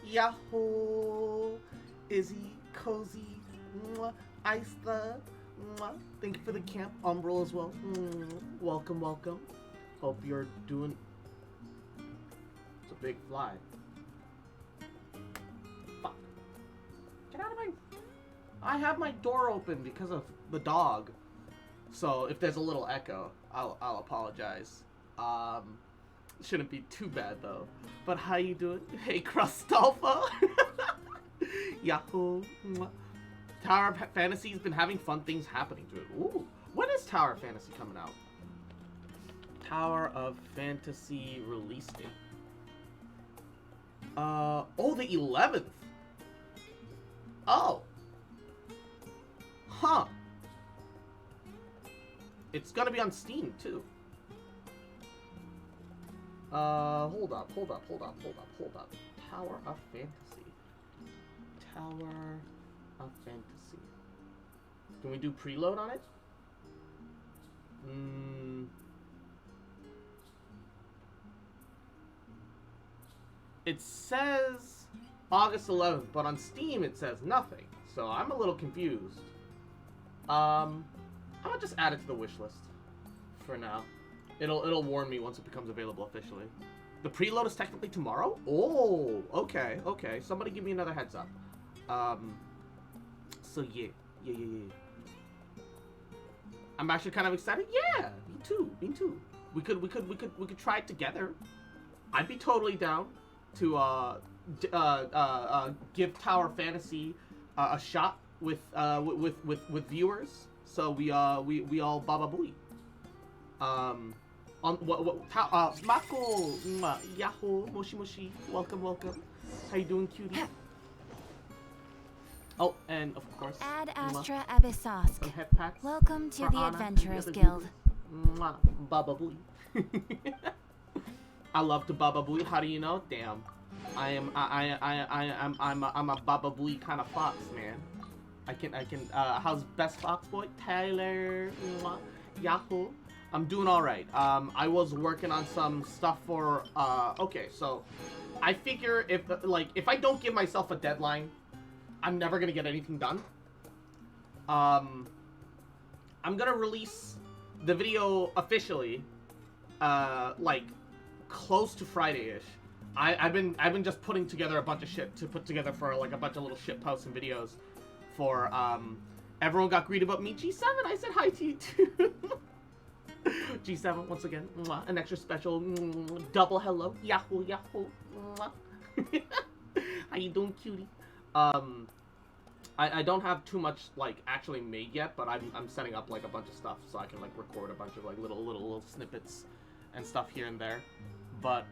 Yahoo! Izzy, Cozy, mwah, Ice the, mwah. Thank you for the camp. Umbral as well. Welcome, welcome. Hope you're doing... It's a big fly. Fuck. Get out of my... I have my door open because of the dog. So if there's a little echo, I'll apologize. Shouldn't be too bad though. But how you doing? Hey, Crustolfa. Yahoo. Tower of Fantasy's been having fun things happening to it. Ooh. When is Tower of Fantasy coming out? Tower of Fantasy release date. Oh, the 11th. Oh. Huh. It's gonna be on Steam too. Hold up. Tower of Fantasy. Tower of Fantasy. Can we do preload on it? It says August 11th, but on Steam it says nothing. So I'm a little confused. I'm gonna just add it to the wish list for now. It'll warn me once it becomes available officially. The preload is technically tomorrow? Oh, okay. Somebody give me another heads up. So yeah. I'm actually kind of excited. Yeah, me too. We could try it together. I'd be totally down to give Tower Fantasy a shot with viewers. So we all baba booey. Mako, Yahoo, Moshi, welcome. How you doing, cutie? Oh, and of course, Ad Astra Abyssosk. some head pats. Welcome to the Anna, Adventurers the Guild. Baba booey. I love to baba booey. How do you know? Damn, I'm a baba booey kind of fox, man. I can. How's best fox boy? Tyler, Yahoo. I'm doing all right. I was working on some stuff for. Okay, so I figure if I don't give myself a deadline, I'm never gonna get anything done. I'm gonna release the video officially, like close to Friday-ish. I've been just putting together a bunch of shit to put together for like a bunch of little shit posts and videos for everyone got greeted but me. G7, I said hi to you too. G7 once again, an extra special double hello. Yahoo. How you doing, cutie? I don't have too much like actually made yet, but I'm setting up like a bunch of stuff so I can like record a bunch of like little snippets and stuff here and there. But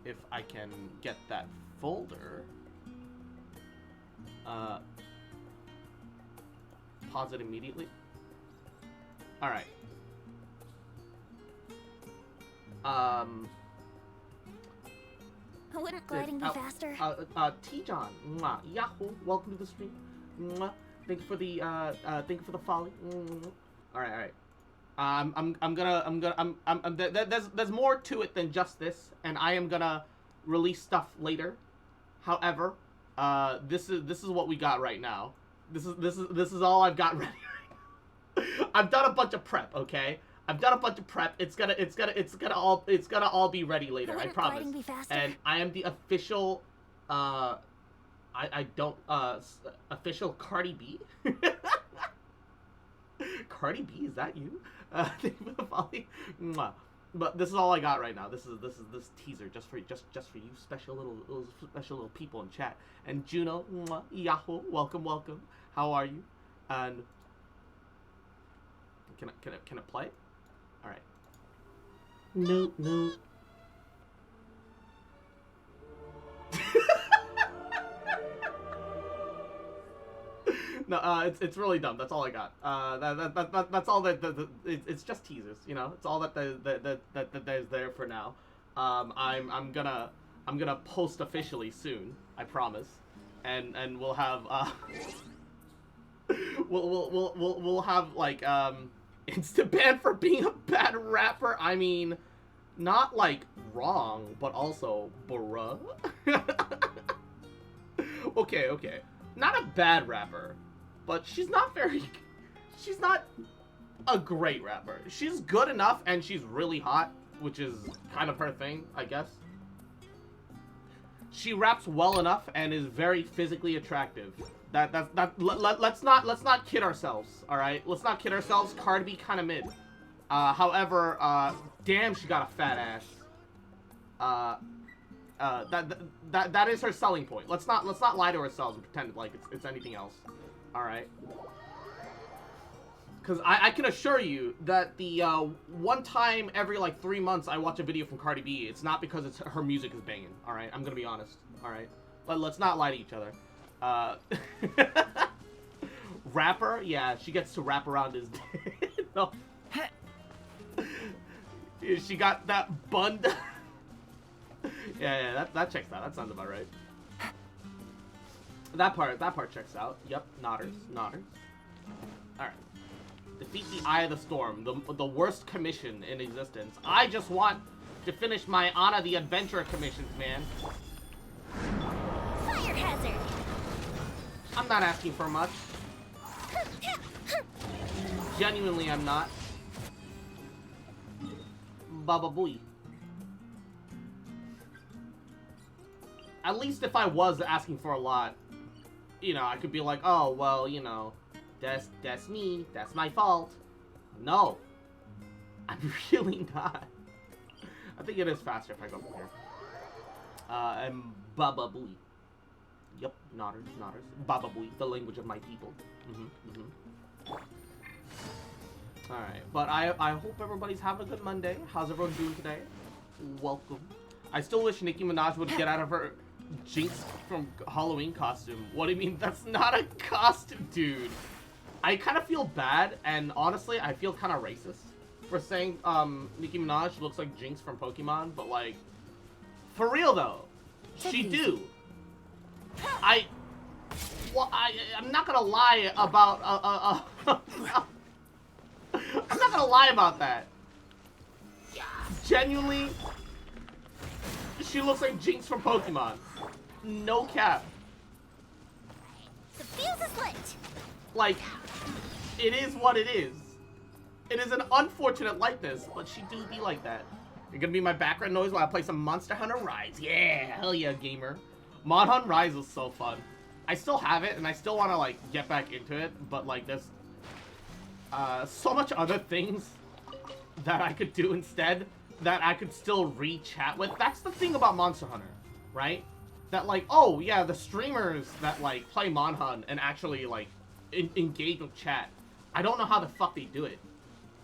if I can get that folder, pause it immediately. All right. Wouldn't gliding be faster? T-John, Yahoo, welcome to the stream. Thank you for the folly. All right. There's more to it than just this, and I am gonna release stuff later. However, this is what we got right now. This is all I've got ready right now. I've done a bunch of prep, okay? I've done a bunch of prep. It's gonna all be ready later. I promise. And I am the official, official Cardi B. Cardi B, is that you? Thank you for the folly. But this is all I got right now. This is this teaser just for you, special little people in chat. And Juno, Yahoo, welcome. How are you? And can I play? All right. No. No, it's really dumb. That's all I got. That's all it's just teasers, you know. It's all that there's there for now. I'm gonna post officially soon. I promise, and we'll have we'll have like instant ban for being a bad rapper. I mean, Not, like, wrong, but also bruh. Okay, okay. Not a bad rapper, but she's not she's not a great rapper. She's good enough, and she's really hot, which is kind of her thing, I guess. She raps well enough and is very physically attractive. Let's not kid ourselves, all right? Let's not kid ourselves. Cardi B kind of mid. However, damn, she got a fat ass. That is her selling point. Let's not lie to ourselves and pretend like it's anything else. All right. Because I can assure you that the one time every like 3 months I watch a video from Cardi B, it's not because her music is banging. All right, I'm gonna be honest. All right, let's not lie to each other. Rapper, yeah, she gets to wrap around his. No. She got that bun. Yeah, that checks out. That sounds about right. That part checks out. Yep, nodders. All right. Defeat the Eye of the Storm, the worst commission in existence. I just want to finish my Anna the Adventurer commissions, man. Fire hazard. I'm not asking for much. Genuinely, I'm not. Baba Booey. At least if I was asking for a lot, you know, I could be like, oh, well, you know, that's me, that's my fault. No. I'm really not. I think it is faster if I go from here. And Baba Booey. Yep, nodders. Baba Booey, the language of my people. Alright, but I hope everybody's having a good Monday. How's everyone doing today? Welcome. I still wish Nicki Minaj would get out of her Jinx from Halloween costume. What do you mean? That's not a costume, dude. I kind of feel bad, and honestly, I feel kind of racist for saying Nicki Minaj looks like Jinx from Pokemon, but like, for real though, she do. I'm not gonna lie about I'm not gonna lie about that. Genuinely, she looks like Jinx from Pokemon. No cap. The fuse is lit. Like, it is what it is. It is an unfortunate likeness, but she do be like that. You're gonna be my background noise while I play some Monster Hunter Rise. Yeah, hell yeah, gamer. Mod Hunt Rise is so fun. I still have it, and I still want to, like, get back into it, but, like, there's so much other things that I could do instead that I could still re-chat with. That's the thing about Monster Hunter, right? That, like, oh, yeah, the streamers that, like, play Mon Hunt and actually, like, engage with chat. I don't know how the fuck they do it,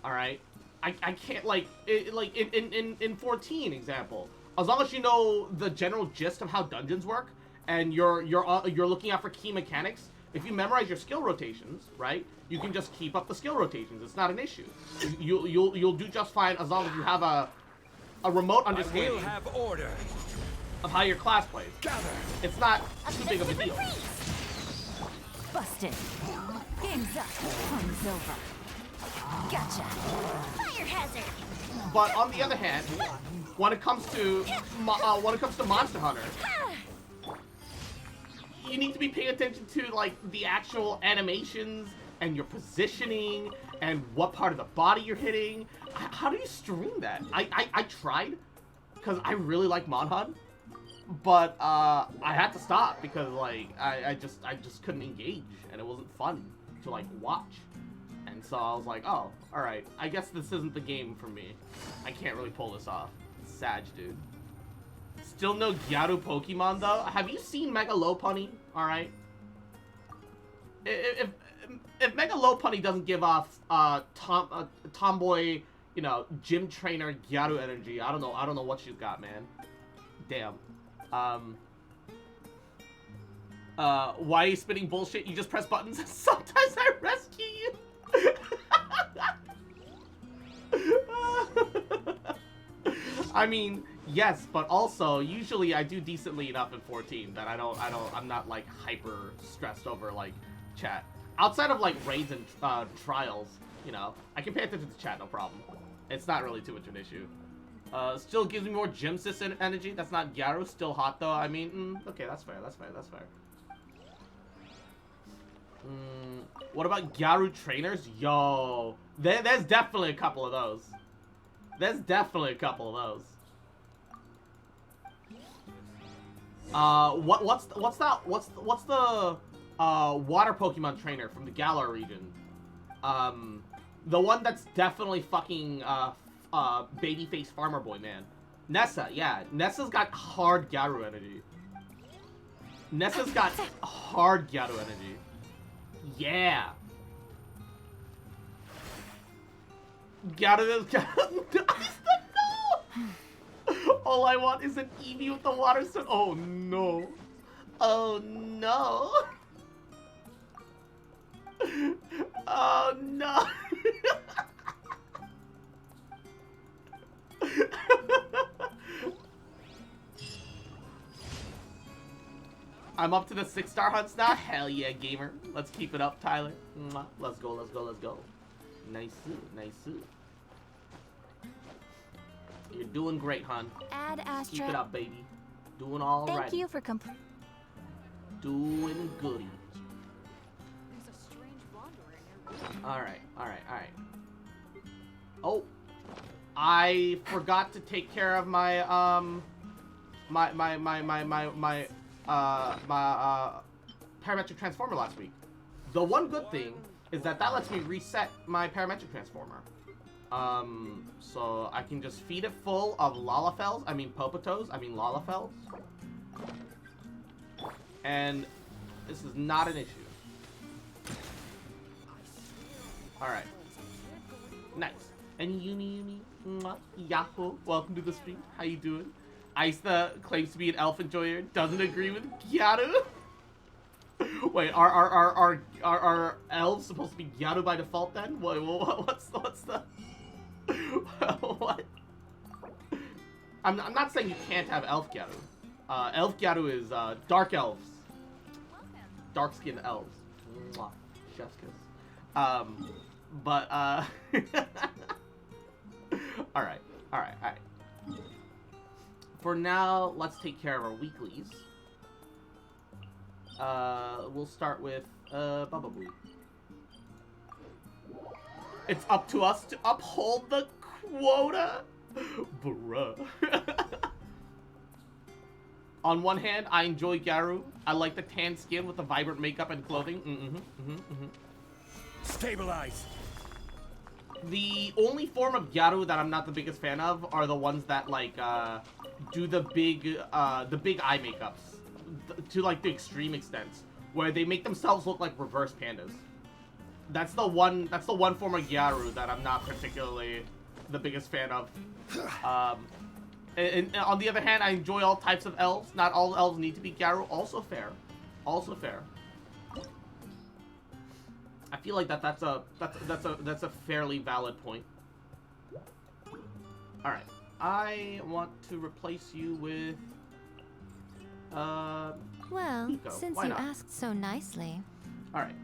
alright? I can't, like, in 14 example, as long as you know the general gist of how dungeons work, and you're looking out for key mechanics, if you memorize your skill rotations, right, you can just keep up the skill rotations. It's not an issue. You'll do just fine as long as you have a remote understanding of how your class plays. It's not too big of a deal. Busted. Game's up. Fun's over. Gotcha. Fire hazard. But on the other hand, when it comes to Monster Hunter, you need to be paying attention to like the actual animations and your positioning and what part of the body you're hitting. How do you stream that? I tried because I really like Mon Hunt, but I had to stop because like I just couldn't engage and it wasn't fun to like watch. And so I was like, oh, all right, I guess this isn't the game for me. I can't really pull this off. It's Sag, dude. Still no Gyaru Pokemon though. Have you seen Mega Lopunny? All right. If Mega Lopunny doesn't give off tomboy, you know, gym trainer Gyaru energy, I don't know what she's got, man. Damn. Why are you spitting bullshit? You just press buttons. Sometimes I rescue you. I mean, yes, but also usually I do decently enough in 14 that I'm not like hyper stressed over like chat. Outside of like raids and trials, you know, I can pay attention to chat, no problem. It's not really too much of an issue. Still gives me more gym system energy. That's not Gyaru. Still hot though. I mean, okay, that's fair. That's fair. That's fair. What about Gyaru trainers? Yo, there's definitely a couple of those. There's definitely a couple of those. What's the water Pokemon trainer from the Galar region? The one that's definitely fucking babyface farmer boy, man. Nessa, yeah. Nessa's got hard Gyaru energy. Nessa's got hard Gyaru energy. Yeah. Gyaru is no! All I want is an Eevee with the water stone. Oh no. Oh no. Oh no. I'm up to the 6-star hunts now. Hell yeah, gamer. Let's keep it up, Tyler. Mwah. Let's go, let's go, let's go. Nice, nice. You're doing great, hon. Add Astra. Keep it up, baby. Doing all right. Thank you for Doing goody. There's a strange wanderer in your room. Alright. Oh, I forgot to take care of my parametric transformer last week. The one good thing is that lets me reset my parametric transformer. So I can just feed it full of Lalafels, Popotos, Lalafels. And this is not an issue. Alright. Nice. And Uni, Yahoo, welcome to the stream. How you doing? Aista claims to be an elf enjoyer, doesn't agree with Gyaru. Wait, are elves supposed to be Gyaru by default then? What's the what? I'm not saying you can't have elf Gyaru. Elf Gyaru is dark elves, dark skinned elves. Mwah. Chef's kiss. All right. For now, let's take care of our weeklies. We'll start with Bubba Boo. It's up to us to uphold the quota, bruh. On one hand, I enjoy Gyaru. I like the tan skin with the vibrant makeup and clothing. Stabilize. The only form of Gyaru that I'm not the biggest fan of are the ones that like do the big eye makeups to like the extreme extent, where they make themselves look like reverse pandas. That's the one form of Gyaru that I'm not particularly the biggest fan of. And on the other hand, I enjoy all types of elves. Not all elves need to be Gyaru. Also fair. I feel like that's a fairly valid point. All right, I want to replace you with Well, Nico. since Why you not? asked so nicely. All right.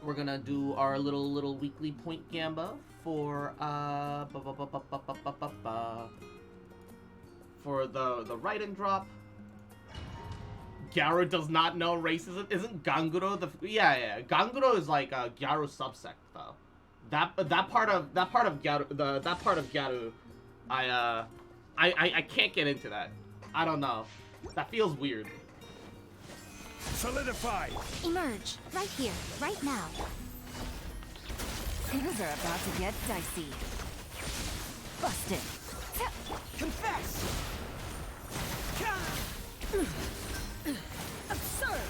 We're gonna do our little weekly point gamba for for the right and drop. Gyaru does not know racism. Isn't Ganguro the yeah? Ganguro is like a Gyaru subsect though. That part of Gyaru, I can't get into that. I don't know. That feels weird. Solidify. Emerge right here, right now. Things are about to get dicey. Busted. Confess. Absurd.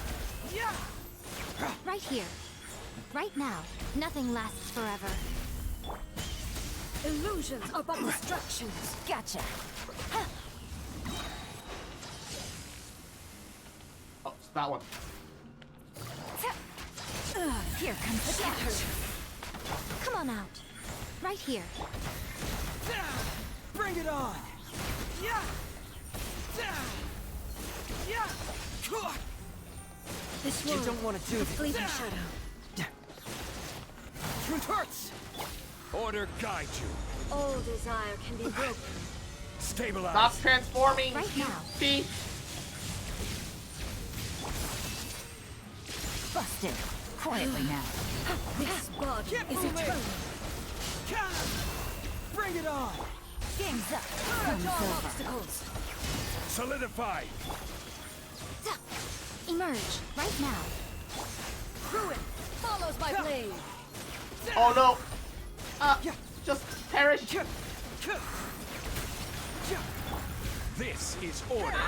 Yeah. Right here, right now. Nothing lasts forever. Illusions are but distractions. Gotcha. Oh, it's that one. Here comes the catch. Come on out. Right here. Bring it on. Yeah. Yeah. This You world, don't want to do a this. fleeting shadow. Truth hurts. Order guide you. All desire can be broken. Stabilize. Stop transforming, Right you now. thief. Busted. Quietly now. This body Keep is moving. eternal. Bring it on. Game's up. Purge Game's all over. obstacles. Solidify. Emerge right now. Ruin follows my blade. Oh no. Just perish. This is order.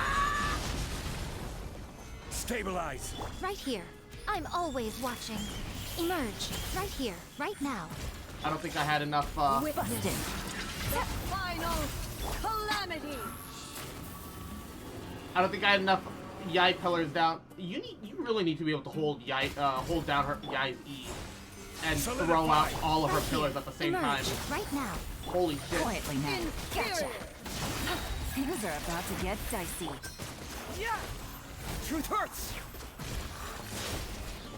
Stabilize. Right here. I'm always watching. Emerge right here, right now. I don't think I had enough. Busted. The final calamity. I don't think I had enough Yai pillars down. You really need to be able to hold Yai, hold down her Yai's E, and throw out all of her pillars at the same time. Emerge right now. Holy shit! Quietly now. Gotcha. Things are about to get dicey. Yeah. Truth hurts.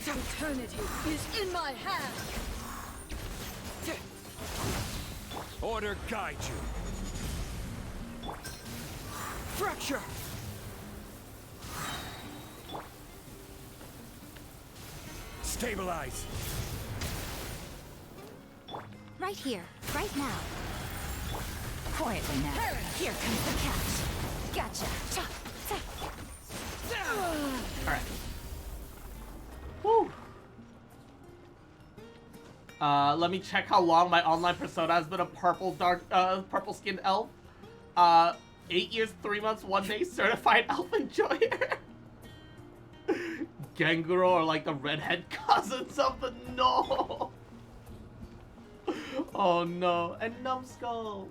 Eternity is in my hand. Order guide you. Fracture. Stabilize. Right here, right now. Quietly now. Here comes the catch. Gotcha. All right. Woo. Let me check how long my online persona has been a purple skinned elf. 8 years, 3 months, 1 day, certified elf enjoyer. Ganguro or like the redhead cousins of the no. Oh no. And Numbskull.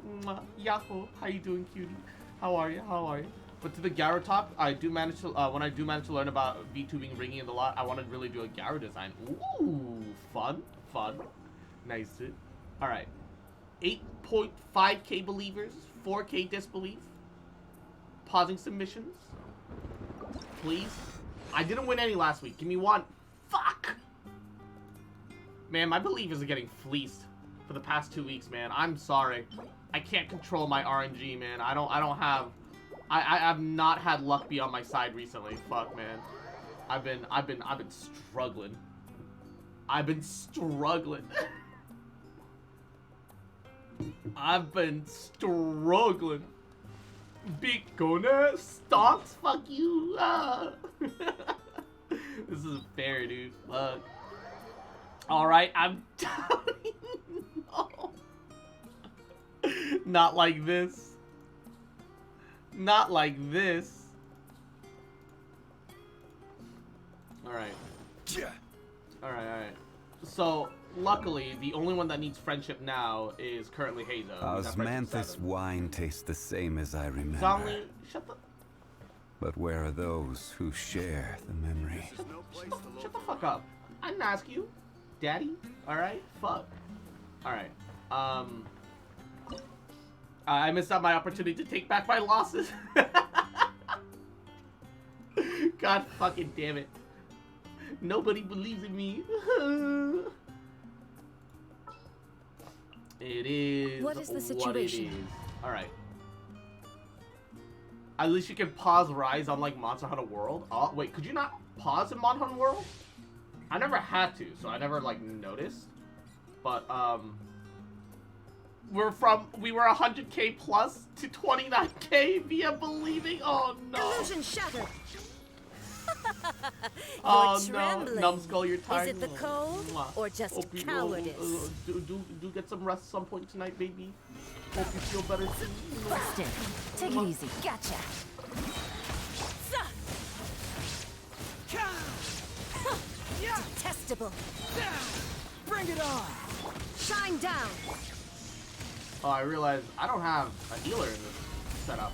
Yahoo. How you doing, cutie? How are you? How are you? But to the Gyro talk, I do manage to when I do manage to learn about VTubing, ringing in the lot, I want to really do a Gyro design. Ooh, fun. Nice. All right. 8.5k believers, 4k disbelief. Pausing submissions. Please. I didn't win any last week. Give me one. Fuck. Man, my believers are getting fleeced for the past 2 weeks, man. I'm sorry. I can't control my RNG, man. I have not had luck be on my side recently. Fuck, man. I've been struggling. I've been struggling. Big Gona stocks, fuck you. This is fair, dude. Fuck. Alright, I'm telling you. No. Not like this. Not like this. Alright. Alright. So, luckily, the only one that needs friendship now is currently Hazel. Osmanthus wine tastes the same as I remember. Zomli, shut the... But where are those who share the memory? Shut the fuck up. I didn't ask you. Daddy? Alright? Fuck. Alright. I missed out my opportunity to take back my losses. God fucking damn it. Nobody believes in me. It is What is the what situation? it is. Alright. At least you can pause Rise on like Monster Hunter World. Oh, wait, could you not pause in Monster Hunter World? I never had to, so I never like noticed. But we were 100k plus to 29k via believing. Oh no. Illusion shattered. Oh You're no, trembling. Numbskull, you're Is tired. it the cold or just Hope you- cowardice? do get some rest some point tonight, baby. Hope you feel better soon. Busted. Take it easy. Gotcha. Detestable. Bring it on. Shine down. Oh, I realized I don't have a healer in this setup.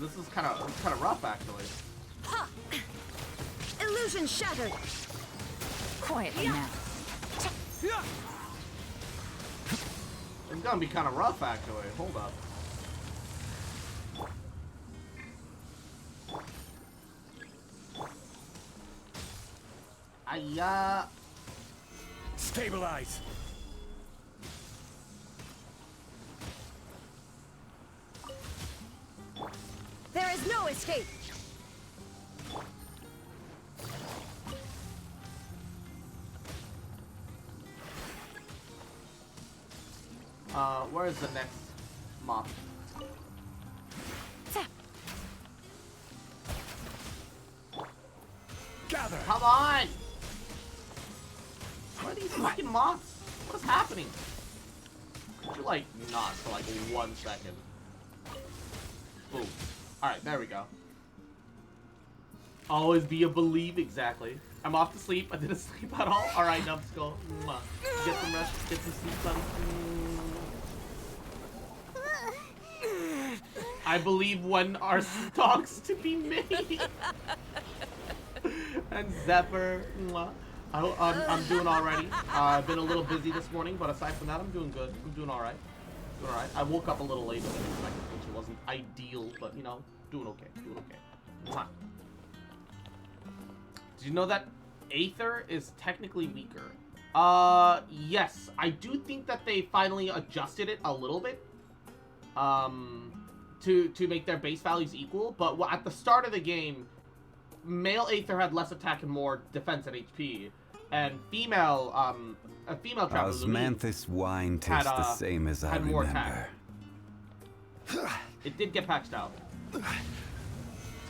This is kind of rough actually. Ha! Illusion shattered. Quietly now. It's gonna be kind of rough actually. Hold up. Stabilize. No escape. Where is the next mob? Gather. Come on! Where are these fucking mobs? What is happening? Could you, like, not for, like, 1 second? Boom. Alright, there we go. Always be a believe, exactly. I'm off to sleep. I didn't sleep at all. Alright, Numbskull. Get some rest. Get some sleep, buddy. I believe when our stocks to be made. And Zephyr. I'm doing alrighty. I've been a little busy this morning, but aside from that, I'm doing good. I'm doing alright. Doing alright. I woke up a little later than expected, which wasn't ideal, but you know, doing okay. Doing okay. Did you know that Aether is technically weaker? Yes. I do think that they finally adjusted it a little bit. To make their base values equal, but at the start of the game, male Aether had less attack and more defense and HP, and female traveler Osmanthus wine tastes the same as I had more remember. attack. It did get patched out,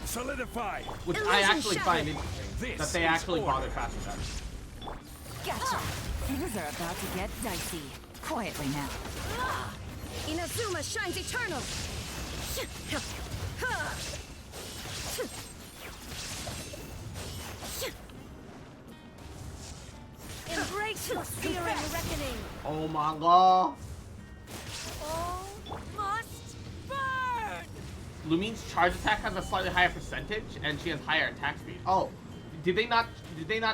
Solidify. which I actually find interesting that they actually bothered patching that. Gotcha. Things are about to get dicey. Quietly now. Inazuma shines eternal. Embrace your searing reckoning. Oh my god. All must burn. Lumine's charge attack has a slightly higher percentage, and she has higher attack speed. Oh, did they not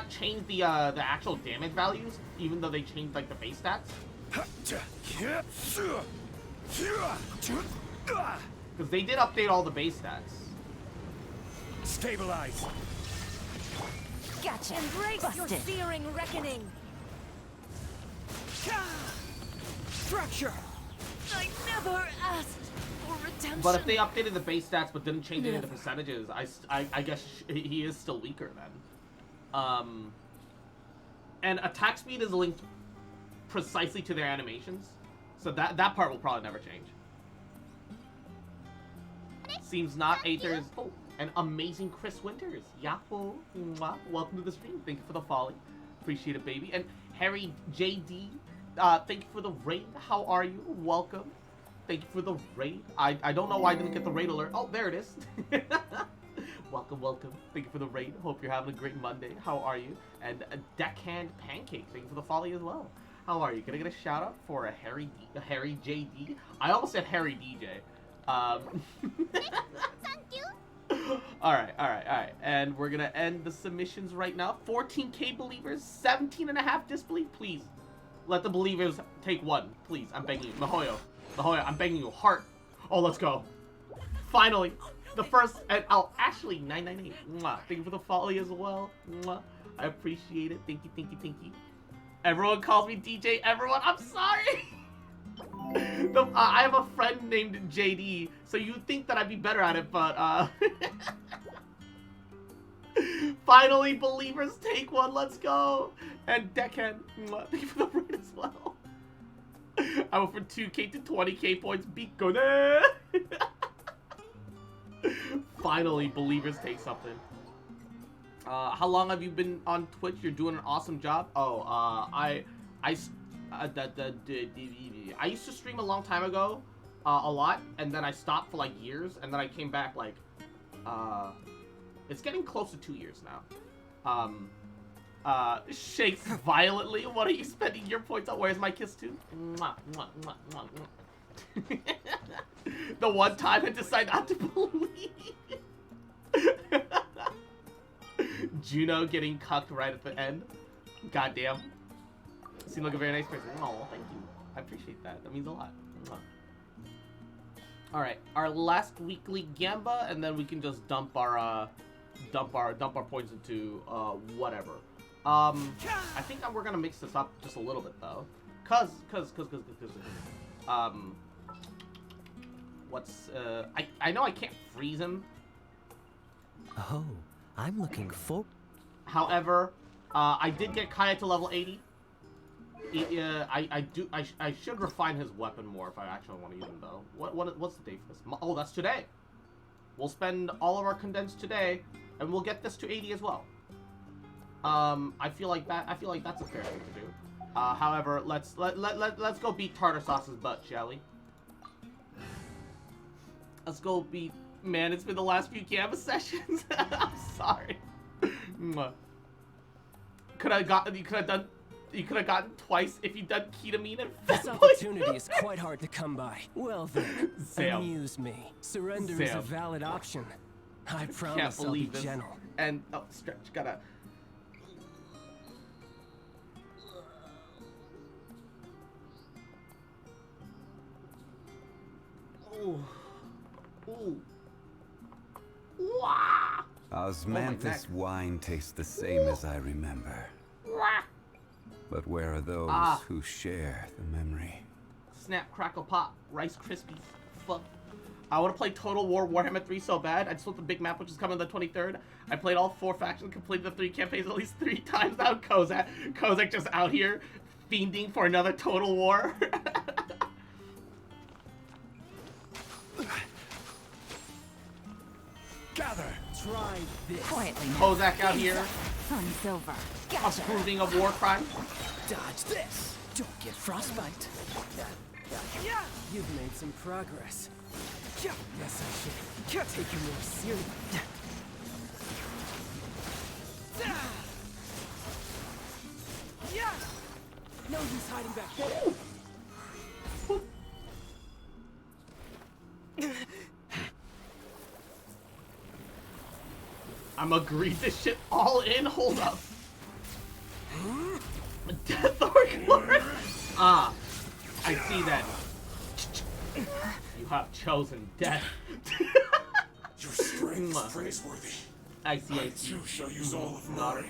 change the actual damage values, even though they changed like the base stats? Because they did update all the base stats. Stabilize. Gotcha. Embrace your Busted. searing reckoning. Structure. I never asked for redemption. But if they updated the base stats but didn't change any of the percentages, I guess he is still weaker then. And attack speed is linked precisely to their animations, so that part will probably never change. Seems not. Aether's. Oh, an amazing Chris Winters. Yahoo! Mwah. Welcome to the stream. Thank you for the folly. Appreciate it, baby. And Harry JD. Thank you for the raid. How are you? Welcome. Thank you for the raid. I don't know why I didn't get the raid alert. Oh, there it is. Welcome, welcome. Thank you for the raid. Hope you're having a great Monday. How are you? And a Deckhand Pancake. Thank you for the folly as well. How are you? Can I get a shout out for a Harry JD? I almost said Harry DJ. Alright. And we're gonna end the submissions right now. 14k believers, 17.5 disbelief. Please, let the believers take one. Please, I'm begging you. Mahoyo, I'm begging you. Heart. Oh, let's go. Finally, the first, and oh, Ashley, 998. Mwah. Thank you for the follow as well. Mwah. I appreciate it. Thank you. Everyone calls me DJ. Everyone, I'm sorry. I have a friend named JD, so you'd think that I'd be better at it, but finally, believers take one. Let's go. And Deckhand, thank you for the raid as well. I went from 2k to 20k points. Bikone. Finally, believers take something. How long have you been on Twitch? You're doing an awesome job. Oh, I used to stream a long time ago, a lot, and then I stopped for like years, and then I came back like, it's getting close to 2 years now. Shakes violently. What are you spending your points on? Where's my kiss too? Mwah, mwah, mwah, mwah, mwah. The one time I decided not to believe. Juno getting cucked right at the end. Goddamn. Seem like a very nice person. Oh, thank you. I appreciate that. That means a lot. All right, our last weekly Gamba, and then we can just dump our points into whatever. I think we're gonna mix this up just a little bit though, cause what's I know I can't freeze him, Oh, I'm looking for. However, I did get Kaya to level 80. I should refine his weapon more if I actually want to use him though. What's the date for this? Oh, that's today. We'll spend all of our condensed today, and we'll get this to 80 as well. I feel like that's a fair thing to do. However, let's go beat Tartar Sauce's butt, shall we? Let's go beat. Man, it's been the last few Gamma sessions. I'm sorry. You could have gotten twice if you'd done ketamine and This opportunity is quite hard to come by. Well then, Sam. amuse me. Surrender is a Sam. valid option. I Can't promise I'll be believe this. gentle. And oh, stretch. Gotta. Ooh. Ooh. Wah! Osmanthus neck. wine tastes the same as I remember. Wah! But where are those Ah. who share the memory? Snap, crackle, pop, Rice Krispies. Fuck. I want to play Total War Warhammer 3 so bad. I just want the big map, which is coming on the 23rd. I played all 4 factions, completed the 3 campaigns at least 3 times now. Kozak just out here fiending for another Total War. Gather. Try this. Quietly now. Kozak out here Sun's over. approving of war crimes. Dodge this. Don't get frostbite. You've made some progress. Yes, I should. Take you more seriously. No use hiding back there. I'ma grease this shit all in. Hold up. Death Orc. Ah, I see that. You have chosen death. Your strength is praiseworthy. I see. I too shall use all of mine.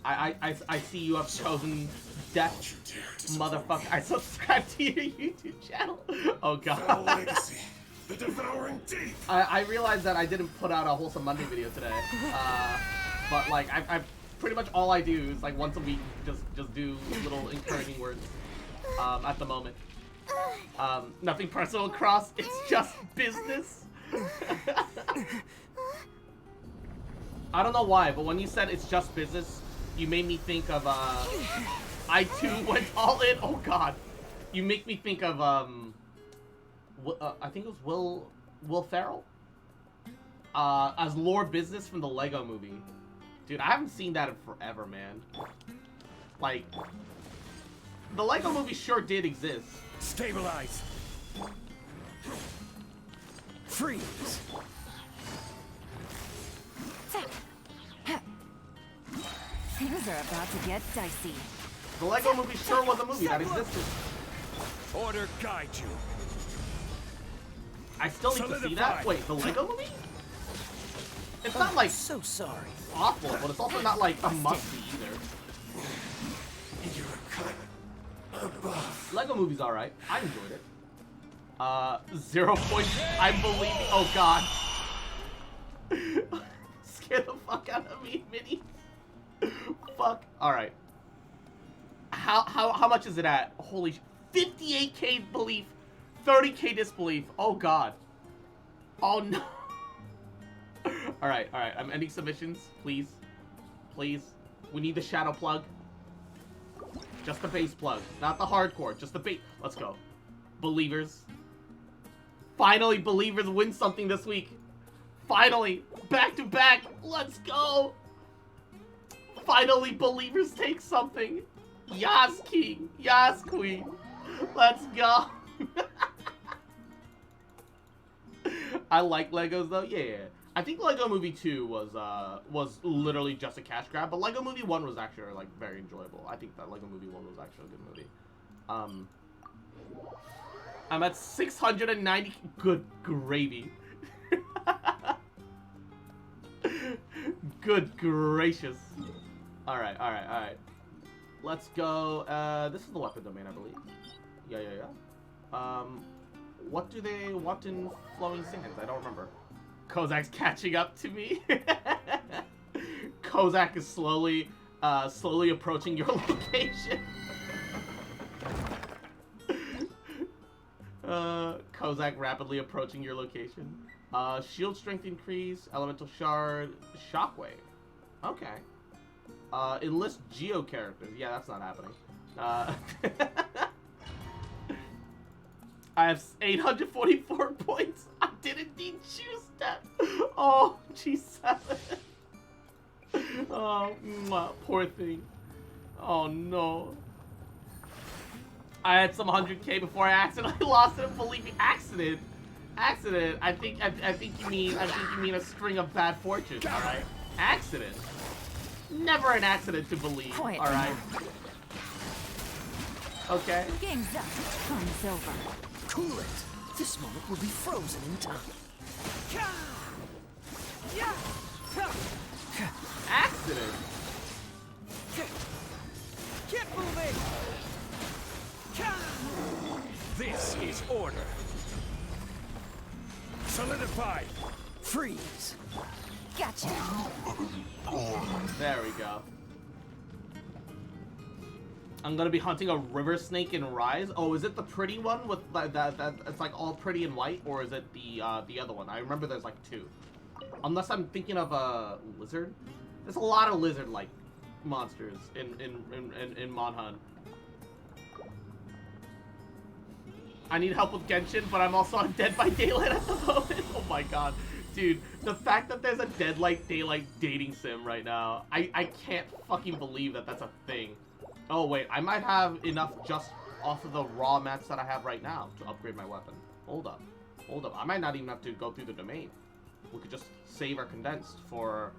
I see you have chosen death, Don't you dare disappoint motherfucker. me. I subscribe to your YouTube channel. Oh Foul god. legacy. The devouring deep. I realized that I didn't put out a wholesome Monday video today. But like I pretty much all I do is like once a week just do little encouraging words. At the moment. Nothing personal across. It's just business. I don't know why, but when you said it's just business, you made me think of I too went all in. Oh god. You make me think of I think it was Will Ferrell as Lord Business from the Lego Movie. Dude, I haven't seen that in forever, man. Like, the Lego Movie sure did exist. Stabilize. Freeze. Things are about to get dicey. The Lego Movie sure was a movie that existed. Order guide you. I still need to see Solidify. that. Wait, the Lego Movie? It's not like So sorry. awful, but it's also not like a must-see either. You're a cut above. Lego Movie's alright. I enjoyed it. 0 points. I believe. Oh god. Scare the fuck out of me, Minnie. Fuck. Alright. How much is it at? Holy 58k belief. 30k disbelief. Oh god. Oh no. Alright. I'm ending submissions. Please. Please. We need the shadow plug. Just the base plug. Not the hardcore. Just the base. Let's go. Believers. Finally, Believers win something this week. Finally. Back to back. Let's go. Finally, Believers take something. Yas, King. Yas, Queen. Let's go. I like Legos though. Yeah. I think Lego Movie 2 was literally just a cash grab, but Lego Movie 1 was actually like very enjoyable. I think that Lego Movie 1 was actually a good movie. I'm at 690. Good gravy. Good gracious. All right. Let's go. This is the weapon domain, I believe. Yeah. What do they want in Flowing Sands? I don't remember. Kozak's catching up to me. Kozak is slowly approaching your location. Kozak rapidly approaching your location. Shield strength increase, elemental shard, shockwave. Okay. Enlist geo characters. Yeah, that's not happening. I have 844 points. I didn't need choose step. Oh, G7. Oh, poor thing. Oh no. I had some 100k before I accidentally lost it. Believe me, accident. I think you mean a string of bad fortunes. All right. Accident. Never an accident to believe. All right. Okay. Game's up. Fun's over. Cool it. This moment will be frozen in time. Accident. Get moving. This is order. Solidify. Freeze. Gotcha. There we go. I'm gonna be hunting a river snake in Rise. Oh, is it the pretty one with that it's like all pretty and white, or is it the other one? I remember there's like two. Unless I'm thinking of a lizard. There's a lot of lizard-like monsters in Monhan. I need help with Genshin, but I'm also on Dead by Daylight at the moment. Oh my god. Dude, the fact that there's a Dead by Daylight dating sim right now, I can't fucking believe that that's a thing. Oh wait, I might have enough just off of the raw mats that I have right now to upgrade my weapon. Hold up. I might not even have to go through the domain. We could just save our condensed for...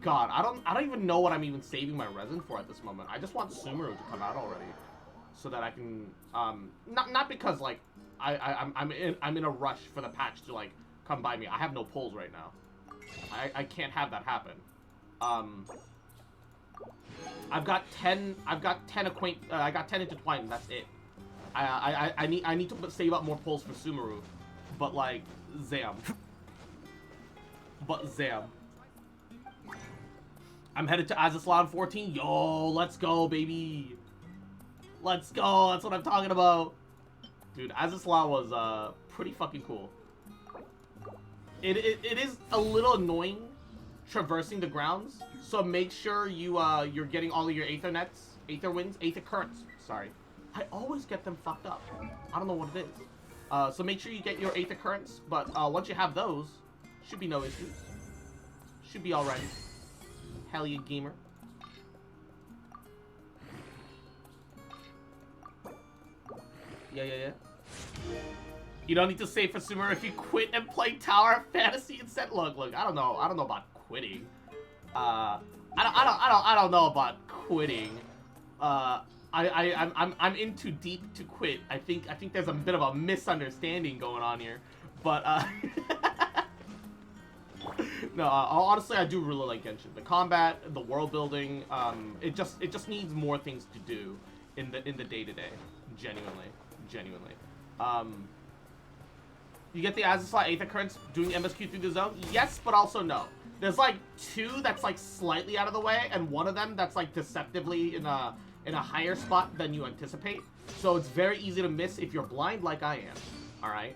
God, I don't even know what I'm even saving my resin for at this moment. I just want Sumeru to come out already, so that I can not because like I'm in a rush for the patch to like come by me. I have no pulls right now. I can't have that happen. I've got 10 intertwined, and that's it. I need to save up more pulls for Sumeru, but like Zam. I'm headed to Azazlan 14. Yo, let's go, baby. Let's go. That's what I'm talking about. Dude, Azazlan was pretty fucking cool. It is a little annoying traversing the grounds, so make sure you're getting all of your aether currents. Sorry, I always get them fucked up. I don't know what it is. So make sure you get your aether currents, but once you have those, should be no issues. Should be alright. Hell yeah, Gaemer. Yeah. You don't need to save for Sumeru if you quit and play Tower Fantasy instead. Look, I don't know about quitting. I don't know about quitting. I'm in too deep to quit. I think there's a bit of a misunderstanding going on here, but no, honestly, I do really like Genshin. The combat, the world building, it just needs more things to do in the day-to-day. Genuinely. You get the Azazla Aether Currents doing MSQ through the zone? Yes, but also no. There's like two that's like slightly out of the way, and one of them that's like deceptively in a higher spot than you anticipate. So it's very easy to miss if you're blind like I am. Alright?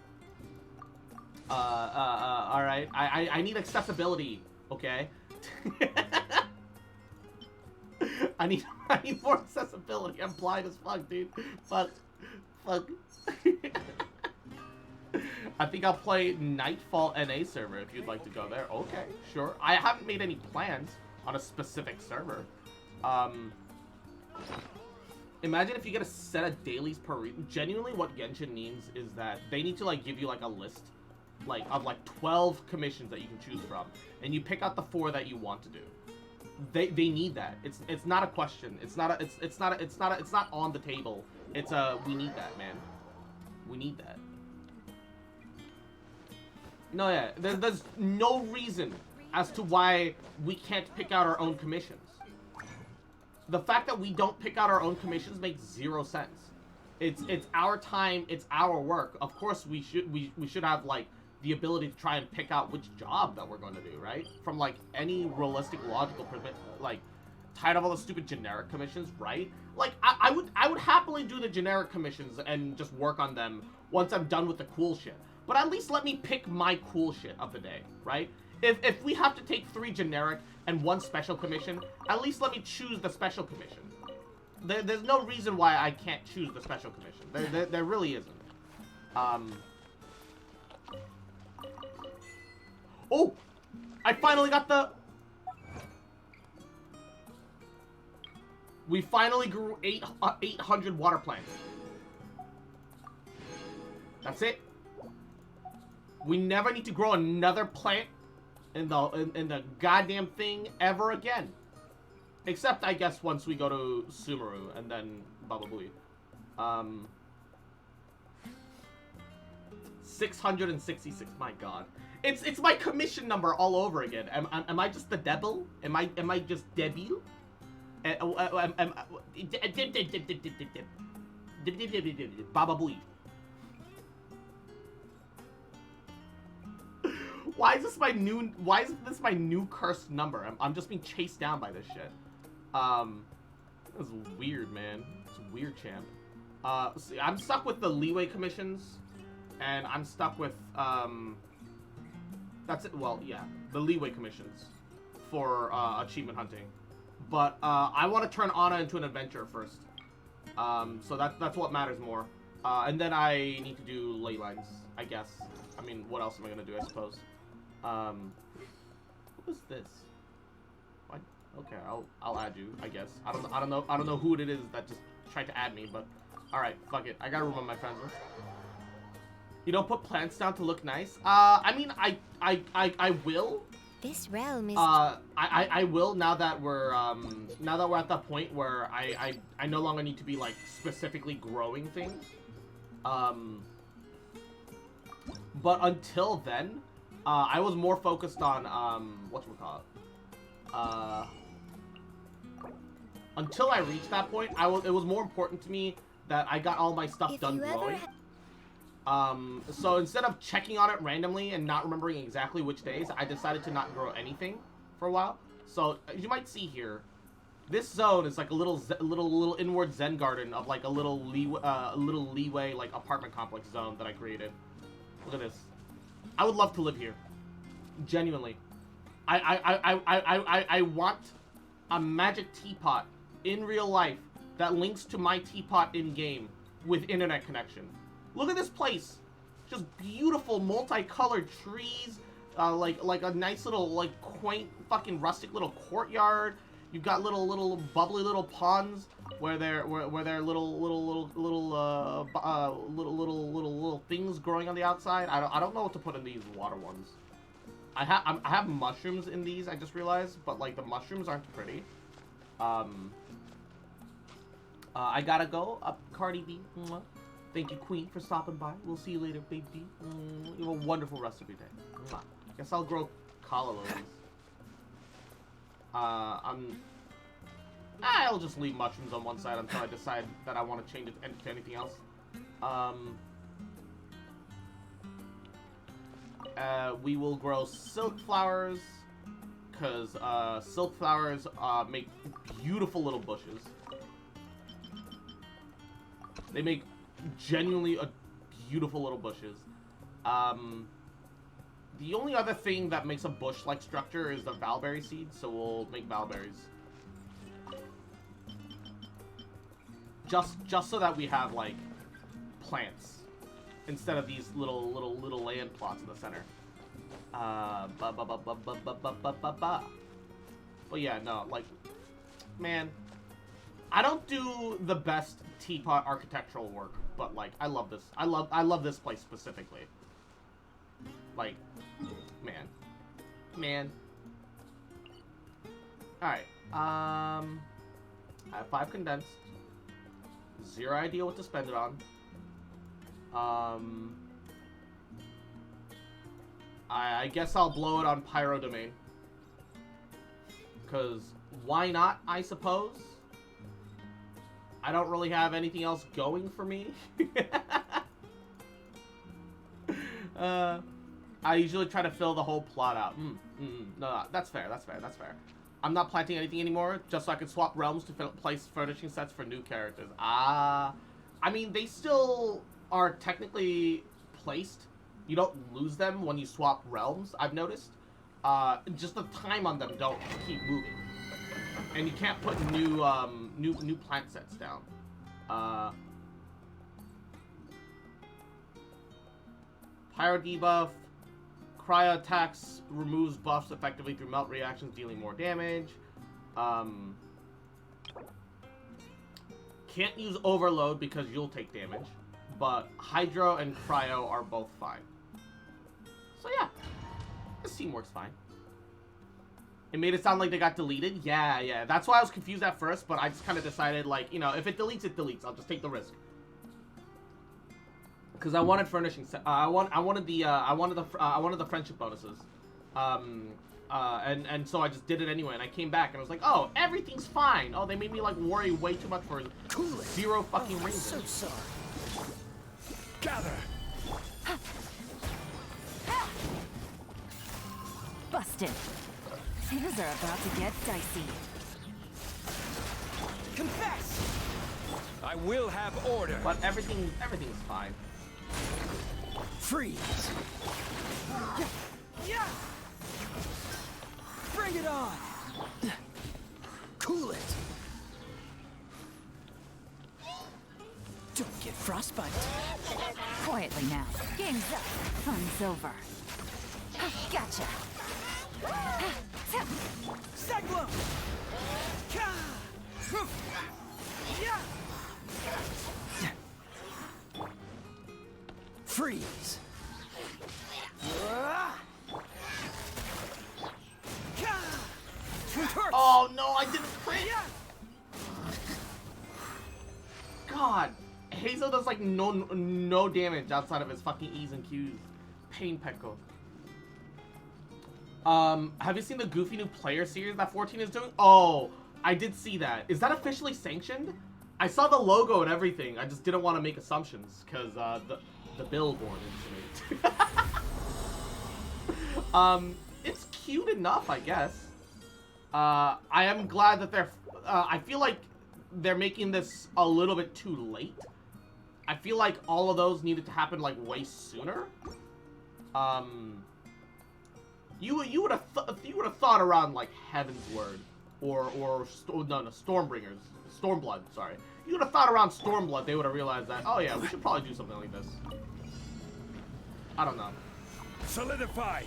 Alright. I need accessibility, okay? I need more accessibility. I'm blind as fuck, dude. Fuck. I think I'll play Nightfall NA server if you'd like to go there. Okay, sure. I haven't made any plans on a specific server. Imagine if you get a set of dailies per region. Genuinely, what Genshin needs is that they need to like give you like a list, like of like 12 commissions that you can choose from, and you pick out the 4 that you want to do. They need that. It's not a question. It's not on the table. It's we need that, man. We need that. No, yeah. There's no reason as to why we can't pick out our own commissions. The fact that we don't pick out our own commissions makes zero sense. It's our time. It's our work. Of course, we should have like the ability to try and pick out which job that we're going to do, right? From, like, any realistic, logical, like, tired of all the stupid generic commissions, right? Like, I would happily do the generic commissions and just work on them once I'm done with the cool shit. But at least let me pick my cool shit of the day, right? If we have to take 3 generic and 1 special commission, at least let me choose the special commission. There's no reason why I can't choose the special commission. There really isn't. Oh! I finally got the... We finally grew 800 water plants. That's it. We never need to grow another plant in the goddamn thing ever again. Except, I guess, once we go to Sumeru and then Baba Booey. 666. My God, it's my commission number all over again. Am I just the devil? Am I just debil? Baba Booey. Why is this my new cursed number? I'm just being chased down by this shit. This is weird, man. It's weird, champ. See, I'm stuck with the leeway commissions, and I'm stuck with that's it. Well, yeah, the leeway commissions for achievement hunting. But I want to turn Anna into an adventurer first. So that's what matters more. And then I need to do ley lines, I guess. I mean, what else am I gonna do? I suppose. What is this? What? Okay, I'll add you, I guess. I don't know who it is that just tried to add me, but all right, fuck it. I got room on my friends list. You don't put plants down to look nice. I mean, I will. This realm is... I will now that we're at that point where I no longer need to be like specifically growing things. But until then, I was more focused on whatchamacallit. Until I reached that point, it was more important to me that I got all my stuff done growing. So instead of checking on it randomly and not remembering exactly which days, I decided to not grow anything for a while. So as you might see here, this zone is like a little inward Zen garden of like a little leeway like apartment complex zone that I created. Look at this. I would love to live here. Genuinely. I want a magic teapot in real life that links to my teapot in game with internet connection. Look at this place. Just beautiful multicolored trees, like a nice little like quaint fucking rustic little courtyard. You've got little bubbly little ponds where there little things growing on the outside. I don't know what to put in these water ones. I have mushrooms in these, I just realized, but like the mushrooms aren't pretty. I gotta go. Up, Cardi B. Mwah. Thank you, Queen, for stopping by. We'll see you later, baby. You have a wonderful rest of your day. Mwah. Guess I'll grow calla lilies. I'll just leave mushrooms on one side until I decide that I want to change it to anything else. We will grow silk flowers, because silk flowers make beautiful little bushes. They make genuinely beautiful little bushes. The only other thing that makes a bush-like structure is the valberry seeds, so we'll make valberries. Just so that we have like plants instead of these little land plots in the center. But yeah, no, like, man, I don't do the best teapot architectural work, but like I love this. I love this place specifically. Like, man. All right. I have 5 condensed. 0 idea what to spend it on. I guess I'll blow it on Pyro Domain. Because why not, I suppose? I don't really have anything else going for me. I usually try to fill the whole plot out. No, that's fair. That's fair. That's fair. I'm not planting anything anymore, just so I can swap realms to place furnishing sets for new characters. Ah, I mean, they still are technically placed. You don't lose them when you swap realms, I've noticed. Just the time on them don't keep moving. And you can't put new new plant sets down. Pyro debuff. Cryo attacks removes buffs effectively through melt reactions, dealing more damage. Can't use overload because you'll take damage. But hydro and cryo are both fine. So yeah, this team works fine. It made it sound like they got deleted. Yeah. That's why I was confused at first, but I just kind of decided, like, you know, if it deletes, it deletes. I'll just take the risk. Because I wanted furnishing. I wanted the friendship bonuses. And so I just did it anyway. And I came back and I was like, oh, everything's fine. Oh, they made me like worry way too much for zero fucking reason. So sorry. Gather. Busted. Things are about to get dicey. Confess. I will have order. But everything's fine. Freeze. Yeah. Bring it on. Cool it. Don't get frostbite. Quietly now. Game's up. Fun's over. Gotcha. Cyclone. Yeah. Freeze. Oh no, I didn't crit. God, Hazel does like no damage outside of his fucking E's and Q's. Pain Pecco. Have you seen the goofy new player series that 14 is doing? Oh, I did see that. Is that officially sanctioned? I saw the logo and everything. I just didn't want to make assumptions because the billboard incident. It's cute enough, I guess. I am glad that they're. I feel like they're making this a little bit too late. I feel like all of those needed to happen like way sooner. You would have thought around like Heaven's Word or Stormbringers, Stormblood. Sorry, you would have thought around Stormblood. They would have realized that. Oh yeah, we should probably do something like this. I don't know. Solidify.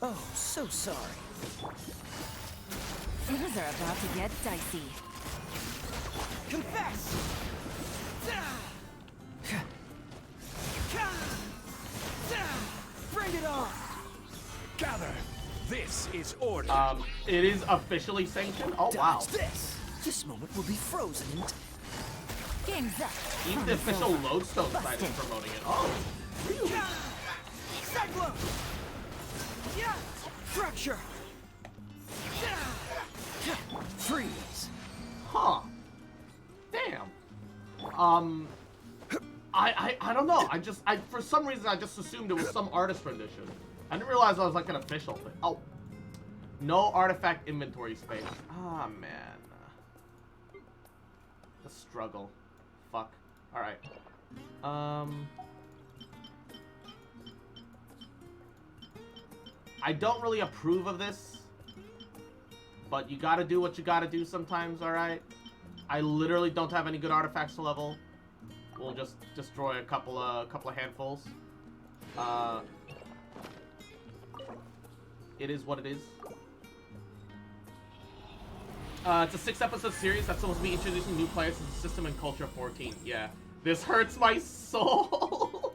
Oh, so sorry. Things are about to get dicey. Confess. Bring it on. Gather. This is order. It is officially sanctioned. Oh wow. Dodge this. This moment will be frozen in Game's up. Even the Fun's official over. Lodestone site is Busted. promoting it. Oh, really? Cyclone. Yeah. Fracture. Freeze. Huh. Damn. I don't know. I for some reason I just assumed it was some artist rendition. I didn't realize it was like an official thing. Oh. No artifact inventory space. Ah, man. The struggle. Fuck. Alright. I don't really approve of this. But you gotta do what you gotta do sometimes, alright? I literally don't have any good artifacts to level. We'll just destroy a couple of handfuls. It is what it is. It's a 6-episode series that's supposed to be introducing new players to the system and culture of 14. Yeah. This hurts my soul.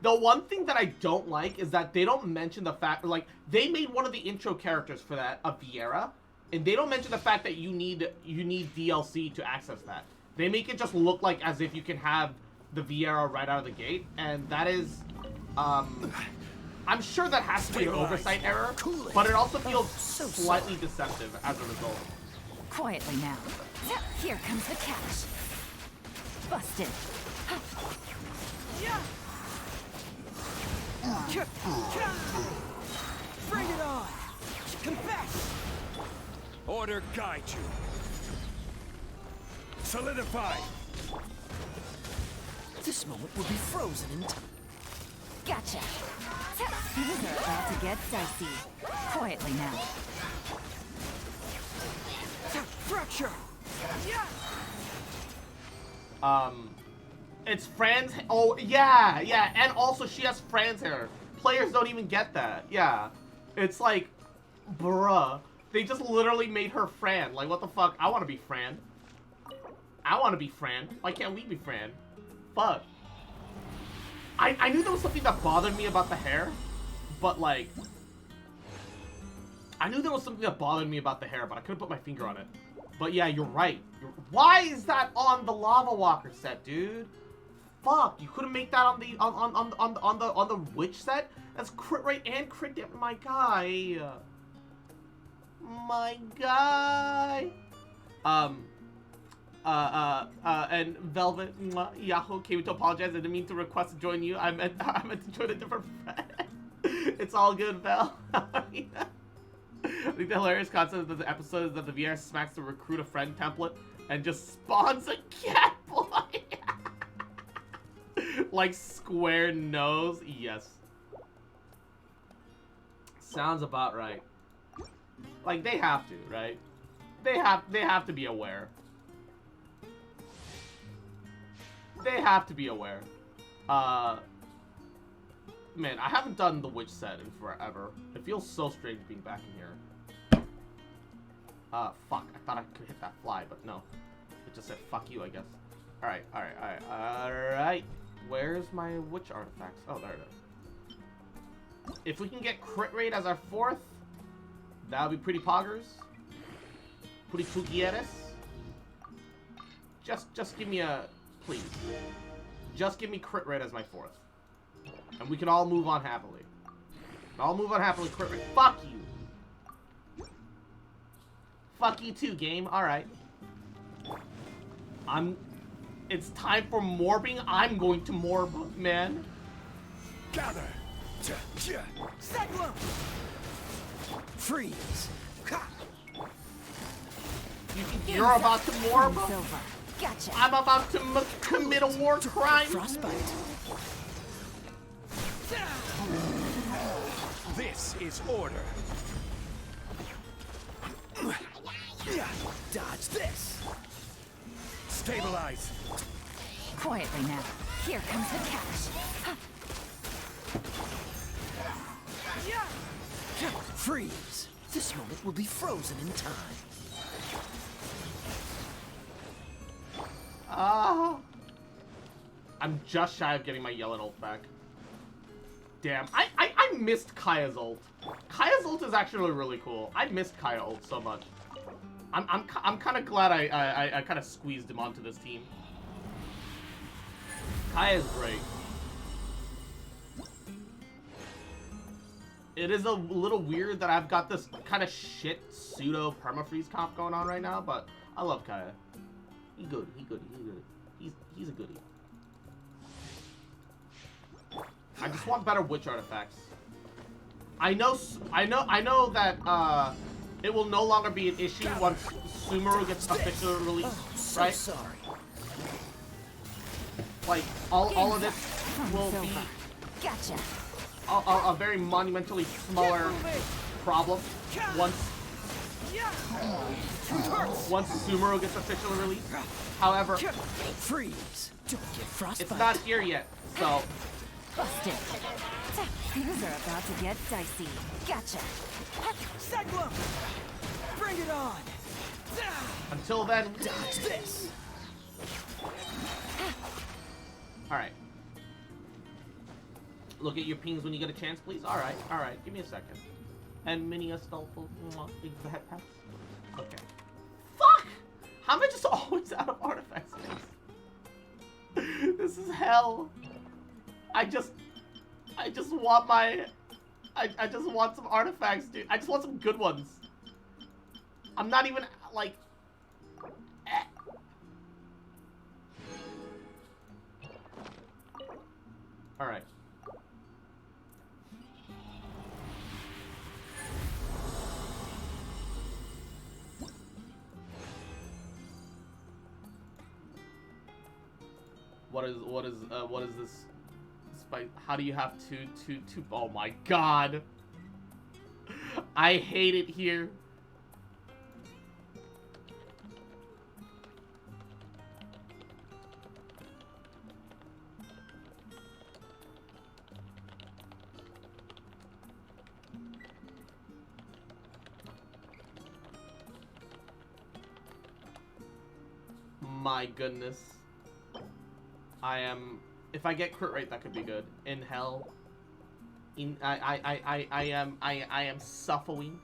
The one thing that I don't like is that they don't mention the fact, like, they made one of the intro characters for that, a Viera, and they don't mention the fact that you need DLC to access that. They make it just look like as if you can have the Viera right out of the gate, and that is, I'm sure that has to be an oversight error, but it also feels slightly deceptive as a result. Quietly now. Here comes the catch. Busted. Bring it on! Confess! Order guide you. Solidify. This moment will be frozen in time. Gotcha. Things are about to get dicey. Quietly now. Fracture! It's Fran's. Oh yeah, yeah, and also she has Fran's hair. Players don't even get that. Yeah, it's like, bruh, they just literally made her Fran. Like, what the fuck? I want to be Fran. I want to be Fran. Why can't we be Fran? Fuck. I knew there was something that bothered me about the hair, but like, I knew there was something that bothered me about the hair, but I couldn't put my finger on it. But yeah, you're right. Why is that on the Lava Walker set, dude? Fuck, you couldn't make that on the Witch set? That's crit rate and crit damage. My guy. My guy. And Velvet, Yahoo came to apologize. I didn't mean to request to join you. I meant to join a different friend. It's all good, Vel. Yeah. I think the hilarious concept of the episode is that the VR smacks the recruit a friend template and just spawns a cat boy. Like square nose. Yes. Sounds about right. Like they have to, right? They have to be aware. They have to be aware. Man, I haven't done the Witch set in forever. It feels so strange being back in here. Fuck. I thought I could hit that fly, but no. It just said fuck you, I guess. Alright. Where's my Witch artifacts? Oh, there it is. If we can get crit rate as our 4th, that would be pretty poggers. Pretty pugieres. Just give me a... Please. Just give me crit rate as my 4th. And we can all move on happily. I'll move on happily, crit rate. Fuck you! Fuck you too, game. Alright. It's time for morbing. I'm going to morb, man. Gather. Segwell! Freeze! You're about to morb? Silver. Gotcha. I'm about to commit a war crime. Frostbite. This is order. Dodge this! Stabilize. Quietly now. Here comes the catch. Freeze! This moment will be frozen in time. I'm just shy of getting my yellow ult back. Damn, I missed Kaya's ult. Kaya's ult is actually really cool. I missed Kaya ult so much. I'm kind of glad I kind of squeezed him onto this team. Kaya's great. It is a little weird that I've got this kind of shit pseudo permafreeze comp going on right now, but I love Kaya. He's good. He's a goodie. I just want better witch artifacts. I know that it will no longer be an issue once Sumeru gets officially released, right? Sorry. Like all of this will be Gotcha. a very monumentally smaller problem once Sumeru gets officially released. However, Freeze! Don't get frostbite. it's not here yet, so Busted. Things are about to get dicey. Gotcha. Segwell! Bring it on! until then, Dodge this! alright. Look at your pings when you get a chance, please. Alright. Give me a second. And mini Astolfo, the head pass. Okay. Fuck! How am I just always out of artifact space? This is hell. I just want my... I just want some artifacts, dude. I just want some good ones. I'm not even, like... Alright. What is this? How do you have two? Oh my god! I hate it here. My goodness. I am. If I get crit rate, that could be good. In hell. I am suffering.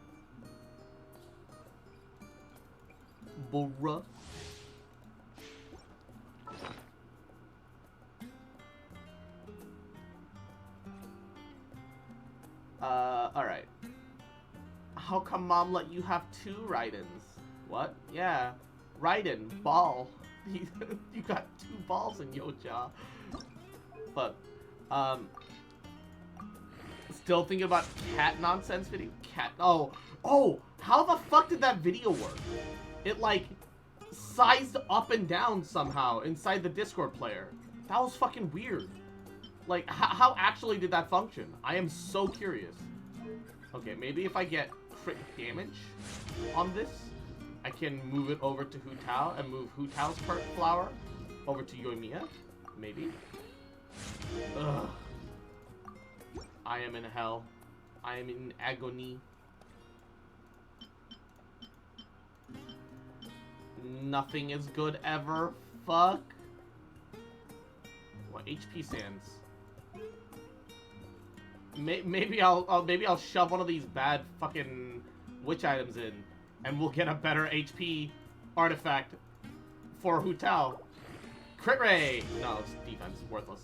Bruh. Alright. How come mom let you have 2 Raidens? What? Yeah. Raiden, ball. You got 2 balls in your jaw. But, still thinking about cat nonsense video? Oh, how the fuck did that video work? It, like, sized up and down somehow inside the Discord player. That was fucking weird. Like, how actually did that function? I am so curious. Okay, maybe if I get crit damage on this, I can move it over to Hu Tao and move Hu Tao's perk flower over to Yoimiya. Maybe. Ugh. I am in hell. I am in agony. Nothing is good ever. Fuck. What HP sands? Maybe I'll shove one of these bad fucking witch items in, and we'll get a better HP artifact for Hu Tao. Crit ray! No, it's defense. Worthless.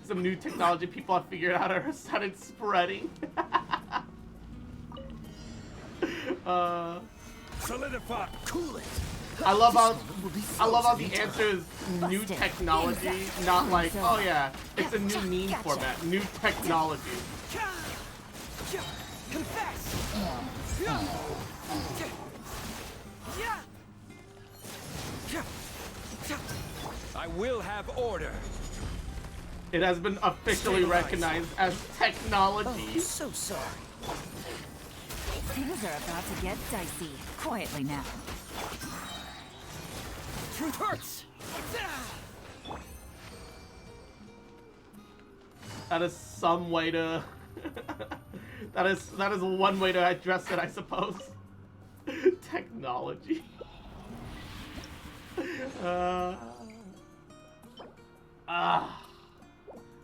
Some new technology people have figured out are started spreading. Solidify. Cool it. I love how the answer is new technology, not like, oh yeah, it's a new meme format, new technology. Confess. I will have order. It has been officially recognized as technology. Oh, so sorry. Things are about to get dicey. Quietly now. Truth hurts. That is some way to. that is one way to address it, I suppose. Technology.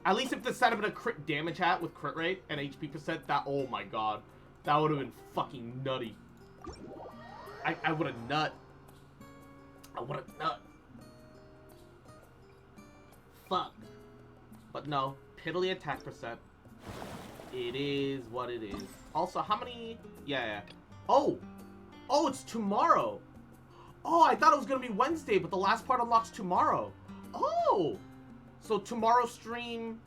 At least if this set him in a crit damage hat with crit rate and HP percent, that, oh my god, that would have been fucking nutty. I would have nut. I would have nut. Fuck. But no, piddly attack percent. It is what it is. Also, how many? Yeah. Oh, it's tomorrow. Oh, I thought it was gonna be Wednesday, but the last part unlocks tomorrow. Oh, so tomorrow's stream,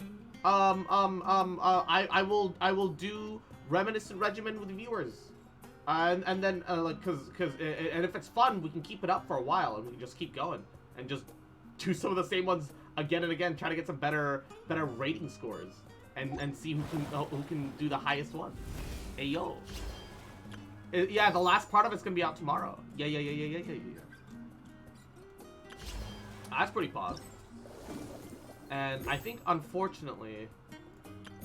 I will do Reminiscent Regimen with viewers, and then like, cause and if it's fun, we can keep it up for a while, and we can just keep going and just do some of the same ones again and again, try to get some better rating scores, and see who can do the highest one. Hey yo. Yeah, the last part of it's gonna be out tomorrow. Yeah. That's pretty pog. And I think, unfortunately,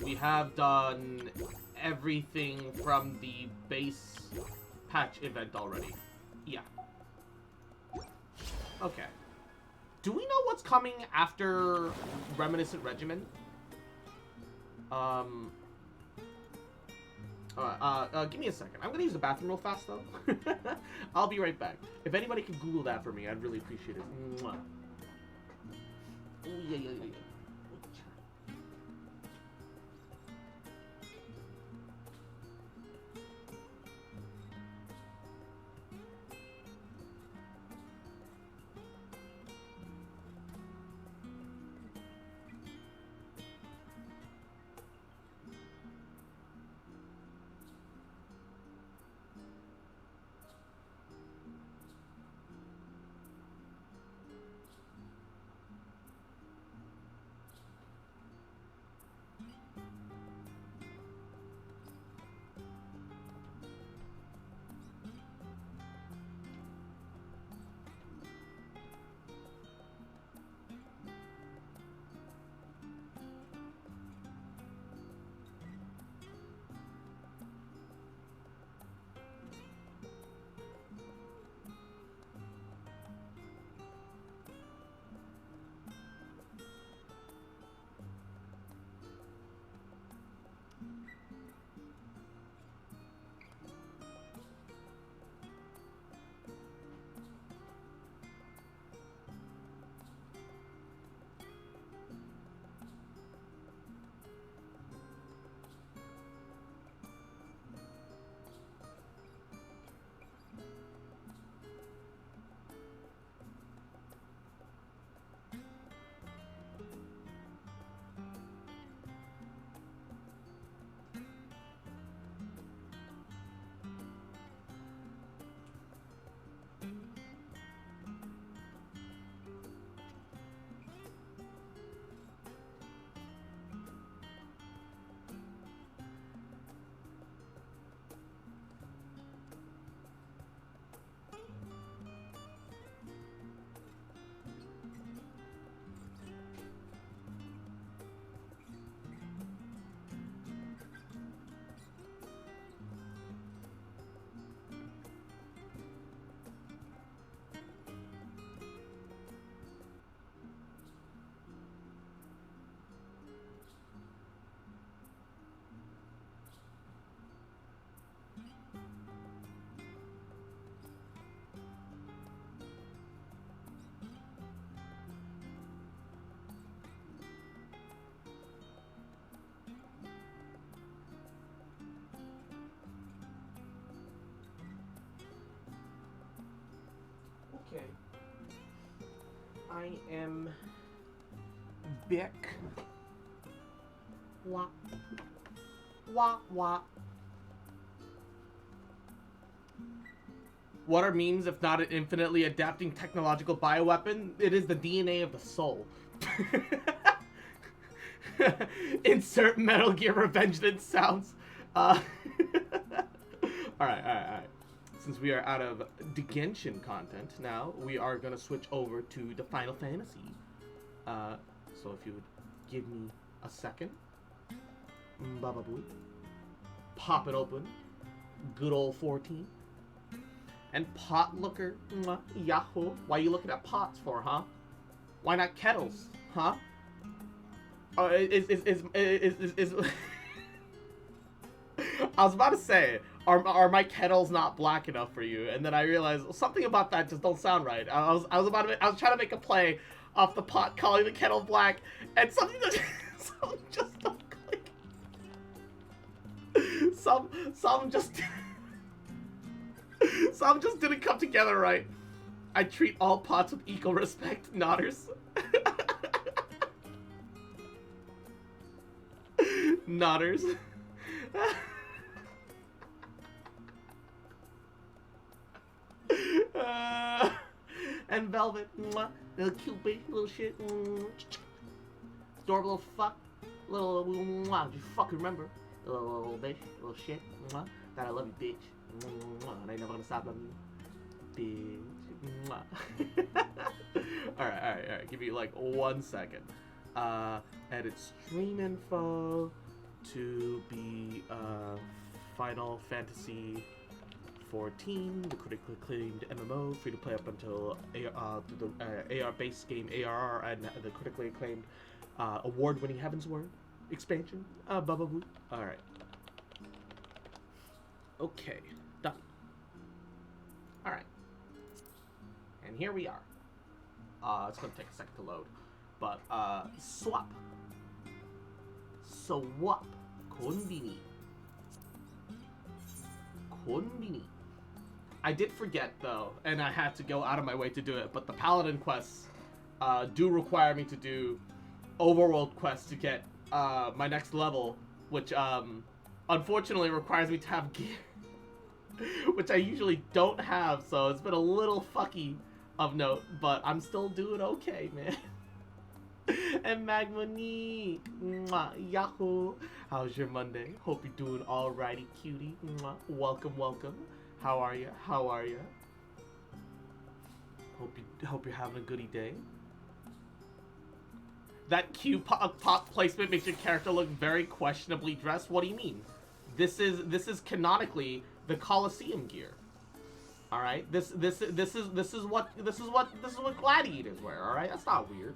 we have done everything from the base patch event already. Yeah. Okay. Do we know what's coming after Reminiscent Regimen? Give me a second. I'm gonna use the bathroom real fast, though. I'll be right back. If anybody can Google that for me, I'd really appreciate it. Mwah. Ooh, yeah. I am Bick. Wah. Wah wah. What are memes if not an infinitely adapting technological bioweapon? It is the DNA of the soul. Insert Metal Gear Revengeance sounds. Alright. Since we are out of the Genshin content now, we are gonna switch over to the Final Fantasy. So if you would give me a second. Baba boo. Pop it open. Good old 14. And pot looker. Yahoo. Why are you looking at pots for, huh? Why not kettles, huh? I was about to say, are my kettles not black enough for you? And then I realized something about that just don't sound right. I was trying to make a play off the pot calling the kettle black, and something just don't click. Some just didn't come together right. I treat all pots with equal respect, nodders. Nodders. And Velvet, mwah, little cute baby, little shit, adorable little fuck, little mwah, you fucking remember, little bitch, little shit, mwah, that I love you, bitch, mwah, and I never gonna stop loving you, bitch, mwah. Alright, give me like 1 second. Edit stream info to be Final Fantasy 14, the critically acclaimed MMO, free to play up until the AR-based game ARR and the critically acclaimed award-winning Heavensward expansion. Blah. Alright. Okay, done. Alright. And here we are. It's gonna take a second to load. But, swap. Swap. Konbini. I did forget, though, and I had to go out of my way to do it, but the Paladin quests do require me to do overworld quests to get my next level, which unfortunately requires me to have gear, which I usually don't have, so it's been a little fucky of note, but I'm still doing okay, man. And Magmonique, mwah, yahoo! How's your Monday? Hope you're doing alrighty, cutie. Mwah. Welcome. How are you? Hope you're having a goody day. That Q pop placement makes your character look very questionably dressed. What do you mean? This is canonically the Colosseum gear. All right. This is what gladiators wear. All right. That's not weird.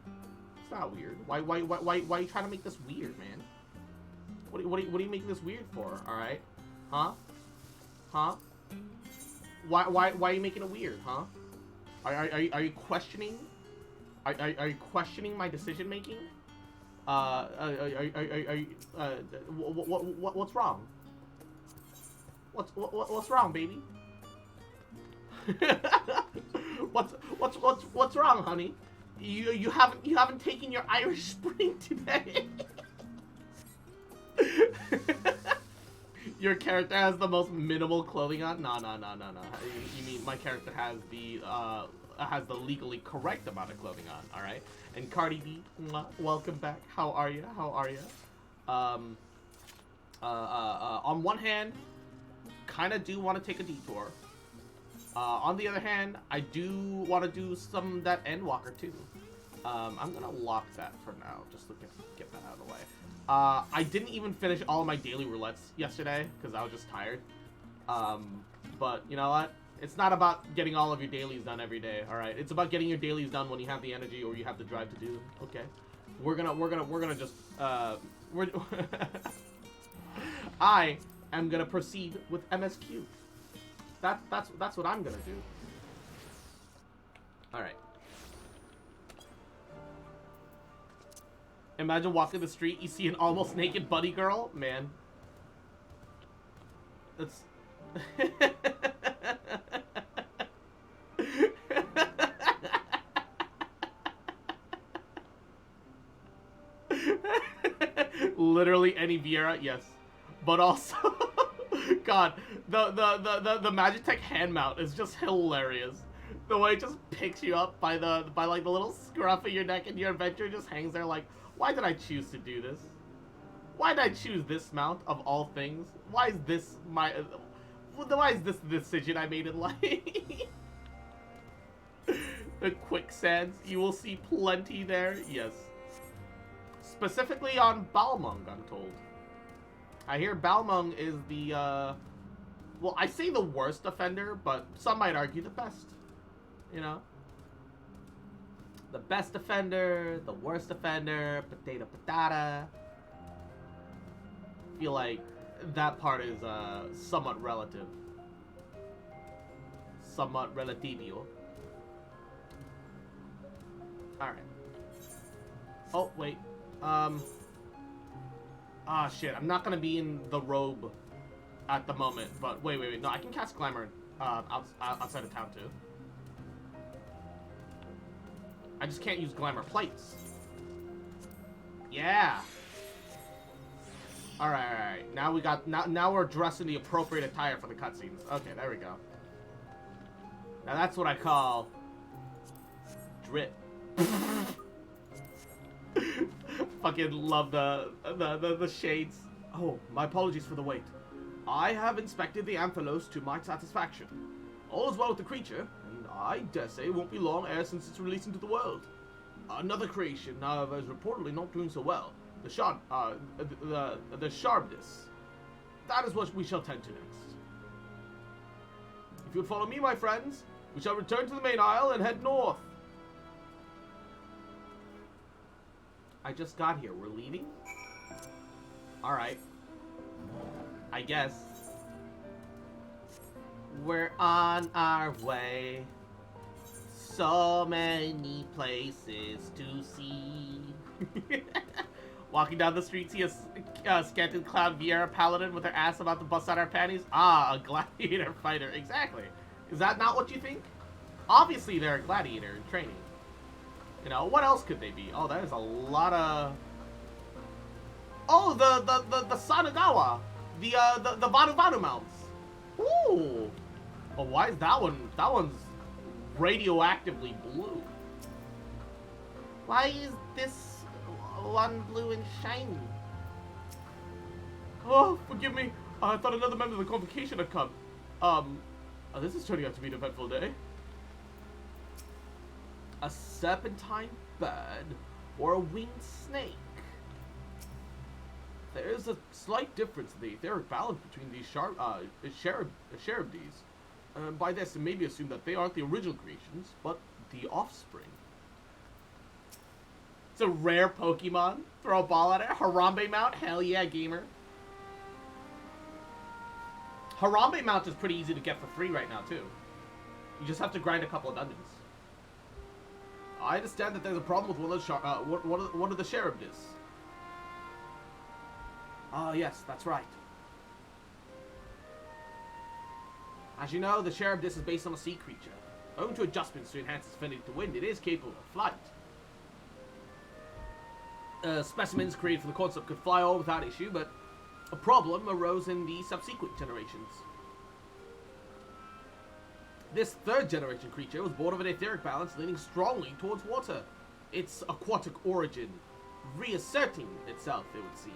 It's not weird. Why are you trying to make this weird, man? What are you making this weird for? All right. Huh? Why are you making it weird, huh? Are you questioning? Are you questioning my decision making? What's wrong? What's wrong, baby? What's wrong, honey? You haven't taken your Irish Spring today. Your character has the most minimal clothing on? No. You mean my character has the legally correct amount of clothing on, all right? And Cardi B, mwah, welcome back. How are you? On one hand, kind of do want to take a detour. On the other hand, I do want to do some that Endwalker too. I'm gonna lock that for now, just to get that out of the way. I didn't even finish all of my daily roulettes yesterday because I was just tired. But you know what? It's not about getting all of your dailies done every day. All right, it's about getting your dailies done when you have the energy or you have the drive to do them. Okay, we're gonna just I am gonna proceed with MSQ. That's what I'm gonna do. All right. Imagine walking the street, you see an almost naked bunny girl, man. That's. Literally any Viera, yes. But also, God, the Magitech hand mount is just hilarious. The way it just picks you up by like the little scruff of your neck, and your adventure just hangs there like, why did I choose to do this? Why did I choose this mount of all things? Why is this why is this the decision I made in life? The quicksands, you will see plenty there, yes. Specifically on Balmung, I'm told. I hear Balmung is the, well, I say the worst offender, but some might argue the best. You know? The best offender, the worst offender, potato patata. I feel like that part is, somewhat relative. Somewhat relativio. Alright. Oh, wait. Ah, shit. I'm not gonna be in the robe at the moment, but wait. No, I can cast Glamour outside of town, too. I just can't use Glamour plates. Yeah. Alright. Now we got... Now we're dressed in the appropriate attire for the cutscenes. Okay, there we go. Now that's what I call... drip. Fucking love the shades. Oh, my apologies for the wait. I have inspected the Amphilos to my satisfaction. All is well with the creature, and I dare say it won't be long ere since it's released into the world. Another creation, however, is reportedly not doing so well. The Sharbdis. That is what we shall tend to next. If you would follow me, my friends, we shall return to the main isle and head north. I just got here. We're leaving? Alright. I guess. We're on our way. So many places to see. Walking down the street, see a scanted cloud Viera paladin with her ass about to bust out her panties. Ah, a gladiator fighter. Exactly. Is that not what you think? Obviously, they're a gladiator in training. You know, what else could they be? Oh, that is a lot of... Oh, the Sanagawa! The Vanu Vanu mounts! Ooh! Oh, why is that one? That one's radioactively blue. Why is this one blue and shiny? Oh, forgive me. I thought another member of the convocation had come. This is turning out to be an eventful day. A serpentine bird or a winged snake? There is a slight difference in the etheric balance between these Cherubdes. By this, it may be assumed that they aren't the original creations, but the offspring. It's a rare Pokemon. Throw a ball at it. Harambe mount? Hell yeah, gamer. Harambe mount is pretty easy to get for free right now, too. You just have to grind a couple of dungeons. I understand that there's a problem with one of the Cherubdes. Yes, that's right. As you know, the Cherubdes is based on a sea creature. Owing to adjustments to enhance its affinity to wind, it is capable of flight. Specimens created for the concept could fly all without issue, but a problem arose in the subsequent generations. This third generation creature was born of an etheric balance leaning strongly towards water. Its aquatic origin reasserting itself, it would seem.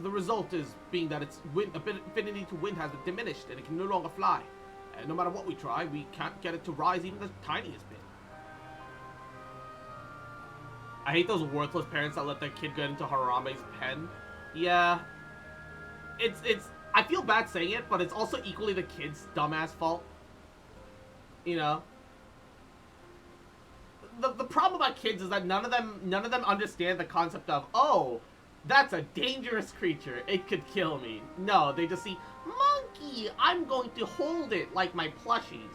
The result is being that its affinity to wind has been diminished and it can no longer fly. And no matter what we try, we can't get it to rise even the tiniest bit. I hate those worthless parents that let their kid get into Harambe's pen. Yeah. It's I feel bad saying it, but it's also equally the kid's dumbass fault. You know? The problem about kids is that none of them understand the concept of, oh, that's a dangerous creature. It could kill me. No, they just see, monkey, I'm going to hold it like my plushies.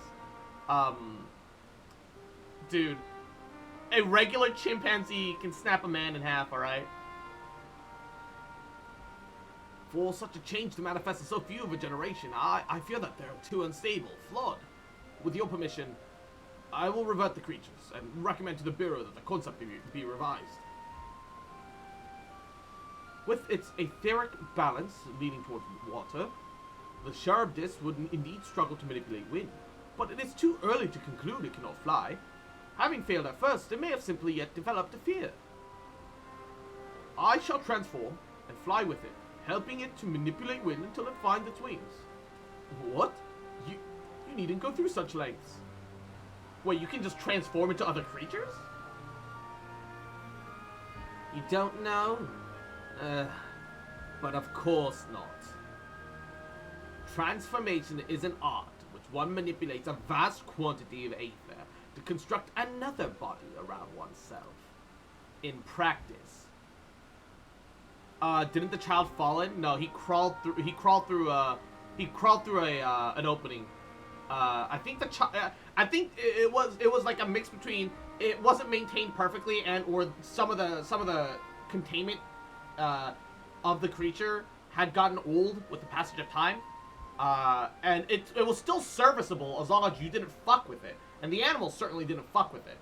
Dude, a regular chimpanzee can snap a man in half, alright? For such a change to manifest in so few of a generation, I fear that they're too unstable, flawed. With your permission, I will revert the creatures and recommend to the Bureau that the concept be revised. With its etheric balance leaning towards water, the Sharabdis would indeed struggle to manipulate wind, but it is too early to conclude it cannot fly. Having failed at first, it may have simply yet developed a fear. I shall transform and fly with it, helping it to manipulate wind until it finds its wings. What? You needn't go through such lengths. Wait, you can just transform into other creatures? You don't know? But of course not. Transformation is an art which one manipulates a vast quantity of aether to construct another body around oneself. In practice. Didn't the child fall in? No, he crawled through an opening. I think it was like a mix between it wasn't maintained perfectly and or some of the containment of the creature had gotten old with the passage of time. And it was still serviceable as long as you didn't fuck with it. And the animals certainly didn't fuck with it.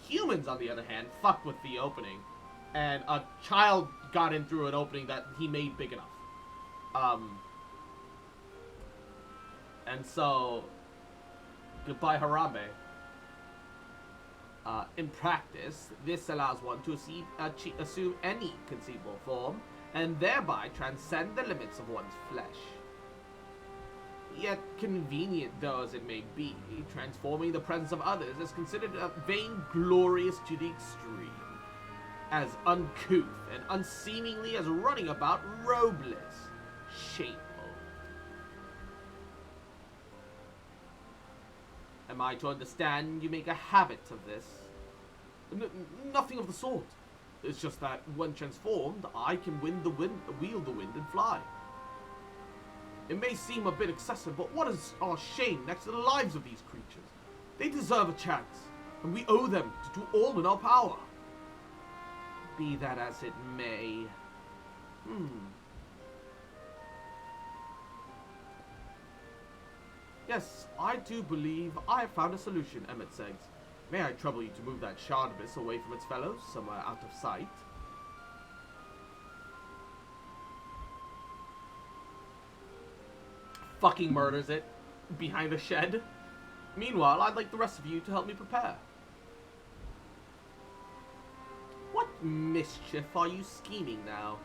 Humans, on the other hand, fucked with the opening. And a child got in through an opening that he made big enough. And so, goodbye Harambe. In practice, this allows one to assume any conceivable form, and thereby transcend the limits of one's flesh. Yet, convenient though as it may be, transforming the presence of others is considered vainglorious to the extreme. As uncouth and unseemingly as running about robeless. Shameful. Am I to understand you make a habit of this? Nothing of the sort. It's just that when transformed, I can wield the wind and fly. It may seem a bit excessive, but what is our shame next to the lives of these creatures? They deserve a chance, and we owe them to do all in our power. Be that as it may. Yes, I do believe I have found a solution, Emmett says. May I trouble you to move that shard abyss away from its fellows, somewhere out of sight? Fucking murders it behind a shed. Meanwhile, I'd like the rest of you to help me prepare. What mischief are you scheming now?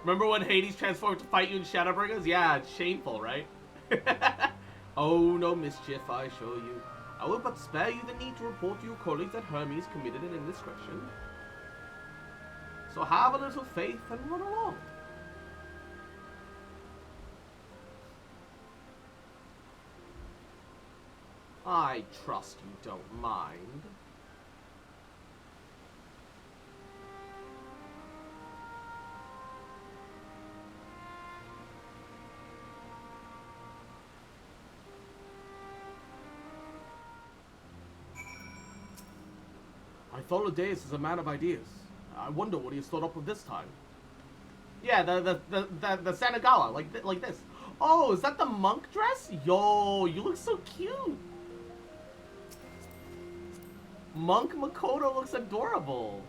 Remember when Hades transformed to fight you in Shadowbringers? Yeah, it's shameful, right? Oh, no mischief, I assure you. I will but spare you the need to report to your colleagues that Hermes committed an indiscretion. So have a little faith and run along. I trust you don't mind. I thought Odeus is a man of ideas. I wonder what he has thought up with this time. Yeah, the Sanagawa, like this. Oh, is that the monk dress? Yo, you look so cute. Monk Makoto looks adorable.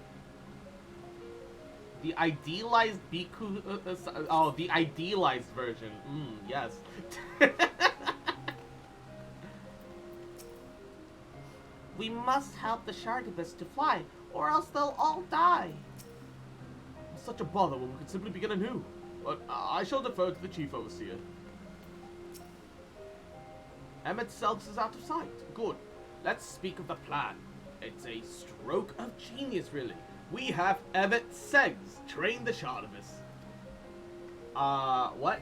The idealized Biku... oh, the idealized version. Yes. We must help the Shardibus to fly, or else they'll all die. It's such a bother when we could simply begin anew. But I shall defer to the Chief Overseer. Emmett Selks is out of sight. Good. Let's speak of the plan. It's a stroke of genius, really. We have Emmett Seggs train the Shardibus. What?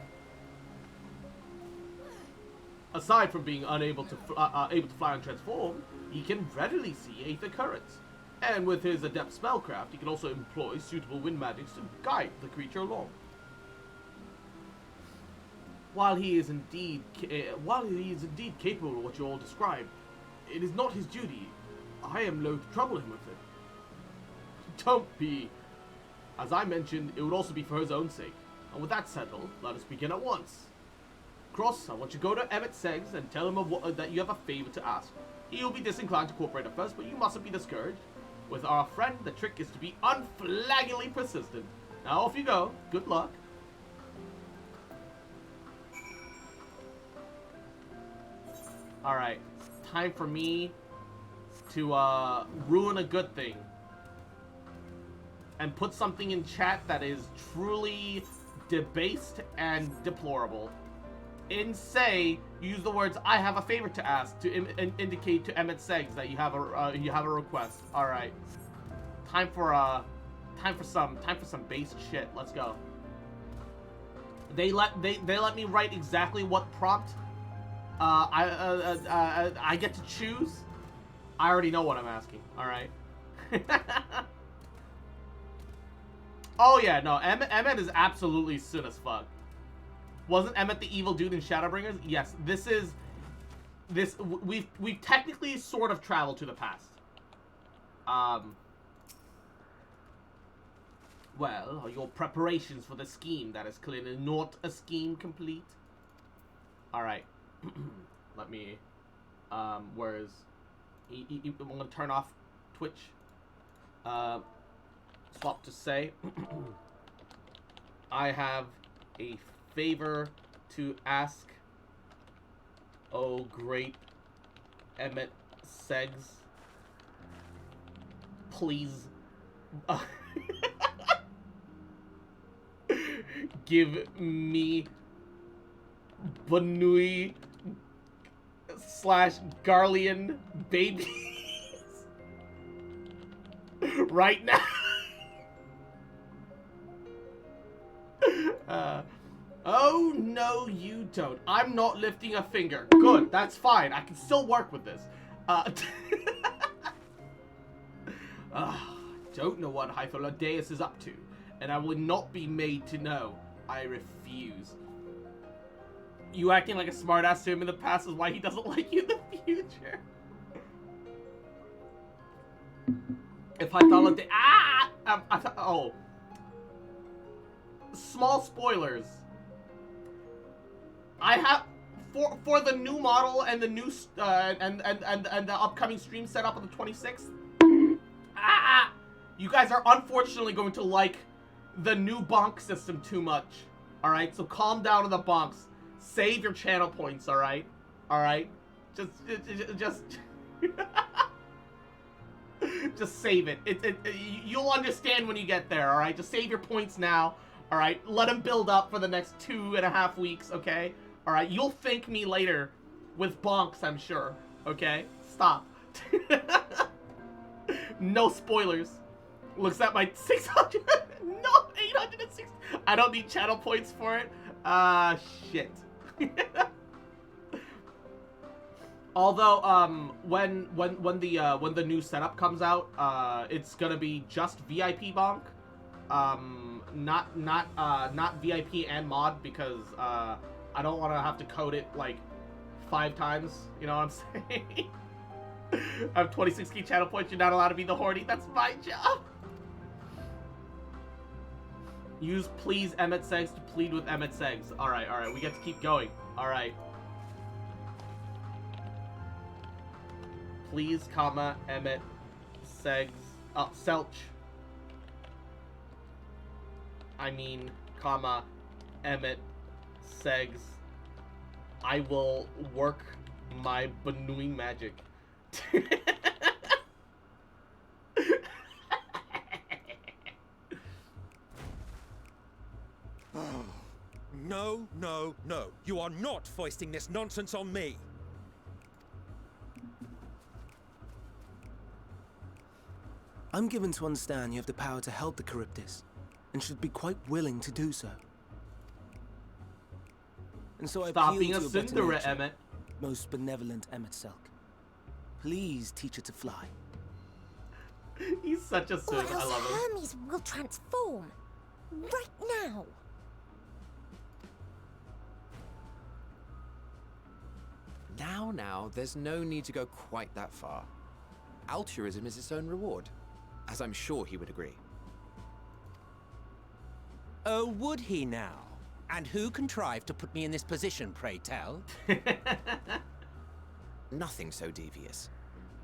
Aside from being able to fly and transform, he can readily see aether currents. And with his adept spellcraft, he can also employ suitable wind magics to guide the creature along. While he is indeed capable of what you all described, it is not his duty. I am loath to trouble him with it. Don't be. As I mentioned, it would also be for his own sake. And with that settled, let us begin at once. Cross, I want you to go to Emmett Seggs and tell him that you have a favor to ask. He'll be disinclined to cooperate at first, but you mustn't be discouraged. With our friend, the trick is to be unflaggingly persistent. Now off you go. Good luck. Alright. Time for me to ruin a good thing. And put something in chat that is truly debased and deplorable. Say, use the words "I have a favor to ask" to indicate to Emmett Seggs that you have a request. All right, time for some base shit. Let's go. They let me write exactly what prompt. I get to choose. I already know what I'm asking. All right. Oh yeah, no, Emmett is absolutely soon as fuck. Wasn't Emmett the evil dude in Shadowbringers? Yes, we've technically sort of traveled to the past. Well, are your preparations for the scheme that is clearly not a scheme complete? Alright. Let me, where is, I'm gonna turn off Twitch. Swap to say, I have a favor to ask, oh great Emmett Seggs. Please give me Banui / Garlean babies right now. Oh, no, you don't. I'm not lifting a finger. Good, that's fine. I can still work with this. Don't know what Hyphalodeus is up to, and I will not be made to know. I refuse. You acting like a smartass to him in the past is why he doesn't like you in the future. If Hyphalodeus... oh. Small spoilers. I have for the new model and the new and the upcoming stream setup on the 26th. You guys are unfortunately going to like the new bonk system too much. All right, so calm down on the bonks. Save your channel points. All right, just just save it. You'll understand when you get there. All right, just save your points now. All right, let them build up for the next 2.5 weeks, okay? All right, you'll thank me later with bonks, I'm sure, okay? Stop. No spoilers. Looks at my 600, no, 860. I don't need channel points for it. Shit. Although, when the new setup comes out, it's gonna be just VIP bonk. Not VIP and mod, because I don't want to have to code it like 5 times. You know what I'm saying? I have 26 key channel points. You're not allowed to be the horny. That's my job. Use please Emmett Seggs to plead with Emmett Seggs. All right. We get to keep going. All right. Please, comma Emmett Seggs. Selch. I mean, comma, Emmett Seggs. I will work my Banui magic. No, no, no. You are not foisting this nonsense on me. I'm given to understand you have the power to help the Charybdis, and should be quite willing to do so. And so I Stop appeal being to a your better Cinderella, nature, Emmett. most benevolent Emmett Selk. Please teach her to fly. He's such a Or sim. I else love him. Hermes will transform. Right now. Now, there's no need to go quite that far. Altruism is its own reward, as I'm sure he would agree. Oh, would he now? And who contrived to put me in this position, pray tell? Nothing so devious.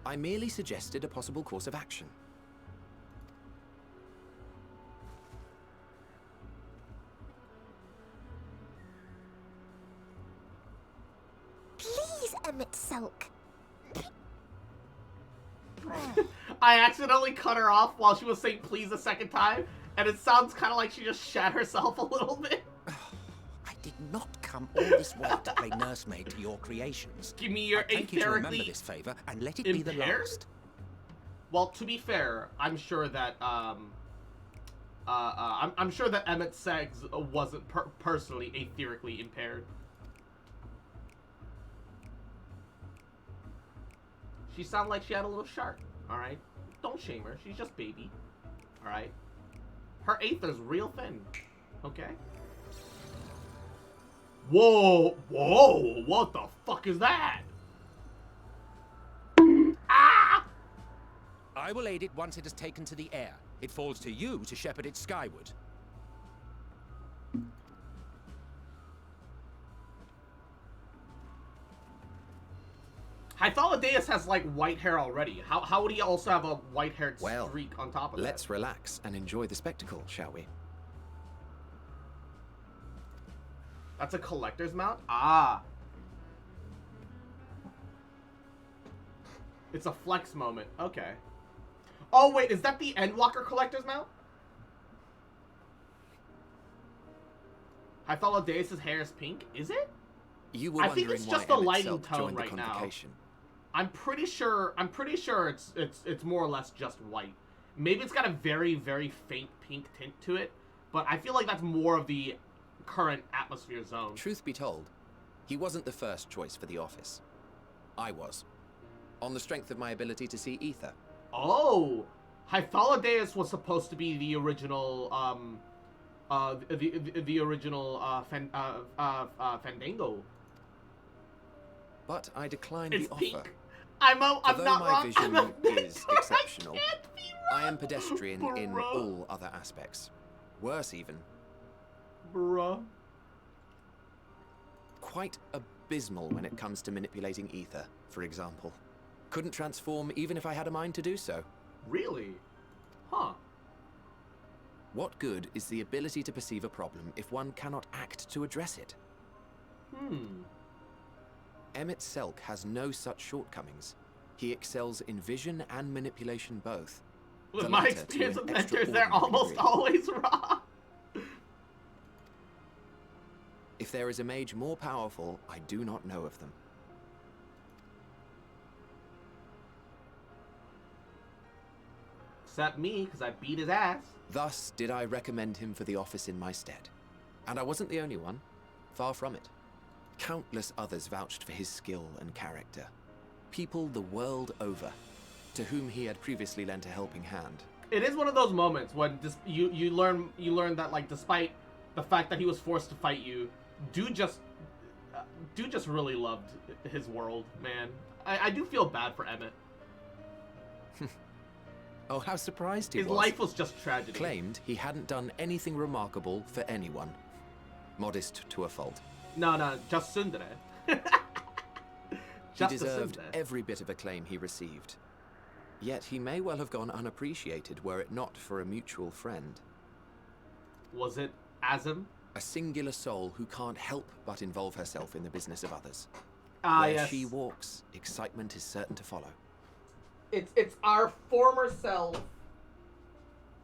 I merely suggested a possible course of action. Emmett Selk. I accidentally cut her off while she was saying please a second time, and it sounds kind of like she just shat herself a little bit. I did not come all this way to play nursemaid to your creations. Give me your I thank you to remember aetherically this favor and let it be the impaired? last. Well, to be fair, I'm sure that I'm sure that Emmett Seggs wasn't personally aetherically impaired. She sounded like she had a little shark. All right, don't shame her. She's just baby. All right, her aether's real thin. Okay. Whoa, whoa! What the fuck is that? Ah! I will aid it once it is taken to the air. It falls to you to shepherd it skyward. Hythalodaeus has like white hair already. How would he also have a white-haired Well, streak on top of that? Let's relax and enjoy the spectacle, shall we? That's a collector's mount? Ah. It's a flex moment. Okay. Oh, wait. Is that the Endwalker collector's mount? Hythalodaeus' hair is pink? Is it? You were I think wondering it's why just the Emmett lighting Selk tone joined the right now. convocation. I'm pretty sure it's more or less just white. Maybe it's got a very, very faint pink tint to it, but I feel like that's more of the current atmosphere zone. Truth be told, he wasn't the first choice for the office. I was. On the strength of my ability to see ether. Oh, Hythalodaeus was supposed to be the original, the original Fandango. But I declined It's the pink. offer. I'm Although not my wrong. vision I'm a is exceptional, can't be I am pedestrian in Bruh. all other aspects. Worse even, Bruh. quite abysmal when it comes to manipulating ether, for example. Couldn't transform even if I had a mind to do so. Really? Huh. What good is the ability to perceive a problem if one cannot act to address it? Emmett Selk has no such shortcomings. He excels in vision and manipulation both. With The my latter to experience an with mentors, they're extraordinary almost degree. always wrong. If there is a mage more powerful, I do not know of them. Except me, because I beat his ass. Thus did I recommend him for the office in my stead. And I wasn't the only one. Far from it. Countless others vouched for his skill and character. People the world over, to whom he had previously lent a helping hand. It is one of those moments when you learn that, like, despite the fact that he was forced to fight you, dude just really loved his world, man. I do feel bad for Emmett. Oh, how surprised he His was. life was just tragedy. Claimed he hadn't done anything remarkable for anyone. Modest to a fault. No, just Sundere. He Just deserved Sundere. every bit of acclaim he received. Yet he may well have gone unappreciated were it not for a mutual friend. Was it Azim? A singular soul who can't help but involve herself in the business of others. Ah, Where yes. she walks, excitement is certain to follow. It's our former self.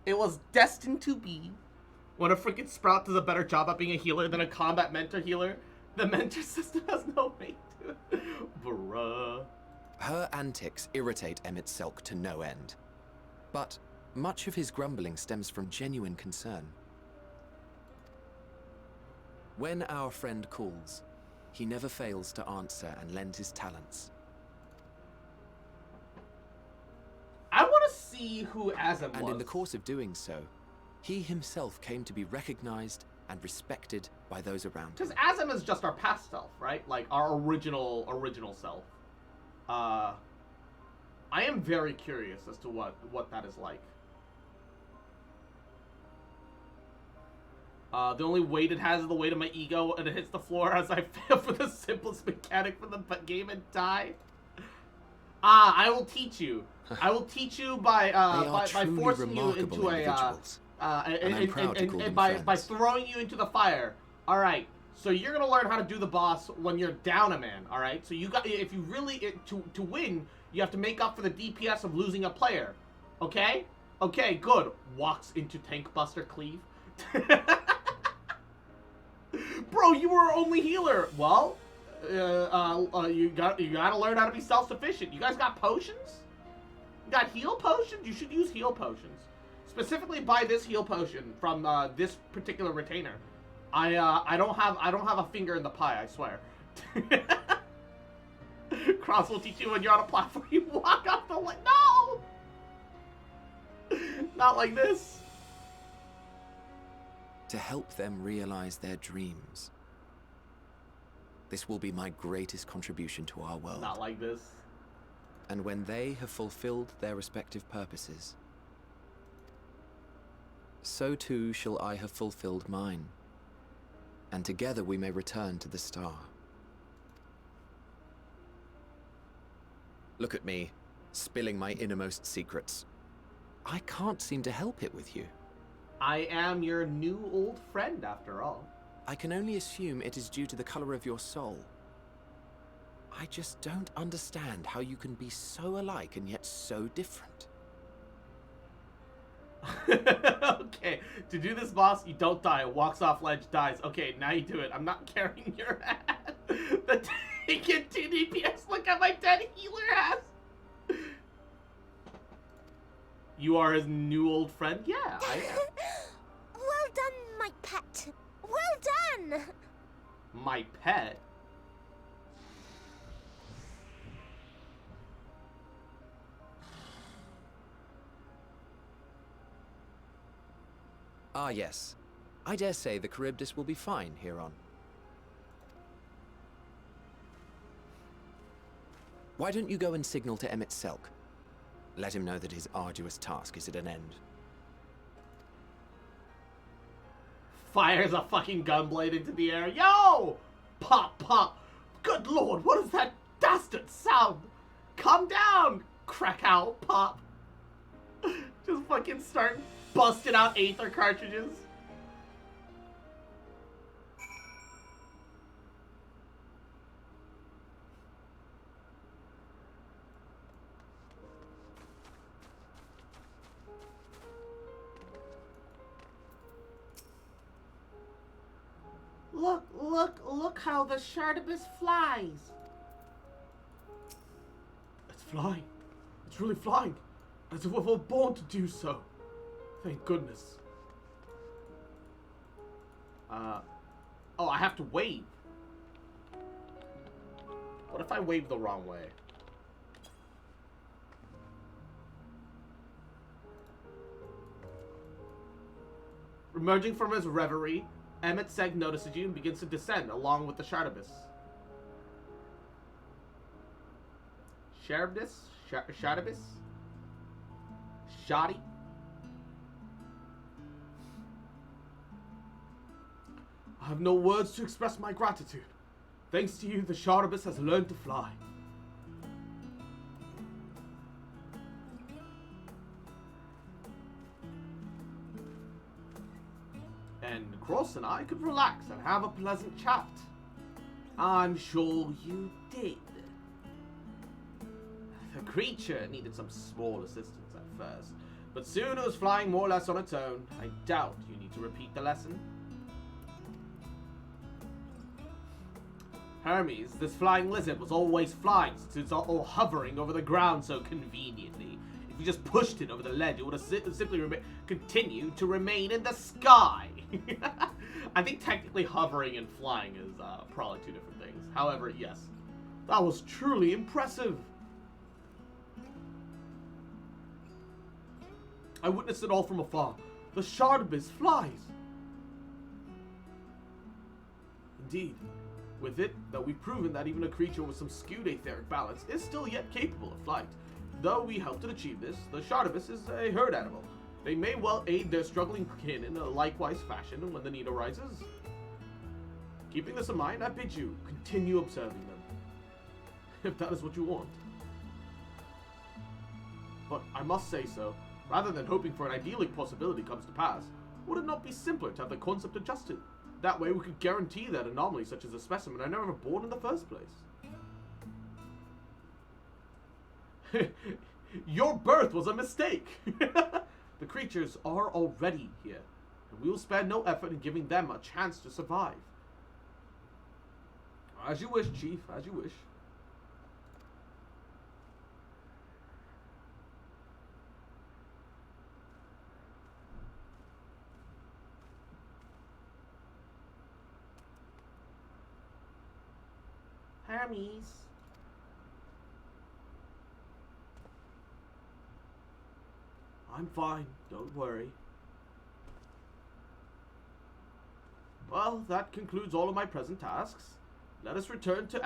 It was destined to be. When a freaking Sprout does a better job at being a healer than a combat mentor healer, the mentor system has no weight to it. Bruh. Her antics irritate Emmett Selk to no end. But much of his grumbling stems from genuine concern. When our friend calls, he never fails to answer and lend his talents. I want to see who Azim was. And in the course of doing so, he himself came to be recognized and respected by those around him. Because Azim is just our past self, right? Like, our original self. I am very curious as to what that is like. The only weight it has is the weight of my ego, and it hits the floor as I fail for the simplest mechanic for the game and die. I will teach you. I will teach you by forcing you into a and I'm proud to call them by friends. throwing you into the fire. All right. So you're gonna learn how to do the boss when you're down a man, all right? So you got, if you really to win, you have to make up for the DPS of losing a player, okay? Okay, good. Walks into Tank Buster Cleave. Bro, you were our only healer. Well, you gotta learn how to be self-sufficient. You guys got potions? You got heal potions? You should use heal potions. Specifically, buy this heal potion from this particular retainer. I don't have a finger in the pie, I swear. Cross will teach you when you're on a platform. You walk off the no, not like this. To help them realize their dreams. This will be my greatest contribution to our world. Not like this. And when they have fulfilled their respective purposes, so too shall I have fulfilled mine. And together we may return to the star. Look at me, spilling my innermost secrets. I can't seem to help it with you. I am your new old friend, after all. I can only assume it is due to the color of your soul. I just don't understand how you can be so alike and yet so different. Okay, to do this boss, you don't die. Walks off ledge, dies. Okay, now you do it. I'm not carrying your ass. The taken 2 DPS. Look at my dead healer ass. You are his new old friend? Yeah, I am. Well done, my pet. Well done. My pet? Ah, yes. I dare say the Charybdis will be fine here on. Why don't you go and signal to Emmett Selk? Let him know that his arduous task is at an end. Fires a fucking gunblade into the air. Yo! Pop, pop. Good lord, what is that dastard sound? Calm down, Krakow, pop. Just fucking start busting out Aether cartridges. Look how the Shardibus flies. It's flying. It's really flying. As if we were born to do so. Thank goodness. Oh, I have to wave. What if I wave the wrong way? Emerging from his reverie, Emmett Seg notices you and begins to descend along with the Shardibus. Shardibus? Shoddy? I have no words to express my gratitude. Thanks to you, the Shardibus has learned to fly. And Cross and I could relax and have a pleasant chat. I'm sure you did. The creature needed some small assistance at first, but soon it was flying more or less on its own. I doubt you need to repeat the lesson. Hermes, this flying lizard was always flying since it's all hovering over the ground so conveniently. If you just pushed it over the ledge, it would have simply continued to remain in the sky. I think technically hovering and flying is probably two different things. However, yes, that was truly impressive. I witnessed it all from afar. The Shardibus flies. Indeed. With it, that we've proven that even a creature with some skewed etheric balance is still yet capable of flight. Though we helped it achieve this, the Shardibus is a herd animal. They may well aid their struggling kin in a likewise fashion when the need arises. Keeping this in mind, I bid you continue observing them, if that is what you want. But I must say so, rather than hoping for an idyllic possibility comes to pass, would it not be simpler to have the concept adjusted? That way we could guarantee that anomalies such as a specimen are never born in the first place. Your birth was a mistake! The creatures are already here, and we will spare no effort in giving them a chance to survive. As you wish, Chief, as you wish. Hermes. I'm fine, don't worry. Well, that concludes all of my present tasks. Let us return to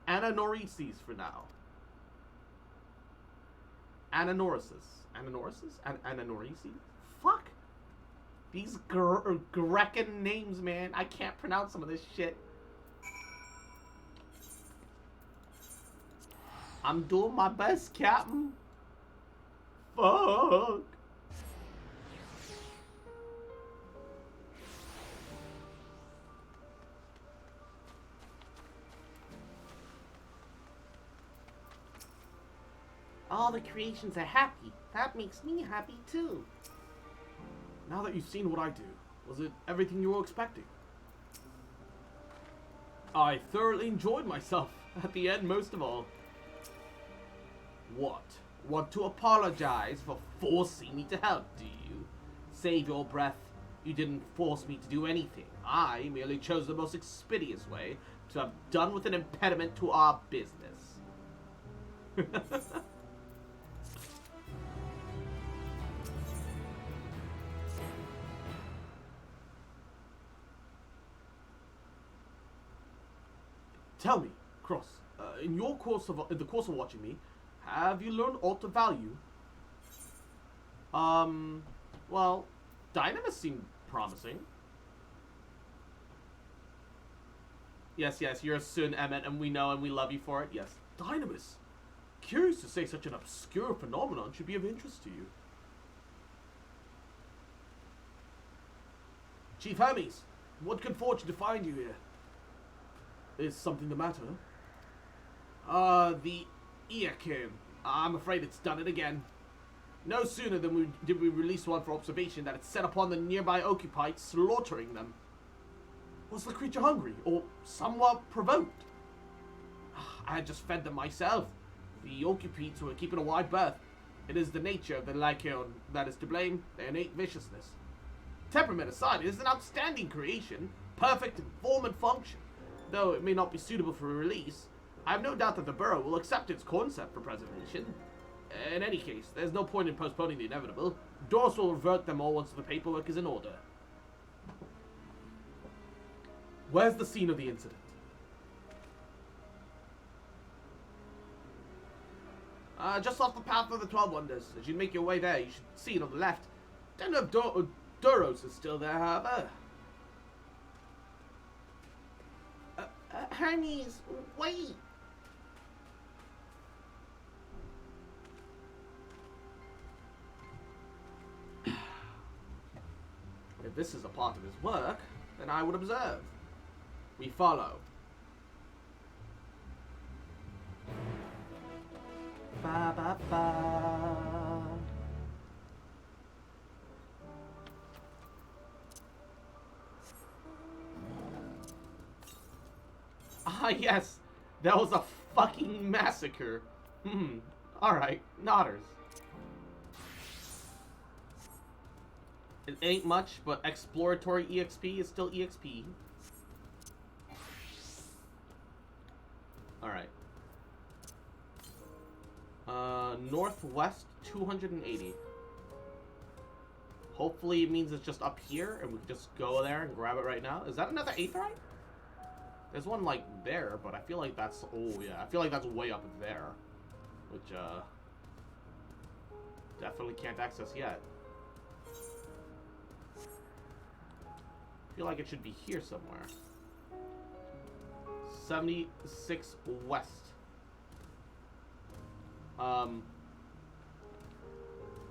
Ananorices for now. Ananorices? Fuck. These Grecan names, man. I can't pronounce some of this shit. I'm doing my best, Captain. Fuck. All the creations are happy. That makes me happy too. Now that you've seen what I do, was it everything you were expecting? I thoroughly enjoyed myself. At the end, most of all. What? Want to apologize for forcing me to help, do you? Save your breath. You didn't force me to do anything. I merely chose the most expeditious way to have done with an impediment to our business. Tell me, Cross, in the course of watching me, have you learned aught of value? Well, Dynamis seemed promising. Yes, you're a Sun, Emmet, and we know and we love you for it. Yes, Dynamis. Curious to say such an obscure phenomenon should be of interest to you. Chief Hermes, what good fortune to find you here? Is something the matter? The Earkin. I'm afraid it's done it again. No sooner than did we release one for observation that it set upon the nearby occupied, slaughtering them. Was the creature hungry, or somewhat provoked? I had just fed them myself. The occupieds were keeping a wide berth. It is the nature of the Lycaon that is to blame, their innate viciousness. Temperament aside, it is an outstanding creation, perfect in form and function. Though it may not be suitable for release, I have no doubt that the Burrow will accept its concept for preservation. In any case, there's no point in postponing the inevitable. Doris will revert them all once the paperwork is in order. Where's the scene of the incident? Just off the path of the 12 Wonders. As you make your way there, you should see it on the left. Don't know if Duros is still there, however. Hermes, wait! If this is a part of his work, then I would observe. We follow. Ba ba ba. Ah, yes. That was a fucking massacre. Alright. Nodders. It ain't much, but exploratory EXP is still EXP. Alright. Northwest 280. Hopefully it means it's just up here, and we can just go there and grab it right now. Is that another Aetheryte? There's one, like, there, but I feel like that's... Oh, yeah. I feel like that's way up there. Which, definitely can't access yet. I feel like it should be here somewhere. 76 west.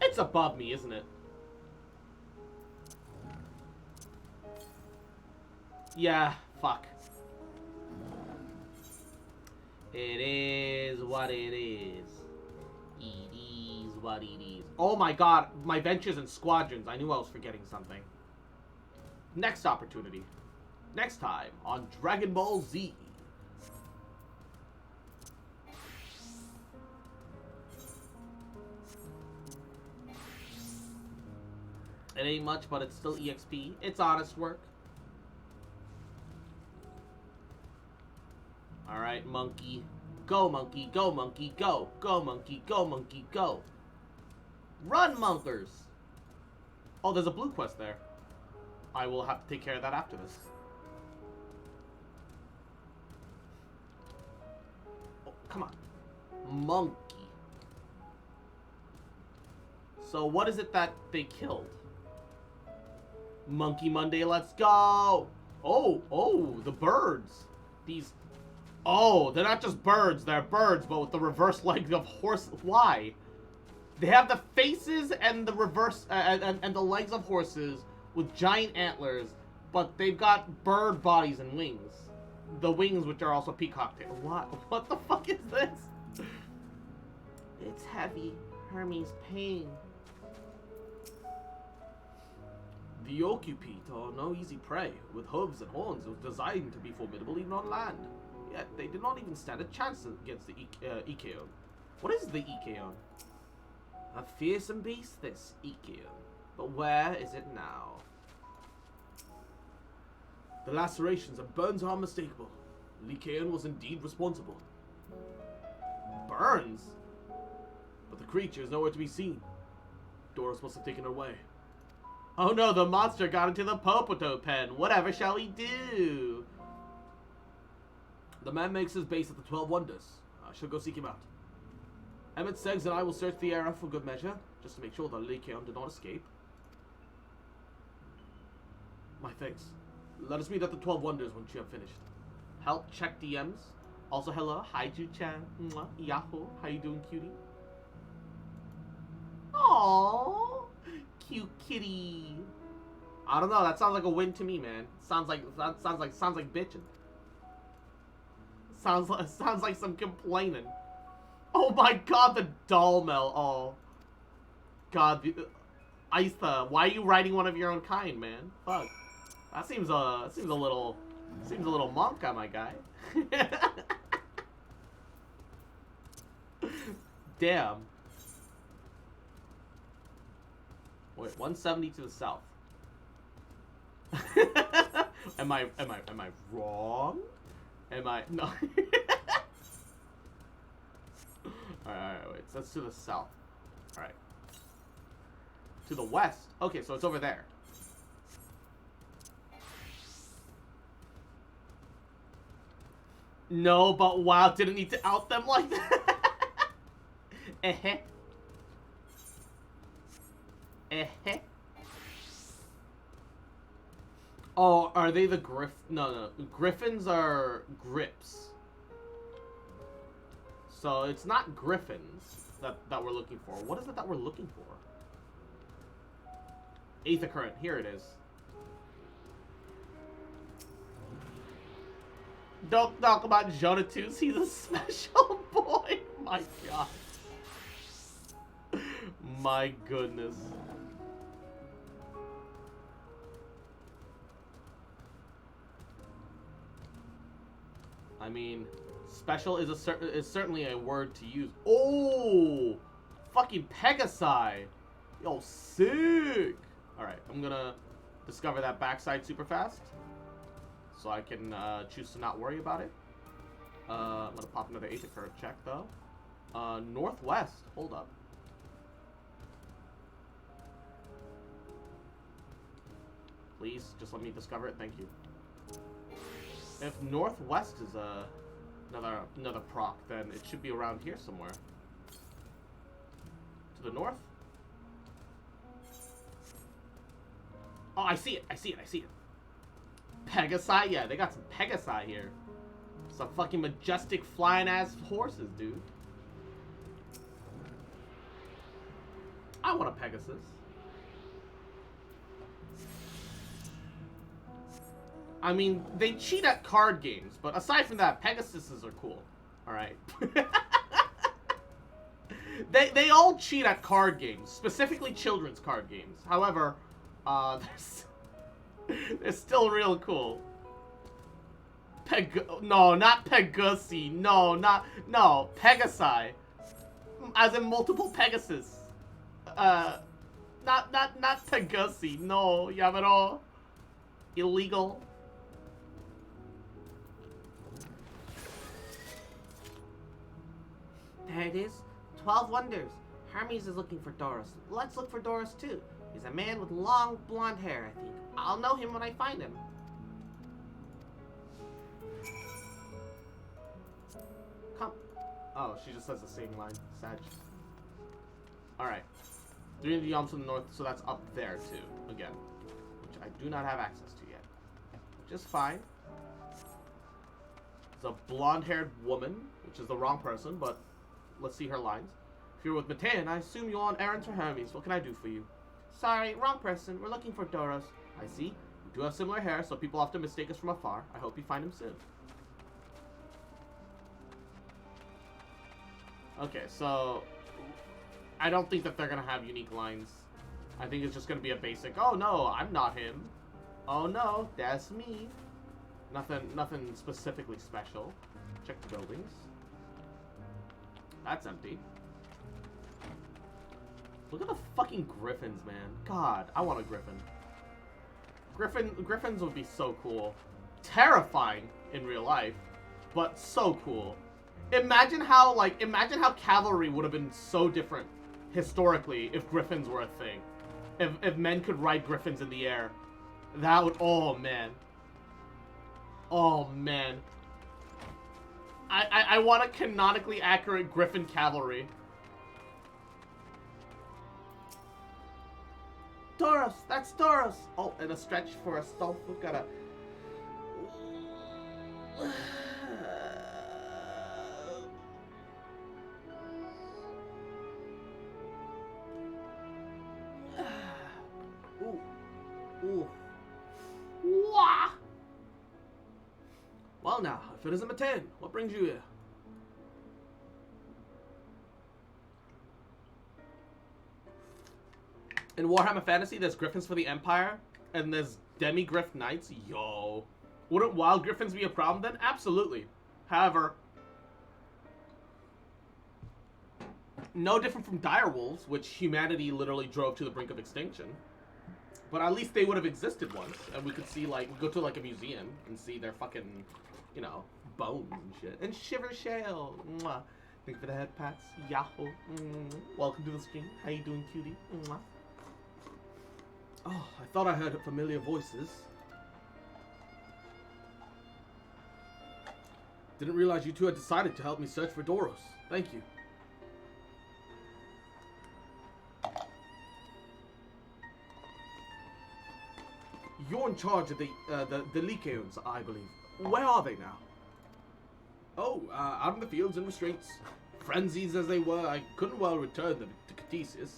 It's above me, isn't it? Yeah, fuck. It is what it is. It is what it is. Oh my god, my ventures and squadrons. I knew I was forgetting something. Next opportunity. Next time on Dragon Ball Z. It ain't much, but it's still EXP. It's honest work. Alright, monkey. Go, monkey. Go, monkey. Go. Go, monkey. Go, monkey. Go. Run, monkers! Oh, there's a blue quest there. I will have to take care of that after this. Oh, come on. Monkey. So what is it that they killed? Monkey Monday, let's go! Oh, the birds. These... Oh, they're not just birds, they're birds, but with the reverse legs of horse. Why? They have the faces and the reverse, and the legs of horses with giant antlers, but they've got bird bodies and wings. The wings, which are also peacock tail. What the fuck is this? It's heavy. Hermes pain. The Occupite are no easy prey. With hooves and horns, it was designed to be formidable even on land. Yet they did not even stand a chance against the Ikeon. What is the Ikeon? A fearsome beast, this Ikeon. But where is it now? The lacerations and burns are unmistakable. Ikeon was indeed responsible. Burns? But the creature is nowhere to be seen. Doris must have taken her away. Oh no, the monster got into the Popoto pen. Whatever shall we do? The man makes his base at the 12 Wonders. I shall go seek him out. Emmett Seggs and I will search the area for good measure, just to make sure that Lycaon did not escape. My thanks. Let us meet at the 12 Wonders once you have finished. Help check DMs. Also, hello. Hi, Ju-chan. Mwah. Yahoo. How you doing, cutie? Aww. Cute kitty. I don't know. That sounds like a win to me, man. Sounds like bitching. Sounds like some complaining. Oh my god, the doll mel. Oh. God, Aitha, why are you writing one of your own kind, man? Fuck. That seems a little monka, my guy. Damn. Wait, 170 to the south. Am I wrong? Am I no? Alright, wait. So that's to the south. Alright. To the west. Okay, so it's over there. No, but wow, didn't need to out them like that. Eh-heh. Eh-heh. Oh, are they the No. Griffins are grips. So it's not griffins that we're looking for. What is it that we're looking for? Aether current. Here it is. Don't talk about Jonatus. He's a special boy. My god. My goodness. I mean, special is certainly a word to use. Oh, fucking Pegasi. Yo, sick. All right, I'm gonna discover that backside super fast, so I can choose to not worry about it. I'm gonna pop another Aether current check though. Northwest. Hold up. Please, just let me discover it. Thank you. If Northwest is another proc, then it should be around here somewhere. To the north? Oh, I see it. Pegasi? Yeah, they got some Pegasi here. Some fucking majestic flying ass horses, dude. I want a Pegasus. I mean, they cheat at card games, but aside from that, Pegasuses are cool. Alright. they all cheat at card games, specifically children's card games. However, they're still real cool. No, not Pegasi. No, Pegasi. As in multiple Pegasus. Not Pegasi. No, Yamero. Illegal. There it is. 12 Wonders. Hermes is looking for Doros. Let's look for Doros too. He's a man with long blonde hair, I think. I'll know him when I find him. Come. Oh, she just says the same line. Sag. Alright. 300 yalms from the north, so that's up there too. Again. Which I do not have access to yet. Which is fine. It's a blonde-haired woman, which is the wrong person, but let's see her lines. If you're with Matean, I assume you're on errands for Hermes. What can I do for you? Sorry, wrong person. We're looking for Doros. I see. We do have similar hair, so people often mistake us from afar. I hope you find him soon. Okay, so I don't think that they're gonna have unique lines. I think it's just gonna be a basic, oh no, I'm not him. Oh no, that's me. Nothing specifically special. Check the buildings. That's empty. Look at the fucking griffins, man. God, I want a griffin. Griffins would be so cool. Terrifying in real life, but so cool. Imagine how cavalry would have been so different historically if griffins were a thing. If men could ride griffins in the air. That would, oh man. Oh man. I want a canonically accurate griffin cavalry. Doros! That's Doros! Oh, and a stretch for a stomp. We've got a... Ooh. Ooh. Wah! Well now, if it isn't Matean, what brings you here? In Warhammer Fantasy, there's Griffins for the Empire, and there's Demi-Griff Knights. Yo. Wouldn't Wild Griffins be a problem then? Absolutely. However, no different from direwolves, which humanity literally drove to the brink of extinction. But at least they would have existed once, and we could see, like, go to, like, a museum and see their fucking, you know, bones and shit. And Shiver Shale. Mwah. Thank you for the head pats. Yahoo. Welcome to the stream. How you doing, cutie? Mwah. Oh, I thought I heard familiar voices. Didn't realize you two had decided to help me search for Doros. Thank you. You're in charge of the Lycaons, I believe. Where are they now? Oh, out in the fields and restraints. Frenzies as they were, I couldn't well return them to Catesis.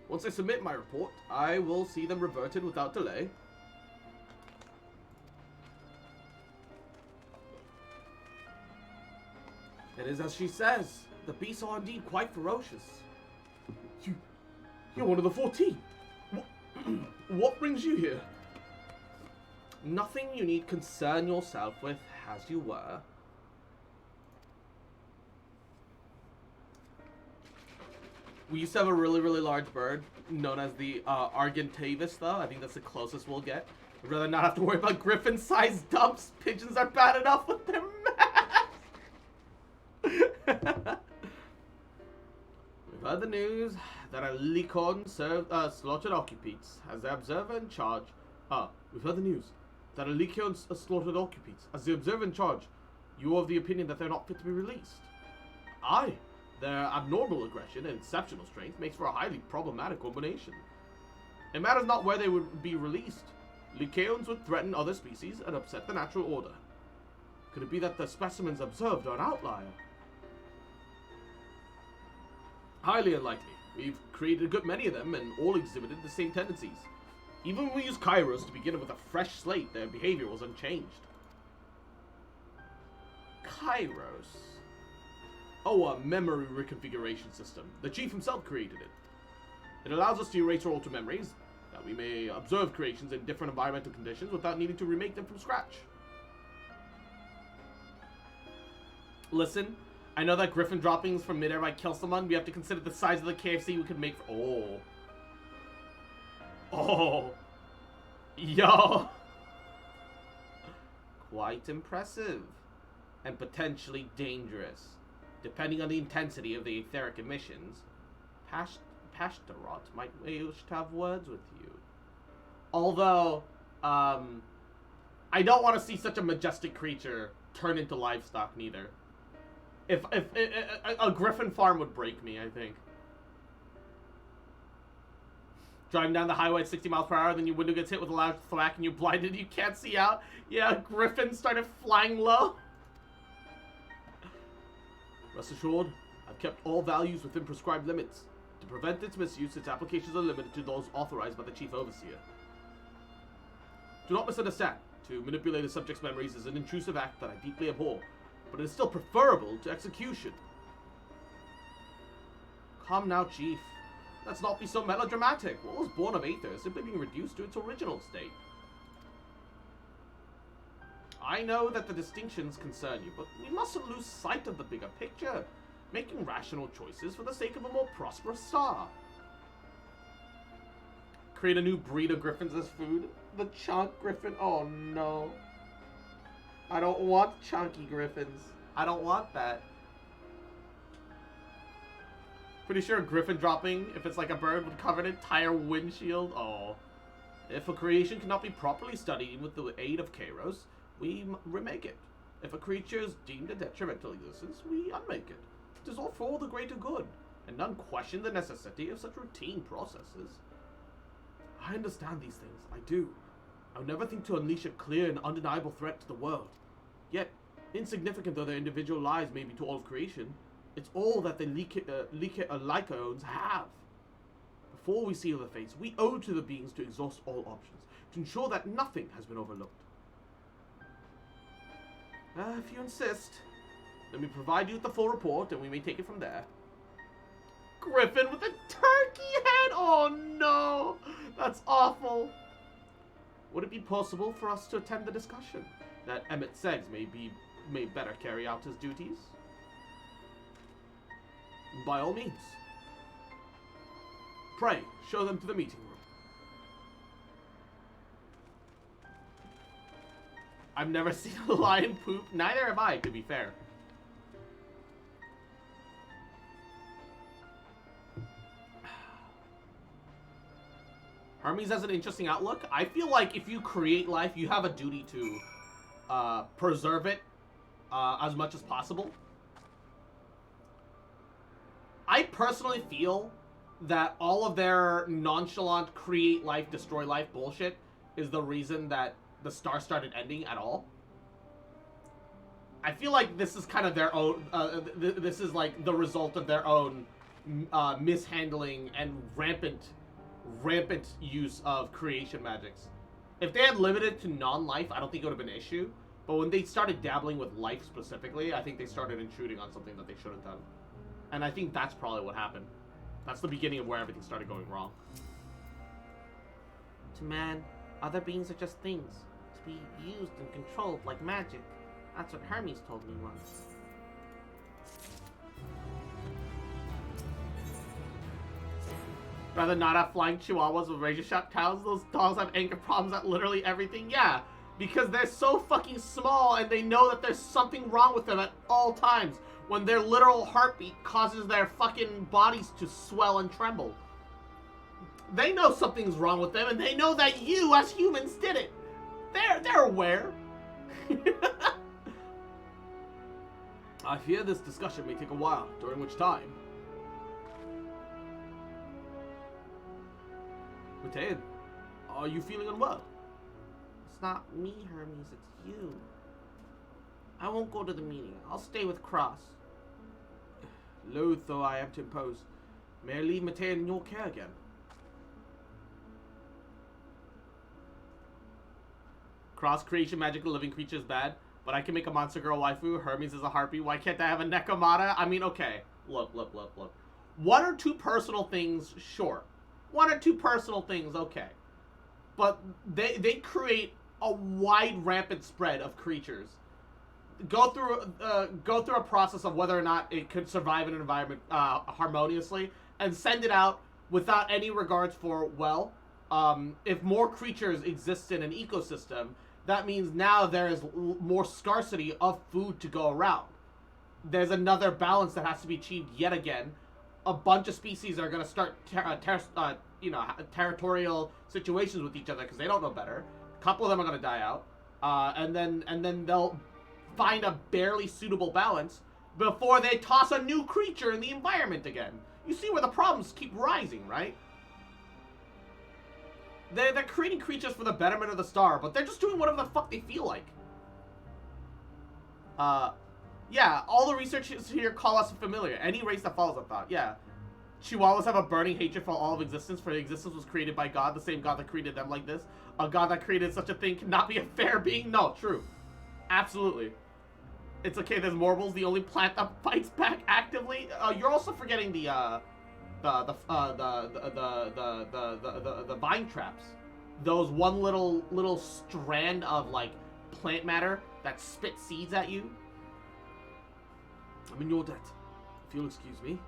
Once I submit my report, I will see them reverted without delay. It is as she says. The beasts are indeed quite ferocious. You're one of the 14. What brings you here? Nothing you need concern yourself with, as you were. We used to have a really, really large bird, known as the Argentavis, though. I think that's the closest we'll get. I'd rather not have to worry about griffin-sized dumps. Pigeons are bad enough with their mass. We've heard the news that a Lycaon slaughtered occupites as the observer in charge. We've heard the news that a Lycaon slaughtered occupites. As the observer in charge, you are of the opinion that they're not fit to be released. Aye. Their abnormal aggression and exceptional strength makes for a highly problematic combination. It matters not where they would be released. Lycaons would threaten other species and upset the natural order. Could it be that the specimens observed are an outlier? Highly unlikely. We've created a good many of them and all exhibited the same tendencies. Even when we used Kairos to begin with a fresh slate, their behavior was unchanged. Kairos. Oh, a memory reconfiguration system. The Chief himself created it. It allows us to erase or alter memories, that we may observe creations in different environmental conditions without needing to remake them from scratch. Listen, I know that griffin droppings from midair might kill someone. We have to consider the size of the KFC we could make for— Oh. Oh. Yo. Quite impressive. And potentially dangerous. Depending on the intensity of the etheric emissions, Pashtarot might wish to have words with you. Although, I don't want to see such a majestic creature turn into livestock, neither. If a griffin farm would break me, I think. Driving down the highway at 60 miles per hour, then your window gets hit with a loud thwack and you're blinded, you can't see out. Yeah, a griffin started flying low. Rest assured, I've kept all values within prescribed limits. To prevent its misuse, its applications are limited to those authorized by the Chief Overseer. Do not misunderstand. To manipulate a subject's memories is an intrusive act that I deeply abhor, but it is still preferable to execution. Calm now, Chief. Let's not be so melodramatic. What was born of Aether is simply being reduced to its original state. I know that the distinctions concern you, but we mustn't lose sight of the bigger picture, making rational choices for the sake of a more prosperous star. Create a new breed of griffins as food? The chunk griffin? Oh no. I don't want chunky griffins. I don't want that. Pretty sure a griffin dropping, if it's like a bird, would cover an entire windshield. Oh. If a creation cannot be properly studied with the aid of Kairos, we remake it. If a creature is deemed a detrimental existence, we unmake it. It is all for the greater good, and none question the necessity of such routine processes. I understand these things, I do. I would never think to unleash a clear and undeniable threat to the world. Yet, insignificant though their individual lives may be to all of creation, it's all that the Lycaons have. Before we seal the fates, we owe to the beings to exhaust all options, to ensure that nothing has been overlooked. If you insist, let me provide you with the full report, and we may take it from there. Griffin with a turkey head! Oh no! That's awful! Would it be possible for us to attend the discussion, that Emmett Seggs may better carry out his duties? By all means. Pray, show them to the meeting room. I've never seen a lion poop. Neither have I, to be fair. Hermes has an interesting outlook. I feel like if you create life, you have a duty to preserve it as much as possible. I personally feel that all of their nonchalant create life, destroy life bullshit is the reason that the star started ending at all. I feel like this is kind of their own, this is like the result of their own mishandling and rampant use of creation magics. If they had limited to non-life, I don't think it would have been an issue. But when they started dabbling with life specifically, I think they started intruding on something that they should have done. And I think that's probably what happened. That's the beginning of where everything started going wrong. To man, other beings are just things, to be used and controlled like magic. That's what Hermes told me once. Rather not have flying chihuahuas with razor sharp tails. Those dogs have anger problems at literally everything. Yeah, because they're so fucking small and they know that there's something wrong with them at all times. When their literal heartbeat causes their fucking bodies to swell and tremble. They know something's wrong with them, and they know that you, as humans, did it. They're aware. I fear this discussion may take a while, during which time... Matean, are you feeling unwell? It's not me, Hermes, it's you. I won't go to the meeting. I'll stay with Cross. Loath though I am to impose, may I leave Matean in your care again? Cross creation magical living creature is bad, but I can make a monster girl waifu. Hermes is a harpy. Why can't I have a Nekomata? I mean, okay. Look. One or two personal things, sure. One or two personal things, okay. But they create a wide, rampant spread of creatures. Go through a process of whether or not it could survive in an environment harmoniously, and send it out without any regards for, well, if more creatures exist in an ecosystem, that means now there is more scarcity of food to go around. There's another balance that has to be achieved yet again. A bunch of species are going to start territorial situations with each other because they don't know better. A couple of them are going to die out, and then they'll find a barely suitable balance before they toss a new creature in the environment again. You see where the problems keep rising, right? They're creating creatures for the betterment of the star, but they're just doing whatever the fuck they feel like. Yeah, all the researchers here call us familiar. Any race that follows a thought, yeah. Chihuahuas have a burning hatred for all of existence, for existence was created by God, the same God that created them like this. A God that created such a thing cannot be a fair being. No, true. Absolutely. It's okay, there's Morbals, the only plant that fights back actively. You're also forgetting the vine traps. Those one little strand of, like, plant matter that spits seeds at you. I'm in your debt, if you'll excuse me.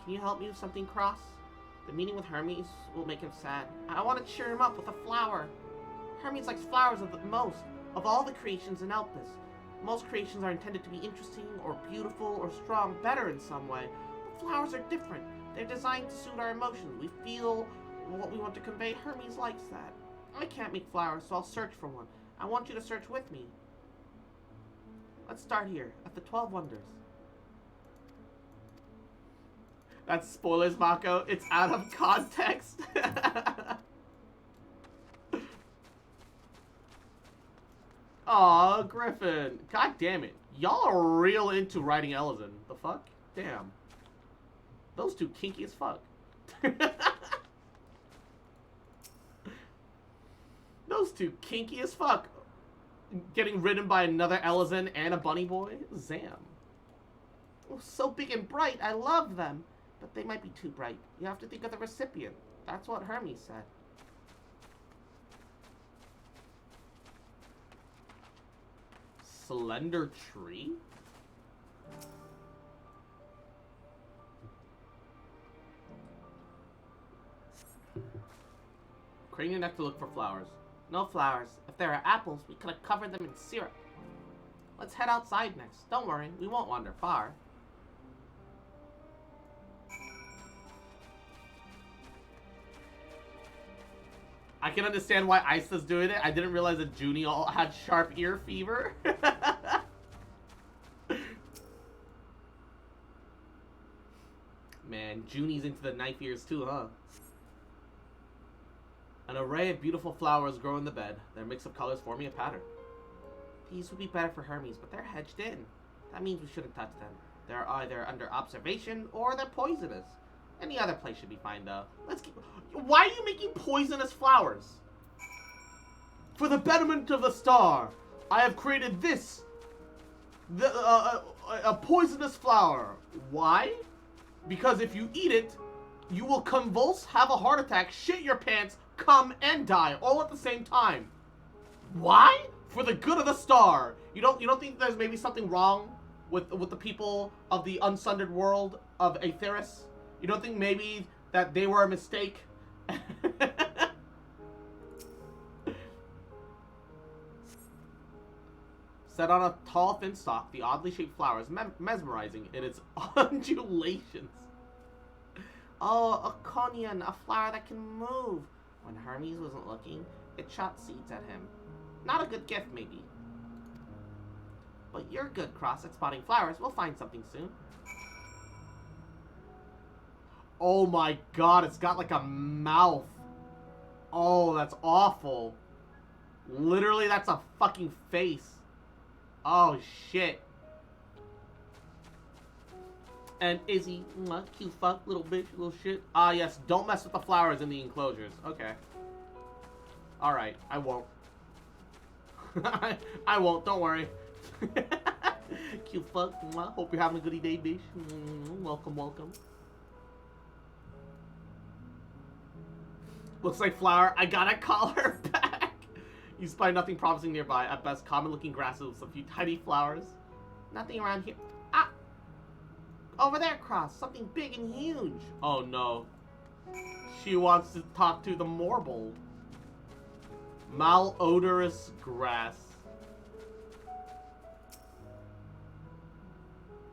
Can you help me with something, Cross? The meeting with Hermes will make him sad. I want to cheer him up with a flower. Hermes likes flowers of the most of all the creations in Elpis. Most creations are intended to be interesting or beautiful or strong, better in some way. But flowers are different. They're designed to suit our emotions. We feel what we want to convey. Hermes likes that. I can't make flowers, so I'll search for one. I want you to search with me. Let's start here, at the 12 Wonders. That's spoilers, Mako. It's out of context. Aw, Griffin. God damn it. Y'all are real into writing Ellison. The fuck? Damn. Those two kinky as fuck. Those two kinky as fuck. Getting ridden by another Ellison and a bunny boy? Zam. Oh, so big and bright. I love them. But they might be too bright. You have to think of the recipient. That's what Hermes said. Slender tree? Crane your neck to look for flowers. No flowers. If there are apples, we could have covered them in syrup. Let's head outside next. Don't worry, we won't wander far. I can understand why Isa's doing it. I didn't realize that Junie all had sharp ear fever. Man, Junie's into the knife ears too, huh? An array of beautiful flowers grow in the bed, their mix of colors forming a pattern. These would be better for Hermes, but they're hedged in. That means we shouldn't touch them. They're either under observation or they're poisonous. Any other place should be fine, though. Let's keep... Why are you making poisonous flowers? For the betterment of the star, I have created this. A poisonous flower. Why? Because if you eat it, you will convulse, have a heart attack, shit your pants, come, and die, all at the same time. Why? For the good of the star. You don't think there's maybe something wrong with the people of the unsundered world of Aetheris? You don't think maybe that they were a mistake? Set on a tall, thin stalk, the oddly shaped flower is mesmerizing in its undulations. Oh, a conian, a flower that can move. When Hermes wasn't looking, it shot seeds at him. Not a good gift, maybe. But you're good, Cross, at spotting flowers. We'll find something soon. Oh my god, it's got like a mouth. Oh, that's awful. Literally, that's a fucking face. Oh, shit. And Izzy, mwah, cute fuck, little bitch, little shit. Ah, yes, don't mess with the flowers in the enclosures. Okay. Alright, I won't. I won't, don't worry. Cute fuck, mwah. Hope you're having a goody day, bitch. Welcome, welcome. Looks like flower. I gotta call her back. You spy nothing promising nearby. At best, common-looking grasses with a few tiny flowers. Nothing around here. Ah! Over there, Cross. Something big and huge. Oh, no. She wants to talk to the Morble. Malodorous grass.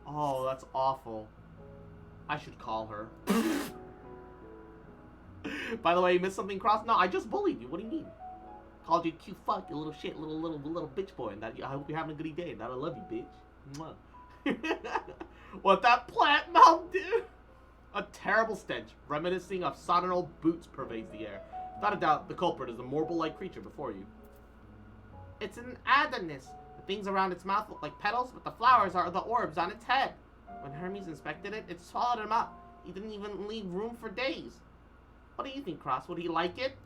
Oh, that's awful. I should call her. By the way, you missed something, Cross? No, I just bullied you. What do you mean? Called you cute fuck, you little shit, little bitch boy. And that, I hope you're having a goody day. And that I love you, bitch. Mwah. What that plant mouth do? A terrible stench, reminiscing of sodden boots, pervades the air. Without a doubt, the culprit is the Morble-like creature before you. It's an Adonis. The things around its mouth look like petals, but the flowers are the orbs on its head. When Hermes inspected it, it swallowed him up. He didn't even leave room for days. What do you think, Cross? Would he like it?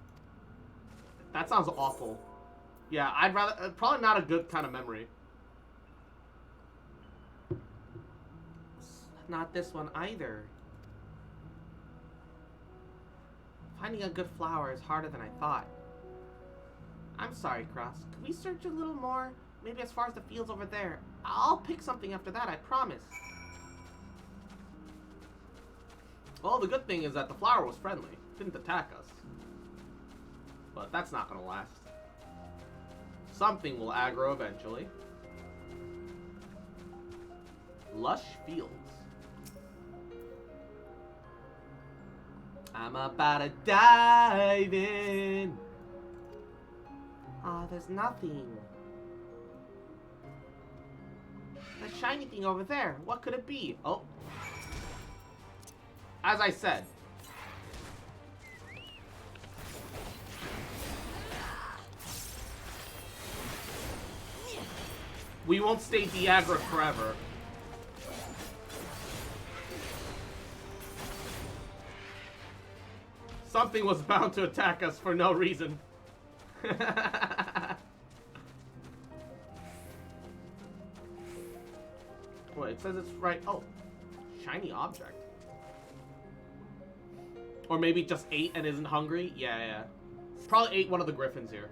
That sounds awful. Yeah, I'd rather... probably not a good kind of memory. Not this one either. Finding a good flower is harder than I thought. I'm sorry, Cross. Could we search a little more? Maybe as far as the fields over there. I'll pick something after that, I promise. Well, the good thing is that the flower was friendly. Didn't attack us. But that's not gonna last. Something will aggro eventually. Lush fields. I'm about to dive in. Ah, there's nothing. That shiny thing over there. What could it be? Oh. As I said. We won't stay de-aggro forever. Something was bound to attack us for no reason. Well, it says it's right. Oh, shiny object. Or maybe just ate and isn't hungry. Yeah. Probably ate one of the griffins here.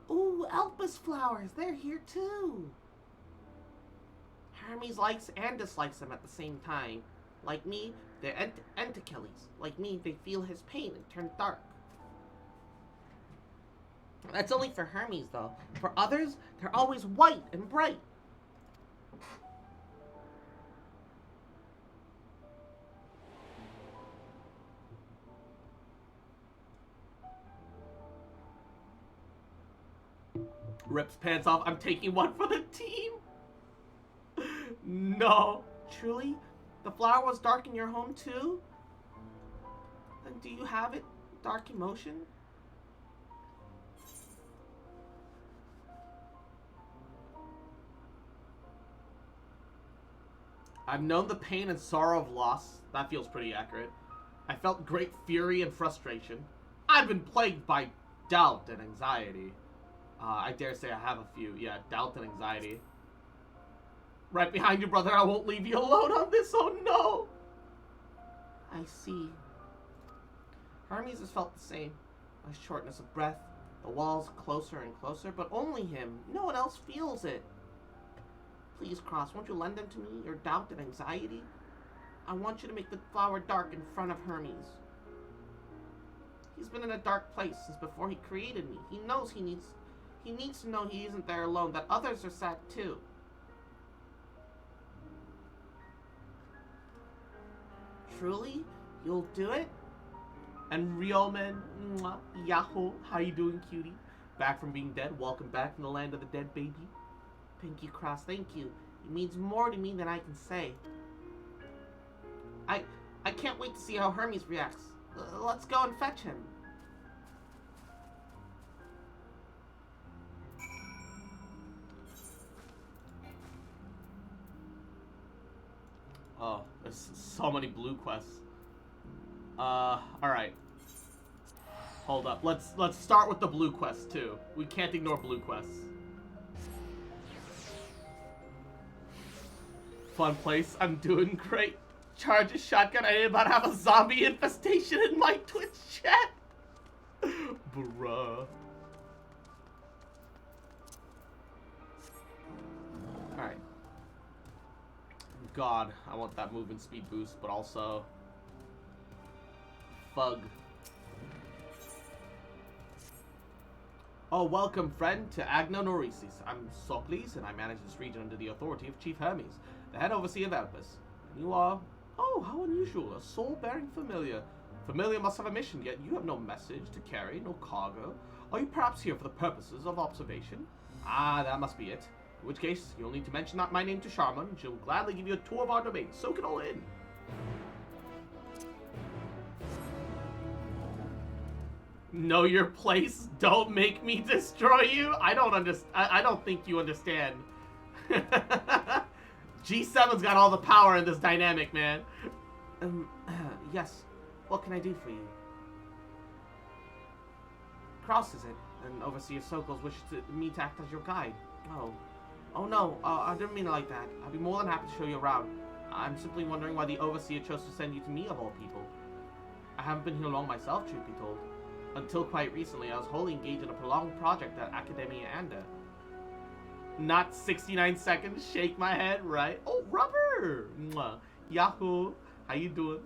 Ooh, Elpis flowers. They're here too. Hermes likes and dislikes them at the same time. Like me, they're Entachilles. Like me, they feel his pain and turn dark. That's only for Hermes, though. For others, they're always white and bright. Rips pants off. I'm taking one for the team. No. Truly? The flower was dark in your home too? Then do you have it? Dark emotion? I've known the pain and sorrow of loss. That feels pretty accurate. I felt great fury and frustration. I've been plagued by doubt and anxiety. I dare say I have a few. Yeah, doubt and anxiety. Right behind you, brother. I won't leave you alone on this. Oh, no. I see. Hermes has felt the same. A shortness of breath. The walls closer and closer, but only him. No one else feels it. Please, Cross, won't you lend them to me? Your doubt and anxiety? I want you to make the flower dark in front of Hermes. He's been in a dark place since before he created me. He knows he needs to know he isn't there alone, that others are sad too. Truly? You'll do it? And Ryomen, Yahoo, how you doing, cutie? Back from being dead, welcome back from the land of the dead, baby. Thank you, Cross, thank you. It means more to me than I can say. I can't wait to see how Hermes reacts. Let's go and fetch him. Oh, there's so many blue quests. Alright. Hold up. Let's start with the blue quests too. We can't ignore blue quests. Fun place. I'm doing great. Charge a shotgun. I ain't about to have a zombie infestation in my Twitch chat. Bruh. Alright. God, I want that movement speed boost, but also... Fug. Oh, welcome, friend, to Agno Norisis. I'm Socles, and I manage this region under the authority of Chief Hermes, the head overseer of Elpis. And you are... Oh, how unusual. A soul-bearing familiar. Familiar must have a mission, yet you have no message to carry, no cargo. Are you perhaps here for the purposes of observation? Ah, that must be it. In which case, you'll need to mention my name to Charmin, and she'll gladly give you a tour of our domain. Soak it all in. Know your place. Don't make me destroy you. I don't understand. I don't think you understand. G7's got all the power in this dynamic, man. Yes. What can I do for you? Cross is it? And Overseer Sokos wishes me to act as your guide. Oh. Oh no, I didn't mean it like that. I'd be more than happy to show you around. I'm simply wondering why the Overseer chose to send you to me of all people. I haven't been here long myself, truth be told. Until quite recently, I was wholly engaged in a prolonged project at Academia Anda. Not 69 seconds, shake my head, right? Oh, rubber! Mwah. Yahoo! How you doing?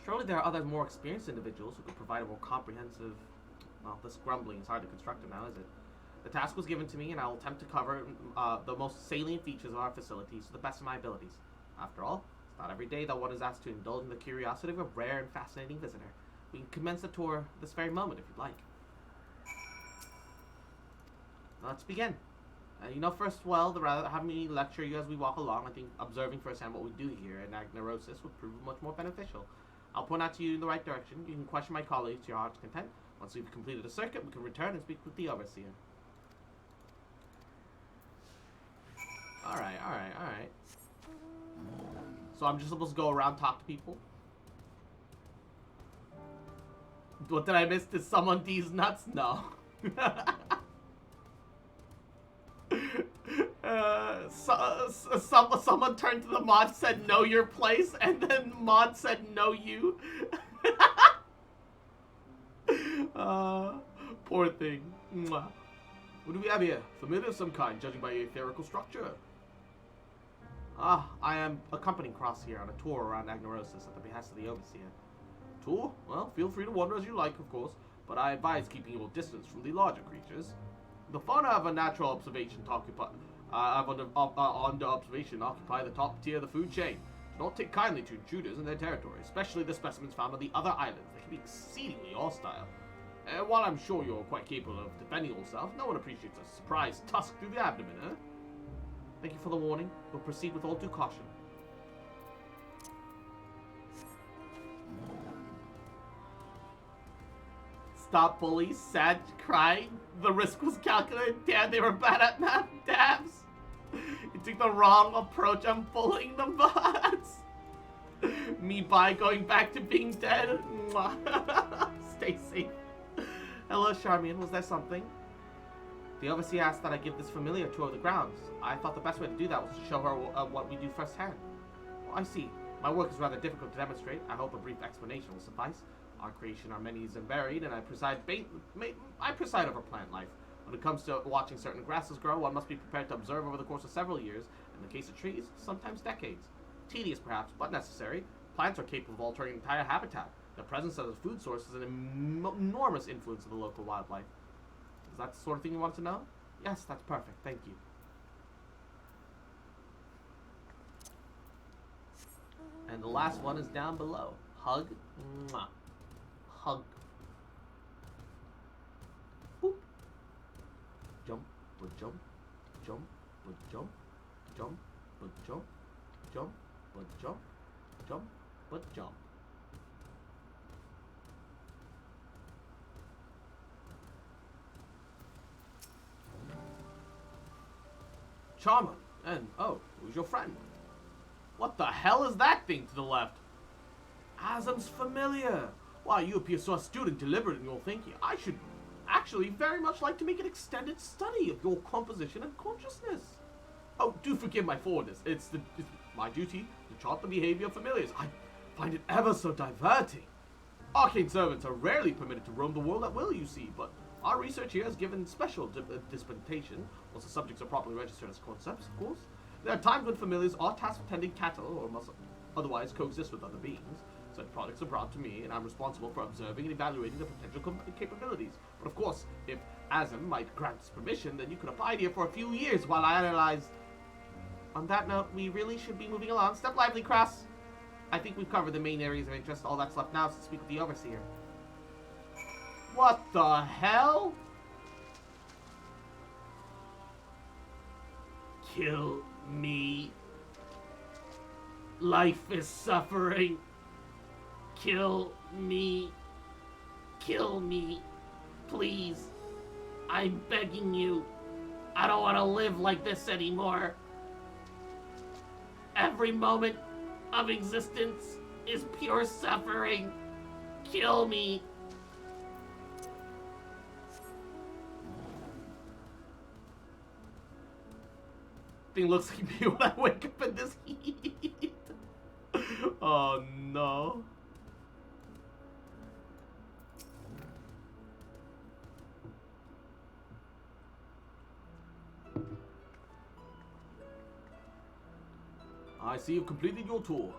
Surely there are other more experienced individuals who could provide a more comprehensive... Well, this grumbling is hard to construct it now, is it? The task was given to me, and I will attempt to cover the most salient features of our facilities to the best of my abilities. After all, it's not every day that one is asked to indulge in the curiosity of a rare and fascinating visitor. We can commence the tour this very moment if you'd like. Let's begin. You know first well, rather than having me lecture you as we walk along, I think observing firsthand what we do here in Agnerosis would prove much more beneficial. I'll point out to you in the right direction. You can question my colleagues to your heart's content. Once we've completed the circuit, we can return and speak with the Overseer. Alright. So I'm just supposed to go around, talk to people? What did I miss? Did someone tease nuts? No. Someone turned to the mod, said know your place, and then mod said know you. Poor thing. Mwah. What do we have here? Familiar of some kind, judging by your etherical structure. I am accompanying Cross here on a tour around Agnerosis at the behest of the Overseer. Tour? Well, feel free to wander as you like, of course, but I advise keeping your distance from the larger creatures. The fauna of a natural observation to occupy, under observation occupy the top tier of the food chain. Do not take kindly to intruders in their territory, especially the specimens found on the other islands. They can be exceedingly hostile. While I'm sure you're quite capable of defending yourself, no one appreciates a surprise tusk through the abdomen, eh? Thank you for the warning. We'll proceed with all due caution. Stop bullies, sad, crying. The risk was calculated. Damn, they were bad at math. Dabs. You took the wrong approach. I'm bullying the bots. Me by going back to being dead. Stay safe. Hello, Charmian. Was there something? The Overseer asked that I give this familiar tour of the grounds. I thought the best way to do that was to show her what we do firsthand. Well, I see. My work is rather difficult to demonstrate. I hope a brief explanation will suffice. Our creation are many and varied, and I preside over plant life. When it comes to watching certain grasses grow, one must be prepared to observe over the course of several years, in the case of trees, sometimes decades. Tedious perhaps, but necessary. Plants are capable of altering entire habitat. Their presence as a food source is an enormous influence on the local wildlife. Is that the sort of thing you want to know? Yes, that's perfect. Thank you. And the last one is down below. Hug. Mwah. Hug. Boop. Jump, but jump, jump, but jump, jump, but jump, jump, but jump, jump, but jump. Charmer, and oh, who's your friend? What the hell is that thing to the left? Asm's familiar. Why, you appear so astute and deliberate in your thinking. I should actually very much like to make an extended study of your composition and consciousness. Oh, do forgive my forwardness. It's my duty to chart the behavior of familiars. I find it ever so diverting. Arcane servants are rarely permitted to roam the world at will, you see, but our research here has given special dispensation, once the subjects are properly registered as concepts, of course. There are times when familiars are tasked with tending cattle, or must otherwise coexist with other beings. Such products are brought to me, and I'm responsible for observing and evaluating the potential capabilities. But of course, if Asm might grant us permission, then you could abide here for a few years while I analyze. On that note, we really should be moving along. Step lively, Cross. I think we've covered the main areas of interest. All that's left now is to speak with the Overseer. What the hell? Kill me. Life is suffering. Kill me. Kill me. Please. I'm begging you. I don't want to live like this anymore. Every moment of existence is pure suffering. Kill me. Thing looks like me when I wake up in this heat. Oh no. I see you've completed your tour.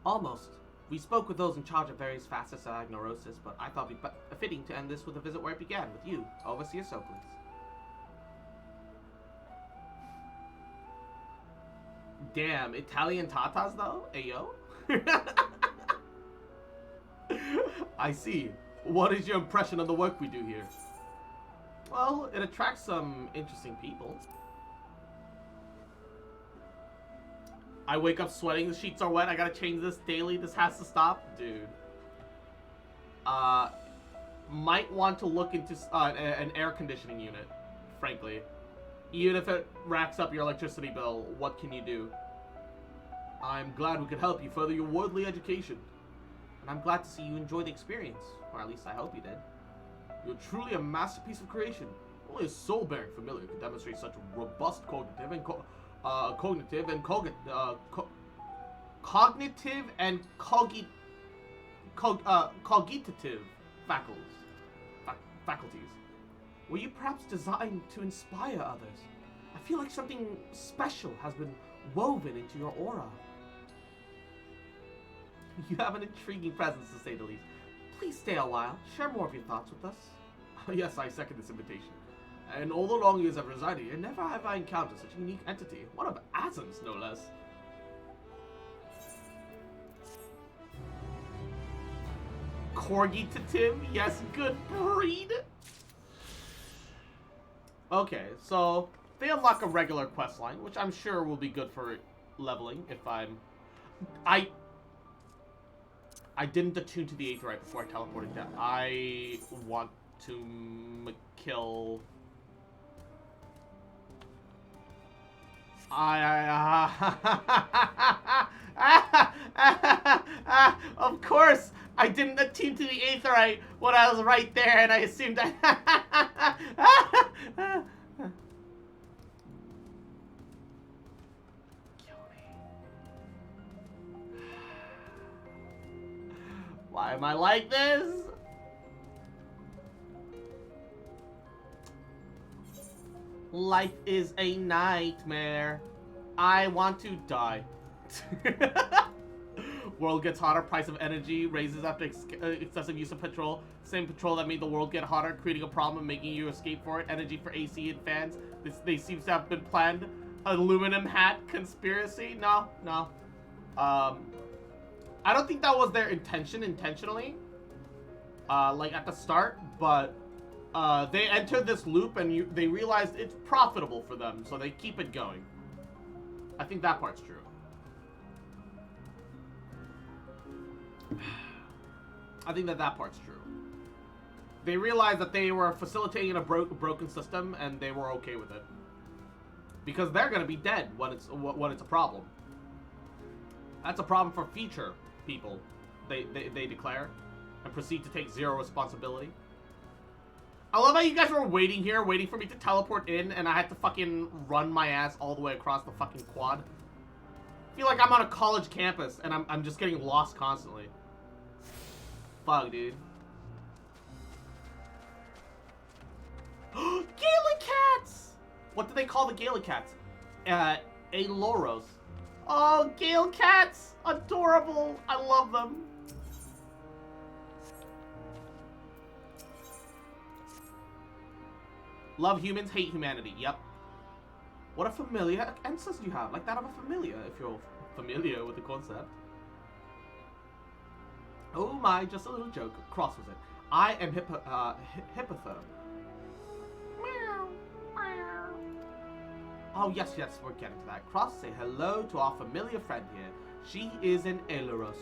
Almost. We spoke with those in charge of various facets of Agnorosis, but I thought it'd be fitting to end this with a visit where it began, with you, Overseer Soapleys. Damn, Italian tatas though? Ayo? I see. What is your impression of the work we do here? Well, it attracts some interesting people. I wake up sweating, the sheets are wet, I gotta change this daily, this has to stop? Dude. Might want to look into an air conditioning unit, frankly. Even if it racks up your electricity bill, what can you do? I'm glad we could help you further your worldly education. And I'm glad to see you enjoy the experience, or at least I hope you did. You're truly a masterpiece of creation. Only a soul-bearing familiar could demonstrate such robust cognitive and cognitive and cogitative faculties. Were you perhaps designed to inspire others? I feel like something special has been woven into your aura. You have an intriguing presence, to say the least. Please stay a while. Share more of your thoughts with us. Yes, I second this invitation. And all the long years I've resided here, never have I encountered such a unique entity. One of Asm's, no less. Corgitative? Yes, good breed. Okay, so they unlock a regular quest line, which I'm sure will be good for leveling if I didn't attune to the Aetherite before I teleported down. I want to kill... Of course, I didn't attune to the Aetherite when I was right there, and I assumed I... Kill me. Why am I like this? Life is a nightmare. I want to die. World gets hotter, price of energy raises after excessive use of petrol. Same petrol that made the world get hotter, creating a problem and making you escape for it. Energy for AC and fans. They seem to have been planned. Aluminum hat conspiracy? No. I don't think that was their intention intentionally. Like at the start, but they entered this loop and they realized it's profitable for them, so they keep it going. I think that part's true. I think that part's true. They realized that they were facilitating a broken system, and they were okay with it. Because they're gonna be dead when it's a problem. That's a problem for future people, they declare, and proceed to take zero responsibility. I love how you guys were waiting here, waiting for me to teleport in, and I had to fucking run my ass all the way across the fucking quad. I feel like I'm on a college campus, and I'm just getting lost constantly. Fuck, dude. Gaelic cats! What do they call the Gaelic cats? Aloros. Oh, Gale cats! Adorable! I love them. Love humans, hate humanity. Yep. What a familiar ancestor you have. Like that of a familiar, if you're familiar with the concept. Oh my, just a little joke. Cross was it. I am Hippotherm. Meow, meow. Oh, yes, we're getting to that. Cross, say hello to our familiar friend here. She is an Aileros.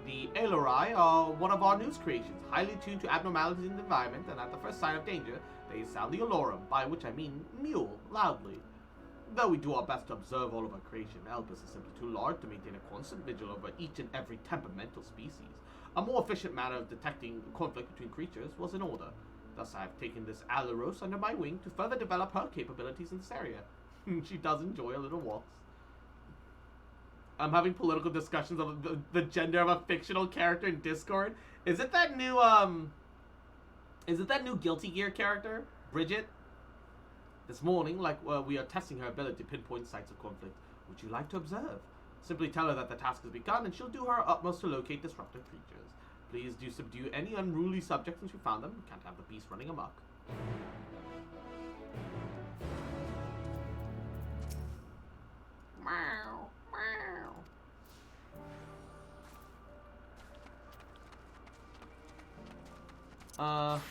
The Ailerai are one of our news creations, highly tuned to abnormalities in the environment, and at the first sign of danger, they sound the alarum, by which I mean mew, loudly. Though we do our best to observe all of our creation, Elpis is simply too large to maintain a constant vigil over each and every temperamental species. A more efficient manner of detecting conflict between creatures was in order. Thus I have taken this Aileros under my wing to further develop her capabilities in this area. She does enjoy a little walks. I'm having political discussions of the gender of a fictional character in Discord. Is it that new Guilty Gear character, Bridget? This morning, we are testing her ability to pinpoint sites of conflict. Would you like to observe? Simply tell her that the task has begun, and she'll do her utmost to locate disruptive creatures. Please do subdue any unruly subjects once you found them. We can't have the beast running amok. Meow, meow.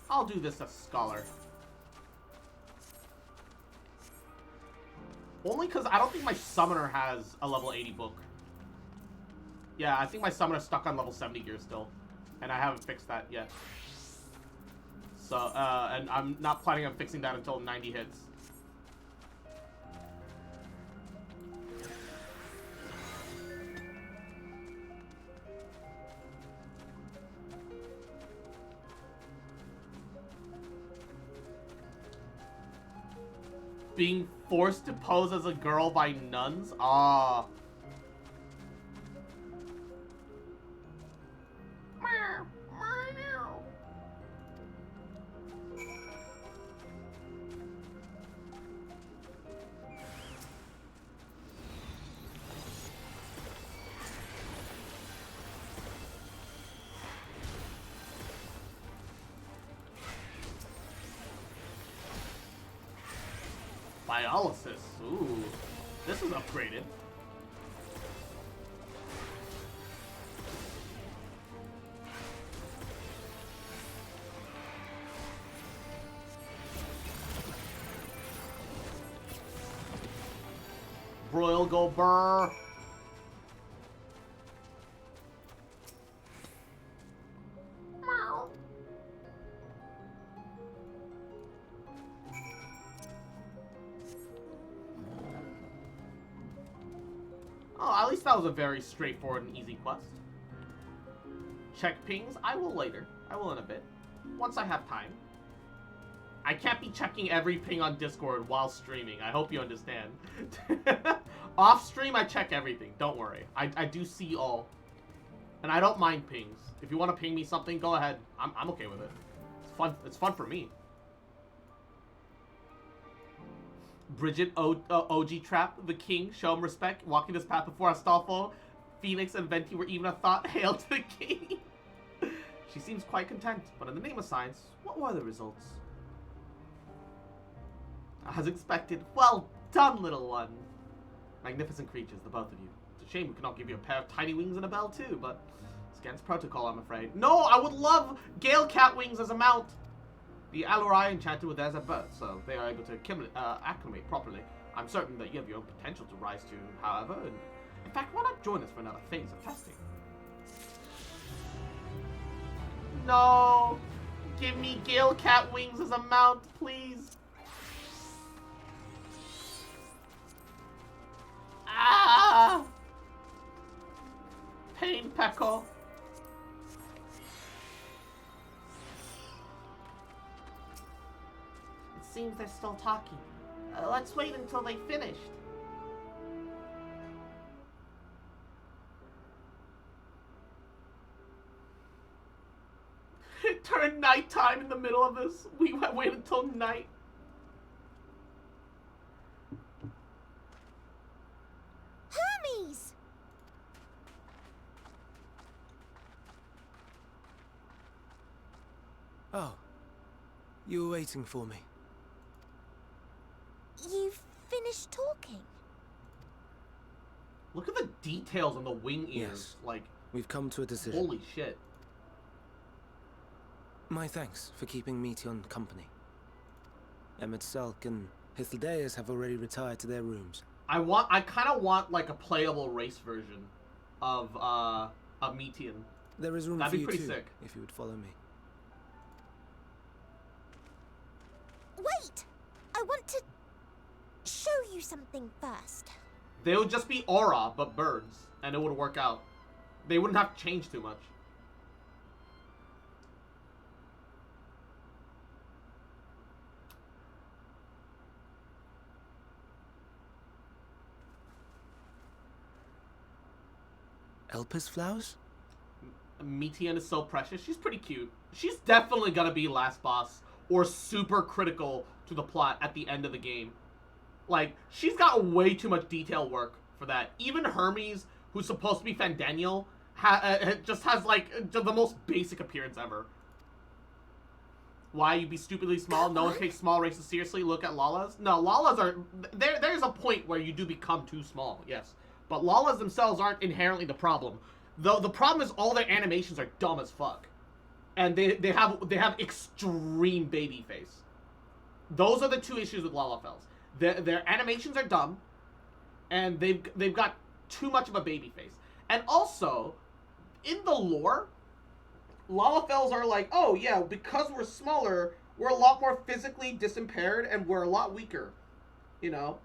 I'll do this as Scholar. Only because I don't think my Summoner has a level 80 book. Yeah, I think my Summoner's stuck on level 70 gear still. And I haven't fixed that yet. So, and I'm not planning on fixing that until 90 hits. Being forced to pose as a girl by nuns? Ah. Dialysis. Ooh. This is upgraded. Broil go burr. At least that was a very straightforward and easy quest. Check pings? I will later. I will in a bit. Once I have time. I can't be checking every ping on Discord while streaming. I hope you understand. Off stream, I check everything. Don't worry. I do see all. And I don't mind pings. If you want to ping me something, go ahead. I'm okay with it. It's fun. It's fun for me. Bridget OG Trap, the king, show him respect, walking this path before Astolfo, Phoenix, and Venti were even a thought. Hail to the king! She seems quite content, but in the name of science, what were the results? As expected. Well done, little one! Magnificent creatures, the both of you. It's a shame we cannot give you a pair of tiny wings and a bell too, but it's against protocol, I'm afraid. No, I would love Gale Cat wings as a mount! The Alurai enchanted with theirs at birth, so they are able to acclimate properly. I'm certain that you have your own potential to rise to, however, and in fact, why not join us for another phase of testing? No! Give me Gale Cat wings as a mount, please! Ah! pain, Peko. It seems they're still talking. Let's wait until they finished. It turned nighttime in the middle of this. We wait until night. Hermes! Oh. You were waiting for me. You've finished talking? Look at the details on the wing ears. Yes. Like, We've come to a decision. holy shit. My thanks for keeping Meteon company. Emmett Salk and Hythlodaeus have already retired to their rooms. I kind of want like a playable race version of Meteon. There is room That'd for be you pretty too, sick. if you would follow me. Wait! I want to show you something first. They would just be aura, but birds, and it would work out. They wouldn't have to change too much. Elpis flowers? Meteon is so precious. She's pretty cute. She's definitely gonna be last boss or super critical to the plot at the end of the game. Like, she's got way too much detail work for that. Even Hermes, who's supposed to be Fandaniel, just has like the most basic appearance ever. Why you be stupidly small? No one takes small races seriously. Look at Lalas. No, Lalas are there's a point where you do become too small. Yes, but Lalas themselves aren't inherently the problem. Though the problem is all their animations are dumb as fuck, and they have extreme baby face. Those are the two issues with Lalafels. Their animations are dumb, and they've got too much of a baby face. And also, in the lore, Lalafels are like, oh yeah, because we're smaller, we're a lot more physically disimpaired and we're a lot weaker, you know?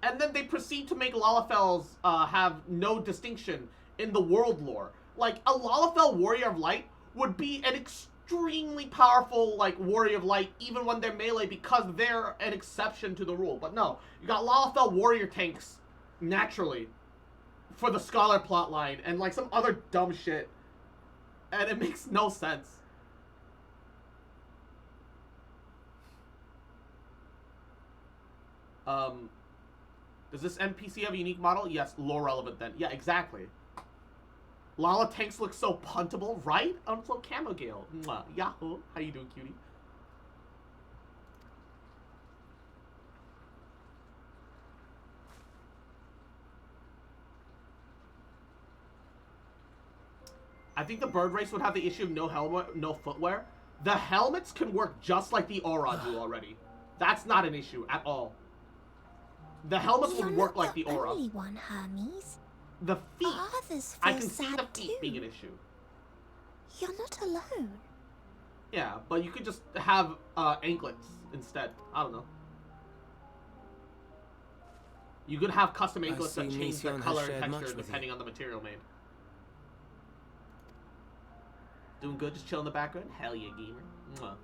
And then they proceed to make Lalafels have no distinction in the world lore. Like, a Lalafell Warrior of Light would be an extremely powerful, like, Warrior of Light even when they're melee because they're an exception to the rule. But no, you got Lalafell Warrior tanks naturally for the Scholar plotline and, like, some other dumb shit. And it makes no sense. Does this NPC have a unique model? Yes, lore relevant then. Yeah, exactly. Lala tanks look so puntable, right? So Camo Gale. Mwah. Yahoo. How you doing, cutie? I think the bird race would have the issue of no helmet, no footwear. The helmets can work just like the aura do already. That's not an issue at all. The helmets would work like the aura. Only one, Hermes. The feet. Others I feel can see the sad feet too. being an issue. You're not alone. Yeah, but you could just have anklets instead. I don't know. You could have custom anklets that see change their Meteon has color and shared texture much with depending on the material made. Doing good, just chill in the background? Hell yeah, gamer. Mwah.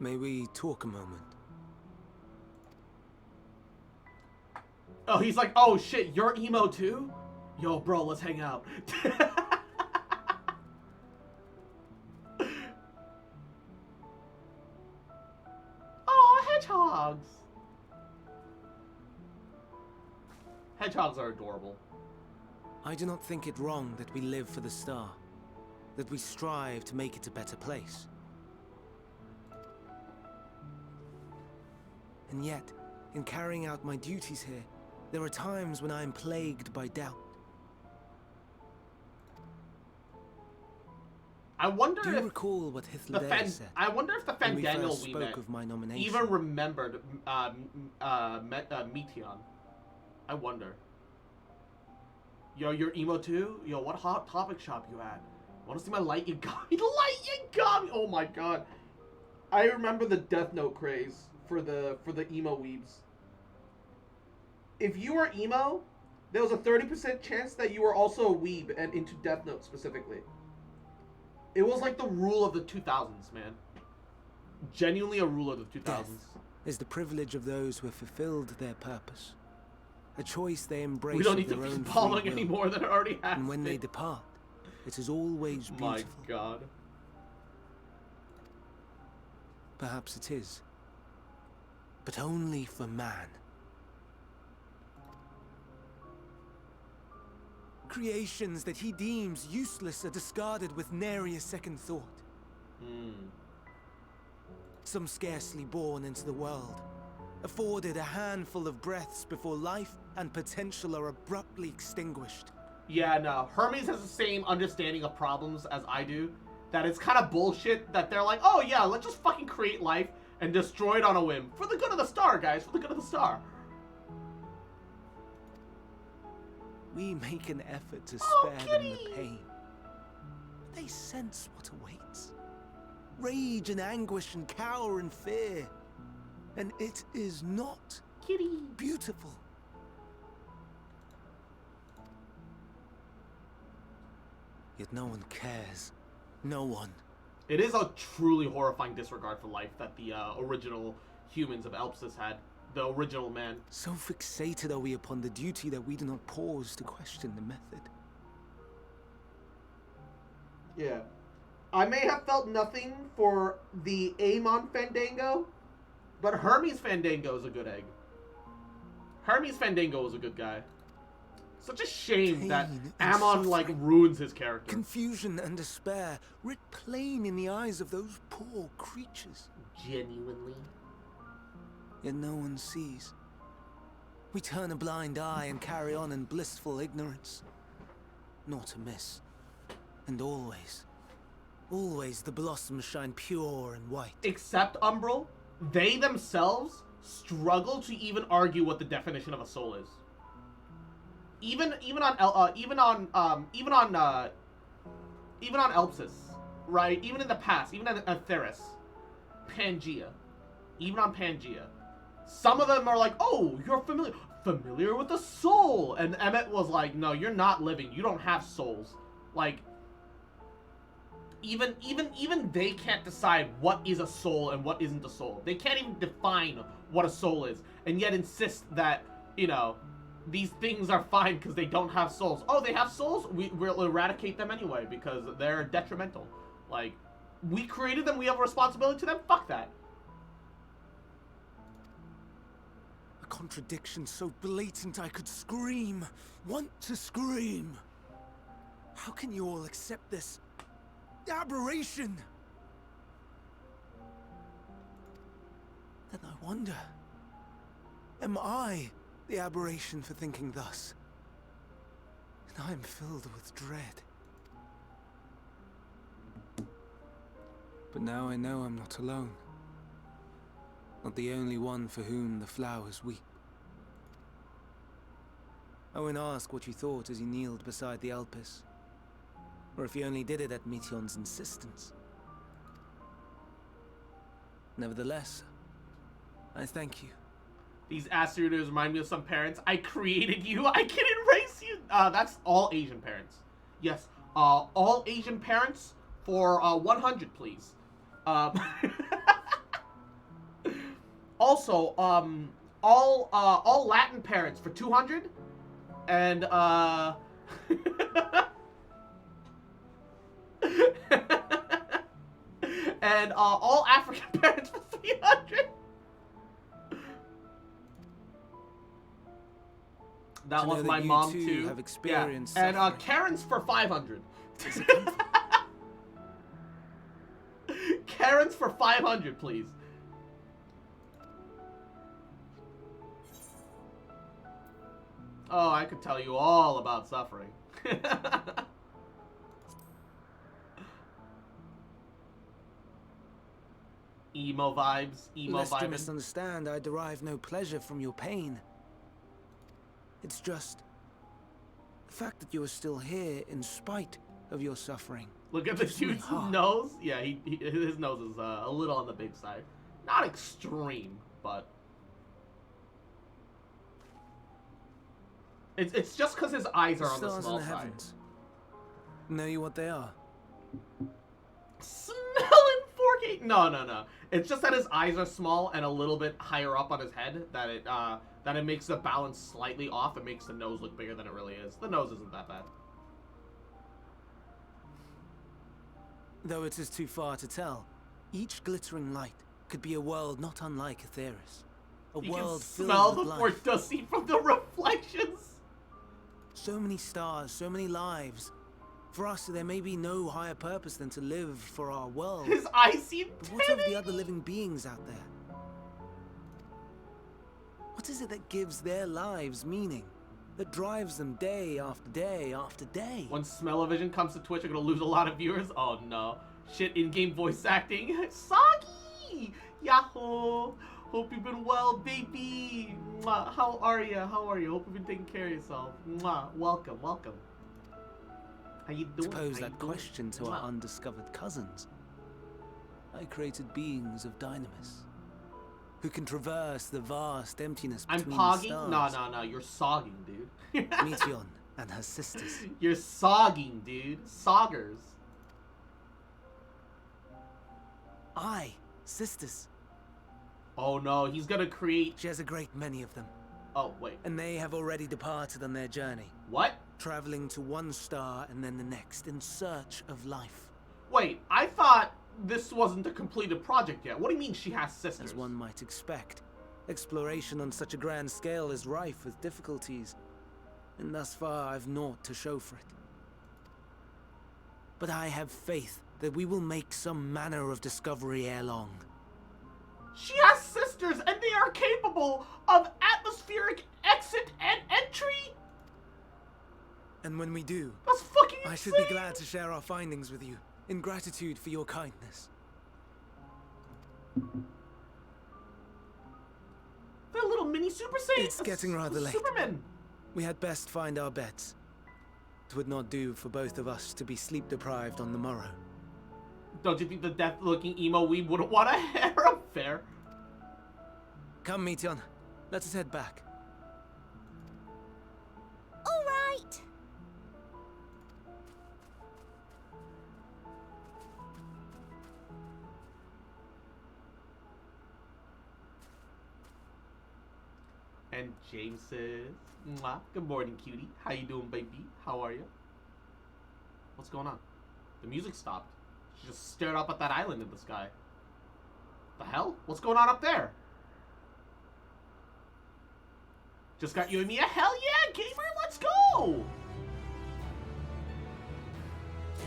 May we talk a moment? Oh, he's like, oh shit, you're emo too? Yo, bro, let's hang out. Oh, hedgehogs. Hedgehogs are adorable. I do not think it wrong that we live for the star, that we strive to make it a better place. And yet, in carrying out my duties here, there are times when I am plagued by doubt. I wonder Do you if recall what the Hythlodaeus said? I wonder if the when we Fandaniel first we spoke met of my nomination? even remembered Meteon. I wonder. Yo, you're emo too? Yo, what hot topic shop you at? Wanna see my light Yagami? Light Yagami! Oh my god. I remember the Death Note craze for the emo weebs. If you were emo, there was a 30% chance that you were also a weeb and into Death Note specifically. It was like the rule of the 2000s, man. Genuinely a rule of the 2000s. Death is the privilege of those who have fulfilled their purpose. A choice they embrace. We don't need of to their own keep following free will. any more than it already has. And when they been. depart, it is always beautiful. My god. Perhaps it is. But only for man. Creations that he deems useless are discarded with nary a second thought. Some scarcely born into the world, afforded a handful of breaths before life and potential are abruptly extinguished. Yeah, no. Hermes has the same understanding of problems as I do. That it's kind of bullshit that they're like, oh yeah, let's just fucking create life and destroy it on a whim. For the good of the star, guys. For the good of the star. We make an effort to spare them the pain. But they sense what awaits. Rage and anguish and cower and fear. And it is not beautiful. Yet no one cares. No one. It is a truly horrifying disregard for life that the original humans of Elpsis had. The original man. So fixated are we upon the duty that we do not pause to question the method. Yeah. I may have felt nothing for the Amon Fandango, but Hermes Fandango is a good egg. Hermes Fandango is a good guy. Such a shame that Pain and Amon, like, suffering. ruins his character. Confusion and despair writ plain in the eyes of those poor creatures. Genuinely. Yet no one sees. We turn a blind eye and carry on in blissful ignorance. Not amiss. And always, always the blossoms shine pure and white. Except Umbral, they themselves struggle to even argue what the definition of a soul is. Even on Elpsis, right? Even in the past, even on Atheris, Pangea, even on Pangea, some of them are like, "Oh, you're familiar with the soul," and Emmet was like, "No, you're not living. You don't have souls." Like, even they can't decide what is a soul and what isn't a soul. They can't even define what a soul is, and yet insist that, you know, these things are fine because they don't have souls. Oh, they have souls? We'll eradicate them anyway because they're detrimental. Like, we created them, we have a responsibility to them? Fuck that. A contradiction so blatant I could scream. Want to scream. How can you all accept this aberration? Then I wonder, am I the aberration for thinking thus? And I am filled with dread. But now I know I'm not alone. Not the only one for whom the flowers weep. Owen asked what you thought as you kneeled beside the Elpis. Or if you only did it at Meteon's insistence. Nevertheless, I thank you. These ass readers remind me of some parents. I created you, I can erase you. That's all Asian parents. Yes, all Asian parents for 100, please. Also, all Latin parents for 200, and and all African parents for 300. That was my mom too. Have experienced and suffering. Karen's for 500. Karen's for 500, please. Oh, I could tell you all about suffering. Emo vibes, Lest you vibes. misunderstand, I derive no pleasure from your pain. It's just The fact that you are still here in spite of your suffering. Look at the gives me dude's heart. nose. Yeah, his nose is a little on the big side. Not extreme, but it's just because his eyes are on the Stars small in the side. heavens. Know you what they are? Smelling 4K? No. It's just that his eyes are small and a little bit higher up on his head that it makes the balance slightly off. It makes the nose look bigger than it really is. The nose isn't that bad. Though it is too far to tell, each glittering light could be a world not unlike Aetheris. A You world can smell filled the with life. dusty from the reflections. So many stars, so many lives. For us, there may be no higher purpose than to live for our world. His eyes seem But what of the other living beings out there? What is it that gives their lives meaning? That drives them day after day after day? When Smell-O-Vision comes to Twitch, I'm gonna lose a lot of viewers. Oh no. Shit, in-game voice acting. Soggy! Yahoo! Hope you've been well, baby! Mwah. How are you? How are you? Hope you've been taking care of yourself. Mwah. Welcome, welcome. How you doing? To pose How you that doing? question to Mwah. our undiscovered cousins, I created beings of Dynamis, who can traverse the vast emptiness I'm between pogging? the stars. No. You're sogging, dude. Meteion and her sisters. You're sogging, dude. Soggers. Sisters. Oh no, he's gonna create... She has a great many of them, Oh, wait. and they have already departed on their journey, What? traveling to one star and then the next in search of life. Wait, I thought this wasn't a completed project yet. What do you mean she has sisters? As one might expect, exploration on such a grand scale is rife with difficulties, and thus far I've naught to show for it. But I have faith that we will make some manner of discovery ere long. She has sisters, and they are capable of atmospheric exit and entry? And when we do, That's fucking insane! I should be glad to share our findings with you, in gratitude for your kindness. They're little mini Super Saiyans! It's getting rather late. Supermen! We had best find our beds. It would not do for both of us to be sleep deprived on the morrow. Don't you think the death-looking emo weeb wouldn't want a harem? Fair. Come, Meteion. Let us head back. All right. And James says, mwah, good morning, cutie. How you doing, baby? How are you? What's going on? The music stopped. She just stared up at that island in the sky. The hell? What's going on up there? Just got you and me a hell yeah, gamer, let's go!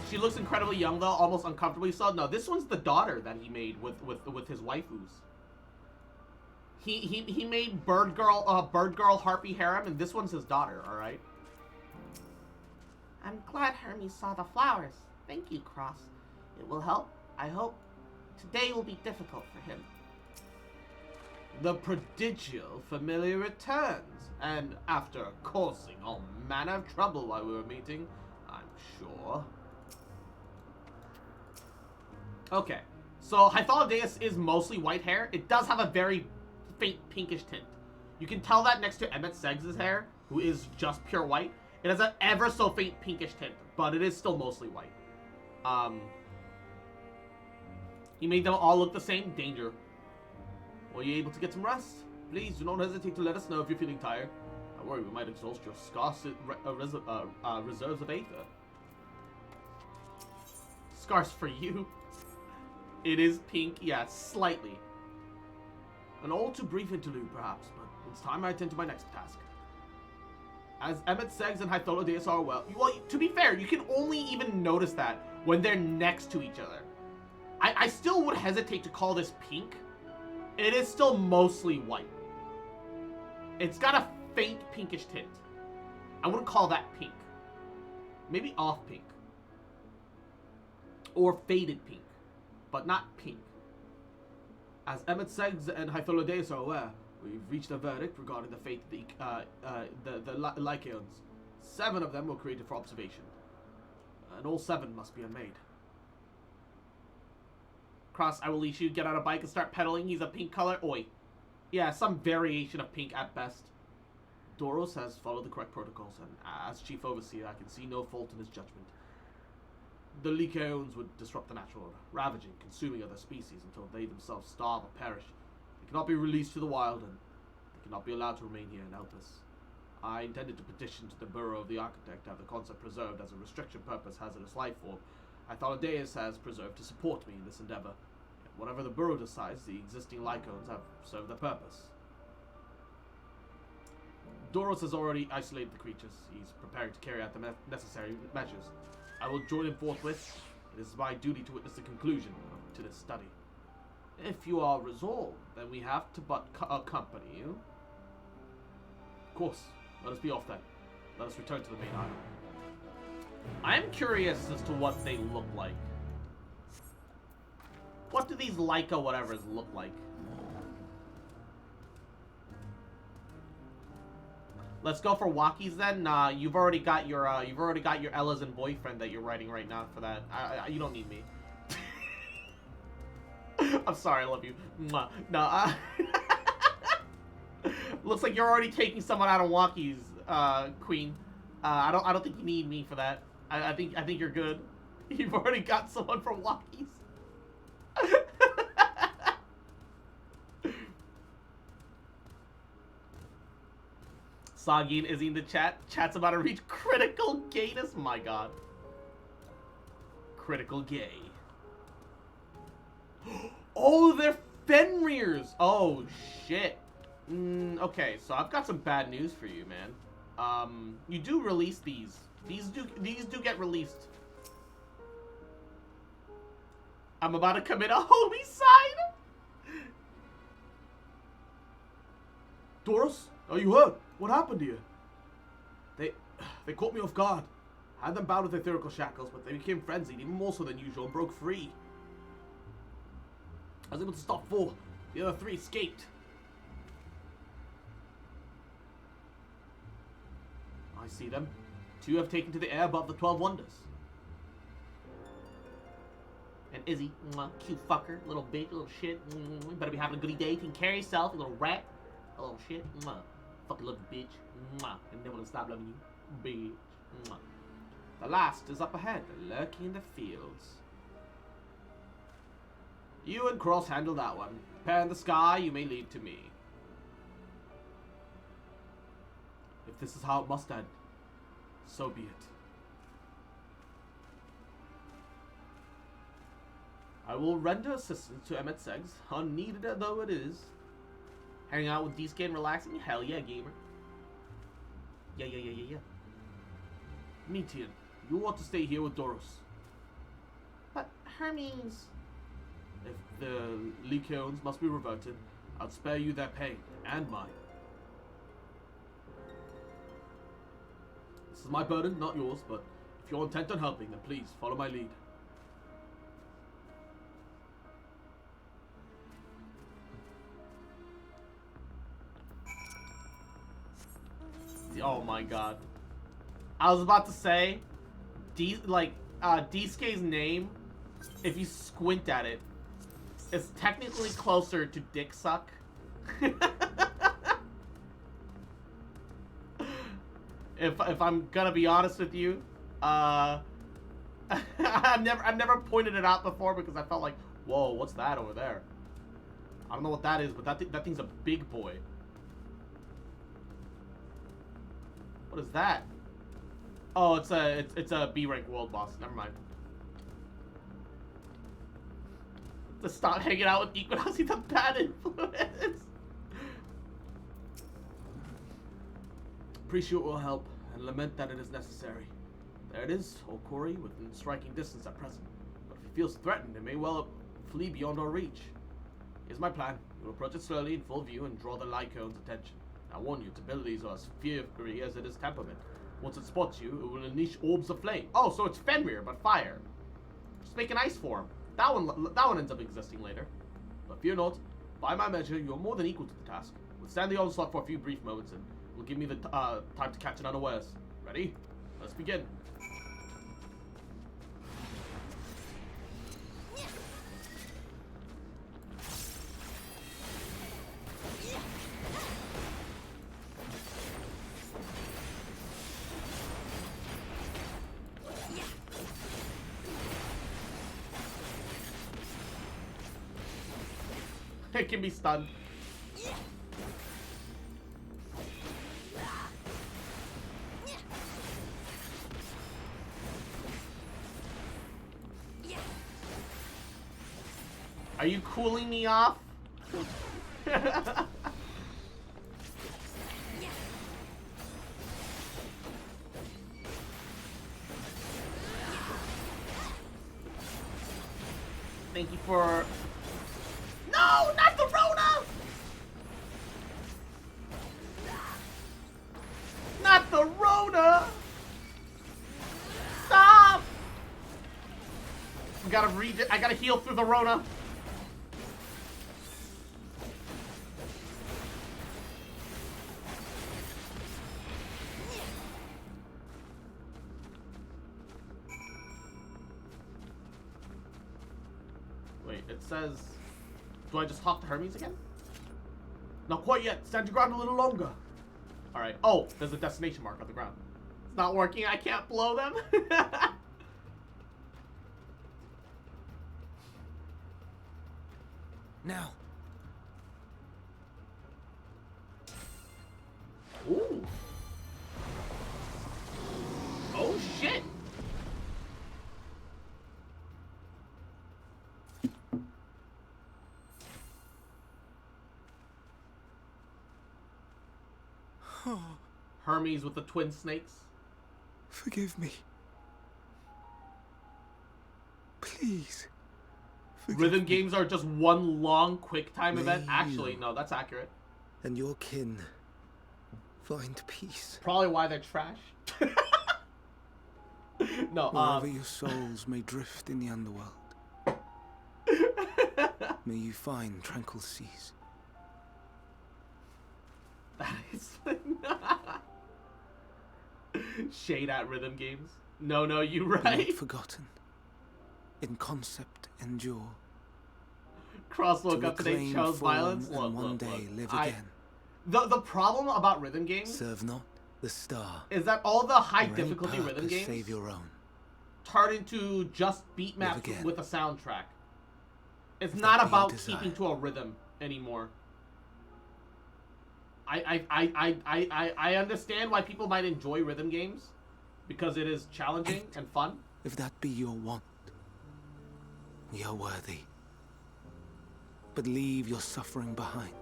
She looks incredibly young though, almost uncomfortably so. No, this one's the daughter that he made with his waifus. He made Bird Girl Harpy Harem, and this one's his daughter, alright? I'm glad Hermes saw the flowers. Thank you, Cross. It will help, I hope. Today will be difficult for him. The prodigial familiar returns, and after causing all manner of trouble while we were meeting, I'm sure. Okay, so Hythlodaeus is mostly white hair. It does have a very faint pinkish tint. You can tell that next to Emmett Seggs' hair, who is just pure white. It has an ever so faint pinkish tint, but it is still mostly white. He made them all look the same. Danger. Were you able to get some rest? Please do not hesitate to let us know if you're feeling tired. Don't worry, we might exhaust your scarce reserves of aether. Scarce for you. It is pink, yeah, slightly. An all too brief interlude, perhaps, but it's time I attend to my next task. As Emmett Seggs and Hythlodaeus are well, to be fair, you can only even notice that when they're next to each other. I still would hesitate to call this pink. It is still mostly white. It's got a faint pinkish tint. I wouldn't call that pink. Maybe off pink. Or faded pink. But not pink. As Emmett Seggs and Hythlodaeus are aware, we've reached a verdict regarding the fate of the Lycaons. 7 of them were created for observation. And all 7 must be unmade. Cross, I will leash you, get on a bike and start pedaling. He's a pink color. Oi. Yeah, some variation of pink at best. Doros has followed the correct protocols, and as Chief Overseer, I can see no fault in his judgment. The Lycaons would disrupt the natural order, ravaging, consuming other species until they themselves starve or perish. They cannot be released to the wild, and they cannot be allowed to remain here and help us. I intended to petition to the Bureau of the Architect to have the concept preserved as a restriction purpose hazardous life form. I thought Adeus has preserved to support me in this endeavor. Yet whatever the Bureau decides, the existing Lycaons have served their purpose. Doros has already isolated the creatures. He's preparing to carry out the necessary measures. I will join him forthwith. It is my duty to witness the conclusion to this study. If you are resolved, then we have to but accompany you. Of course. Let us be off then. Let us return to the main island. I'm curious as to what they look like. What do these Leica whatevers look like? Let's go for walkies then. You've already got your Ella's and boyfriend that you're writing right now for that. You don't need me. I'm sorry, I love you. Mwah. No. Looks like you're already taking someone out of walkies, Queen. I don't think you need me for that. I think you're good. You've already got someone for walkies. Soggy and Izzy in the chat. Chat's about to reach critical gayness. My god. Critical gay. Oh, they're Fenrir's. Oh, shit. Okay, so I've got some bad news for you, man. You do release these. These do get released. I'm about to commit a homicide. Doros, are you hurt? What happened to you? They caught me off guard. I had them bound with etherical shackles, but they became frenzied, even more so than usual, and broke free. I was able to stop 4. The other 3 escaped. I see them. 2 have taken to the air above the 12 wonders. And Izzy, mwah, cute fucker, little bitch, little shit. Better be having a goody day. Taking care of yourself, you little rat. A little shit. Mwah. Fucking love you, bitch. Mwah. And never gonna stop loving you, bitch. Mwah. The last is up ahead, lurking in the fields. You and Cross handle that one. Pair in the sky, you may leave to me. If this is how it must end, so be it. I will render assistance to Emmet Seggs, unneeded though it is. Hang out with DSK and relaxing? Hell yeah, gamer. Yeah. Metian, you want to stay here with Doros. But Hermes... If the Lycaons must be reverted, I'll spare you their pain, and mine. This is my burden, not yours, but if you're intent on helping, then please follow my lead. Oh my god. I was about to say, DSK's name, if you squint at it, is technically closer to Dick Suck. If I'm gonna be honest with you, I've never pointed it out before because I felt like, whoa, what's that over there? I don't know what that is, but that thing's a big boy. What is that? Oh, it's a B rank world boss. Never mind. To stop hanging out with Equinox, he's a bad influence. Appreciate your help and lament that it is necessary. There it is, Okori, within striking distance at present. But if he feels threatened, it may well flee beyond our reach. Here's my plan. We will approach it slowly in full view and draw the Lycaon's attention. I warn you, its abilities are as fiery as it is temperament. Once it spots you, it will unleash orbs of flame. Oh, so it's Fenrir, but fire. Just make an ice form. That one ends up existing later. But fear not, by my measure, you are more than equal to the task. Withstand the onslaught for a few brief moments, and will give me the time to catch it unawares. Ready? Let's begin. It can be stunned. Are you cooling me off? Thank you for... No, not the Rona! Not the Rona! Stop! I gotta heal through the Rona. Wait, it says... Do I just talk to Hermes again? Not quite yet. Stand your ground a little longer. Alright. Oh, there's a destination mark on the ground. It's not working. I can't blow them. Now. Ooh. Oh, shit. Hermes with the twin snakes. Forgive me. Please. Rhythm games are just one long quick time event. May Actually, you no, that's accurate. and your kin find peace. Probably why they're trash. No, Wherever your souls may drift in the underworld, may you find tranquil seas. That is shade at rhythm games. No, you Be right. not forgotten. In concept endure. Crosslook To up today reclaim shows form violence. and Look, one look, day look. live again. The problem about rhythm games Serve not the star. is that all the high or any difficulty rhythm purpose games save your own. turn into just beat Live maps again. with a soundtrack. It's If not that be about your desire. keeping to a rhythm anymore. I understand why people might enjoy rhythm games because it is challenging and fun. If that be your want, we are worthy. But leave your suffering behind.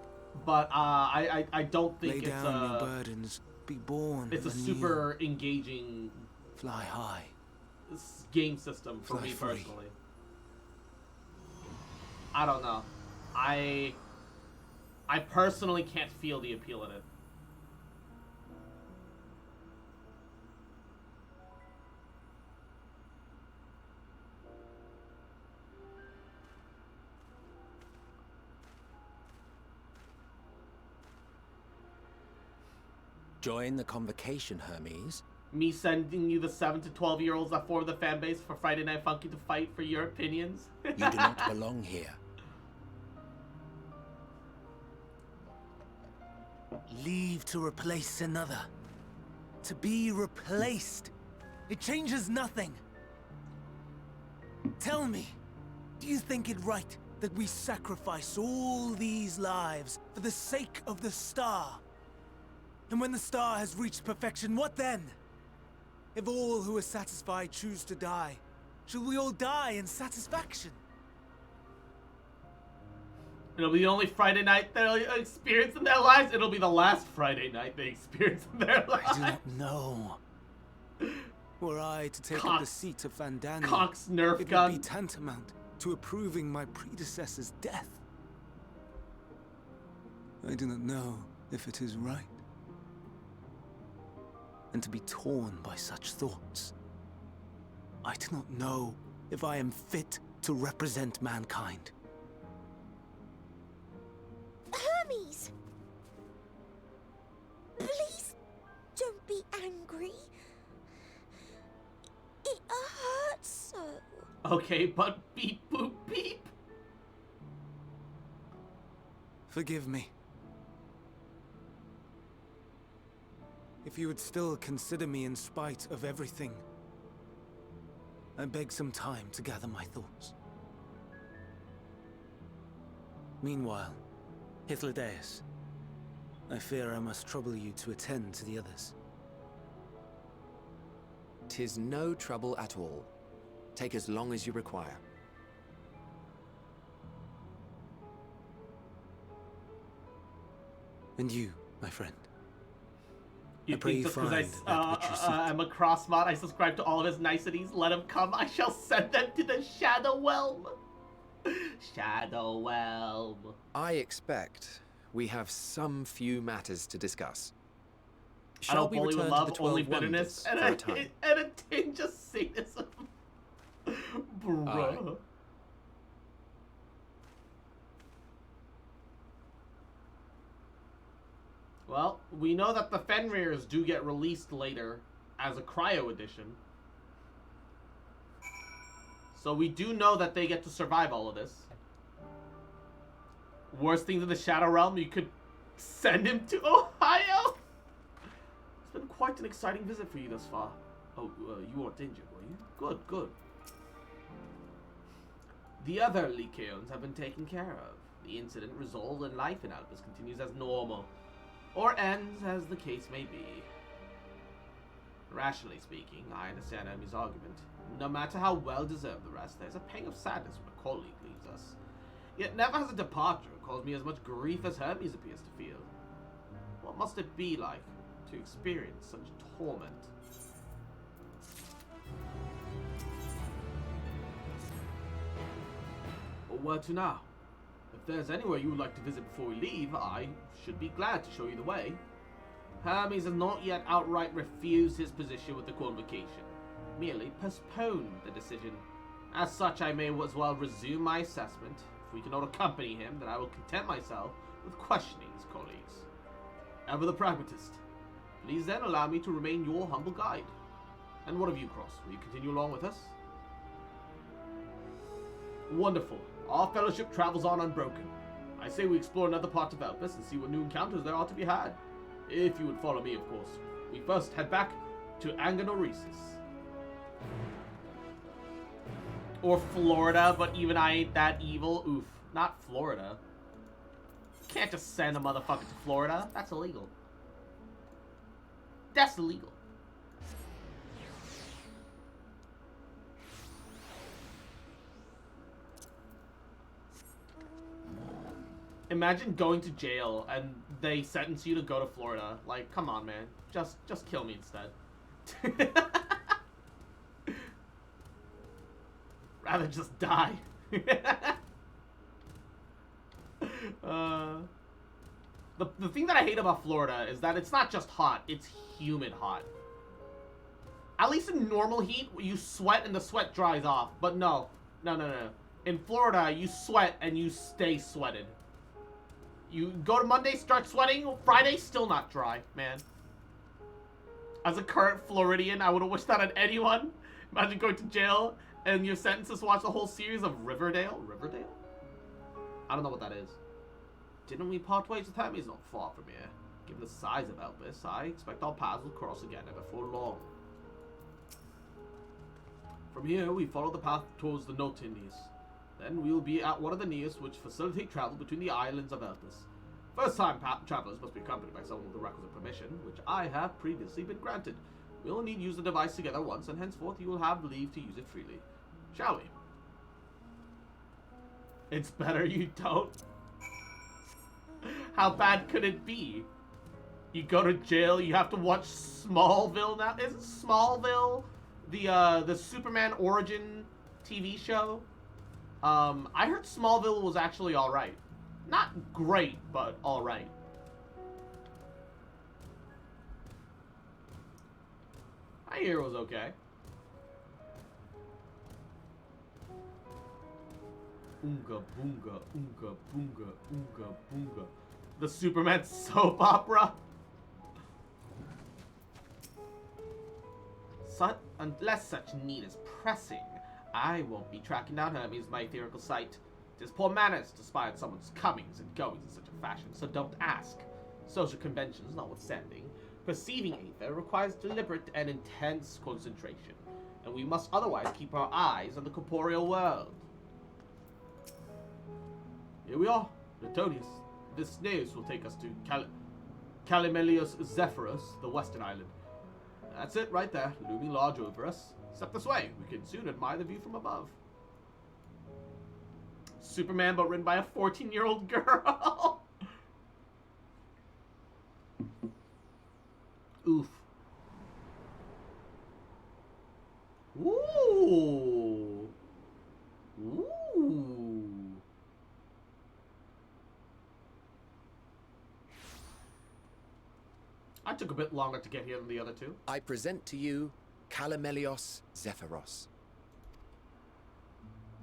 But I don't think Lay it's down your a burdens. Be born it's a anew. super engaging Fly high. game system for Fly me free. personally. I don't know. I personally can't feel the appeal in it. Join the convocation, Hermes. Me sending you the 7 to 12-year-olds that form the fan base for Friday Night Funky to fight for your opinions. You do not belong here. Leave to replace another. To be replaced. It changes nothing. Tell me, do you think it right that we sacrifice all these lives for the sake of the star? And when the star has reached perfection, what then? If all who are satisfied choose to die, shall we all die in satisfaction? It'll be the only Friday night they'll experience in their lives. It'll be the last Friday night they experience in their lives. I do not know. Were I to take up the seat of Fandania, Cox Nerf it gun. would be tantamount to approving my predecessor's death. I do not know if it is right. And to be torn by such thoughts, I do not know if I am fit to represent mankind. Hermes! Please, don't be angry. Okay, but beep boop beep. Forgive me. If you would still consider me in spite of everything, I beg some time to gather my thoughts. Meanwhile, Hythlodaeus, I fear I must trouble you to attend to the others. 'Tis no trouble at all. Take as long as you require. And you, my friend. You I pray think you just because find that which you seek. I'm a cross mod, I subscribe to all of his niceties. Let him come. I shall send them to the Shadow Realm. Shadow Realm. I expect we have some few matters to discuss. I don't Shall we only return love, to the 12 only bitterness, wonders and for a time? and a tinge of sadism. Bruh. Well, we know that the Fenrirs do get released later as a cryo edition. So we do know that they get to survive all of this. Worst things in the Shadow Realm, you could send him to Ohio. It's been quite an exciting visit for you thus far. Oh, you weren't injured, were you? Good, good. The other Lycaons have been taken care of. The incident resolved and life in Albus continues as normal. Or ends, as the case may be. Rationally speaking, I understand Hermes' argument. No matter how well-deserved the rest, there's a pang of sadness when a colleague leaves us. Yet never has a departure caused me as much grief as Hermes appears to feel. What must it be like to experience such torment? But where to now? If there's anywhere you would like to visit before we leave, I should be glad to show you the way. Hermes has not yet outright refused his position with the convocation, merely postponed the decision. As such, I may as well resume my assessment. If we cannot accompany him, then I will content myself with questioning his colleagues. Ever the pragmatist. Please then allow me to remain your humble guide. And what of you, Cross? Will you continue along with us? Wonderful. Our fellowship travels on unbroken. I say we explore another part of Elpis and see what new encounters there are to be had. If you would follow me, of course. We first head back to Anganoresis. Or Florida, but even I ain't that evil. Oof. Not Florida. Can't just send a motherfucker to Florida. That's illegal. That's illegal. Imagine going to jail and they sentence you to go to Florida. Like, come on, man. Just kill me instead. Rather just die. The thing that I hate about Florida is that it's not just hot, it's humid hot. At least in normal heat, you sweat and the sweat dries off. But no. In Florida, you sweat and you stay sweated. You go to Monday, start sweating, Friday, still not dry, man. As a current Floridian, I would have wished that on anyone. Imagine going to jail and your sentence is to watch the whole series of Riverdale? Riverdale? I don't know what that is. Didn't we part ways with him? He's not far from here. Given the size of Elpis, I expect our paths will cross again before long. From here, we follow the path towards the Notinies. Then we will be at one of the nearest which facilitate travel between the islands of Elpis. First-time travelers must be accompanied by someone with the requisite permission, which I have previously been granted. We will need to use the device together once, and henceforth you will have leave to use it freely. Shall we? It's better you don't. How bad could it be? You go to jail, you have to watch Smallville now? Is it Smallville? The Superman origin TV show? I heard Smallville was actually alright. Not great, but alright. I hear it was okay. Oonga boonga, oonga boonga, oonga boonga. The Superman soap opera. Unless such need is pressing, I won't be tracking down Hermes, my ethereal sight. It is poor manners to spy on someone's comings and goings in such a fashion, so don't ask. Social conventions notwithstanding, perceiving aether requires deliberate and intense concentration, and we must otherwise keep our eyes on the corporeal world. Here we are, Latonius. This news will take us to Calimelius Zephyrus, the western island. That's it right there, looming large over us. Step this way, we can soon admire the view from above. Superman, but written by a 14-year-old girl. Oof. Ooh. Ooh. I took a bit longer to get here than the other two. I present to you Calimelios Zephyros.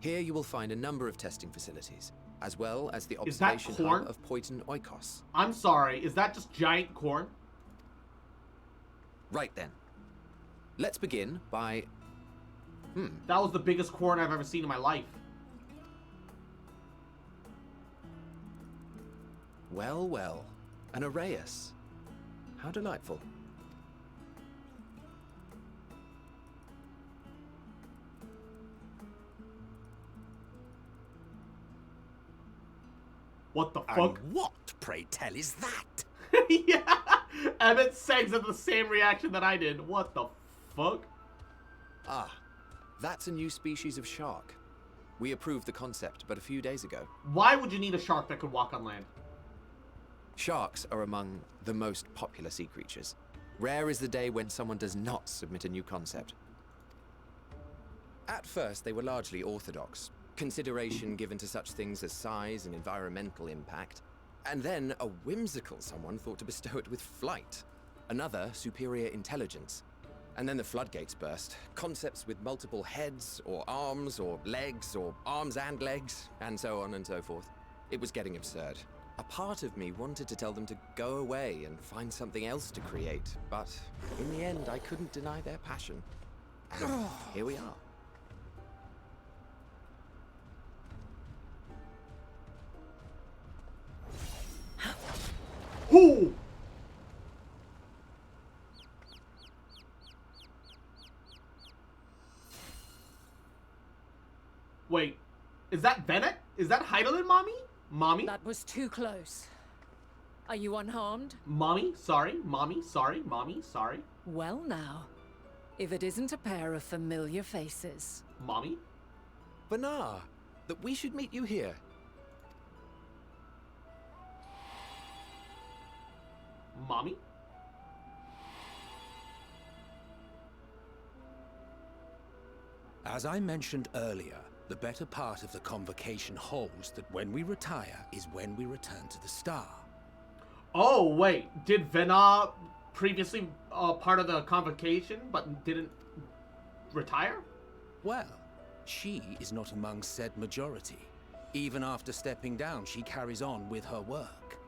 Here you will find a number of testing facilities, as well as the Is that observation corn? hub of Poiton Oikos. I'm sorry, is that just giant corn? Right then. Let's begin by... That was the biggest corn I've ever seen in my life. Well, well. An Arrhaeus. How delightful. What the And fuck? what, pray tell, is that? Yeah! Emmett Seggs had the same reaction that I did. What the fuck? Ah, that's a new species of shark. We approved the concept but a few days ago. Why would you need a shark that could walk on land? Sharks are among the most popular sea creatures. Rare is the day when someone does not submit a new concept. At first, they were largely orthodox, consideration given to such things as size and environmental impact, and then a whimsical someone thought to bestow it with flight, another superior intelligence. And then the floodgates burst, concepts with multiple heads, or arms and legs, and so on and so forth. It was getting absurd. A part of me wanted to tell them to go away and find something else to create, but in the end, I couldn't deny their passion. And here we are. Who? Wait, is that Bennett? Is that Heidelin, Mommy? Mommy? That was too close. Are you unharmed? Mommy? Sorry. Mommy? Sorry. Mommy? Sorry. Well now, if it isn't a pair of familiar faces. Mommy? Banar, that we should meet you here. Mommy? As I mentioned earlier, the better part of the convocation holds that when we retire is when we return to the star. Oh, wait. Did Venar previously part of the convocation, but didn't retire? Well, she is not among said majority. Even after stepping down, she carries on with her work.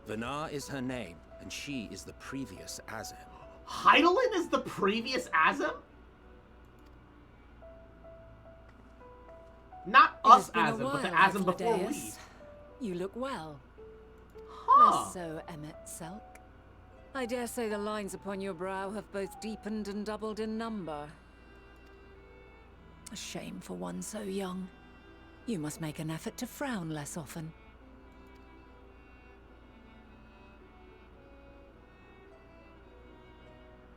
Venar is her name, and she is the previous Azem. Heidelin is the previous Azem? Not It has us been a Azem, but the while, Azem before we. Hythlodaeus. You look well. Huh. Less so, Emmet Selk. I dare say the lines upon your brow have both deepened and doubled in number. A shame for one so young. You must make an effort to frown less often.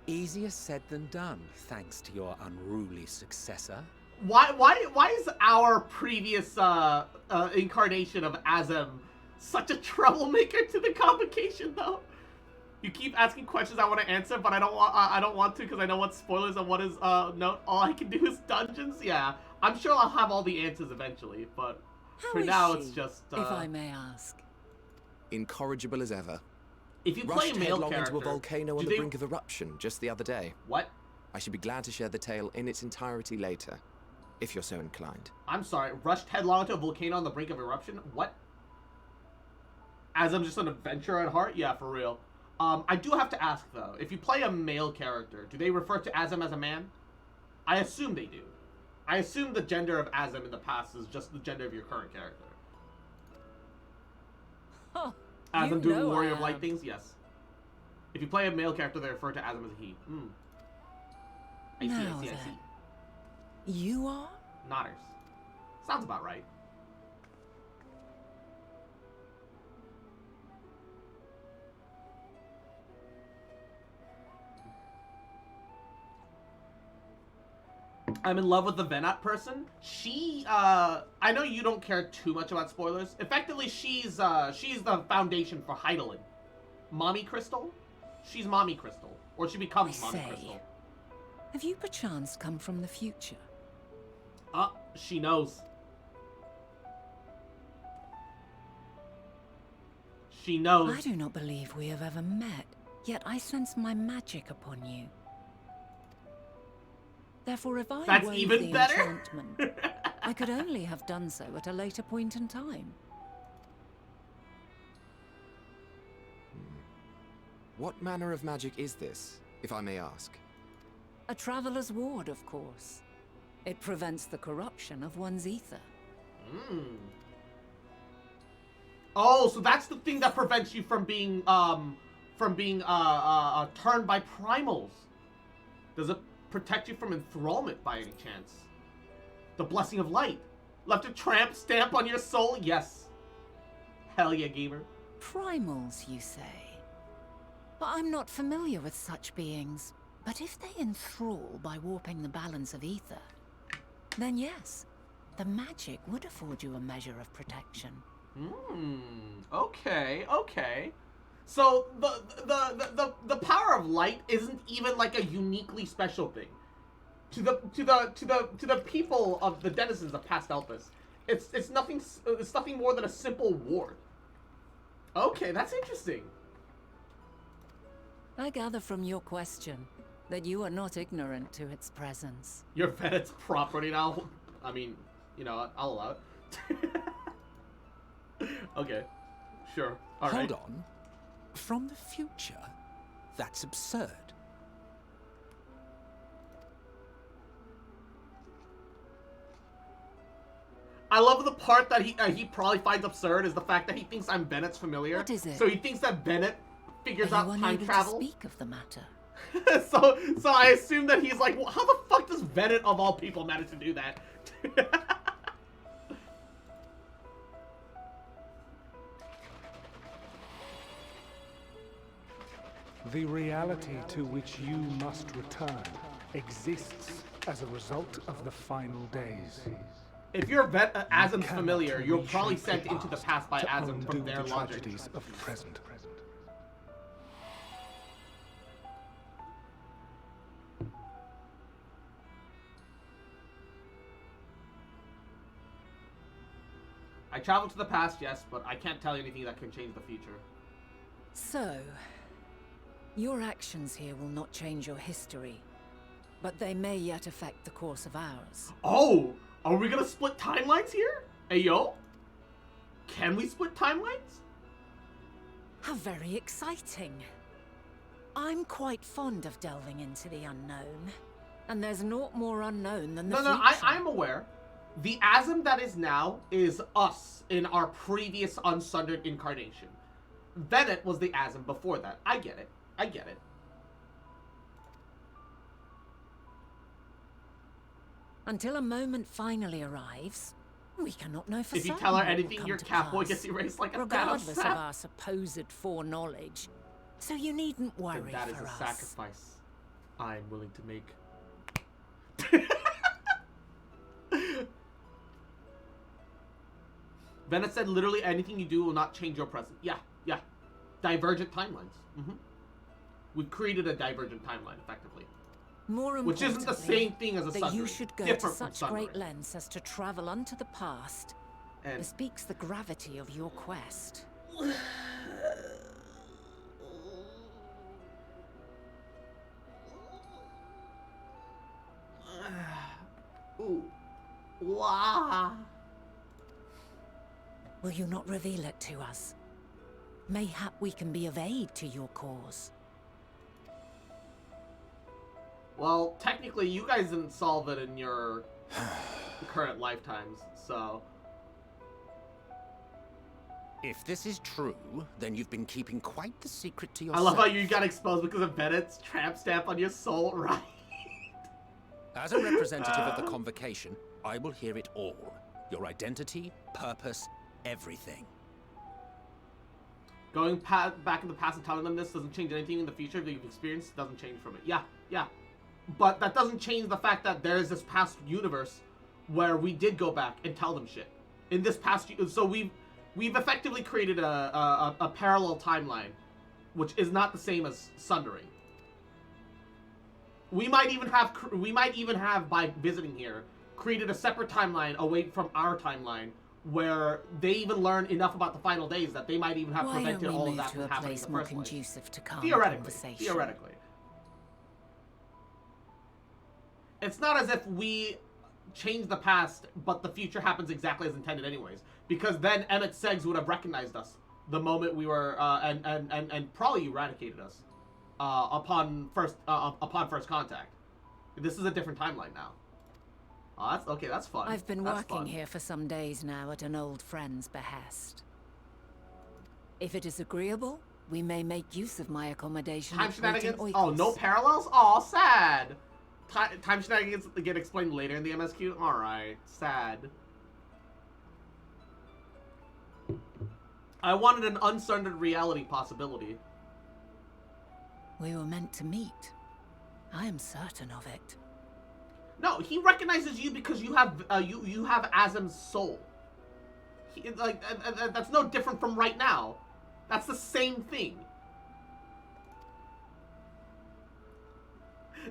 Easier said than done, thanks to your unruly successor. Why is our previous incarnation of Azem such a troublemaker to the convocation, though? You keep asking questions I want to answer, but I don't want to because I know what spoilers and what is no. All I can do is dungeons. Yeah, I'm sure I'll have all the answers eventually, but How for is now she, it's just. if I may ask. Incorrigible as ever. If you play a Rushed male headlong character, into a volcano on do the they- brink of eruption just the other day. What? I should be glad to share the tale in its entirety later, if you're so inclined. I'm sorry. Rushed headlong into a volcano on the brink of eruption. What? As I'm just an adventurer at heart? Yeah, for real. I do have to ask though. If you play a male character, do they refer to Azem as a man? I assume they do. I assume the gender of Azim in the past is just the gender of your current character. Huh. Azim You doing know Warrior I of Light am. things? Yes. If you play a male character, they refer to Azim as a he. Hmm. I see, Now I see, I then. see. You are? Nodders. Sounds about right. I'm in love with the Venat person. She, I know you don't care too much about spoilers. Effectively, she's the foundation for Heidelin. Mommy Crystal? She's Mommy Crystal. Or she becomes I Mommy say. Crystal. Have you perchance come from the future? She knows. She knows. I do not believe we have ever met, yet I sense my magic upon you. Therefore, if I That's wove even the better? enchantment, I could only have done so at a later point in time. What manner of magic is this, if I may ask? A traveler's ward, of course. It prevents the corruption of one's ether. Hmm. Oh, so that's the thing that prevents you from being turned by primals. Does it protect you from enthrallment by any chance? The blessing of light. Left a tramp stamp on your soul? Yes. Hell yeah, gamer. Primals, you say? But I'm not familiar with such beings. But if they enthrall by warping the balance of ether, then yes, the magic would afford you a measure of protection. Okay, okay. So the power of light isn't even like a uniquely special thing. To the people of the denizens of past Elpis, it's nothing more than a simple ward. Okay, that's interesting. I gather from your question that you are not ignorant to its presence. Your Venet's property now. I mean, you know, I'll allow it. Okay, sure. All right. Hold on. From the future? That's absurd. I love the part that he probably finds absurd is the fact that he thinks I'm Bennett's familiar. What is it? So he thinks that Bennett figures out Are you time unable travel. to speak of the matter? so I assume that he's like, well, how the fuck does Bennett of all people manage to do that? The reality to which you must return exists as a result of the final days. If you're Azim's cannot familiar, you're probably reshape sent the into the past past by to Azim from undo their the logic. tragedies of the present. I traveled to the past, yes, but I can't tell you anything that can change the future. So, your actions here will not change your history, but they may yet affect the course of ours. Oh, are we gonna split timelines here? Hey, yo? Can we split timelines? How very exciting. I'm quite fond of delving into the unknown, and there's naught more unknown than the No, future. I'm aware. The Azim that is now is us in our previous unsundered incarnation. Bennett was the Azim before that. I get it. I get it. Until a moment finally arrives, we cannot know for If you certain tell her what will anything, come your to Catboy pass, gets erased like a regardless of Thanos. our supposed foreknowledge. So you needn't worry Then that is for a us. sacrifice I'm willing to make. Bennett said literally anything you do will not change your present. Yeah, yeah. Divergent timelines. We've created a divergent timeline, effectively. More Which isn't the importantly, same thing as a that sundering. you should go to Different from such great sundering. lengths as to travel unto the past And bespeaks the gravity of your quest. ooh. Wow. Will you not reveal it to us? Mayhap we can be of aid to your cause. Well, technically, you guys didn't solve it in your current lifetimes, so... If this is true, then you've been keeping quite the secret to I yourself. love how you got exposed because of Bennett's tramp stamp on your soul, right? As a representative of the convocation, I will hear it all. Your identity, purpose, everything. Going back in the past and telling them this doesn't change anything in the future that you've experienced, doesn't change from it. Yeah, yeah. But that doesn't change the fact that there is this past universe where we did go back and tell them shit. In this past... So we've effectively created a parallel timeline, which is not the same as Sundering. We might even have, by visiting here, created a separate timeline away from our timeline, where they even learn enough about the final days that they might even have prevented all of that from happening in the first place. Theoretically. It's not as if we change the past, but the future happens exactly as intended anyways. Because then Emmett Seggs would have recognized us the moment we were, and probably eradicated us upon first contact. This is a different timeline now. Oh, that's okay. That's fun. I've been working here for some days now at an old friend's behest. If it is agreeable, we may make use of my accommodation. Time shenanigans? Oh, no parallels? Oh, sad. Time shenanigans get explained later in the MSQ? Alright, sad. I wanted an uncensored reality possibility. We were meant to meet. I am certain of it. No, he recognizes you because you have you have Azim's soul. That's no different from right now. That's the same thing.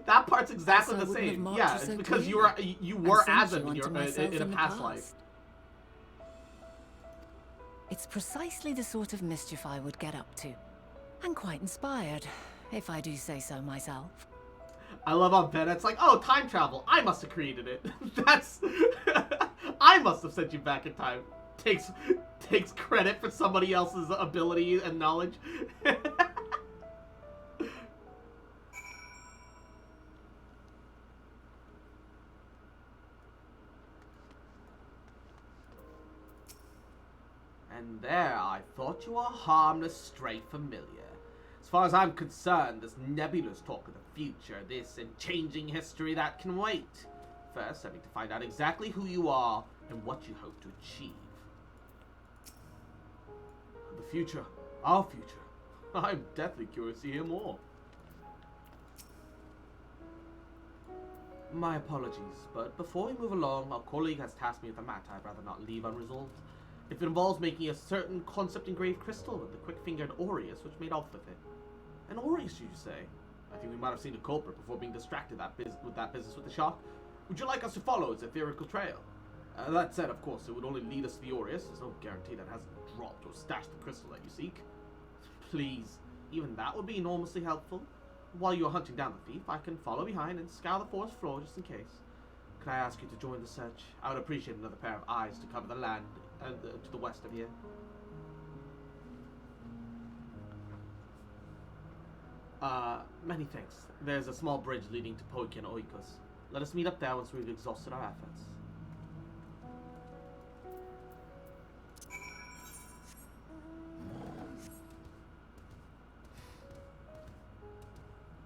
That part's exactly the same. Yeah, it's because you were Azim in a past life. It's precisely the sort of mischief I would get up to. And quite inspired, if I do say so myself. I love how Bennett's like, oh, time travel. I must have created it. That's... I must have sent you back in time. Takes credit for somebody else's ability and knowledge. And there, I thought you were a harmless, stray familiar. As far as I'm concerned, this nebulous talk of the future, this and changing history, that can wait. First, I need to find out exactly who you are and what you hope to achieve. The future, our future. I'm deathly curious to hear more. My apologies, but before we move along, our colleague has tasked me with a matter I'd rather not leave unresolved. If it involves making a certain concept engraved crystal with the quick-fingered Aureus, which made off with it. An Aureus, you say? I think we might have seen the culprit before being distracted with that business with the shark. Would you like us to follow its etherical trail? That said, of course, it would only lead us to the Aureus. There's no guarantee that it hasn't dropped or stashed the crystal that you seek. Please, even that would be enormously helpful. While you are hunting down the thief, I can follow behind and scour the forest floor just in case. Can I ask you to join the search? I would appreciate another pair of eyes to cover the land to the west of here. Many thanks. There's a small bridge leading to Poikin Oikos. Let us meet up there once we've exhausted our efforts.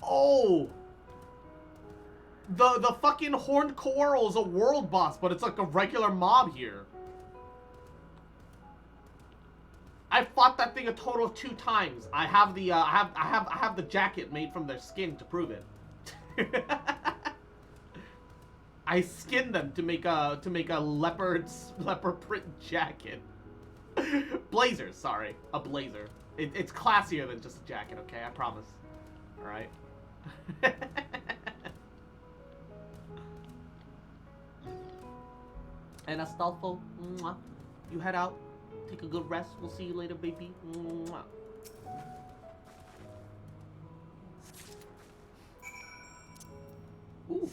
Oh! The fucking Horned Coral is a world boss, but it's like a regular mob here. I fought that thing a total of 2 times. I have the I have the jacket made from their skin to prove it. I skinned them to make a leopard print jacket. Blazer, sorry, a blazer. It's classier than just a jacket, okay? I promise. All right. And Astolfo, mwah, you head out. Take a good rest. We'll see you later, baby. Mwah. Ooh,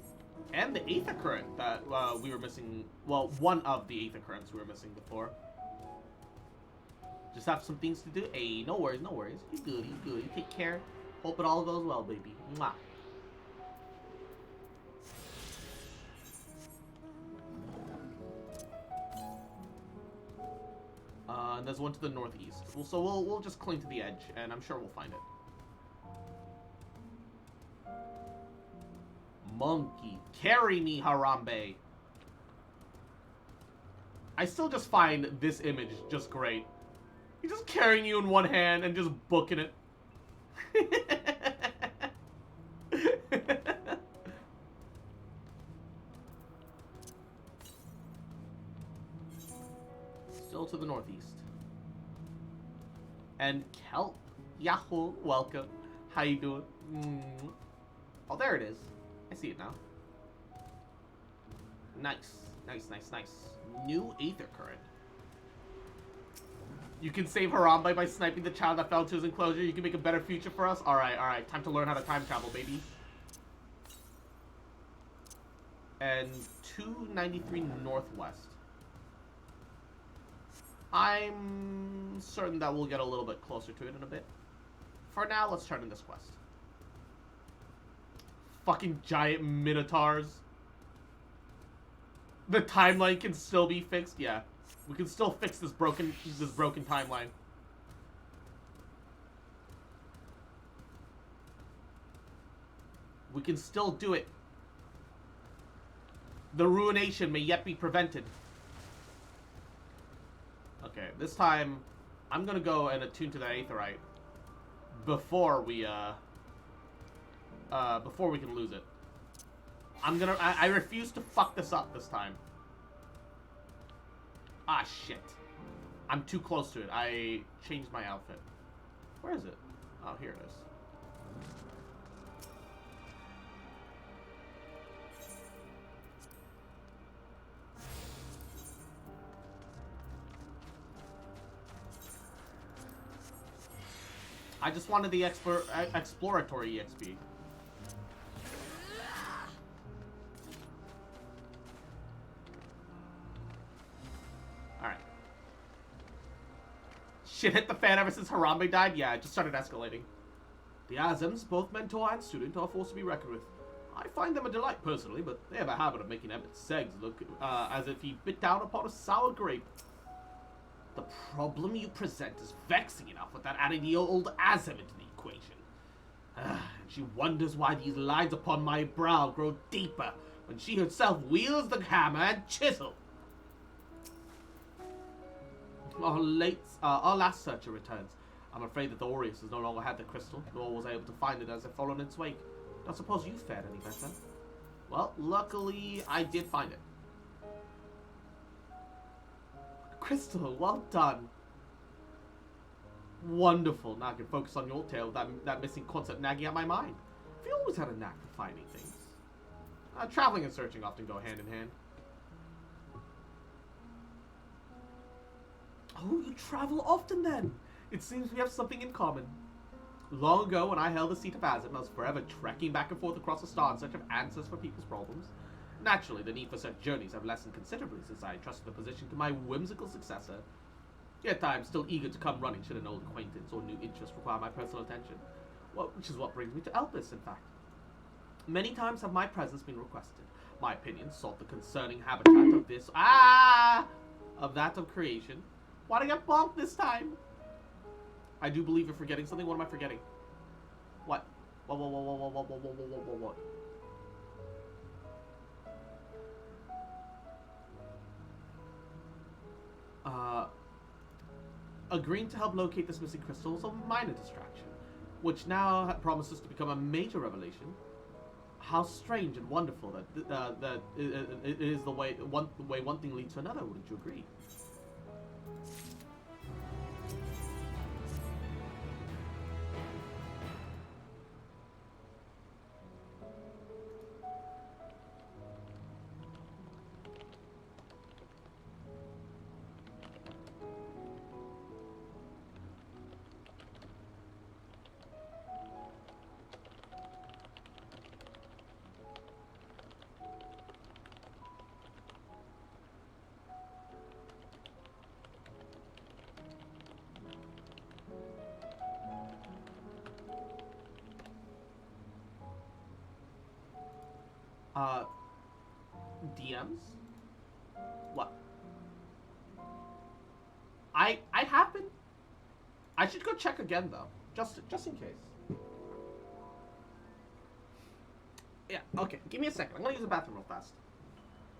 and the Aether Current that we were missing. Well, one of the Aether Currents we were missing before. Just have some things to do. Hey, no worries, no worries. You good, you good. You take care. Hope it all goes well, baby. Mwah. there's one to the northeast. So we'll just cling to the edge, and I'm sure we'll find it. Monkey, carry me, Harambe. I still just find this image just great. He's just carrying you in one hand and just booking it. Still to the northeast. And Kelp. Yahoo, welcome. How you doing? Oh, there it is. I see it now. Nice. Nice, nice, nice. New Aether Current. You can save Harambe by sniping the child that fell into his enclosure. You can make a better future for us. Alright, alright. Time to learn how to time travel, baby. And 293 northwest. I'm certain that we'll get a little bit closer to it in a bit. For now, let's turn in this quest. Fucking giant minotaurs. The timeline can still be fixed. Yeah, we can still fix this broken timeline. We can still do it. The ruination may yet be prevented. Okay, this time I'm gonna go and attune to that aetheryte before we can lose it. I refuse to fuck this up this time. Ah, shit. I'm too close to it. I changed my outfit. Where is it? Oh, here it is. I just wanted the exploratory EXP. Alright. Shit hit the fan ever since Harambe died? Yeah, it just started escalating. The Azems, both mentor and student, are a force to be reckoned with. I find them a delight personally, but they have a habit of making Emmett Seggs look as if he bit down upon a sour grape. The problem you present is vexing enough without adding the old Azem into the equation. She wonders why these lines upon my brow grow deeper when she herself wields the hammer and chisel. Our last searcher returns. I'm afraid that the Aureus has no longer had the crystal, nor was able to find it as it fell on its wake. Don't suppose you fared any better? Well, luckily I did find it. Crystal, well done. Wonderful. Now I can focus on your tale without that missing concept nagging at my mind. I've always had a knack for finding things. Traveling and searching often go hand in hand. Oh, you travel often then. It seems we have something in common. Long ago, when I held the seat of Azim, I was forever trekking back and forth across the star in search of answers for people's problems. Naturally, the need for such journeys have lessened considerably since I entrusted the position to my whimsical successor. Yet I am still eager to come running should an old acquaintance or new interest require my personal attention. Well, which is what brings me to Elpis, in fact. Many times have my presence been requested. My opinion sought the concerning habitat of this... of that of creation. Why'd I get bonked this time? I do believe you're forgetting something. What am I forgetting? What? What? Agreeing to help locate this missing crystal was a minor distraction, which now promises to become a major revelation. How strange and wonderful that it is the way one thing leads to another. Wouldn't you agree? DMs? What? I happen? I should go check again though, just in case. Yeah. Okay. Give me a second. I'm gonna use the bathroom real fast.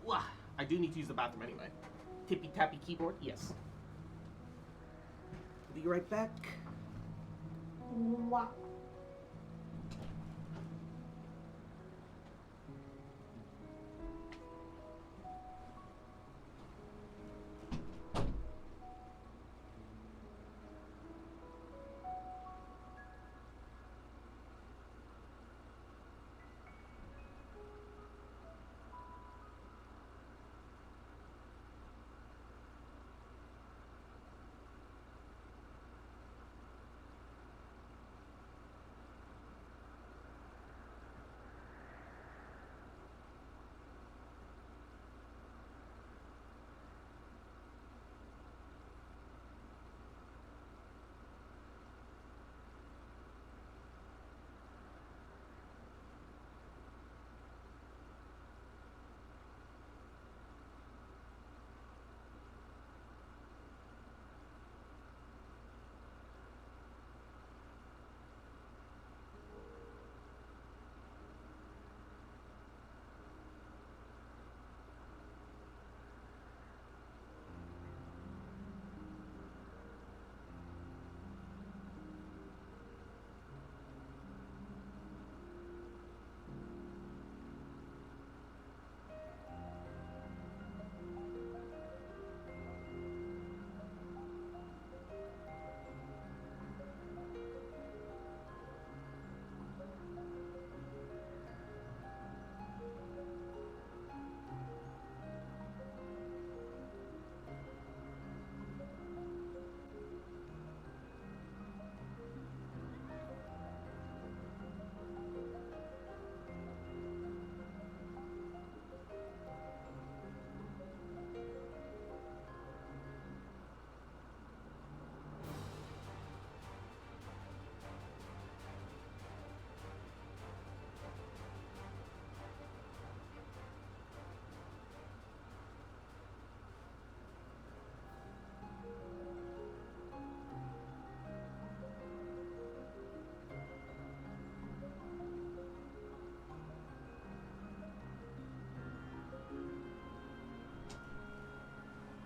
Wah, I do need to use the bathroom anyway. Tippy tappy keyboard. Yes. Be right back. Wah.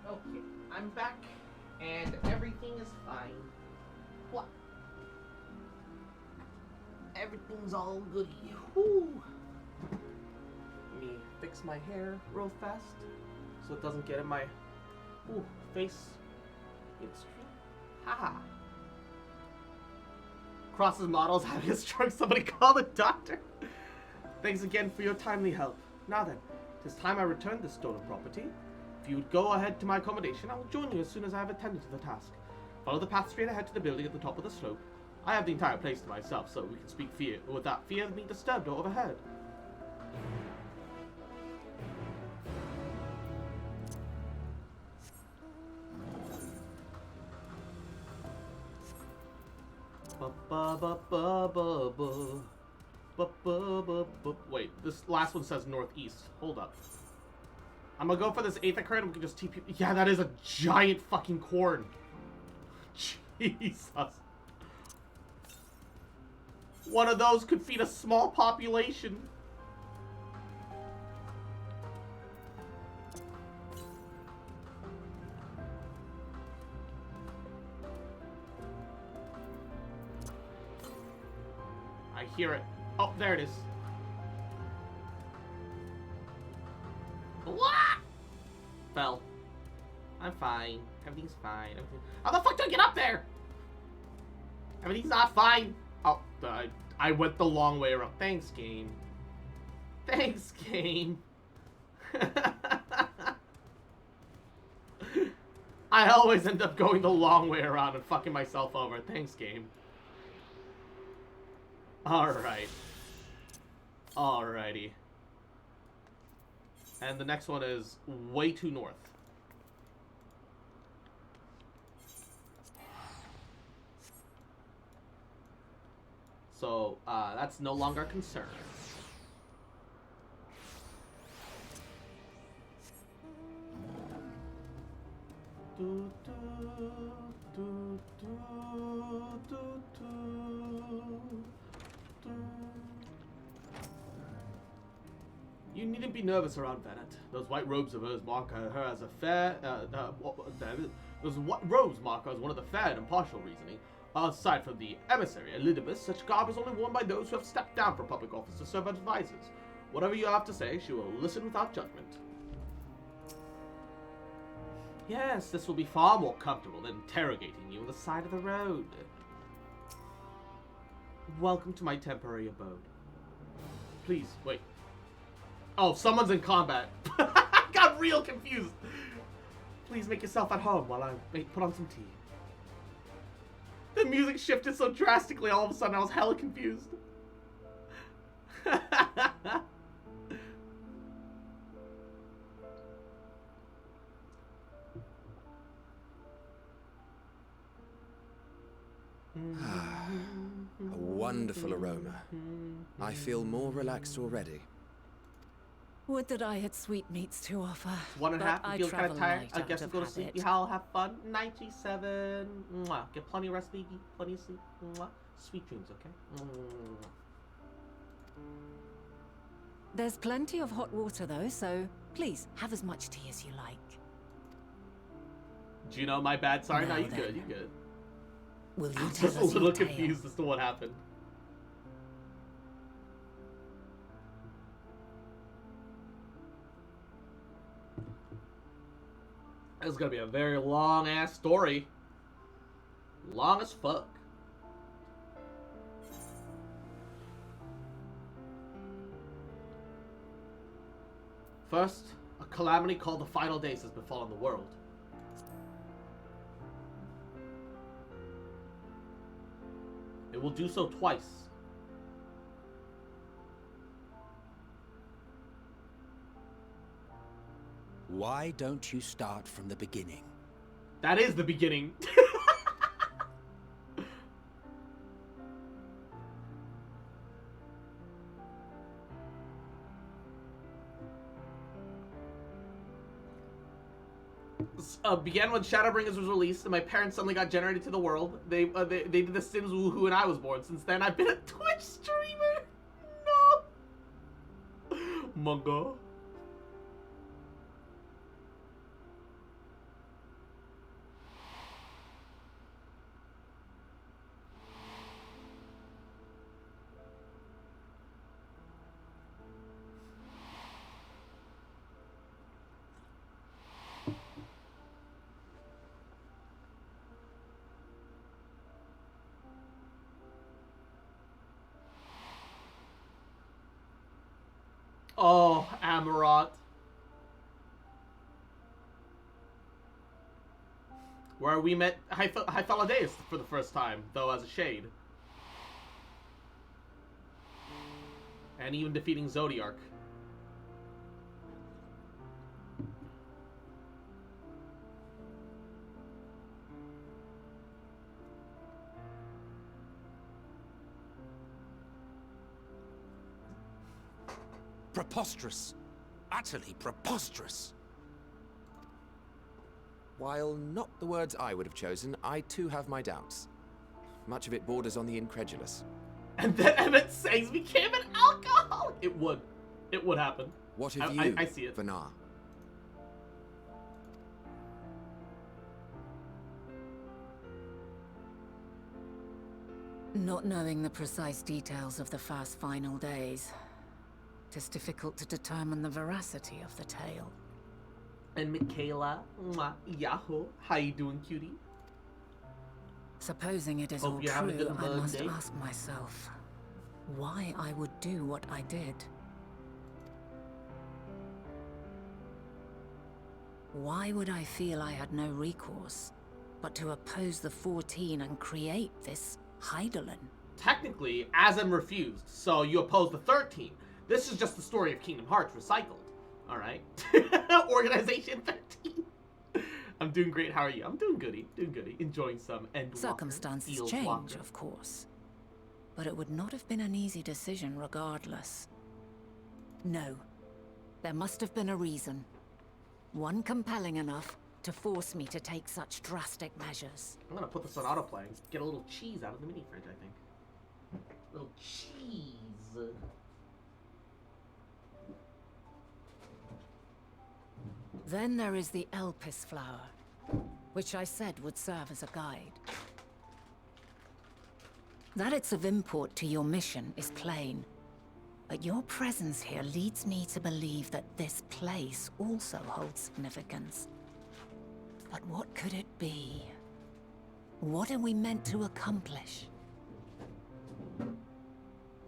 Okay, I'm back, and everything is fine. What? Everything's all goody. Whoo! Let me fix my hair real fast, so it doesn't get in my face. It's haha. Cross's models having a stroke. Somebody call the doctor. Thanks again for your timely help. Now then, it is time I return this stolen property. If you would go ahead to my accommodation, I will join you as soon as I have attended to the task. Follow the path straight ahead to the building at the top of the slope. I have the entire place to myself, so we can speak without fear of being disturbed or overheard. Wait, this last one says northeast. Hold up. I'm gonna go for this 8th occurrence. We can just TP. Yeah, that is a giant fucking corn. Jesus. One of those could feed a small population. I hear it. Oh, there it is. What? Fell. I'm fine. Everything's fine. How the fuck do I get up there? Everything's not fine. Oh, I went the long way around. Thanks, game. Thanks, game. I always end up going the long way around and fucking myself over. Thanks, game. Alright. Alrighty. And the next one is way too north. So, that's no longer a concern. You needn't be nervous around Venet. Those white robes of hers mark her as a fair. Those white robes mark her as one of the fair and impartial reasoning. Aside from the emissary, Elidibus, such garb is only worn by those who have stepped down from public office to serve as advisors. Whatever you have to say, she will listen without judgment. Yes, this will be far more comfortable than interrogating you on the side of the road. Welcome to my temporary abode. Please, wait. Oh, someone's in combat. I got real confused. Please make yourself at home while I put on some tea. The music shifted so drastically, all of a sudden I was hella confused. A wonderful aroma. I feel more relaxed already. Would that I had sweetmeats to offer. One and a half. You feel kind of tired. I guess I'll go to sleep. You all have fun. Night G7. Mwah. Get plenty of rest, baby. Plenty of sleep. Mwah. Sweet dreams, okay? Mwah. There's plenty of hot water though, so please have as much tea as you like. Gino, my bad. Sorry, no, you then. good. You good. Will you I'm tell just a us little your tale? confused as to what happened. This is gonna be a very long ass story. Long as fuck. First, a calamity called the Final Days has befallen the world. It will do so twice. Why don't you start from the beginning? That is the beginning. Began when Shadowbringers was released and my parents suddenly got generated to the world. They did the Sims woohoo and I was born. Since then, I've been a Twitch streamer. No. Manga. Oh, Amarat. Where we met Hythaladeus for the first time, though as a shade. And even defeating Zodiark. Preposterous. Utterly preposterous. While not the words I would have chosen, I too have my doubts. Much of it borders on the incredulous. And then Emmett Sangs became an alcoholic! It would. It would happen. What of you, I see it. Vanar? Not knowing the precise details of the first final days, it is difficult to determine the veracity of the tale. And Michaela, mwah, Yahoo, how you doing, cutie? Supposing it is Hope all you're having a true, good I must Monday. ask myself why I would do what I did. Why would I feel I had no recourse but to oppose the 14 and create this Heidelin? Technically, Azem refused, so you oppose the 13. This is just the story of Kingdom Hearts recycled. Alright? Organization 13. I'm doing great, how are you? I'm doing goody, enjoying some Endwalker. Circumstances change, of course. But it would not have been an easy decision regardless. No. There must have been a reason. One compelling enough to force me to take such drastic measures. I'm gonna put this on autoplay. Get a little cheese out of the mini fridge, I think. Little cheese. Then there is the Elpis flower, which I said would serve as a guide. That it's of import to your mission is plain, but your presence here leads me to believe that this place also holds significance. But what could it be? What are we meant to accomplish?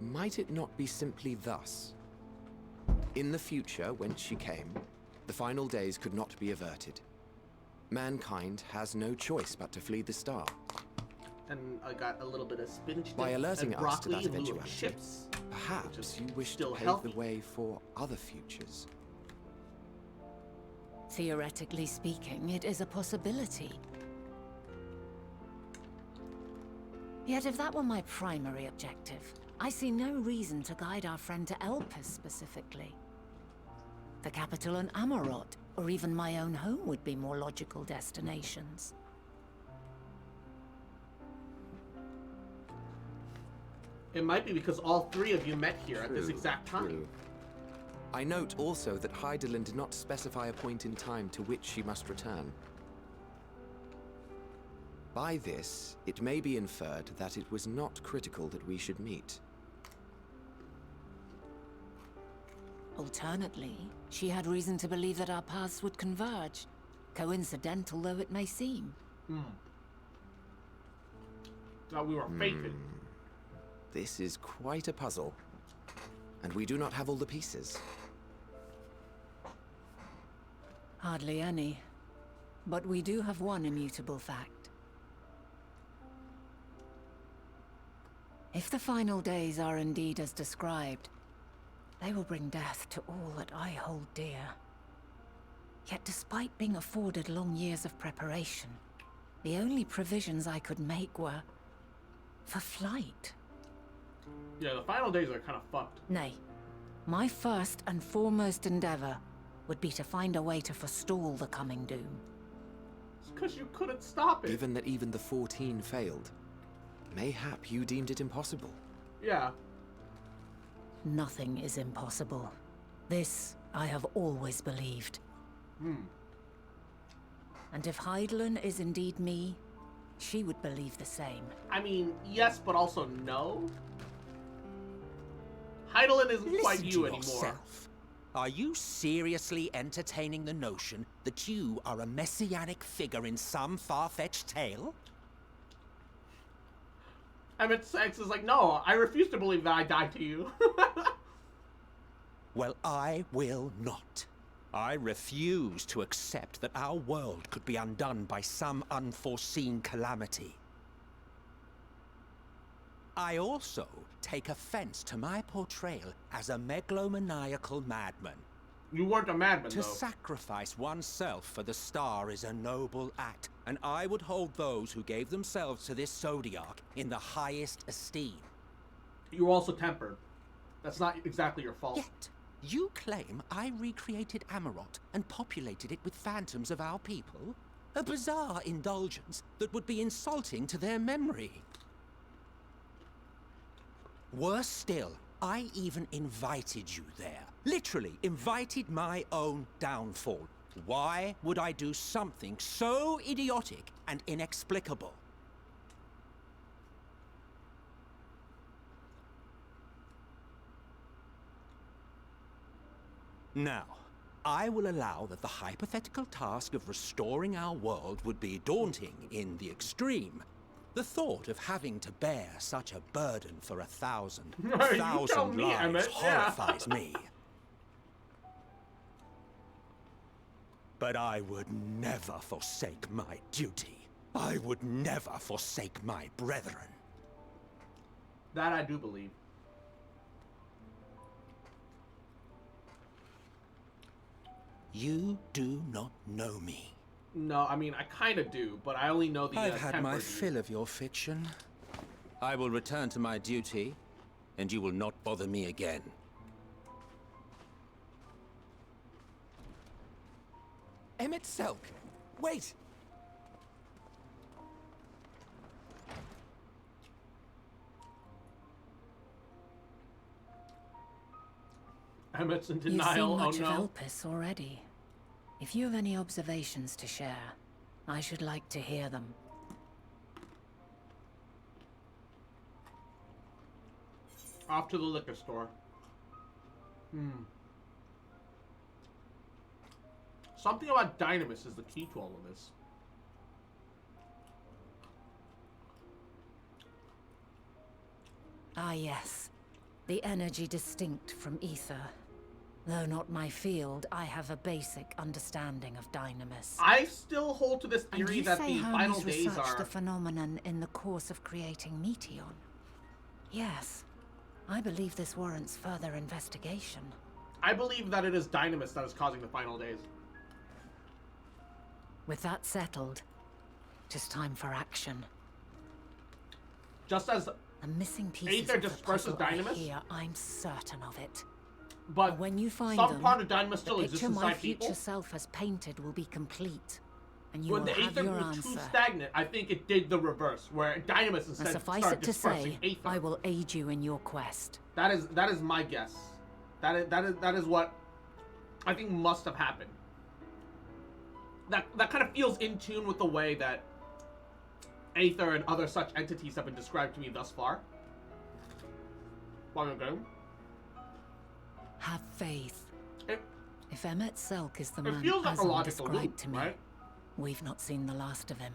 Might it not be simply thus? In the future, whence she came, the final days could not be averted. Mankind has no choice but to flee the star. And I got a little bit of spinach By alerting and us to that broccoli in lieu of eventuality, chips. Perhaps you wish to still pave healthy. the way for other futures. Theoretically speaking, it is a possibility. Yet if that were my primary objective, I see no reason to guide our friend to Elpis specifically. The capital and Amarot, or even my own home would be more logical destinations. It might be because all three of you met here at this exact time. True. I note also that Hydaelyn did not specify a point in time to which she must return. By this, it may be inferred that it was not critical that we should meet. Alternately, she had reason to believe that our paths would converge, coincidental though it may seem. That we were fated. This is quite a puzzle, and we do not have all the pieces. Hardly any. But we do have one immutable fact. If the final days are indeed as described, they will bring death to all that I hold dear. Yet despite being afforded long years of preparation, the only provisions I could make were for flight. Yeah, the final days are kind of fucked. Nay, my first and foremost endeavor would be to find a way to forestall the coming doom. It's because you couldn't stop it. Given that even the 14 failed, mayhap you deemed it impossible. Yeah. Nothing is impossible. This I have always believed. And if Hydaelyn is indeed me, she would believe the same. I mean, yes, but also no. Hydaelyn isn't quite you anymore. Yourself. Are you seriously entertaining the notion that you are a messianic figure in some far-fetched tale? Emmett Sex is like, no, I refuse to believe that I died to you. Well, I will not. I refuse to accept that our world could be undone by some unforeseen calamity. I also take offense to my portrayal as a megalomaniacal madman. You weren't a madman, To though. sacrifice oneself for the star is a noble act, and I would hold those who gave themselves to this Zodiac in the highest esteem. You were also tempered. That's not exactly your fault. Yet, you claim I recreated Amarot and populated it with phantoms of our people? A bizarre indulgence that would be insulting to their memory. Worse still, I even invited you there. Literally invited my own downfall. Why would I do something so idiotic and inexplicable? Now, I will allow that the hypothetical task of restoring our world would be daunting in the extreme. The thought of having to bear such a burden for 1,000 lives Emmett, horrifies me. But I would never forsake my duty. I would never forsake my brethren. That I do believe. You do not know me. No, I mean, I kind of do, but I only know the I've had my tempered fill of your fiction. I will return to my duty, and you will not bother me again. Emmett Selk, Wait! Emmett's in You've denial. seen much Oh of no. Elpis already. If you have any observations to share, I should like to hear them. Off to the liquor store. Something about Dynamis is the key to all of this. Ah yes, the energy distinct from ether. Though not my field, I have a basic understanding of Dynamis. I still hold to this And theory you that say the final Hermes days researched are... the phenomenon in the course of creating Meteon. Yes, I believe this warrants further investigation. I believe that it is Dynamis that is causing the final days. With that settled, it is time for action. Just as The missing pieces Aether of the disperses puzzle are Dynamis, here, I'm certain of it. but When you find some them, part of Dynamis the still exists picture my inside future people. self has painted will be complete, and you When will the have Aether your grew too answer. stagnant, I think it did the reverse, where Dynamis And instead suffice started it to dispersing say, Aether. I will aid you in your quest. That is my guess. That is what I think must have happened. That kind of feels in tune with the way that Aether and other such entities have been described to me thus far. Long ago. Have faith. It, If Emmet Selk is the it man feels like a Azul logical described loop, to me, right? we've not seen the last of him.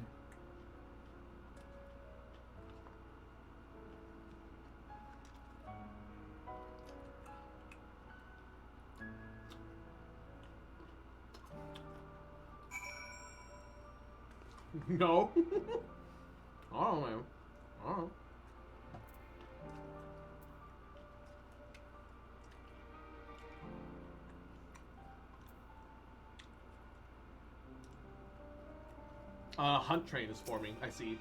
No. Oh man. Oh. Hunt train is forming, I see.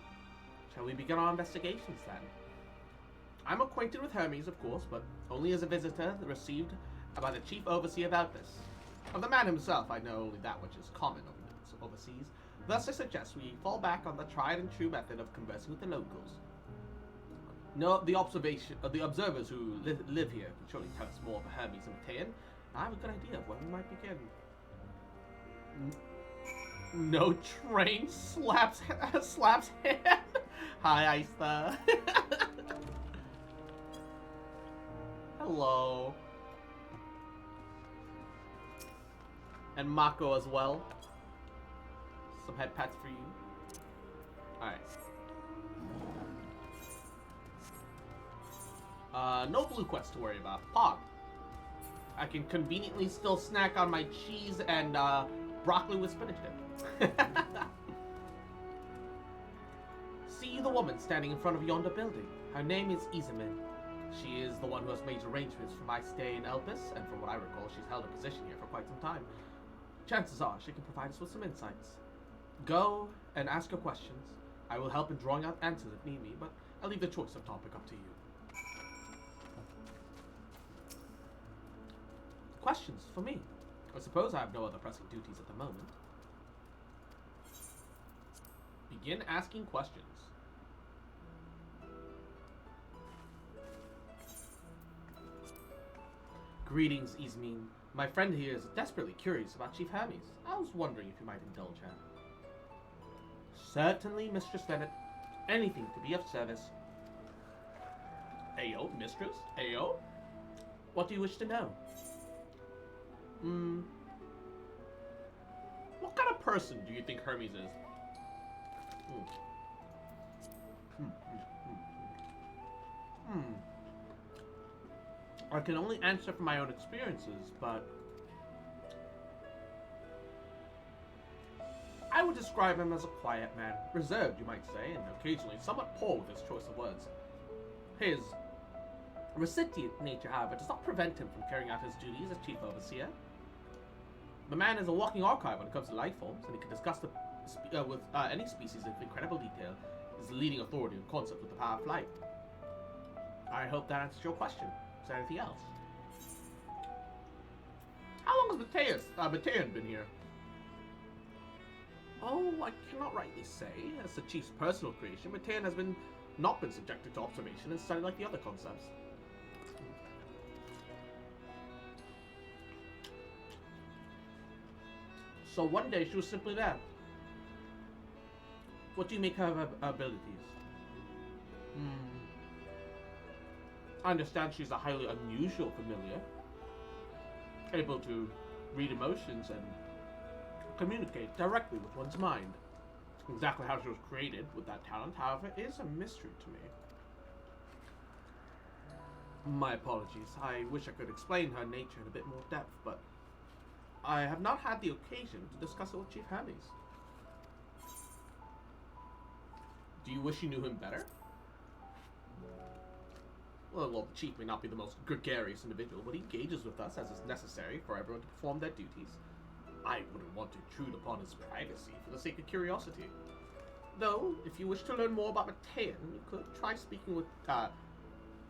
Shall we begin our investigations then? I'm acquainted with Hermes, of course, but only as a visitor received by the chief overseer about this. Of the man himself, I know only that which is common overseas. Thus, I suggest we fall back on the tried and true method of conversing with the locals. No, the observers who live here can surely tell us more of Hermes and Matean. I have a good idea of where we might begin. No train slaps hand. Hi, Aista. Hello. And Mako as well. Some head pats for you. Alright. No blue quest to worry about. Pog. I can conveniently still snack on my cheese and broccoli with spinach dip. See the woman standing in front of yonder building. Her name is Izamin. She is the one who has made arrangements for my stay in Elpis, and from what I recall, she's held a position here for quite some time. Chances are she can provide us with some insights. Go and ask her questions. I will help in drawing out answers if need be, but I'll leave the choice of topic up to you. Questions for me? I suppose I have no other pressing duties at the moment. Begin asking questions. Greetings, Izmin. My friend here is desperately curious about Chief Hermes. I was wondering if you might indulge her. Certainly, Mistress Bennett. Anything to be of service. Ayo, Mistress? Ayo? What do you wish to know? What kind of person do you think Hermes is? I can only answer from my own experiences, but I would describe him as a quiet man, reserved, you might say, and occasionally somewhat poor with his choice of words. His recipient nature, however, does not prevent him from carrying out his duties as chief overseer. The man is a walking archive when it comes to life forms, and he can discuss with any species in incredible detail. Is the leading authority on concept with the power of flight. I hope that answers your question. Is there anything else? How long has Matean been here? Oh, I cannot rightly say. As the chief's personal creation, Matean has not been subjected to observation and studied like the other concepts. So one day she was simply there. What do you make of her abilities? I understand she's a highly unusual familiar, able to read emotions and communicate directly with one's mind. Exactly how she was created with that talent, however, is a mystery to me. My apologies. I wish I could explain her nature in a bit more depth, but I have not had the occasion to discuss it with Chief Hermes. Do you wish you knew him better? Well, the Chief may not be the most gregarious individual, but he engages with us as is necessary for everyone to perform their duties. I wouldn't want to intrude upon his privacy for the sake of curiosity. Though, if you wish to learn more about Matean, you could try speaking with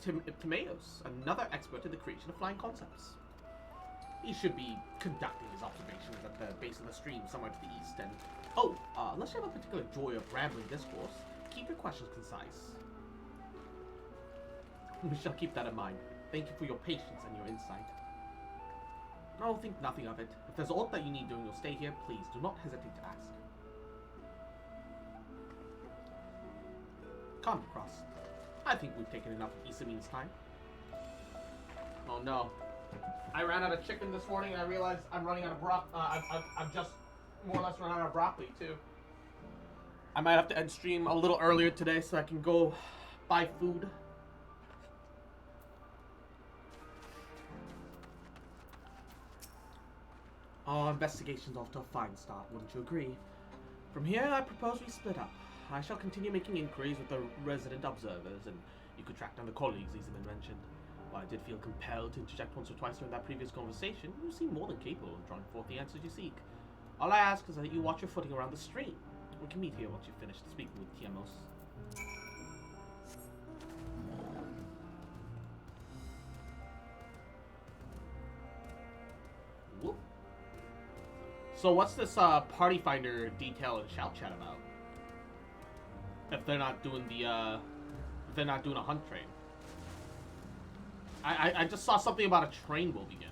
Timaeus, another expert in the creation of flying concepts. He should be conducting his observations at the base of the stream somewhere to the east, and unless you have a particular joy of rambling discourse, keep your questions concise. We shall keep that in mind. Thank you for your patience and your insight. Oh, think nothing of it. If there's aught that you need during your stay here, please do not hesitate to ask. Come, Cross. I think we've taken enough of Isamine's time. Oh no. I ran out of chicken this morning and I realized I'm running out of I've just more or less run out of broccoli too. I might have to end stream a little earlier today so I can go buy food. Our investigation's off to a fine start, wouldn't you agree? From here, I propose we split up. I shall continue making inquiries with the resident observers, and you could track down the colleagues Isamin mentioned. While I did feel compelled to interject once or twice during that previous conversation, you seem more than capable of drawing forth the answers you seek. All I ask is that you watch your footing around the stream. We can meet here once you've finished speaking with Tiamos. Whoop. So what's this party finder detail and shout chat about? If they're not doing the if they're not doing a hunt train. I just saw something about a train will begin.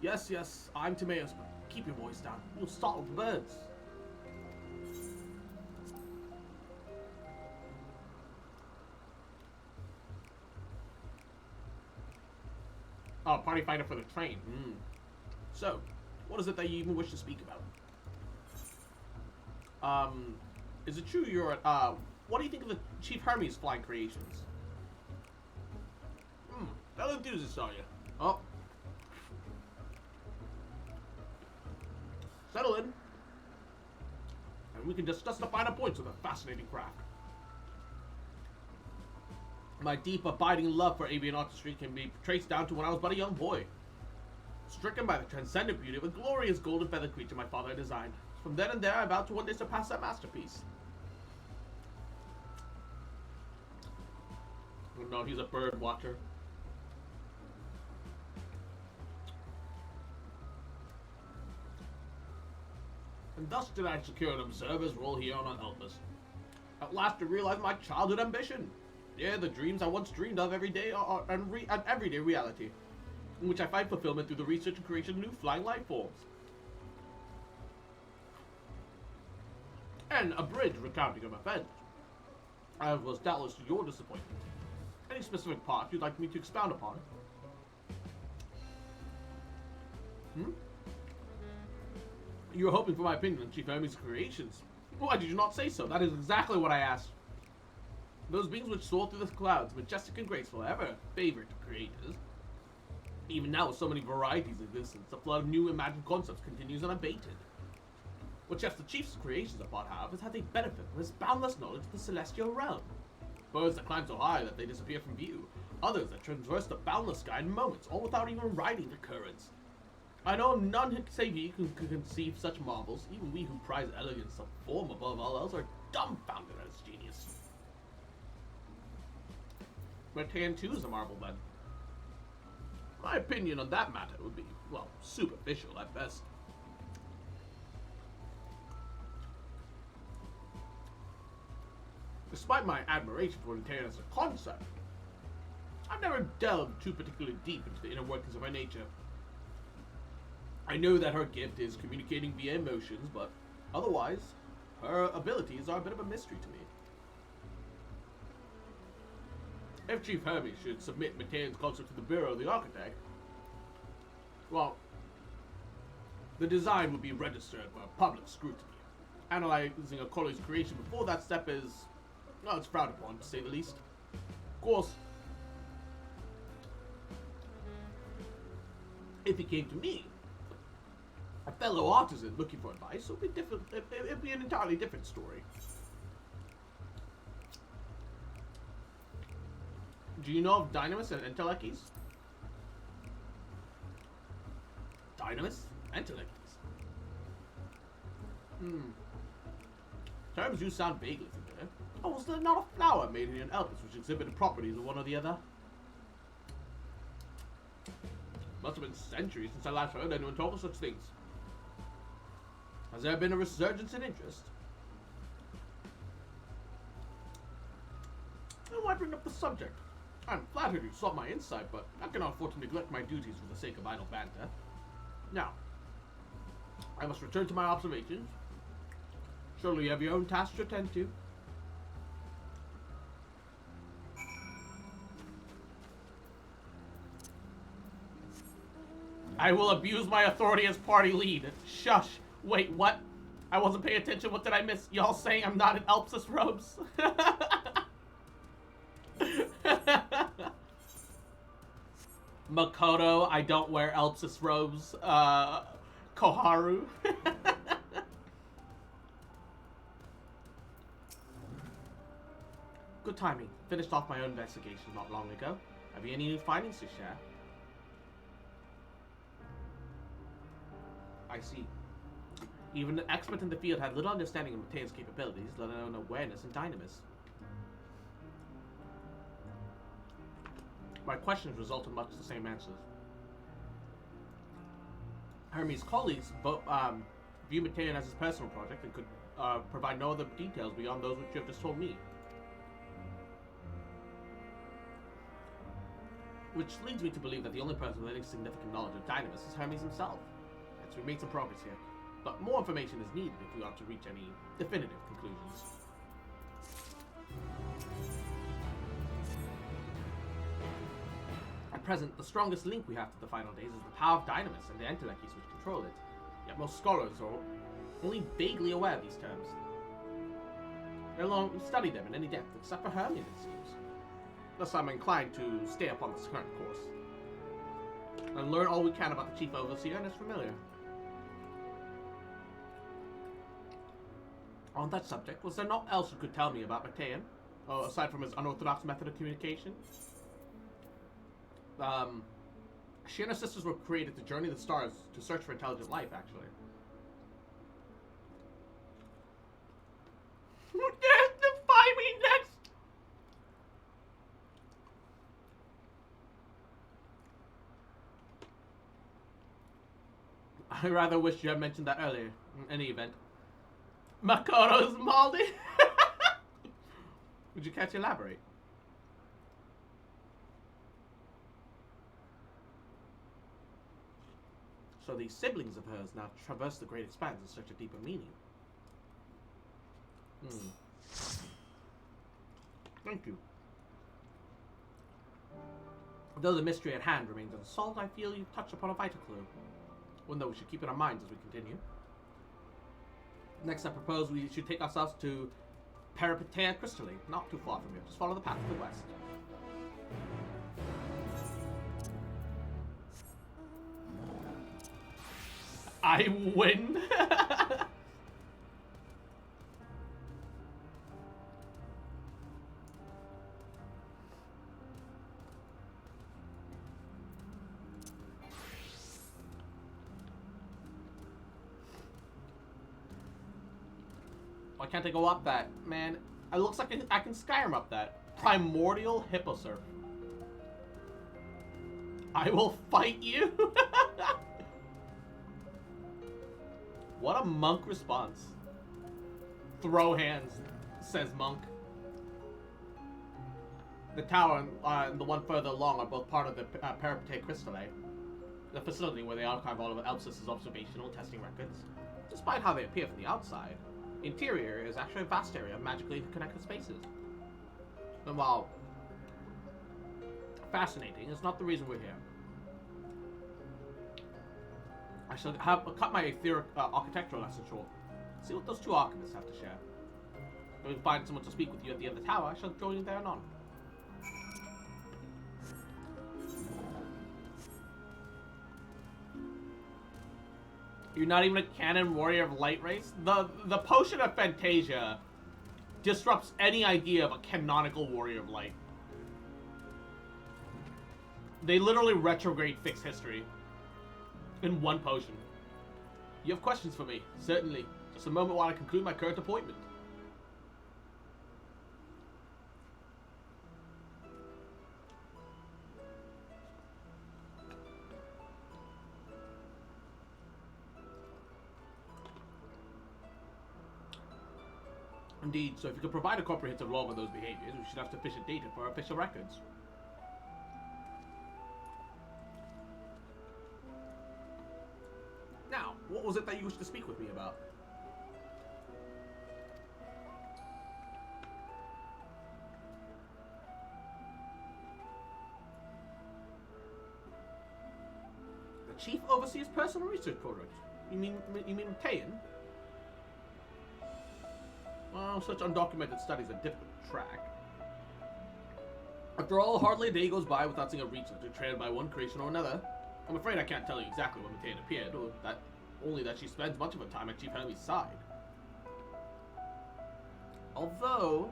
Yes, I'm Timaeus, but keep your voice down. You'll startle the birds. Oh, party finder for the train. So, what is it that you even wish to speak about? Is it true you're what do you think of the Chief Hermes flying creations? That enthusiast are you? Oh. Settle in. And we can discuss the finer points of the fascinating craft. My deep, abiding love for avian artistry can be traced down to when I was but a young boy. Stricken by the transcendent beauty of a glorious golden feathered creature my father had designed. From then and there, I vowed to one day surpass that masterpiece. Oh no, he's a bird watcher. And thus did I secure an observer's role here on Elpis. At last I realized my childhood ambition. Yeah, the dreams I once dreamed of every day are an everyday reality, in which I find fulfillment through the research and creation of new flying life forms. And a bridge recounting of events. I was doubtless to your disappointment. Any specific part you'd like me to expound upon? You were hoping for my opinion on Chief Hermes' creations. Why did you not say so? That is exactly what I asked. Those beings which soar through the clouds, majestic and graceful, ever favorite to creators. Even now, with so many varieties in existence, the flood of new imagined concepts continues unabated. What sets the Chief's creations apart, however, is how they benefit from his boundless knowledge of the celestial realm. Birds that climb so high that they disappear from view, others that traverse the boundless sky in moments, all without even riding the currents. I know none save ye can conceive such marvels. Even we who prize elegance of form above all else are dumbfounded at its genius. Matean too is a marvel, then. My opinion on that matter would be, well, superficial at best. Despite my admiration for Nintendo as a concept, I've never delved too particularly deep into the inner workings of her nature. I know that her gift is communicating via emotions, but otherwise, her abilities are a bit of a mystery to me. If Chief Hermes should submit Matean's concept to the Bureau of the Architect, well, the design would be registered for public scrutiny. Analyzing a colleague's creation before that step is, well, it's frowned upon, to say the least. Of course, if he came to me, a fellow artisan looking for advice, it would be different. It'd be an entirely different story. Do you know of Dynamis and Entelekis? Dynamis? Entelekis? Terms you sound vaguely familiar. Oh, was there not a flower made in Elpis which exhibited properties of one or the other? Must have been centuries since I last heard anyone talk of such things. Has there been a resurgence in interest? Why bring up the subject? I'm flattered you sought my insight, but I cannot afford to neglect my duties for the sake of idle banter. Now, I must return to my observations. Surely you have your own tasks to attend to. I will abuse my authority as party lead. Shush. Wait, what? I wasn't paying attention. What did I miss? Y'all saying I'm not in Elpsis robes? Makoto, I don't wear Elpsis robes. Koharu. Good timing. Finished off my own investigation not long ago. Have you any new findings to share? I see. Even an expert in the field had little understanding of Matea's capabilities, let alone awareness and dynamis. My questions result in much the same answers. Hermes' colleagues view Matean as his personal project and could provide no other details beyond those which you have just told me. Which leads me to believe that the only person with any significant knowledge of dynamis is Hermes himself. So we made some progress here, but more information is needed if we are to reach any definitive conclusions. At present, the strongest link we have to the final days is the power of dynamis and the Entelekis which control it. Yet most scholars are only vaguely aware of these terms. They don't study them in any depth, except for Hermes, it seems. Thus I'm inclined to stay upon this current course and learn all we can about the Chief Overseer and his familiar. On that subject, was there naught else you could tell me about Matean, aside from his unorthodox method of communication? She and her sisters were created to journey the stars to search for intelligent life, actually. Defy me next! I rather wish you had mentioned that earlier, in any event. Makoto's Maldi? Would you care to elaborate? So these siblings of hers now traverse the great expanse in search of deeper meaning. Thank you. Though the mystery at hand remains unsolved, I feel you've touched upon a vital clue. One that we should keep in our minds as we continue. Next, I propose we should take ourselves to Peripatea Crystally, not too far from here. Just follow the path to the west. I win. Why can't I go up that? Man, it looks like I can Skyrim up that. Primordial Hippo Surf. I will fight you? What a monk response. Throw hands, says monk. The tower and the one further along are both part of the Parapete Crystale, the facility where they archive all of Elpsis' observational and testing records. Despite how they appear from the outside, the interior is actually a vast area of magically connected spaces. And while fascinating, it's not the reason we're here. I shall cut my etheric architectural lesson short. See what those two archivists have to share. If we find someone to speak with you at the end of the tower, I shall join you there anon. You're not even a canon warrior of light race? The potion of Fantasia disrupts any idea of a canonical warrior of light. They literally retrograde fixed history in one potion. You have questions for me? Certainly. Just a moment while I conclude my current appointment. Indeed, so if you could provide a comprehensive log of those behaviors, we should have sufficient data for our official records. Now, what was it that you wished to speak with me about? The Chief Overseer's personal research project? You mean Tayan? Well, such undocumented studies are difficult to track. After all, hardly a day goes by without seeing a researcher trailed by one creation or another. I'm afraid I can't tell you exactly when Matean appeared, or only that she spends much of her time at Chief Hermes' side. Although,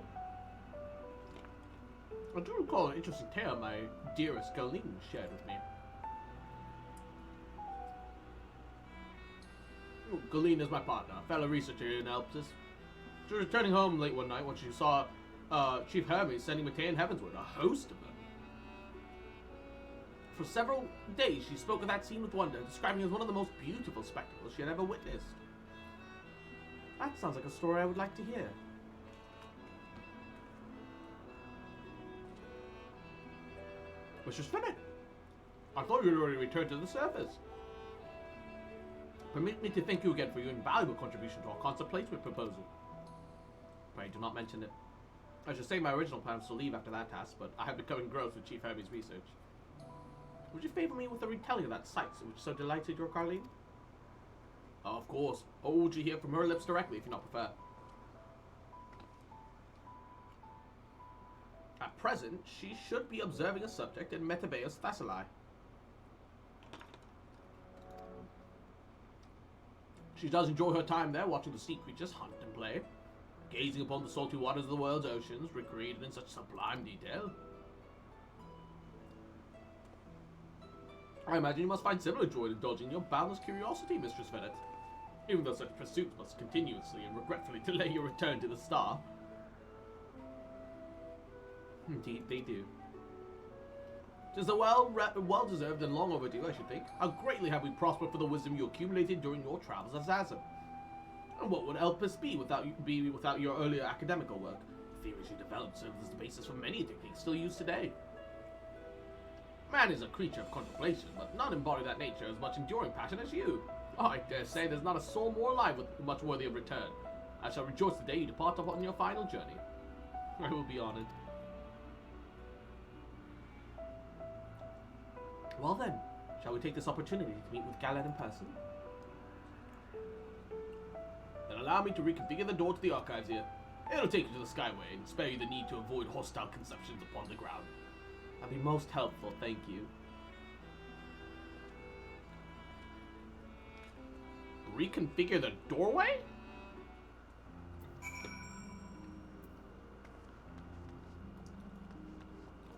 I do recall an interesting tale my dearest Galeen shared with me. Galeen is my partner, a fellow researcher here in Elpsis. She was returning home late one night when she saw Chief Hermes sending Matean heavensward, a host of them. For several days, she spoke of that scene with wonder, describing it as one of the most beautiful spectacles she had ever witnessed. That sounds like a story I would like to hear. Mr. Spinnet, I thought you had already returned to the surface. Permit me to thank you again for your invaluable contribution to our concert placement proposal. Pray do not mention it. I should say my original plan was to leave after that task, but I have become engrossed with Chief Hermes' research. Would you favor me with a retelling of that sight which so delighted your Carleen? Oh, of course. Or would you hear from her lips directly if you not prefer? At present, she should be observing a subject in Metabeus Thessali. She does enjoy her time there, watching the sea creatures hunt and play, gazing upon the salty waters of the world's oceans, recreated in such sublime detail. I imagine you must find similar joy in indulging your boundless curiosity, Mistress Venet, even though such pursuits must continuously and regretfully delay your return to the star. Indeed, they do. 'Tis a well-deserved and long overdue, I should think. How greatly have we prospered for the wisdom you accumulated during your travels as Zazim. And what would Elpis be without your earlier academical work? The theories you developed served as the basis for many techniques still used today. Man is a creature of contemplation, but none embody that nature as much enduring passion as you. Oh, I dare say there's not a soul more alive with much worthy of return. I shall rejoice the day you depart upon your final journey. I will be honored. Well then, shall we take this opportunity to meet with Galet in person? Then allow me to reconfigure the door to the archives here. It'll take you to the Skyway and spare you the need to avoid hostile conceptions upon the ground. That'd be most helpful, thank you. Reconfigure the doorway?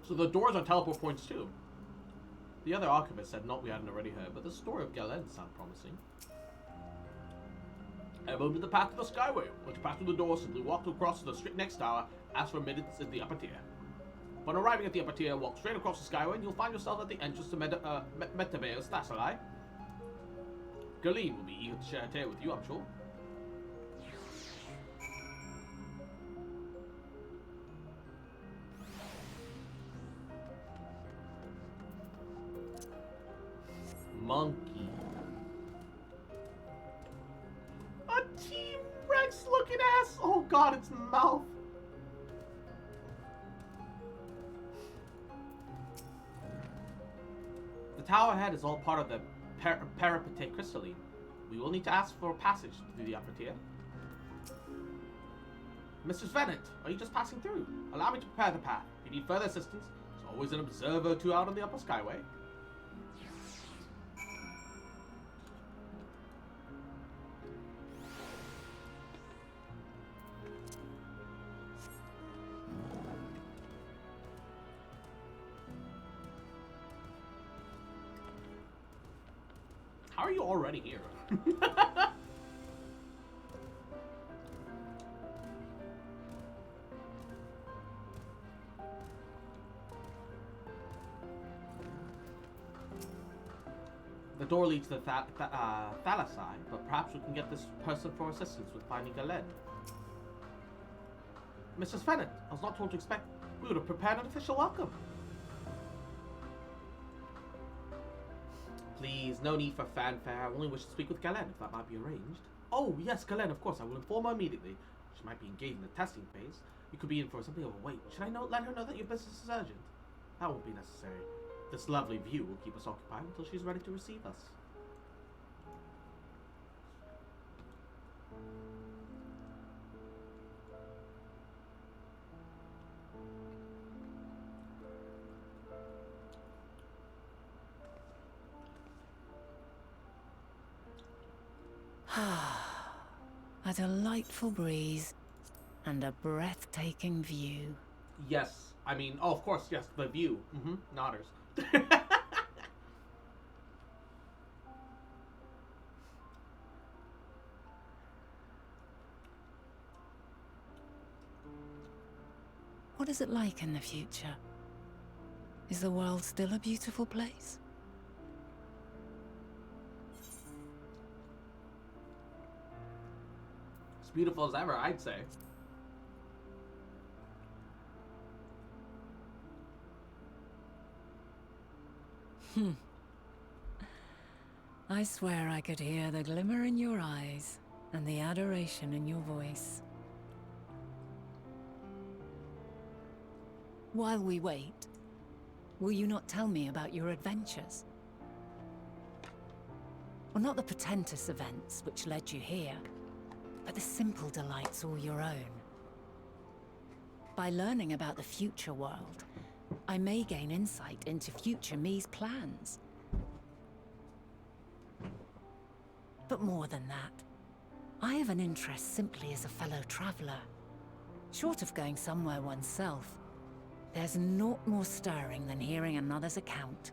So the doors are teleport points too. The other archivist said not we hadn't already heard, but the story of Galen sounded promising. Head over to the path to the Skyway. Once you pass through the door, simply walk across to the strict next tower, ask for admittance in the upper tier. Upon arriving at the upper tier, walk straight across the skyway and you'll find yourself at the entrance to Metabeo's Thassalai. Galeen will be eager to share a tale with you, I'm sure. Monkey. A T-Rex looking ass! Oh god, its mouth! The tower ahead is all part of the Parapete Crystalline. We will need to ask for passage to the upper tier. Mr. Venant, are you just passing through? Allow me to prepare the path. If you need further assistance, there's always an observer or two out on the upper skyway. How are you already here? The door leads to the Thalassai, but perhaps we can get this person for assistance with finding Galen. Mrs. Fennett, I was not told to expect. We would have prepared an official welcome. Please, no need for fanfare. I only wish to speak with Galen, if that might be arranged. Oh, yes, Galen, of course. I will inform her immediately. She might be engaged in the testing phase. You could be in for something of a wait. Should I let her know that your business is urgent? That won't be necessary. This lovely view will keep us occupied until she's ready to receive us. A delightful breeze and a breathtaking view. Yes, I mean, oh, of course, yes, the view. Nodders. What is it like in the future? Is the world still a beautiful place? As beautiful as ever, I'd say. I swear I could hear the glimmer in your eyes and the adoration in your voice. While we wait, will you not tell me about your adventures? Well, not the portentous events which led you here, but the simple delights all your own. By learning about the future world, I may gain insight into future me's plans. But more than that, I have an interest simply as a fellow traveler. Short of going somewhere oneself, there's naught more stirring than hearing another's account.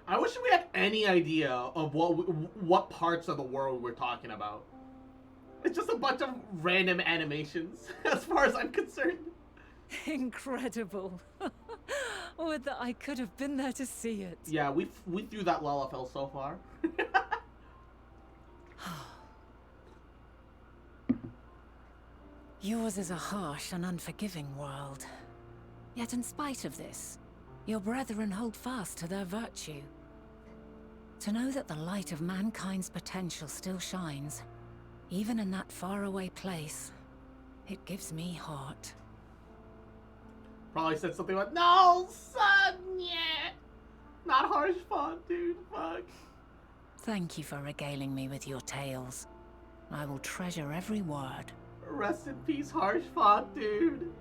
I wish we had any idea of what parts of the world we're talking about. It's just a bunch of random animations, as far as I'm concerned. Incredible. Would that I could have been there to see it. Yeah, we threw that Lalafell so far. Yours is a harsh and unforgiving world. Yet in spite of this, your brethren hold fast to their virtue. To know that the light of mankind's potential still shines, even in that faraway place, it gives me heart. Probably said something like, "No, son, yeah, not harsh fun, dude. Fuck." Thank you for regaling me with your tales. I will treasure every word. Rest in peace, harsh fun, dude.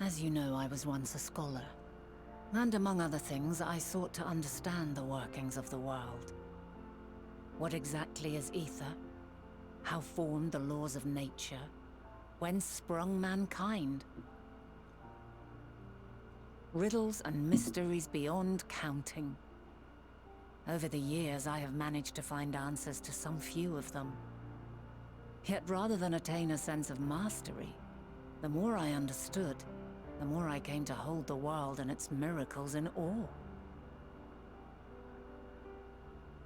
As you know, I was once a scholar. And among other things, I sought to understand the workings of the world. What exactly is ether? How formed the laws of nature? Whence sprung mankind? Riddles and mysteries beyond counting. Over the years, I have managed to find answers to some few of them. Yet rather than attain a sense of mastery, the more I understood, the more I came to hold the world and its miracles in awe.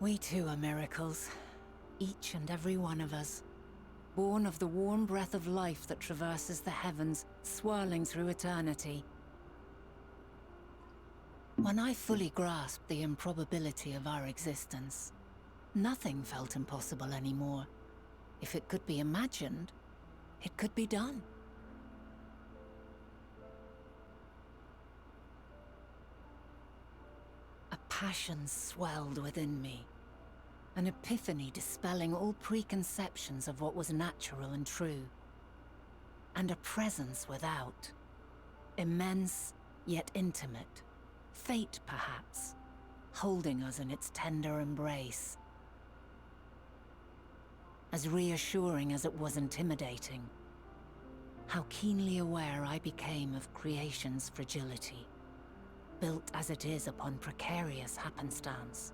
We too are miracles, each and every one of us, born of the warm breath of life that traverses the heavens, swirling through eternity. When I fully grasped the improbability of our existence, nothing felt impossible anymore. If it could be imagined, it could be done. A passion swelled within me, an epiphany dispelling all preconceptions of what was natural and true. And a presence without, immense yet intimate, fate perhaps, holding us in its tender embrace. As reassuring as it was intimidating, how keenly aware I became of creation's fragility, built as it is upon precarious happenstance.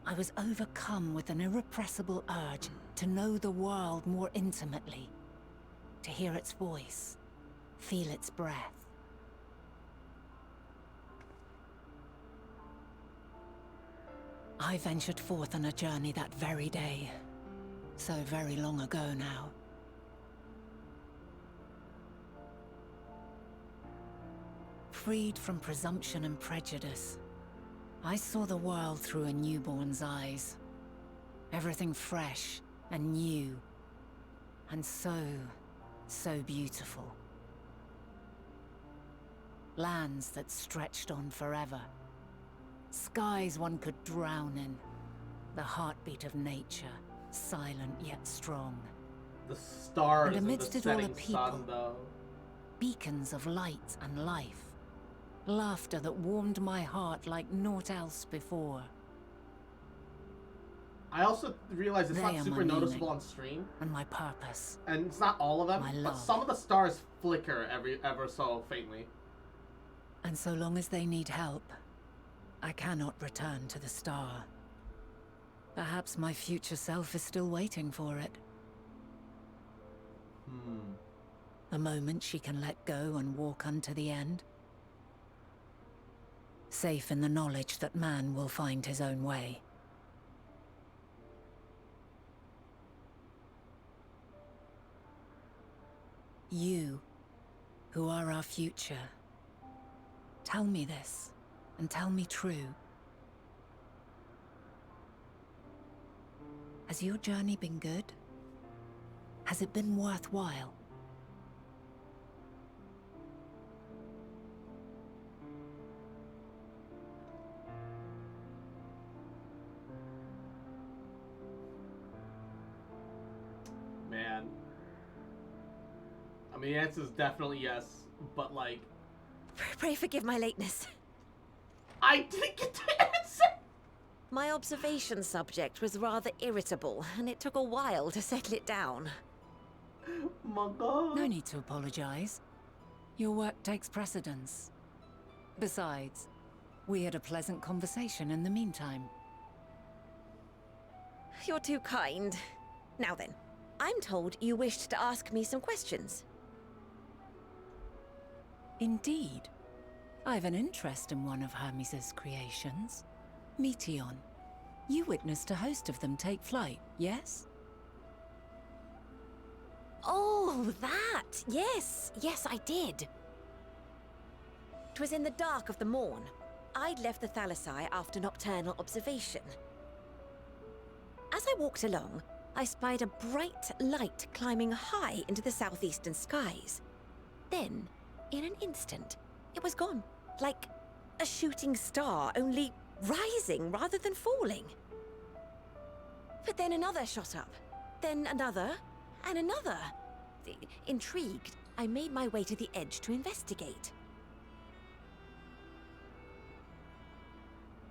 I was overcome with an irrepressible urge to know the world more intimately, to hear its voice, feel its breath. I ventured forth on a journey that very day, so very long ago now. Freed from presumption and prejudice, I saw the world through a newborn's eyes. Everything fresh and new, and so beautiful. Lands that stretched on forever. Skies one could drown in. The heartbeat of nature, silent yet strong. The stars and amidst of the it all a setting people, sun, though. Beacons of light and life. Laughter that warmed my heart like naught else before. I also realize it's They not are super my noticeable meaning on stream. And my purpose. And it's not all of them, My but love. some of the stars flicker ever so faintly. And so long as they need help, I cannot return to the star. Perhaps my future self is still waiting for it. A moment she can let go and walk unto the end. Safe in the knowledge that man will find his own way. You, who are our future, tell me this, and tell me true. Has your journey been good? Has it been worthwhile? Man. I mean, the answer is definitely yes, but like... Pray forgive my lateness. I didn't get to answer! My observation subject was rather irritable, and it took a while to settle it down. My God. No need to apologize. Your work takes precedence. Besides, we had a pleasant conversation in the meantime. You're too kind. Now then, I'm told you wished to ask me some questions. Indeed. I've an interest in one of Hermes' creations. Meteon. You witnessed a host of them take flight, yes? Oh, that! Yes, I did. 'Twas in the dark of the morn. I'd left the Thalassai after nocturnal observation. As I walked along, I spied a bright light climbing high into the southeastern skies. Then, in an instant, it was gone, like a shooting star, only rising rather than falling. But then another shot up, then another, and another. Intrigued, I made my way to the edge to investigate.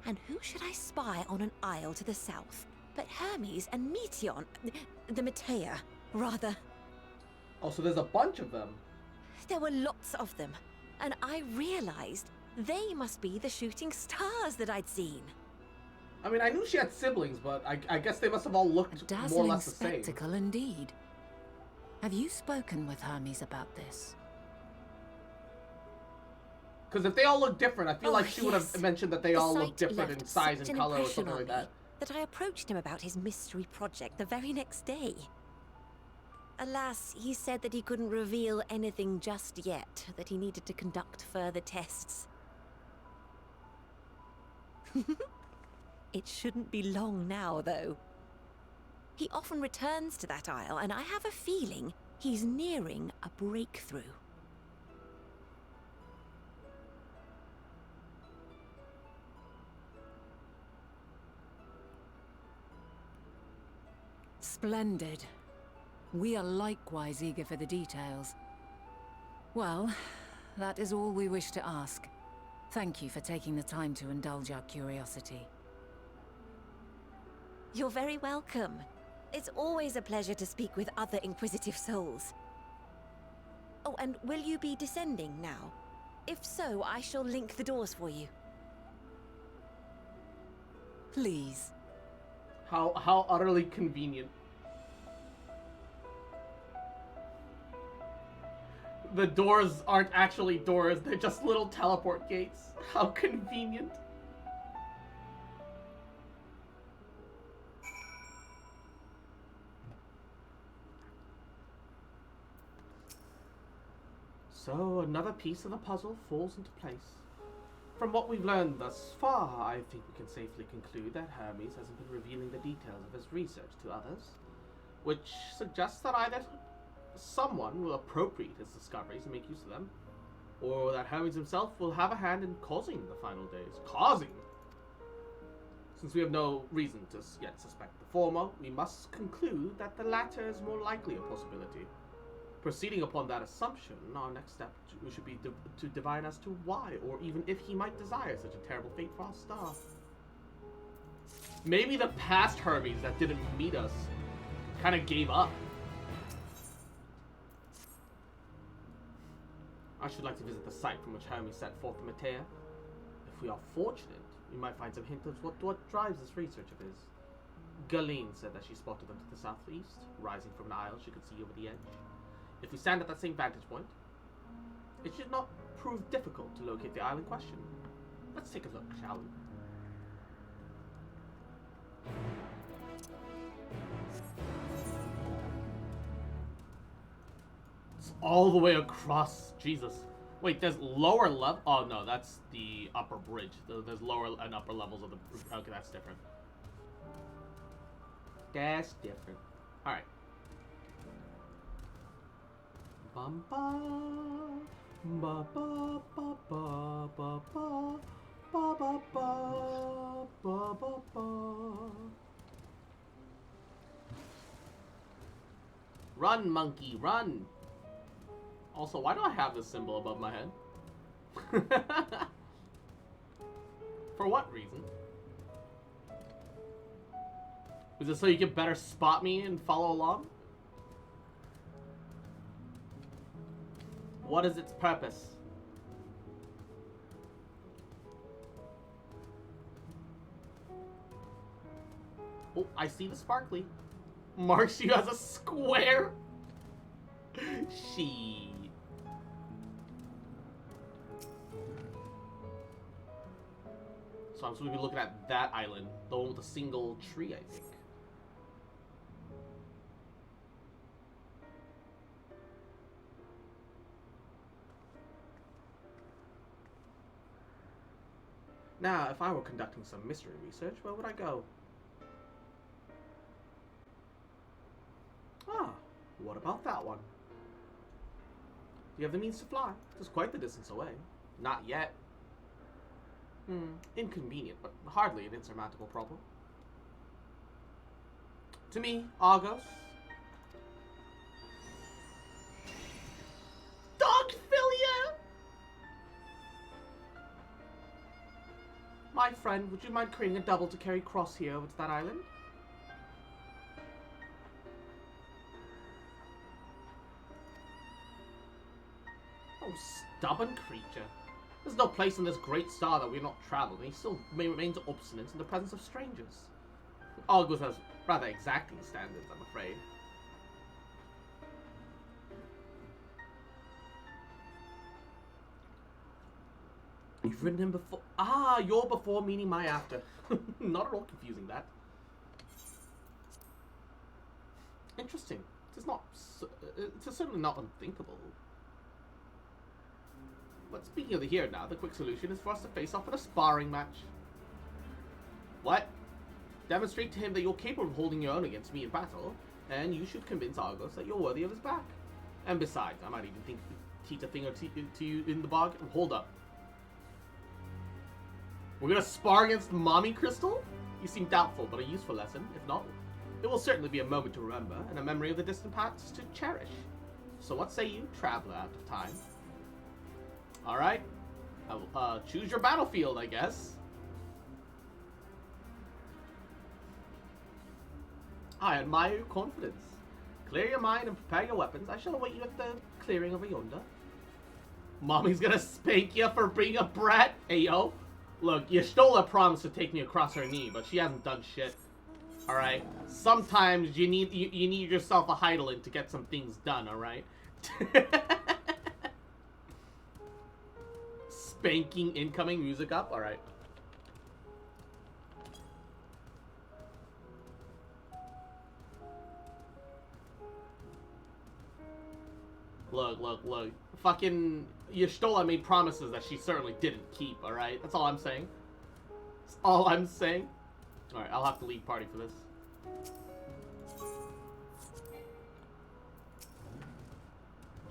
And who should I spy on an isle to the south but Hermes and Meteon, the Metea, rather. Oh, so there's a bunch of them. There were lots of them, and I realized they must be the shooting stars that I'd seen. I mean, I knew she had siblings, but I guess they must have all looked more or Dazzling less the same. spectacle indeed. Have you spoken with Hermes about this? Because if they all look different, I feel like she would yes. have mentioned that they The all look sight different left in size such and an color or impression something on like me that. I approached him about his mystery project the very next day. Alas, he said that he couldn't reveal anything just yet, that he needed to conduct further tests. It shouldn't be long now, though. He often returns to that isle, and I have a feeling he's nearing a breakthrough. Splendid. We are likewise eager for the details. Well, that is all we wish to ask. Thank you for taking the time to indulge our curiosity. You're very welcome. It's always a pleasure to speak with other inquisitive souls. Oh, and will you be descending now? If so, I shall link the doors for you. Please. How utterly convenient. The doors aren't actually doors, they're just little teleport gates. How convenient. So, another piece of the puzzle falls into place. From what we've learned thus far, I think we can safely conclude that Hermes hasn't been revealing the details of his research to others, which suggests that either someone will appropriate his discoveries and make use of them, or that Hermes himself will have a hand in causing the final days. Causing? Since we have no reason to yet suspect the former, we must conclude that the latter is more likely a possibility. Proceeding upon that assumption, our next step should be to divine as to why, or even if he might desire such a terrible fate for our star. Maybe the past Hermes that didn't meet us kind of gave up. I should like to visit the site from which Hermes set forth the Metea. If we are fortunate, we might find some hint of what drives this research of his. Galeen said that she spotted them to the southeast, rising from an isle she could see over the edge. If we stand at that same vantage point, it should not prove difficult to locate the isle in question. Let's take a look, shall we? It's all the way across. Jesus. Wait, there's lower level. Oh no, that's the upper bridge. There's lower and upper levels of the. Okay, that's different. That's different. All right. Bum ba ba ba ba ba ba ba ba ba ba ba ba ba. Run, monkey, run! Also, why do I have this symbol above my head? For what reason? Is it so you can better spot me and follow along? What is its purpose? Oh, I see the sparkly. Marks you as a square. She. So I'm supposed to be looking at that island, the one with a single tree, I think. Now, if I were conducting some mystery research, where would I go? Ah, what about that one? Do you have the means to fly? It's quite the distance away. Not yet. Inconvenient, but hardly an insurmountable problem. To me, Argos. friend, would you mind creating a double to carry Cross here over to that island? Oh, stubborn creature. There's no place in this great star that we're not traveled, and he still remains obstinate in the presence of strangers. Argus has rather exacting standards, I'm afraid. You've ridden him before. Ah, your before meaning my after. Not at all confusing, that. Interesting. It's not. It's certainly not unthinkable. But speaking of the here and now, the quick solution is for us to face off in a sparring match. What? Demonstrate to him that you're capable of holding your own against me in battle, and you should convince Argos that you're worthy of his back. And besides, I might even think teach a thing or two to you in the bargain. Hold up. We're gonna spar against Mommy Crystal? You seem doubtful, but a useful lesson. If not, it will certainly be a moment to remember, and a memory of the distant past to cherish. So what say you, traveler out of time? Alright. Choose your battlefield, I guess. I admire your confidence. Clear your mind and prepare your weapons. I shall await you at the clearing over yonder. Mommy's gonna spank you for being a brat? Hey, yo. Look, Y'shtola promised to take me across her knee, but she hasn't done shit. Alright? Sometimes you need yourself a Heidelin to get some things done, alright? Spanking incoming music up? Alright. Look. Fucking Y'shtola made promises that she certainly didn't keep, alright? That's all I'm saying. That's all I'm saying. Alright, I'll have to leave party for this.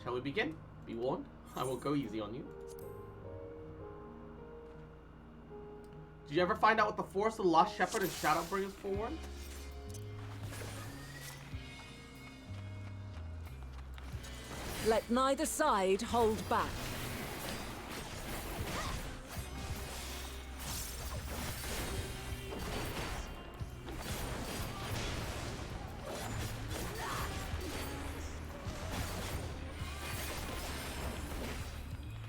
Shall we begin? Be warned, I will go easy on you. Did you ever find out what the force of the Lost Shepherd and Shadowbringers forward? Let neither side hold back.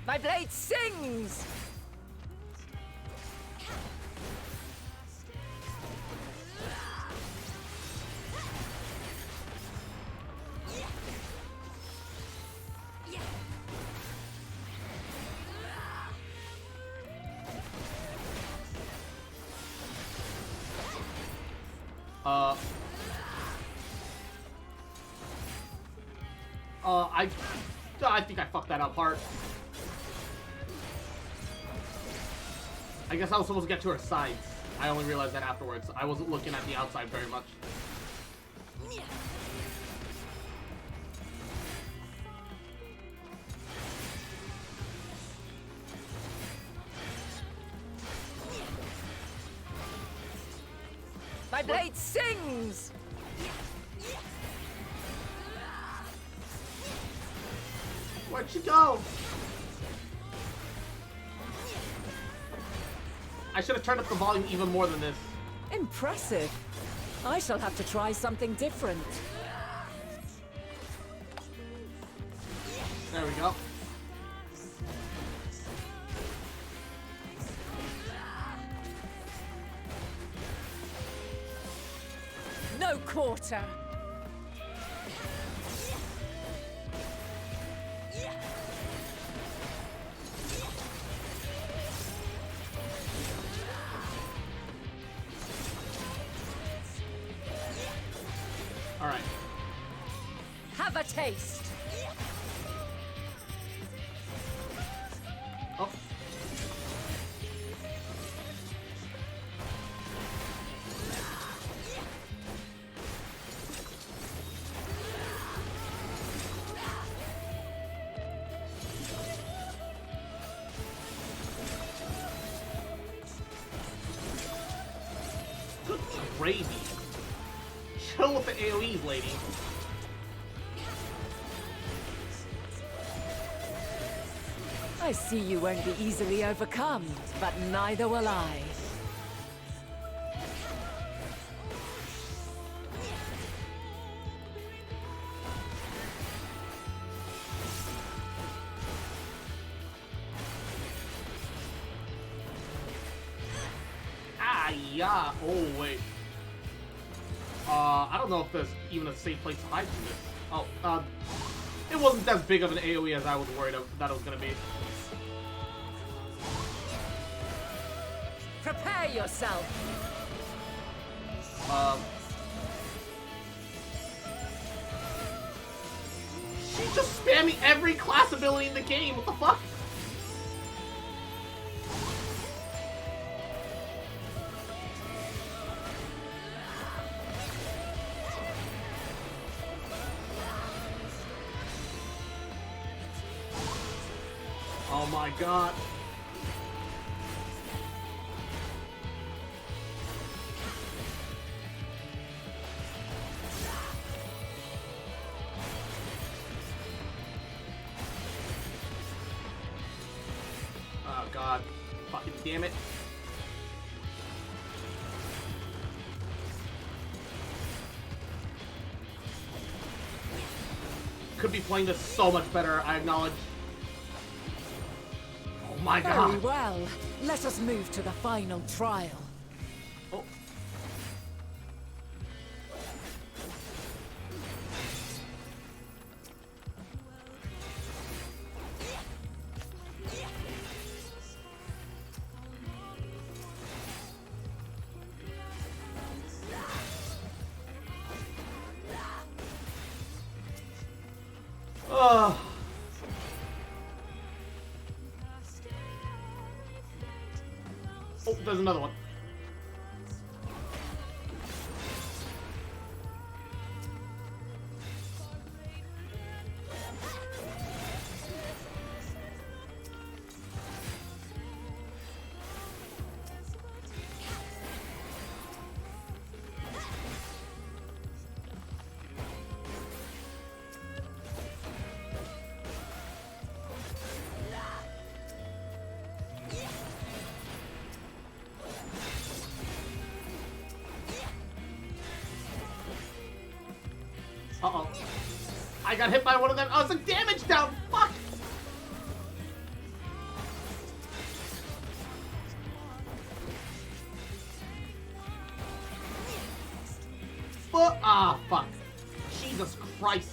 My blade sings! I think I fucked that up hard. I guess I was supposed to get to her sides. I only realized that afterwards. I wasn't looking at the outside very much. My blade sings! Where'd she go? I should have turned up the volume even more than this. Impressive. I shall have to try something different. There we go. No quarter. All right. Have a taste. Oh. Good gravy. Chill with the AoEs, lady. I see you won't be easily overcome, but neither will I. yeah. Oh, wait. I don't know if there's even a safe place to hide from this. Oh, it wasn't as big of an AoE as I was worried that it was gonna be. Prepare yourself. She's just spamming every class ability in the game. What the fuck? Oh my god. Oh god. Fucking damn it. Could be playing this so much better, I acknowledge. Oh my god. Very well. Let us move to the final trial. Oh. Oh. Oh, there's another one. Uh-oh. I got hit by one of them. Oh, it's a damage down. Fuck. Ah, fuck. Jesus Christ.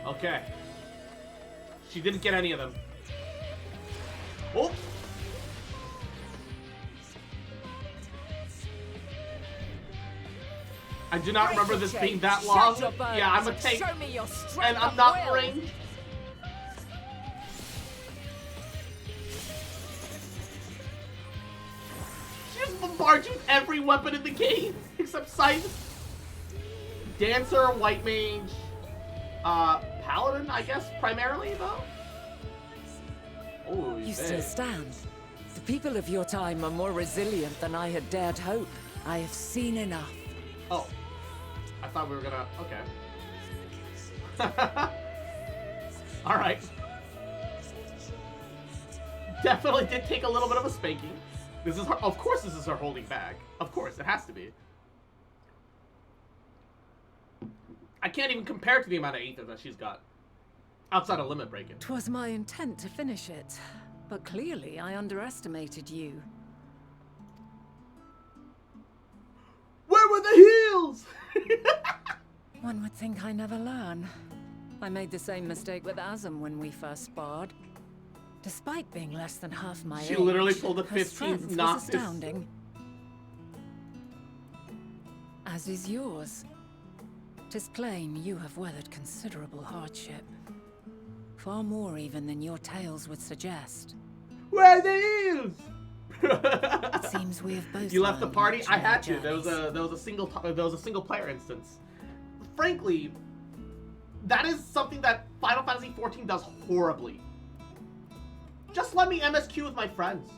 Okay. She didn't get any of them. Oh! I do not remember this being that long. Yeah, I'm a tank. And I'm not ranged. She just bombards you with every weapon in the game. Except Scythe. Dancer, White Mage. Paladin, I guess, primarily, though? Oh, You still stand. The people of your time are more resilient than I had dared hope. I have seen enough. Oh. I thought we were gonna... Okay. Alright. Definitely did take a little bit of a spanking. This is her... Of course this is her holding back. Of course, it has to be. I can't even compare to the amount of ether that she's got. Outside of limit breaking. 'Twas my intent to finish it, but clearly I underestimated you. Where were the heals? One would think I never learn. I made the same mistake with Azam when we first sparred. Despite being less than half my age, She literally pulled a her 15th strength was Noctis. astounding. As is yours. 'Tis plain you have weathered considerable hardship. Far more even than your tales would suggest. Where are the heals? It seems we have both. You left the learned party. much I in our had to. There journeys. was a single player instance. Frankly, that is something that Final Fantasy XIV does horribly. Just let me MSQ with my friends.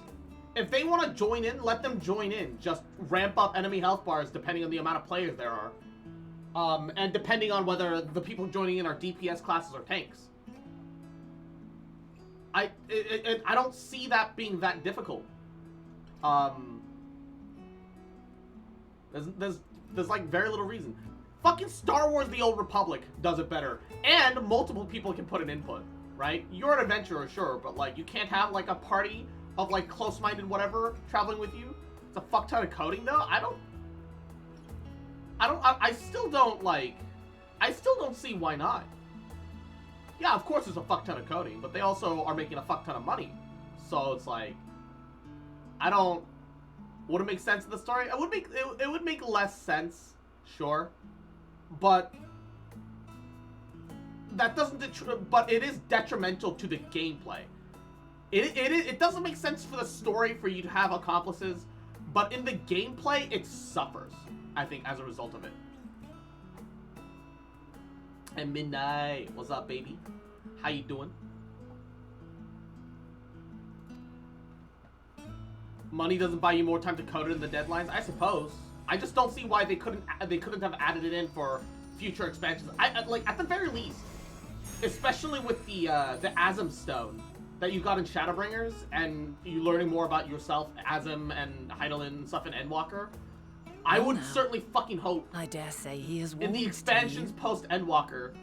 If they want to join in, let them join in. Just ramp up enemy health bars depending on the amount of players there are. And depending on whether the people joining in are DPS classes or tanks. I don't see that being that difficult. There's like very little reason. Fucking Star Wars: The Old Republic does it better, and multiple people can put an input, right? You're an adventurer, sure, but like you can't have like a party of like close-minded whatever traveling with you. It's a fuck ton of coding though. I still don't see why not. Yeah, of course there's a fuck ton of coding, but they also are making a fuck ton of money. So it's like, would it make sense in the story? It would make less sense, sure. But that doesn't but it is detrimental to the gameplay. It doesn't make sense for the story for you to have accomplices, but in the gameplay it suffers, I think, as a result of it. And Midnight, what's up, baby? How you doing? Money doesn't buy you more time to code it in the deadlines, I suppose. I just don't see why they couldn't have added it in for future expansions. I like, at the very least, especially with the Azim Stone that you got in Shadowbringers, and you learning more about yourself, Azim and Hydaelyn and stuff in Endwalker. I would certainly fucking hope. I dare say he is in the expansions post Endwalker,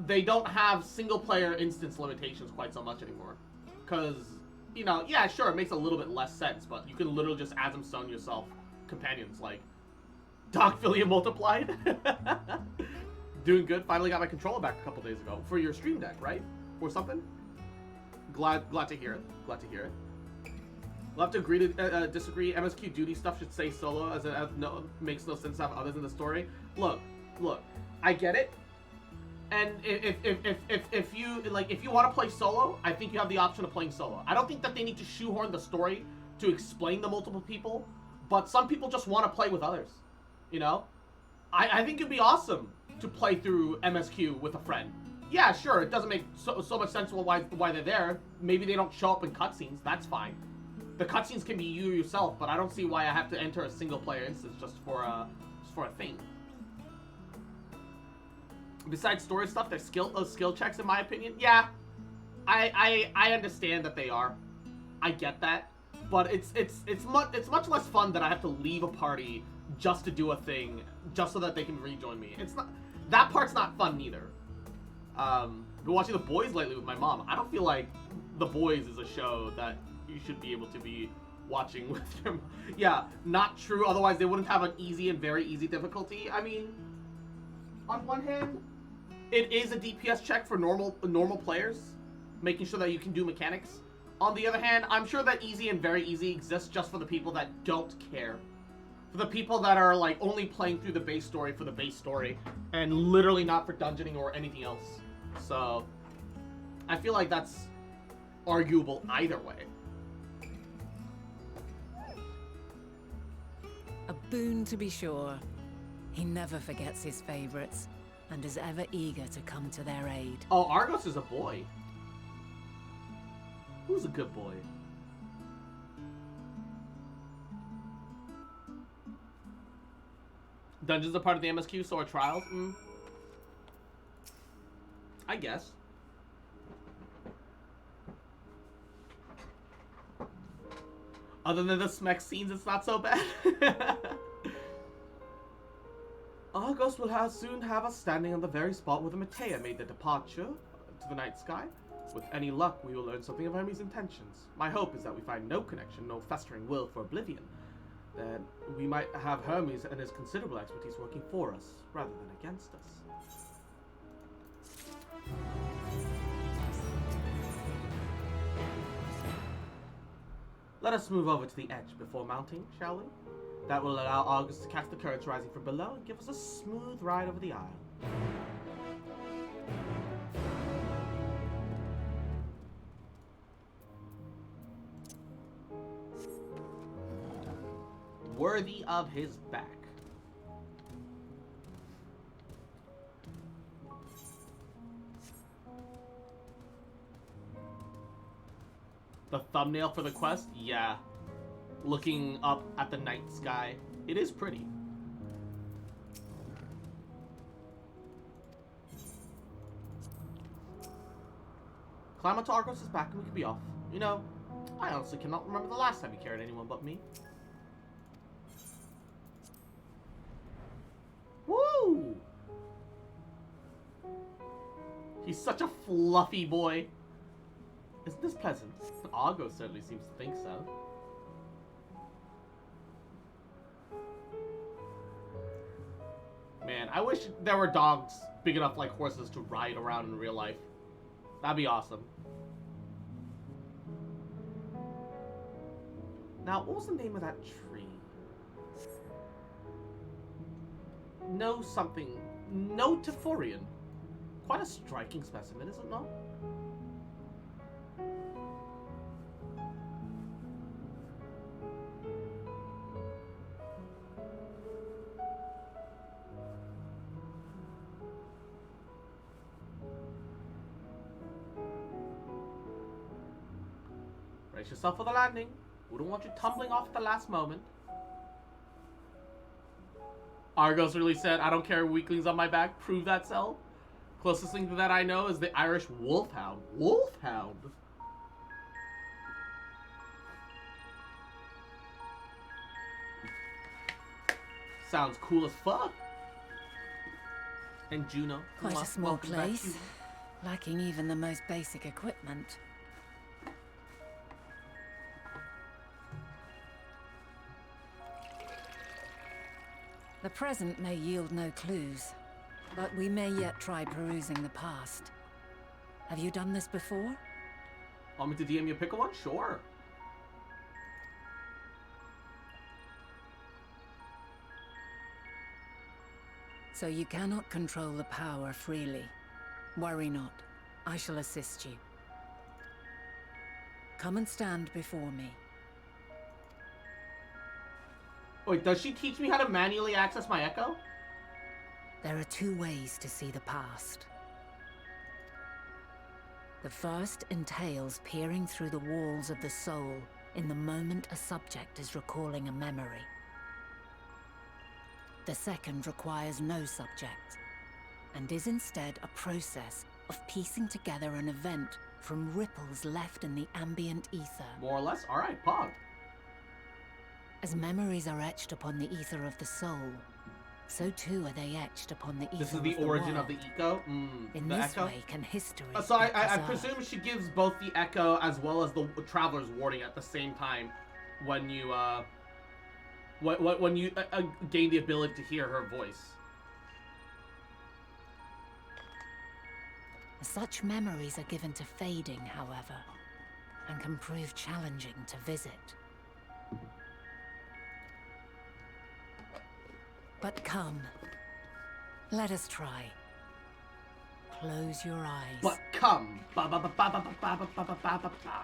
they don't have single player instance limitations quite so much anymore. Because, you know, yeah, sure, it makes a little bit less sense, but you can literally just Azim Stone yourself companions, like Doc Filia multiplied. Doing good. Finally got my controller back a couple days ago for your stream deck, right? Or something. Glad to hear it. Glad to hear it. We'll have to agree to disagree. MSQ duty stuff should stay solo, as it makes no sense to have others in the story. Look, I get it. And if you want to play solo, I think you have the option of playing solo. I don't think that they need to shoehorn the story to explain the multiple people, but some people just want to play with others. You know, I think it'd be awesome to play through MSQ with a friend. Yeah, sure, it doesn't make so much sense why they're there. Maybe they don't show up in cutscenes. That's fine. The cutscenes can be you yourself, but I don't see why I have to enter a single player instance just for a thing. Besides story stuff, there's skill checks in my opinion. Yeah, I understand that they are. I get that, but it's much less fun that I have to leave a party just to do a thing, just so that they can rejoin me. It's not, that part's not fun neither. Been watching The Boys lately with my mom. I don't feel like The Boys is a show that you should be able to be watching with your mom. Yeah, not true. Otherwise, they wouldn't have an easy and very easy difficulty. I mean, on one hand, it is a DPS check for normal players, making sure that you can do mechanics. On the other hand, I'm sure that easy and very easy exists just for the people that don't care. For the people that are like only playing through the base story for the base story and literally not for dungeoning or anything else. So I feel like that's arguable either way. A boon to be sure. He never forgets his favorites and is ever eager to come to their aid. Oh, Argos is a boy. Who's a good boy? Dungeons are part of the MSQ, so are trials? I guess. Other than the smec scenes, it's not so bad. Argos will soon have us standing on the very spot where the Matea made their departure to the night sky. With any luck, we will learn something of Hermes' intentions. My hope is that we find no connection, no festering will for oblivion. That we might have Hermes and his considerable expertise working for us, rather than against us. Let us move over to the edge before mounting, shall we? That will allow Argus to catch the currents rising from below and give us a smooth ride over the isle. Worthy of his back. The thumbnail for the quest? Yeah. looking up at the night sky. It is pretty. Climate Argos is back and we could be off. You know, I honestly cannot remember the last time he carried anyone but me. Woo! He's such a fluffy boy. Isn't this pleasant? Argo certainly seems to think so. Man, I wish there were dogs big enough like horses to ride around in real life. That'd be awesome. Now, what was the name of that tree? No something. Notiforian. Quite a striking specimen, is it not? Brace yourself for the landing. Wouldn't want you tumbling off at the last moment. Argos really said, I don't carry weaklings on my back. Prove that, Cell. Closest thing to that I know is the Irish wolfhound. Wolfhound? Sounds cool as fuck. And Juno. Quite a small place, lacking even the most basic equipment. The present may yield no clues, but we may yet try perusing the past. Have you done this before? Want me to DM you pick one? Sure. So you cannot control the power freely. Worry not. I shall assist you. Come and stand before me. Wait, does she teach me how to manually access my Echo? There are two ways to see the past. The first entails peering through the walls of the soul in the moment a subject is recalling a memory. The second requires no subject, and is instead a process of piecing together an event from ripples left in the ambient ether. More or less? Alright, Pog. As memories are etched upon the ether of the soul, so too are they etched upon the ether of the This is the origin of the Echo? In the this Echo? way can history So be I preserved. presume she gives both the Echo as well as the Traveler's Warning at the same time when you, when you gain the ability to hear her voice. Such memories are given to fading, however, and can prove challenging to visit. But come, let us try. Close your eyes. But come. Ba ba ba ba ba ba ba ba ba ba ba ba.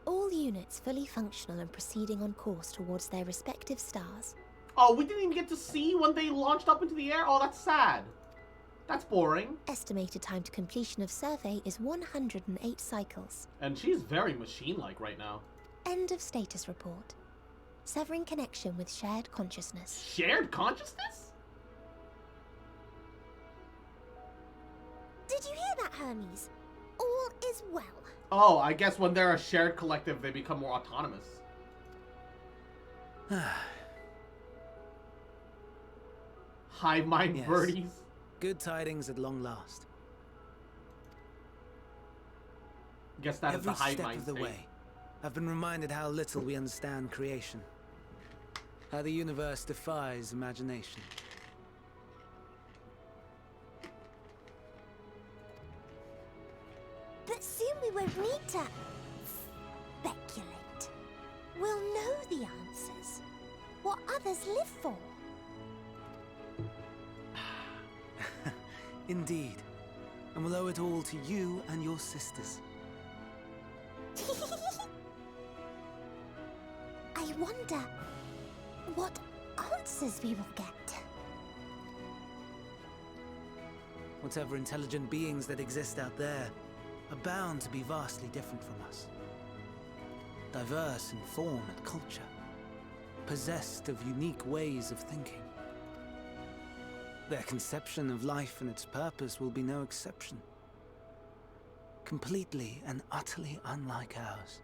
All units fully functional and proceeding on course towards their respective stars. Oh, we didn't even get to see when they launched up into the air? Oh, that's sad. That's boring. Estimated time to completion of survey is 108 cycles. And she's very machine-like right now. End of status report. Severing connection with shared consciousness. Shared consciousness? Did you hear that, Hermes? All is well. Oh, I guess when they're a shared collective, they become more autonomous. Hive mind Yes. birdies. Good tidings at long last. Guess that is the Every hive step mind of the state. way, I've been reminded how little we understand creation. How the universe defies imagination. But soon we won't need to speculate. We'll know the answers. What others live for. Indeed. And we'll owe it all to you and your sisters. Whatever intelligent beings that exist out there are bound to be vastly different from us. Diverse in form and culture, possessed of unique ways of thinking. Their conception of life and its purpose will be no exception. Completely and utterly unlike ours.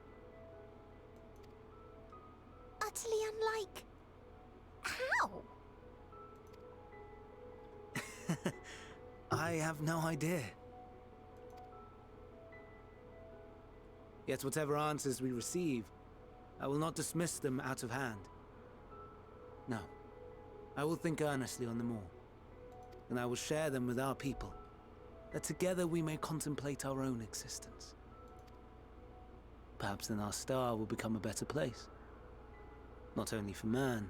Utterly unlike... How? I have no idea. Yet whatever answers we receive, I will not dismiss them out of hand. No, I will think earnestly on them all, and I will share them with our people, that together we may contemplate our own existence. Perhaps then our star will become a better place, not only for man,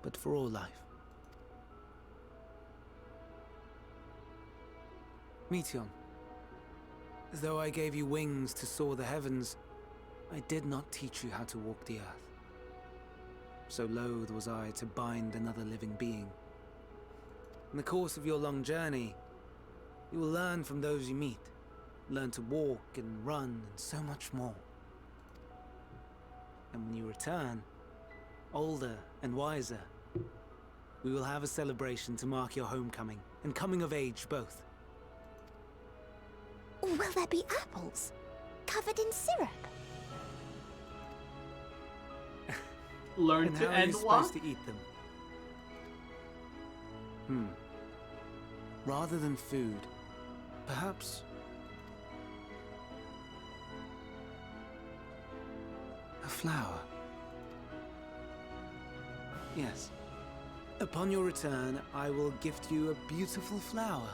but for all life. Meteon, though I gave you wings to soar the heavens, I did not teach you how to walk the earth. So loath was I to bind another living being. In the course of your long journey, you will learn from those you meet, learn to walk and run and so much more. And when you return, older and wiser, we will have a celebration to mark your homecoming and coming of age both. Will there be apples? Covered in syrup? Learn And to how are you end supposed one? to eat them? Rather than food, perhaps... a flower. Yes. Upon your return, I will gift you a beautiful flower.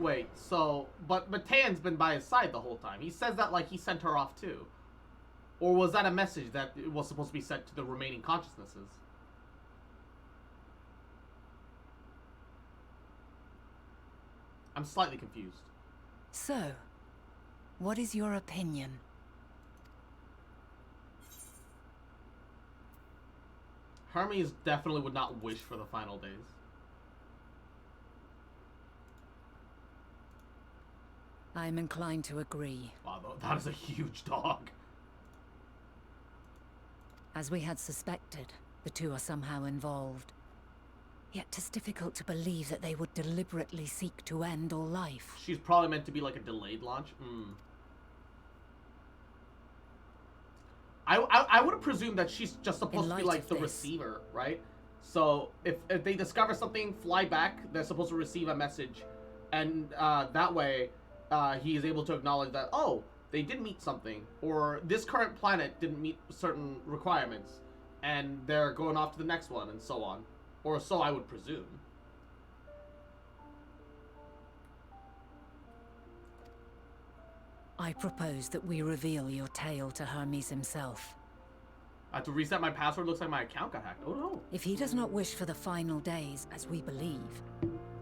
Wait, so, but Matean's been by his side the whole time. He says that like he sent her off too. Or was that a message that was supposed to be sent to the remaining consciousnesses? I'm slightly confused. So, what is your opinion? Hermes definitely would not wish for the final days. I'm inclined to agree. Wow, that is a huge dog. As we had suspected, the two are somehow involved. Yet 'tis difficult to believe that they would deliberately seek to end all life. She's probably meant to be like a delayed launch. I would presume that she's just supposed to be like the receiver, right? So if they discover something, fly back, they're supposed to receive a message. And that way, he is able to acknowledge that, oh, they did meet something. Or this current planet didn't meet certain requirements. And they're going off to the next one, and so on. Or so I would presume. I propose that we reveal your tale to Hermes himself. I have to reset my password. Looks like my account got hacked. Oh no. If he does not wish for the final days, as we believe,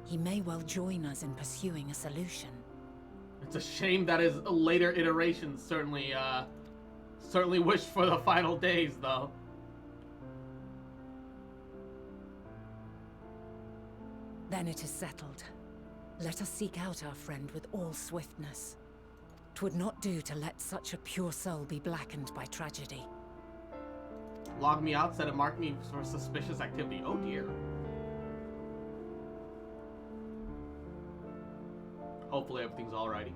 he may well join us in pursuing a solution. It's a shame that his later iterations certainly wished for the final days, though. Then it is settled. Let us seek out our friend with all swiftness. 'Twould not do to let such a pure soul be blackened by tragedy. Log me out, said it marked me for suspicious activity. Oh dear. Hopefully everything's alrighty.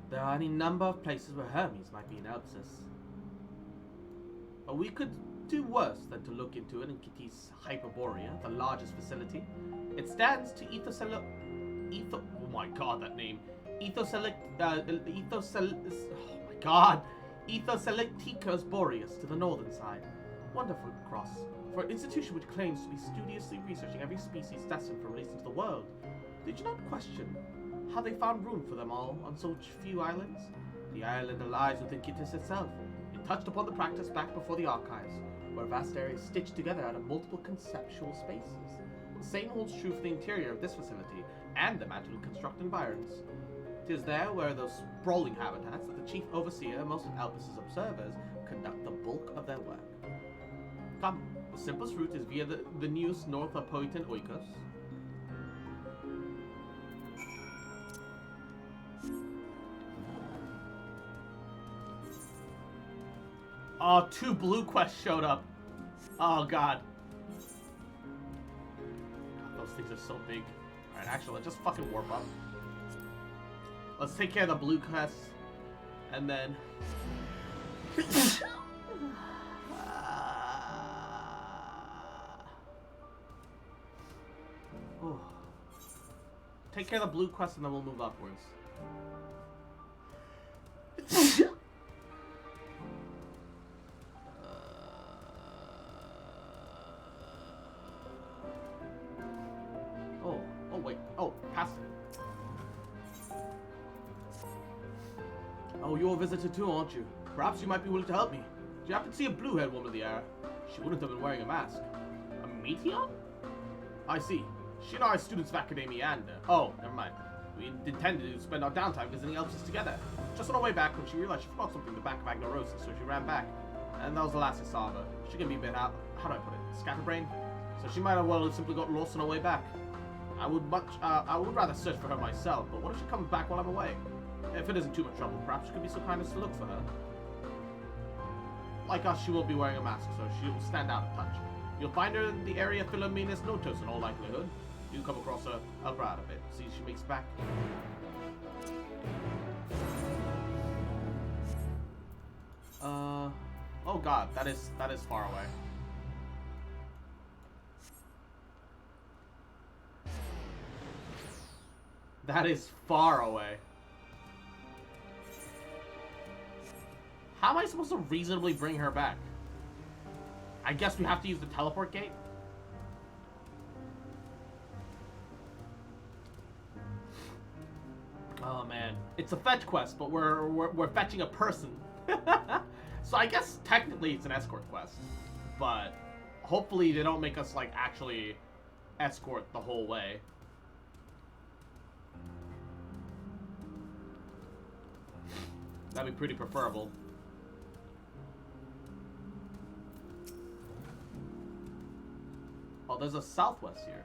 There are any number of places where Hermes might be in abscess. But we could do worse than to look into it in Kitty's Hyperborea, the largest facility. It stands to oh my god, that name. Ethoselecticus Boreas to the northern side. Wonderful cross. For an institution which claims to be studiously researching every species destined for release into the world, did you not question how they found room for them all on such few islands? The island lies within Kittis itself. It touched upon the practice back before the archives, where vast areas stitched together out of multiple conceptual spaces. The same holds true for the interior of this facility and the magical construct environs. 'Tis there where those sprawling habitats that the chief overseer and most of Elpis' observers conduct the bulk of their work. Come, the simplest route is via the News north of Poitin Oikos. Oh, 2 blue quests showed up. Oh god. Those things are so big. Alright, actually, let's just fucking warp up. Let's take care of the blue quests. And then... oh. Take care of the blue quest and then we'll move upwards. Oh wait. Oh, past it. Oh, you're a visitor too, aren't you? Perhaps you might be willing to help me. Do you happen to see a blue-haired woman in the air? She wouldn't have been wearing a mask. A meteor? I see. She and I are students of Academia and... oh, never mind. We intended to spend our downtime visiting Elpis together. Just on our way back when she realized she forgot something in the back of Agnarosa, so she ran back. And that was the last I saw of her. She can be a bit out... how do I put it? Scatterbrained? So she might have well simply got lost on her way back. I would rather search for her myself, but what if she comes back while I'm away? If it isn't too much trouble, perhaps you could be so kind as to look for her. Like us, she will be wearing a mask, so she will stand out a touch. You'll find her in the area of Philomenes Notos in all likelihood. You come across her, help her out a bit. See if she makes back. Oh god, that is far away. That is far away. How am I supposed to reasonably bring her back? I guess we have to use the teleport gate? Oh man, it's a fetch quest, but we're fetching a person. So I guess technically it's an escort quest, but hopefully they don't make us like actually escort the whole way. That'd be pretty preferable. Oh, there's a southwest here.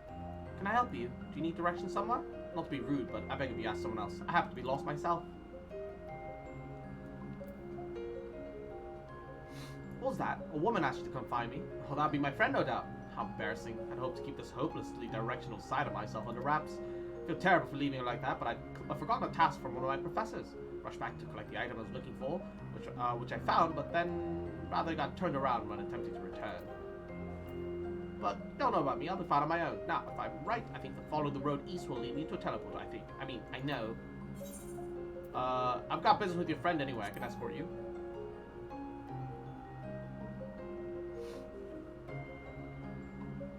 Can I help you? Do you need directions somewhere? Not to be rude, but I beg of you ask someone else. I happen to be lost myself. What was that? A woman asked you to come find me. Oh, that'd be my friend, no doubt. How embarrassing. I'd hoped to keep this hopelessly directional side of myself under wraps. I feel terrible for leaving her like that, but I'd forgotten a task from one of my professors. Rushed back to collect the item I was looking for, which I found, but then rather got turned around when attempting to return. But don't know about me, I'll be fine on my own. Now, if I'm right, I think the follow the road east will lead me to a teleport, I think. I mean, I know. I've got business with your friend anyway, I can escort you.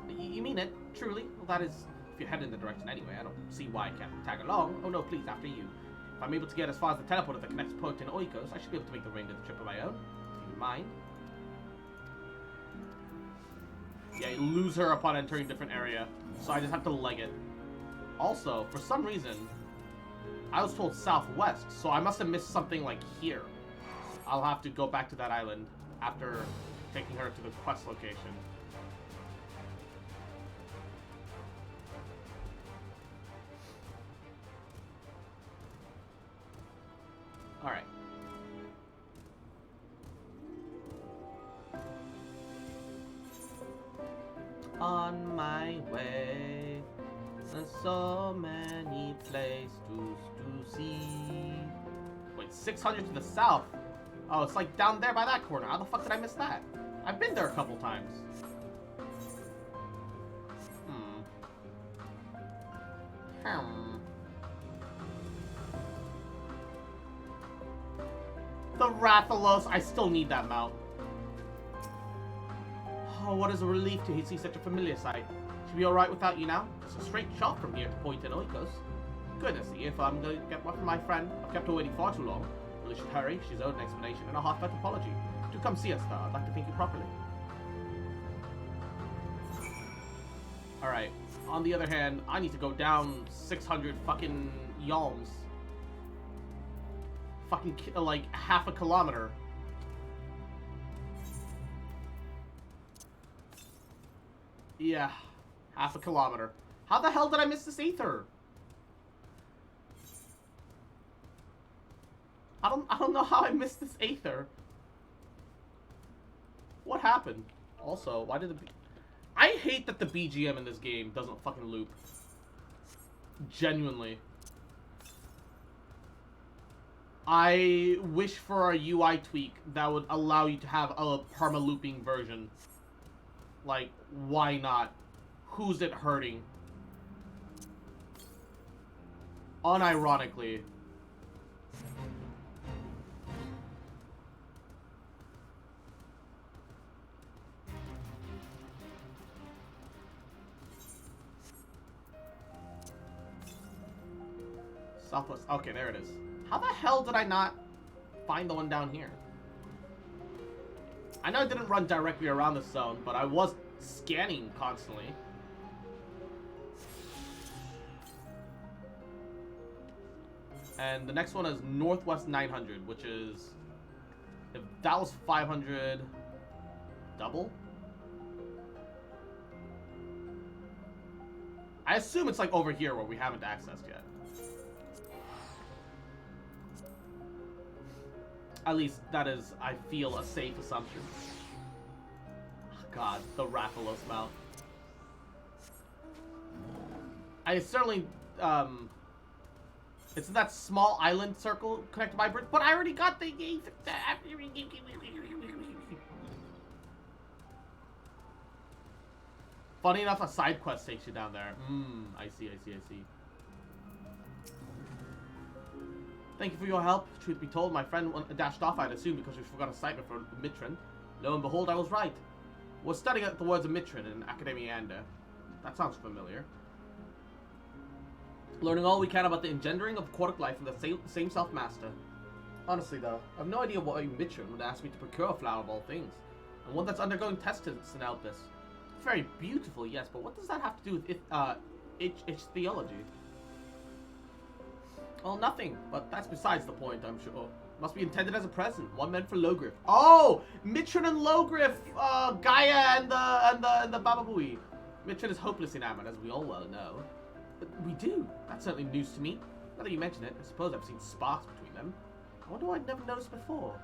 You mean it? Truly? Well, that is, if you're headed in the direction anyway, I don't see why I can't tag along. Oh no, please, after you. If I'm able to get as far as the teleporter that connects Poitin Oikos, I should be able to make the remainder of the trip on my own. If you mind. Yeah, you lose her upon entering a different area, so I just have to leg it. Also, for some reason, I was told southwest, so I must have missed something like here. I'll have to go back to that island after taking her to the quest location. Alright. On my way, there's so many places to see. Wait, 600 to the south? Oh, it's like down there by that corner. How the fuck did I miss that? I've been there a couple times. The Rathalos, I still need that mount. Oh, what is a relief to see such a familiar sight. Should be alright without you now. It's a straight shot from here to Poitin Oikos. Goodness, if I'm going to get one from my friend, I've kept her waiting far too long. Really should hurry. She's owed an explanation and a heartfelt apology. Do come see us, though. I'd like to thank you properly. Alright. On the other hand, I need to go down 600 fucking yalms. fucking like half a kilometer. Yeah, half a kilometer. How the hell did I miss this ether? I don't know how I missed this ether. What happened? Also, why did the I hate that the BGM in this game doesn't fucking loop. Genuinely. I wish for a UI tweak that would allow you to have a perma-looping version. Like, why not? Who's it hurting? Unironically. Southwest. Okay, there it is. How the hell did I not find the one down here? I know I didn't run directly around the zone, but I was scanning constantly. And the next one is Northwest 900, which is... If that was 500... Double? I assume it's like over here where we haven't accessed yet. At least that is, I feel, a safe assumption. Oh, God, the Rathalos mount. I certainly, it's that small island circle connected by bridge, but I already got the... Funny enough, a side quest takes you down there. I see. Thank you for your help. Truth be told, my friend dashed off, I'd assume, because we forgot a cipher for Mitrin. Lo and behold, I was right. Was studying the words of Mitrin in Academia Anda. That sounds familiar. Learning all we can about the engendering of aquatic life from the same self-master. Honestly, though, I have no idea why Mitrin would ask me to procure a flower of all things. And one that's undergoing tests in Elpis. Very beautiful, yes, but what does that have to do with its theology? Well, nothing, but that's besides the point, I'm sure. Must be intended as a present, one meant for Logriff. Oh! Mitrin and Logriff! Gaia and the Baba Booey. Mitrin is hopelessly enamored, as we all well know. But we do. That's certainly news to me. Now that you mention it, I suppose I've seen sparks between them. I wonder why I'd never noticed before.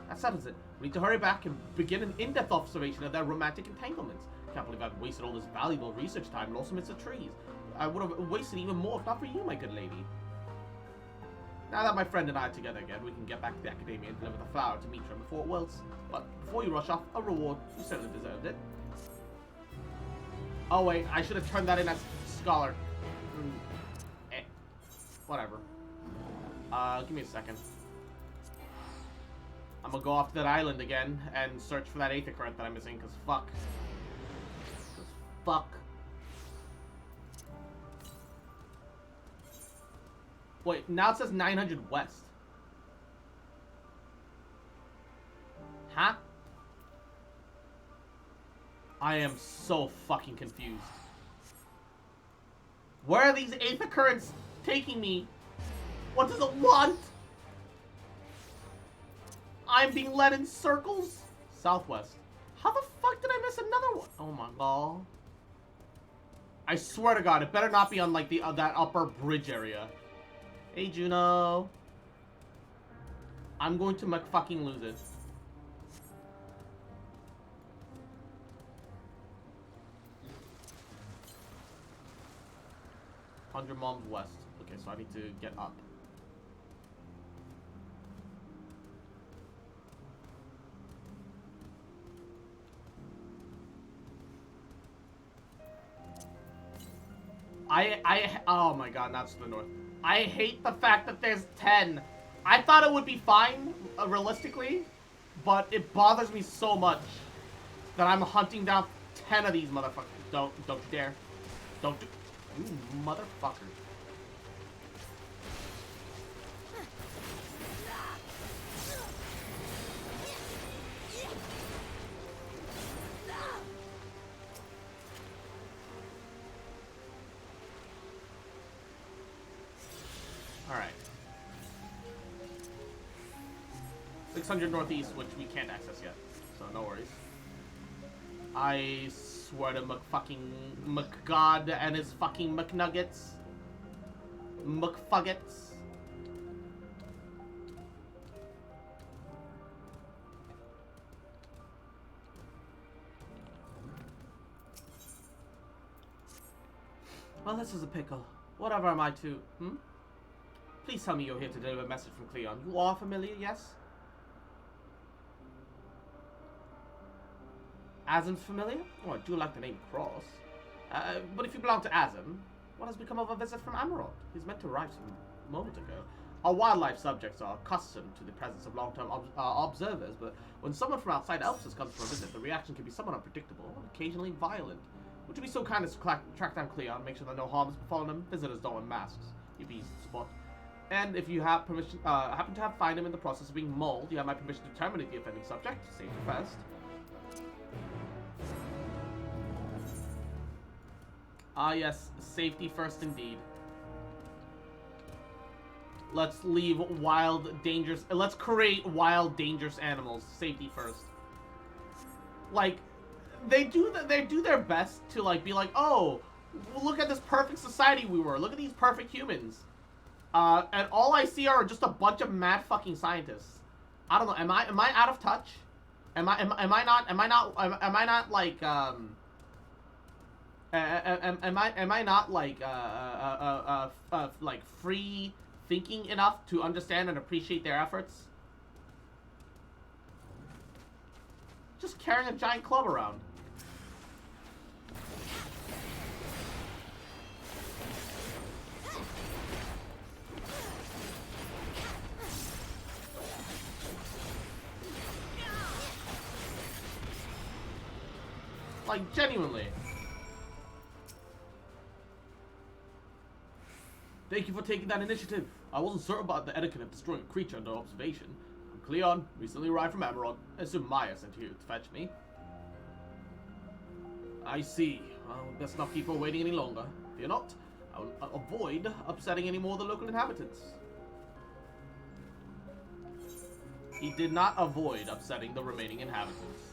That settles it. We need to hurry back and begin an in-depth observation of their romantic entanglements. Can't believe I've wasted all this valuable research time and also amidst the trees. I would have wasted even more if not for you, my good lady. Now that my friend and I are together again, we can get back to the Academia and deliver the flower to Mitra before it wilts. But before you rush off, a reward. You certainly deserved it. Oh wait, I should have turned that in as Scholar. Whatever. Give me a second. I'm gonna go off to that island again and search for that Aether Current that I'm missing, cause fuck. Fuck. Wait, now it says 900 west. Huh? I am so fucking confused. Where are these Aether Currents taking me? What does it want? I'm being led in circles? Southwest. How the fuck did I miss another one? Oh my god. I swear to god, it better not be on like the that upper bridge area. Hey Juno. I'm going to fucking lose it. $100 moms west. Okay, so I need to get up. Oh my god, that's the north. I hate the fact that there's 10. I thought it would be fine, realistically, but it bothers me so much that I'm hunting down 10 of these motherfuckers. Don't you dare. Don't do... You motherfucker. Alright. 600 northeast, which we can't access yet, so no worries. I swear to McGod and his fucking McNuggets. McFuggets. Well, this is a pickle. Whatever am I to, Please tell me you're here to deliver a message from Cleon. You are familiar, yes? Azim's familiar? Oh, I do like the name Cross. But if you belong to Azim, what has become of a visit from Amarok? He's meant to arrive some moment ago. Our wildlife subjects are accustomed to the presence of long-term observers, but when someone from outside Elpsis comes for a visit, the reaction can be somewhat unpredictable and occasionally violent. Would you be so kind as to track down Cleon, make sure that no harm has befallen him? Visitors don't wear masks. You be spot. And if you have permission, happen to find him in the process of being mauled, you have my permission to terminate the offending subject. Safety first. Ah, yes, safety first indeed. Let's leave wild, dangerous. Let's create wild, dangerous animals. Safety first. Like, they do their best to like be like, oh, look at this perfect society we were. Look at these perfect humans. And all I see are just a bunch of mad fucking scientists. I don't know. Am I out of touch? Am I not like like free thinking enough to understand and appreciate their efforts? Just carrying a giant club around. Like, genuinely. Thank you for taking that initiative. I wasn't certain about the etiquette of destroying a creature under observation. I'm Cleon, recently arrived from Amarok. I assume Maya sent you to fetch me. I see. Well, best not keep her waiting any longer. Fear not. I will avoid upsetting any more of the local inhabitants. He did not avoid upsetting the remaining inhabitants.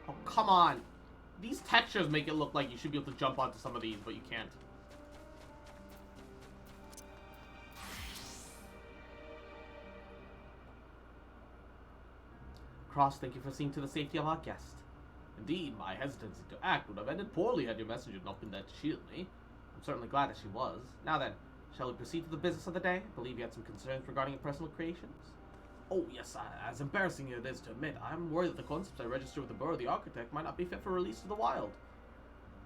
Oh, come on. These textures make it look like you should be able to jump onto some of these, but you can't. Cross, thank you for seeing to the safety of our guest. Indeed, my hesitancy to act would have ended poorly had your messenger not been there to shield me. I'm certainly glad that she was. Now then, shall we proceed to the business of the day? I believe you had some concerns regarding your personal creations. Oh yes, as embarrassing as it is to admit, I'm worried that the concepts I registered with the Bureau of the Architect might not be fit for release to the wild.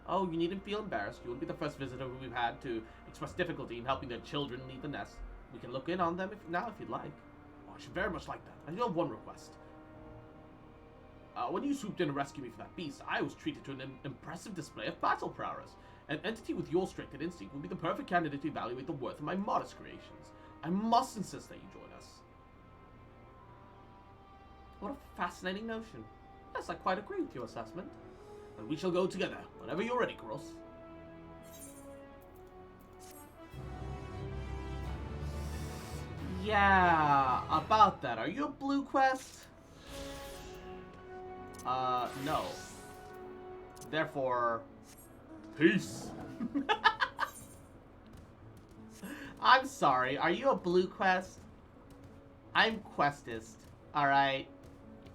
Oh, you needn't feel embarrassed. You won't be the first visitor who we've had to express difficulty in helping their children leave the nest. We can look in on them if you'd like. Oh, I should very much like that. I do have one request. When you swooped in to rescue me from that beast, I was treated to an impressive display of battle prowess. An entity with your strength and instinct would be the perfect candidate to evaluate the worth of my modest creations. I must insist that you join us. What a fascinating notion. Yes, I quite agree with your assessment. And we shall go together, whenever you're ready, Cross. Yeah, about that. Are you a blue quest? No. Therefore, peace. I'm sorry, are you a blue quest? I'm questist, alright?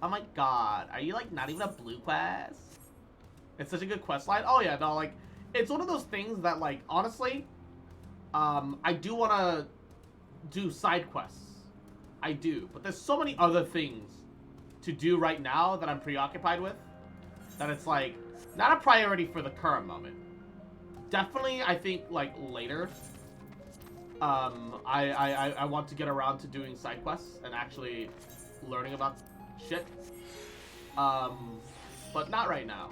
Oh my god, are you like not even a blue quest? It's such a good quest line. Oh yeah, no, like, it's one of those things that, like, honestly, I do want to do side quests. I do, but there's so many other things to do right now that I'm preoccupied with that it's like not a priority for the current moment. Definitely, I think like later. I want to get around to doing side quests and actually learning about shit. But not right now.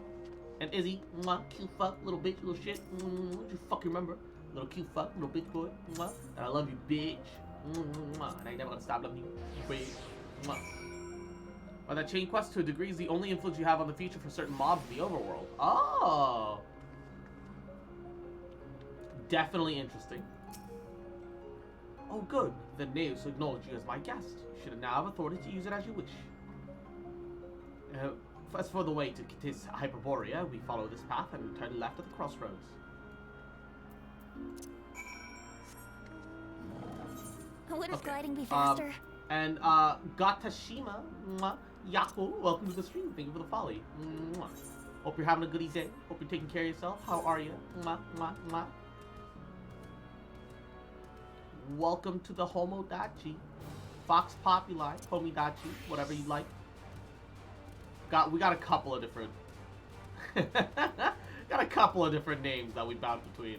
And Izzy, mwah, cute fuck, little bitch, little shit. What you fucking remember? Little cute fuck, little bitch boy. Mwah. And I love you, bitch. Mwah. And I ain't never gonna stop loving you, bitch. Mwah. Well, that chain quest to a degree is the only influence you have on the future for certain mobs in the overworld. Oh! Definitely interesting. Oh, good. The natives acknowledge you as my guest. You should now have authority to use it as you wish. As for the way to Kitis Hyperborea, we follow this path and turn left at the crossroads. Wouldn't gliding be faster? And Gatashima, Yaku, welcome to the stream. Thank you for the folly. Hope you're having a goody day. Hope you're taking care of yourself. How are you? Welcome to the Homodachi. Fox Populi, Homidachi, whatever you like. We got a couple of different names that we bounce between.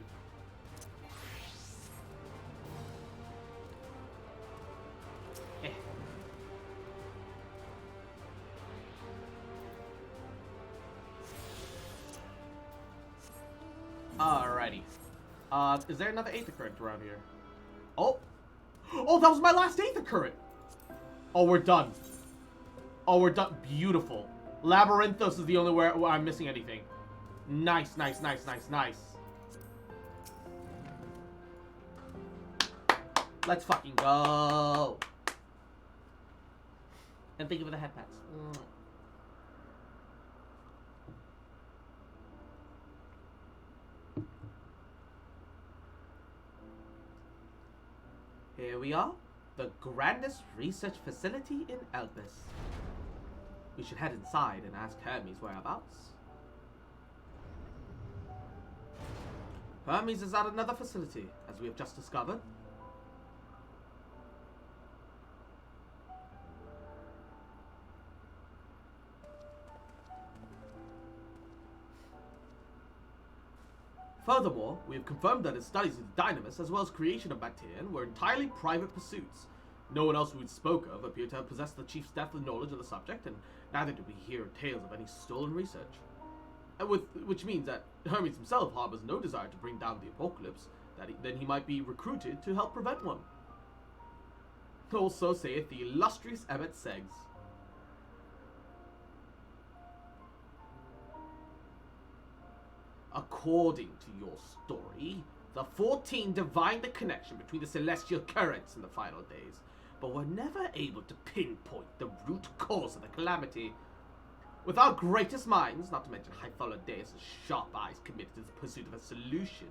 Alrighty. Is there another Aether Current around here? Oh! Oh, that was my last Aether Current! Oh, we're done. Oh, we're done. Beautiful. Labyrinthos is the only where I'm missing anything. Nice, nice, nice, nice, nice. Let's fucking go. And thank you for the head pats. Here we are, the grandest research facility in Elpis. We should head inside and ask Hermes whereabouts. Hermes is at another facility, as we have just discovered. Furthermore, we have confirmed that his studies with Dynamis, as well as creation of Bacterian, were entirely private pursuits. No one else who we spoke of appeared to have possessed the chief's depth of knowledge of the subject, and neither did we hear tales of any stolen research. Which means that Hermes himself harbors no desire to bring down the apocalypse, then he might be recruited to help prevent one. Also saith the illustrious Emmet Seggs. According to your story, the 14 divined the connection between the celestial currents in the final days, but were never able to pinpoint the root cause of the calamity. With our greatest minds, not to mention Hytholodeus' sharp eyes committed to the pursuit of a solution,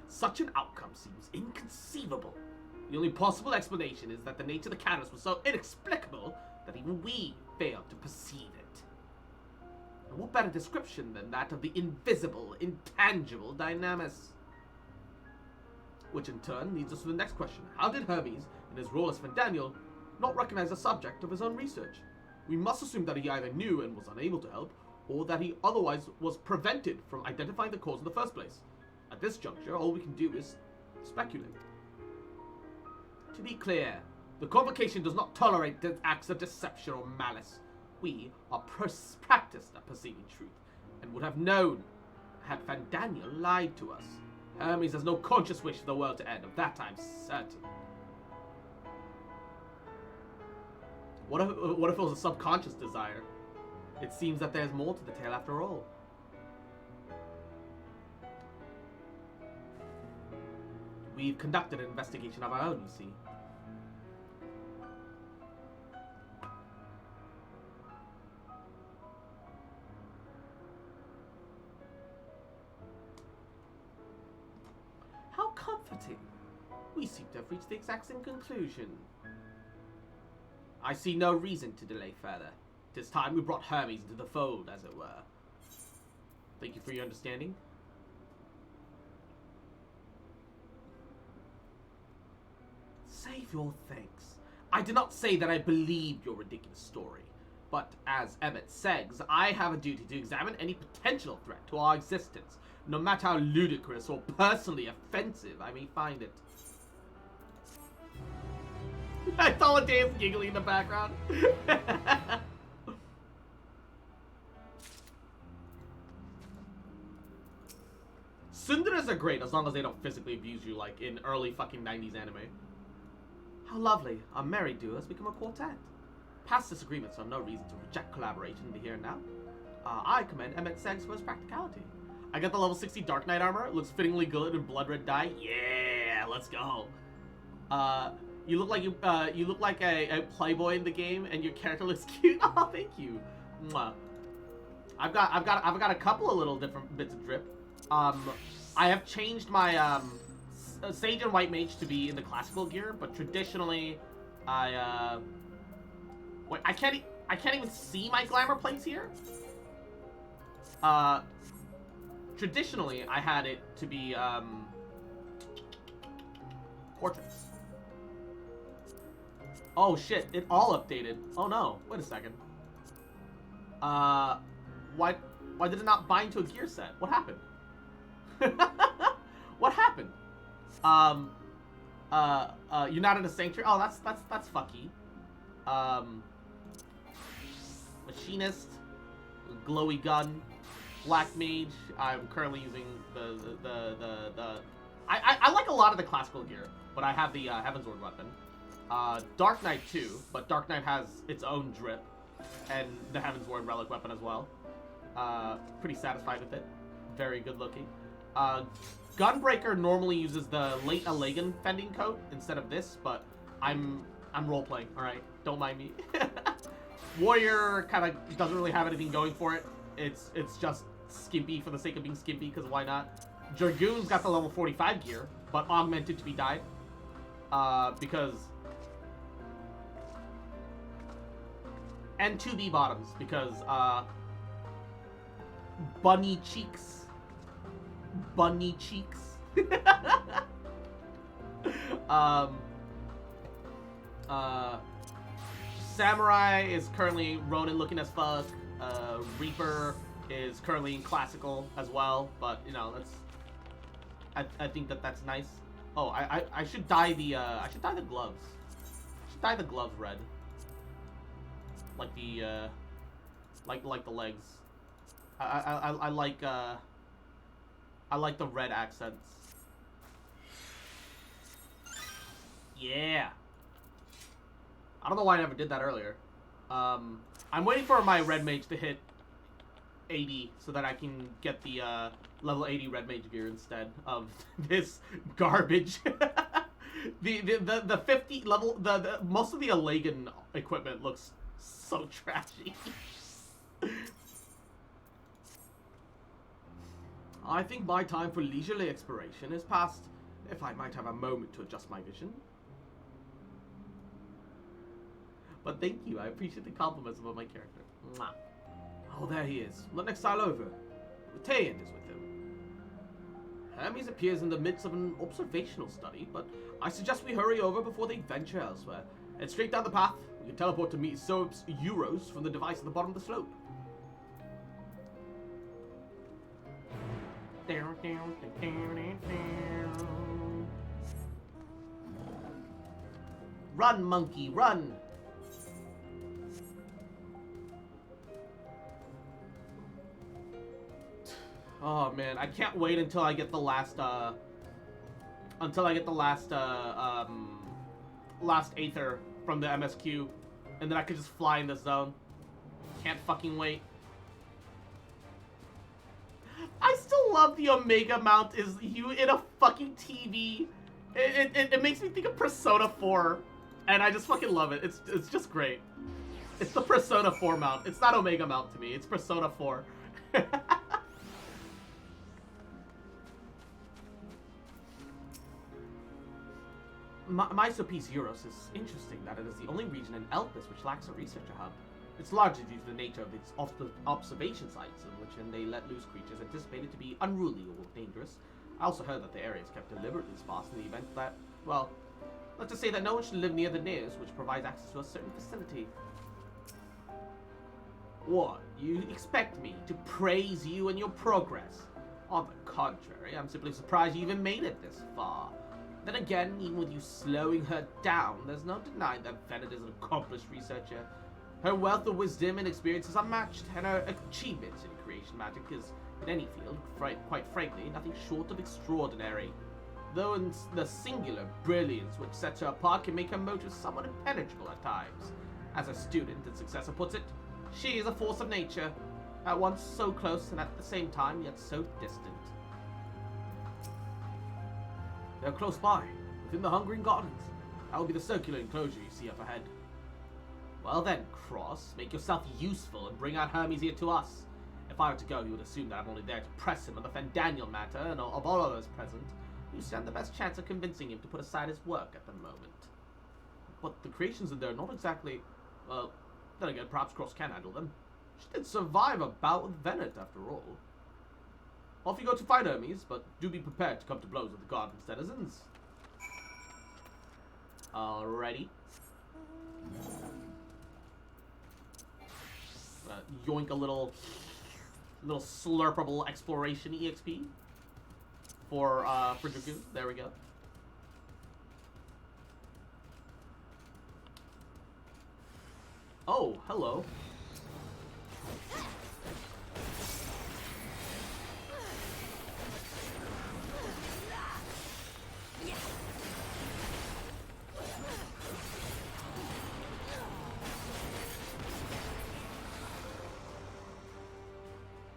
such an outcome seems inconceivable. The only possible explanation is that the nature of the catalyst was so inexplicable that even we failed to perceive it. And what better description than that of the invisible, intangible Dynamis? Which in turn leads us to the next question. How did Hermes, in his role as Fandaniel, not recognize the subject of his own research? We must assume that he either knew and was unable to help, or that he otherwise was prevented from identifying the cause in the first place. At this juncture, all we can do is speculate. To be clear, the Convocation does not tolerate acts of deception or malice. We are practiced at perceiving truth, and would have known had Fandaniel lied to us. Hermes has no conscious wish for the world to end, of that I'm certain. What if it was a subconscious desire? It seems that there's more to the tale after all. We've conducted an investigation of our own, you see. How comforting. We seem to have reached the exact same conclusion. I see no reason to delay further. 'Tis time we brought Hermes into the fold, as it were. Thank you for your understanding. Save your thanks. I did not say that I believed your ridiculous story, but as Emmet Seggs, I have a duty to examine any potential threat to our existence, no matter how ludicrous or personally offensive I may find it. I saw Dave's giggling in the background. Tsunderes are great as long as they don't physically abuse you like in early fucking 90s anime. How lovely. Our merry duo has become a quartet. Past disagreements are no reason to reject collaboration in the here and now. I commend Emmett Seg's for his practicality. I got the level 60 Dark Knight armor. It looks fittingly good in blood red dye. Yeah, let's go. You look like a playboy in the game, and your character looks cute. Oh, thank you. Mwah. I've got a couple of little different bits of drip. I have changed my Sage and White Mage to be in the classical gear, but traditionally, wait, I can't even see my glamour plates here. Traditionally, I had it to be portraits. Oh shit! It all updated. Oh no! Wait a second. Why did it not bind to a gear set? What happened? What happened? You're not in a sanctuary. Oh, that's fucky. Machinist, glowy gun, black mage. I'm currently using I like a lot of the classical gear, but I have the Heavensward weapon. Dark Knight too, but Dark Knight has its own drip, and the Heavensward relic weapon as well. Pretty satisfied with it. Very good looking. Gunbreaker normally uses the late Allegan fending coat instead of this, but I'm role playing. All right, don't mind me. Warrior kind of doesn't really have anything going for it. It's just skimpy for the sake of being skimpy, because why not? Dragoon's got the level 45 gear, but augmented to be dyed. Because... And 2B bottoms, because, bunny cheeks. Bunny cheeks. Samurai is currently Ronin looking as fuck. Reaper is currently in classical as well, but you know, I think that's nice. Oh, I should dye the gloves. I should dye the gloves red. Like the like the legs. I like the red accents. Yeah. I don't know why I never did that earlier. I'm waiting for my red mage to hit 80 so that I can get the level 80 red mage gear instead of this garbage. the 50 level the most of the Allegan equipment looks so trashy. I think my time for leisurely exploration is past, if I might have a moment to adjust my vision. But thank you, I appreciate the compliments about my character. Mwah. Oh, there he is. Look next style over. Retayan is with him. Hermes appears in the midst of an observational study, but I suggest we hurry over before they venture elsewhere. And straight down the path, we can teleport to meet Soap's Euros from the device at the bottom of the slope. Run, monkey, run! Oh man, I can't wait until I get the last last Aether from the MSQ, and then I could just fly in this zone. Can't fucking wait. I still love the Omega mount is you in a fucking TV. It makes me think of Persona 4, and I just fucking love it. It's just great. It's the Persona 4 mount. It's not Omega mount to me. It's Persona 4. Mysopi's Euros is interesting that it is the only region in Elpis which lacks a researcher hub. It's largely due to the nature of its observation sites, in which they let loose creatures anticipated to be unruly or dangerous. I also heard that the area is kept deliberately sparse in the event that, well, let's just say that no one should live near the nears, which provides access to a certain vicinity. What? You expect me to praise you and your progress? On the contrary, I'm simply surprised you even made it this far. Then again, even with you slowing her down, there's no denying that Venet is an accomplished researcher. Her wealth of wisdom and experience is unmatched, and her achievements in creation magic is In any field, quite frankly, nothing short of extraordinary. Though in the singular brilliance which sets her apart can make her motives somewhat impenetrable at times. As a student and successor puts it, she is a force of nature, at once so close and at the same time yet so distant. They're close by, within the Hungering Gardens. That will be the circular enclosure you see up ahead. Well then, Cross, make yourself useful and bring out Hermes here to us. If I were to go, you would assume that I'm only there to press him on the Fandaniel matter, and of all others present, you stand the best chance of convincing him to put aside his work at the moment. But the creations in there are not exactly... well, then again, perhaps Cross can handle them. She did survive a bout with Venet, after all. Off you go to find Hermes, but do be prepared to come to blows with the Garden's denizens. Alrighty. Yoink a little slurpable exploration EXP for Dragoon. There we go. Oh, hello.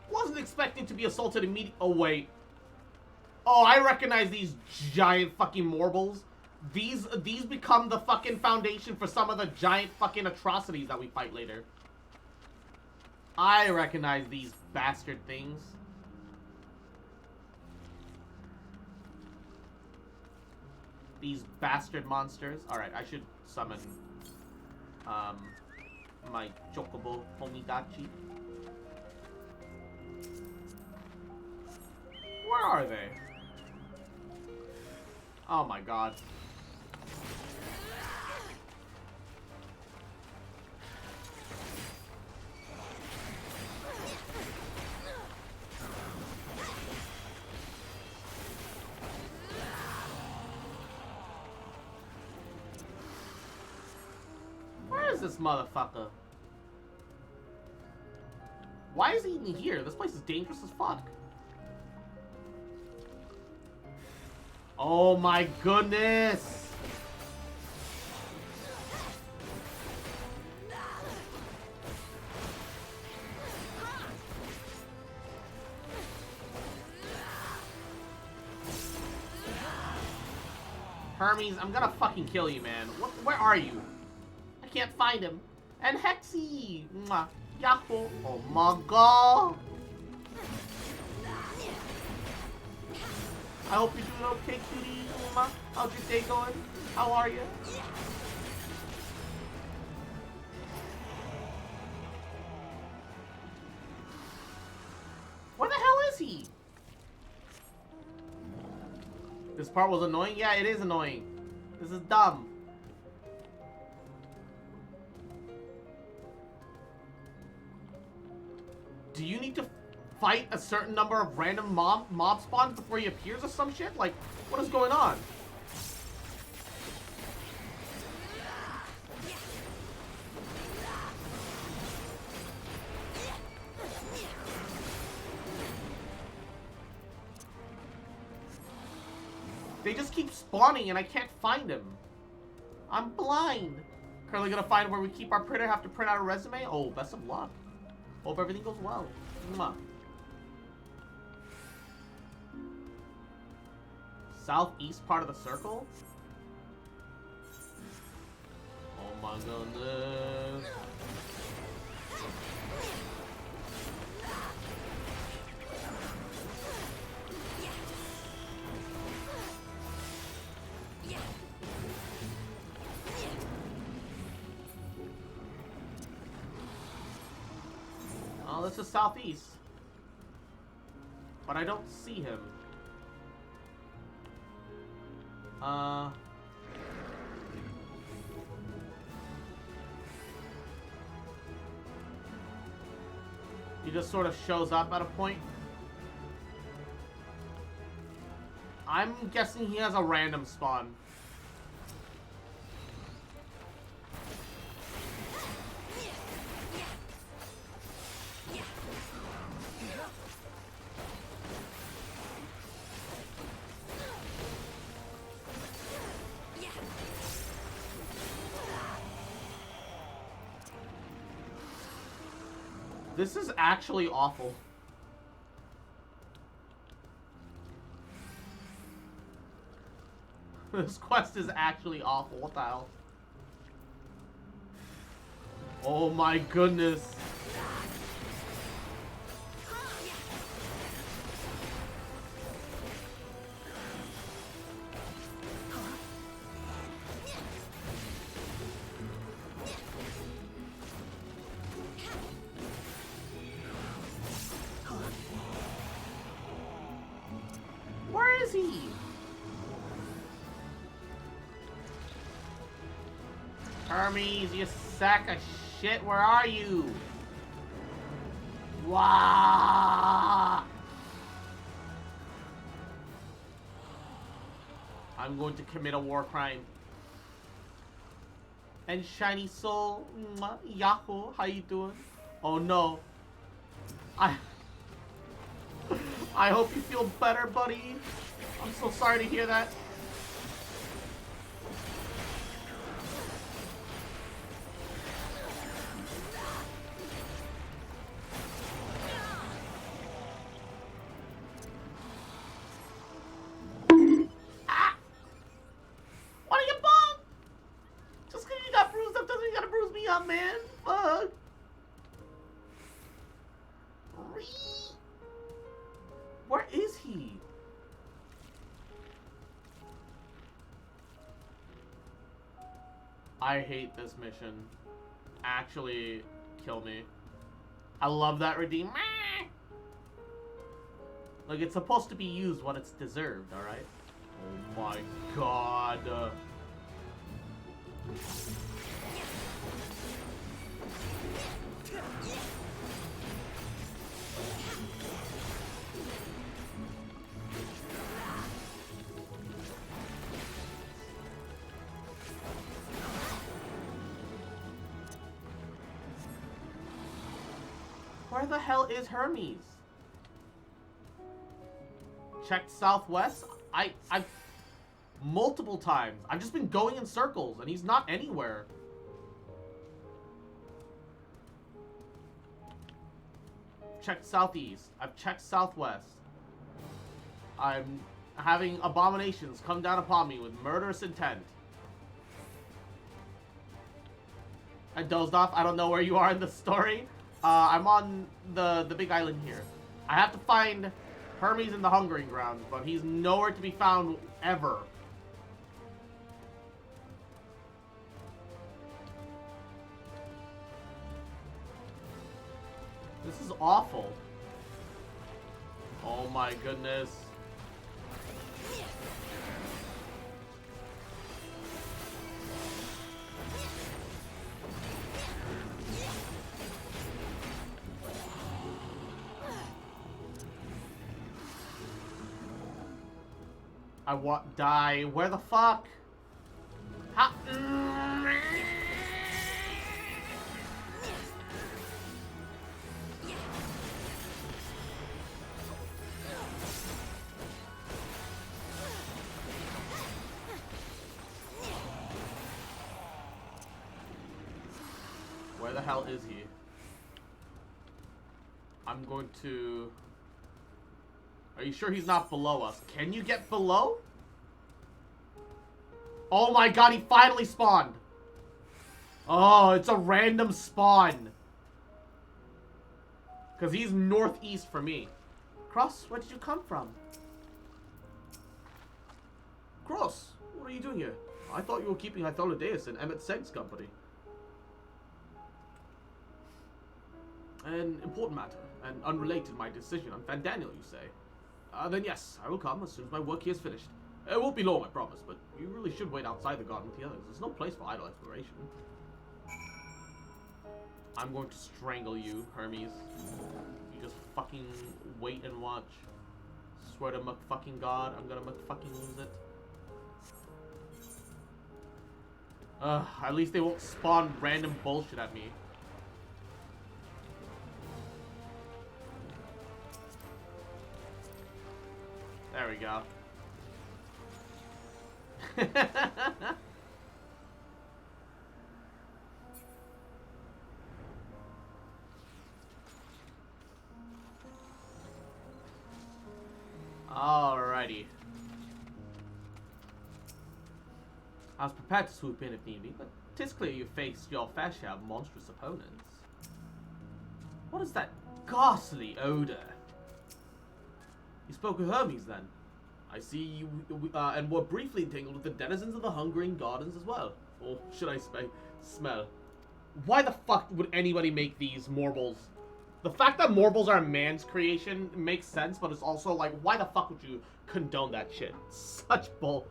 Wasn't expecting to be assaulted immediately. Oh, wait. Oh, I recognize these giant fucking morbles. These become the fucking foundation for some of the giant fucking atrocities that we fight later. I recognize these bastard things. These bastard monsters. Alright, I should summon my Chocobo Tomidachi. Where are they? Oh my god. Where is this motherfucker? Why is he even here? This place is dangerous as fuck. Oh my goodness! Hermes, I'm gonna fucking kill you, man. Where are you? I can't find him. And Hexy! Mwah. Yahoo! Oh my god! I hope you're doing okay, cutie. Uma. How's your day going? How are you? Where the hell is he? This part was annoying? Yeah, it is annoying. This is dumb. Do you need to fight a certain number of random mob spawns before he appears or some shit? Like, what is going on? They just keep spawning and I can't find him. I'm blind. Currently gonna find where we keep our printer, have to print out a resume? Oh, best of luck. Hope everything goes well. Mwah. Southeast part of the circle? Oh my goodness. Oh, this is southeast. But I don't see him. He just sort of shows up at a point. I'm guessing he has a random spawn. This is actually awful. This quest is actually awful. What the hell? Oh my goodness. Where is he? Hermes, you sack of shit, where are you? Wow! I'm going to commit a war crime. And Shiny Soul, mwah, Yahoo, how you doing? Oh no. I hope you feel better, buddy. I'm so sorry to hear that. Ah! What are you bum? Just because you got bruised up doesn't mean you gotta bruise me up, man. Fuck. Where is he? I hate this mission. Actually, kill me. I love that redeem. Like, it's supposed to be used when it's deserved, alright? Oh my god. Where the hell is Hermes? Checked southwest? I've multiple times. I've just been going in circles and he's not anywhere. Checked southeast. I've checked southwest. I'm having abominations come down upon me with murderous intent. I dozed off. I don't know where you are in the story. I'm on the big island here. I have to find Hermes in the Hungering Grounds, but he's nowhere to be found ever. This is awful. Oh my goodness. I want die. Where the fuck? How? Where the hell is he? I'm going to... Are you sure he's not below us? Can you get below? Oh my god, he finally spawned! Oh, it's a random spawn. Because he's northeast for me. Cross, where did you come from? Cross, what are you doing here? I thought you were keeping Hytholodeus in Emmett Seg's company. An important matter, and unrelated to my decision on Fandaniel, you say? Then yes, I will come as soon as my work here is finished. It won't be long, I promise, but you really should wait outside the garden with the others. There's no place for idle exploration. I'm going to strangle you, Hermes. You just fucking wait and watch. Swear to fucking God, I'm gonna fucking lose it. At least they won't spawn random bullshit at me. There we go. I was prepared to swoop in if need be, but 'tis clear you faced your fair share of monstrous opponents. What is that ghastly odor? You spoke with Hermes, then? I see you, and were briefly entangled with the denizens of the Hungering Gardens as well. Or should I say, smell. Why the fuck would anybody make these marbles? The fact that marbles are a man's creation makes sense, but it's also like, why the fuck would you condone that shit? Such bull.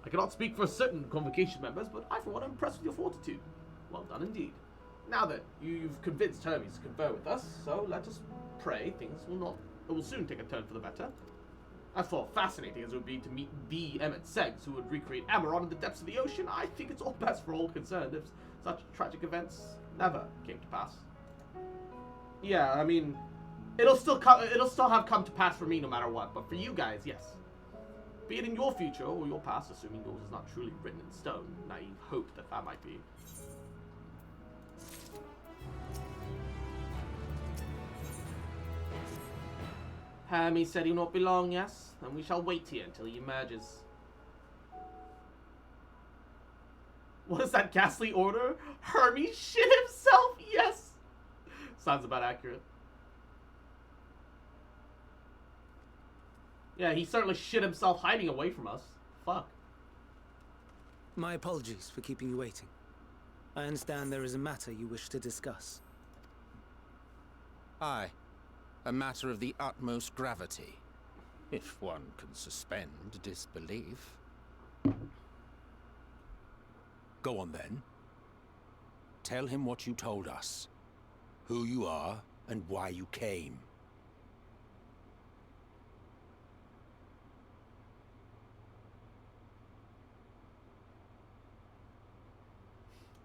I cannot speak for certain convocation members, but I for one am impressed with your fortitude. Well done indeed. Now then, you've convinced Hermes to confer with us, so let us pray things will soon take a turn for the better. As for fascinating as it would be to meet the Emmett Seggs who would recreate Amaron in the depths of the ocean, I think it's all best for all concerned if such tragic events never came to pass. Yeah, I mean, it'll still have come to pass for me no matter what, but for you guys, yes. Be it in your future or your past, assuming yours is not truly written in stone. Naive hope that might be. Hermes said he will not be long, yes? And we shall wait here until he emerges. What is that ghastly order? Hermes shit himself? Yes! Sounds about accurate. Yeah, he certainly shit himself hiding away from us. Fuck. My apologies for keeping you waiting. I understand there is a matter you wish to discuss. Aye. A matter of the utmost gravity, if one can suspend disbelief. Go on then. Tell him what you told us. Who you are, and why you came.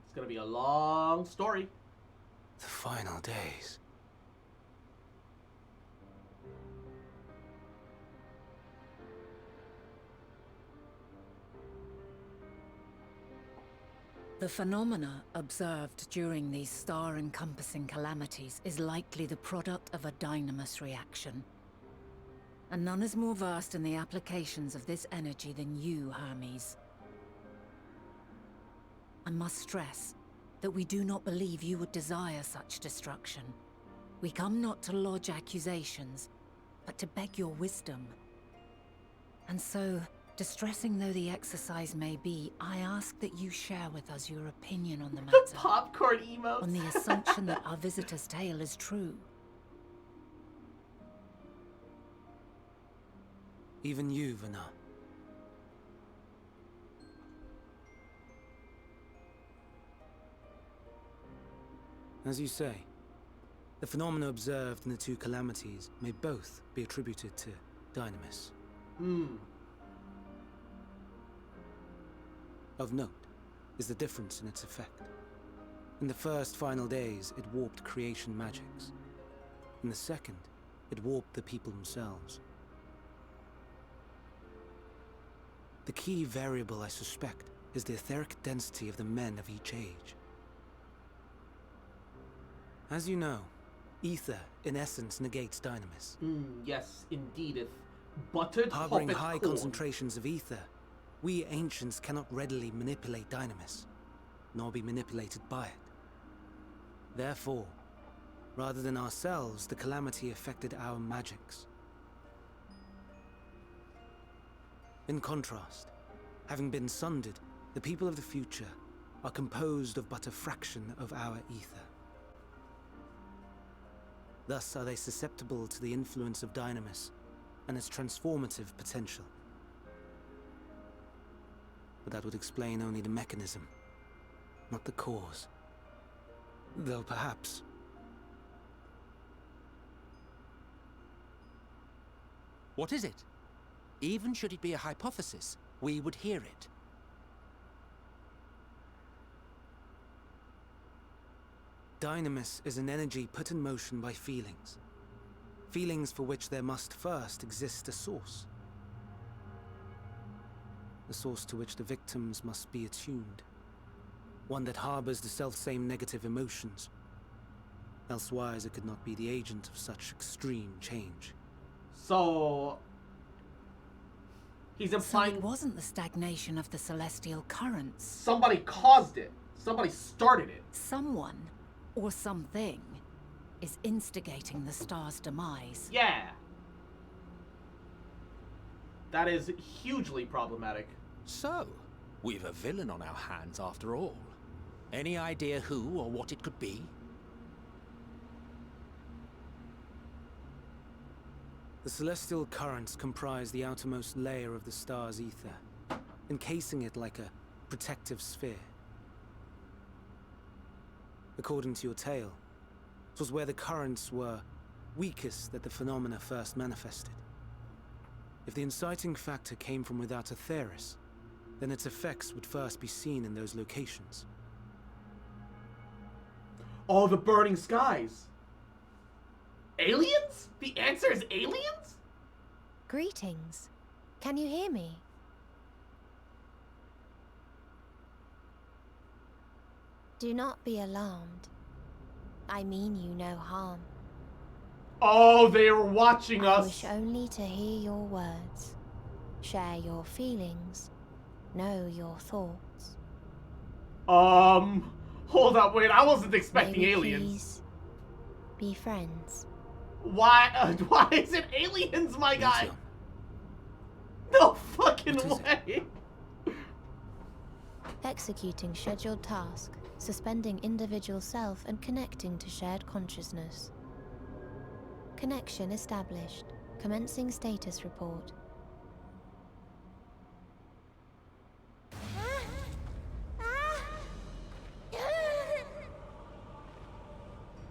It's gonna be a long story. The final days. The phenomena observed during these star-encompassing calamities is likely the product of a dynamis reaction. And none is more versed in the applications of this energy than you, Hermes. I must stress that we do not believe you would desire such destruction. We come not to lodge accusations, but to beg your wisdom. And so, distressing though the exercise may be, I ask that you share with us your opinion on the matter. The popcorn emotes. On the assumption that our visitor's tale is true. Even you, Vana. As you say, the phenomena observed in the two calamities may both be attributed to dynamis. Of note is the difference in its effect. In the first final days, it warped creation magics. In the second, it warped the people themselves. The key variable, I suspect, is the etheric density of the men of each age. As you know, ether, in essence, negates dynamis. Yes, indeed, if buttered harboring puppet high corn. concentrations of ether, we ancients cannot readily manipulate dynamis, nor be manipulated by it. Therefore, rather than ourselves, the calamity affected our magics. In contrast, having been sundered, the people of the future are composed of but a fraction of our ether. Thus are they susceptible to the influence of dynamis and its transformative potential. But that would explain only the mechanism, not the cause. Though perhaps... What is it? Even should it be a hypothesis, we would hear it. Dynamis is an energy put in motion by feelings. Feelings for which there must first exist a source. A source to which the victims must be attuned. One that harbors the selfsame negative emotions. Elsewise it could not be the agent of such extreme change. So... He's So implying it wasn't the stagnation of the celestial currents. somebody caused it. Somebody started it. Someone, or something, is instigating the star's demise. Yeah. That is hugely problematic. So, we've a villain on our hands after all. Any idea who or what it could be? The celestial currents comprise the outermost layer of the star's ether, encasing it like a protective sphere. According to your tale, it was where the currents were weakest that the phenomena first manifested. If the inciting factor came from without Aetheris, then its effects would first be seen in those locations. Oh, the burning skies. Aliens? The answer is aliens? Greetings. Can you hear me? Do not be alarmed. I mean you no harm. Oh, they were watching I us. wish only to hear your words, share your feelings, know your thoughts. Hold up, wait, I wasn't expecting May we aliens. please be friends. Why is it aliens, my guy? No fucking way. Executing scheduled task, suspending individual self and connecting to shared consciousness. Connection established. Commencing status report.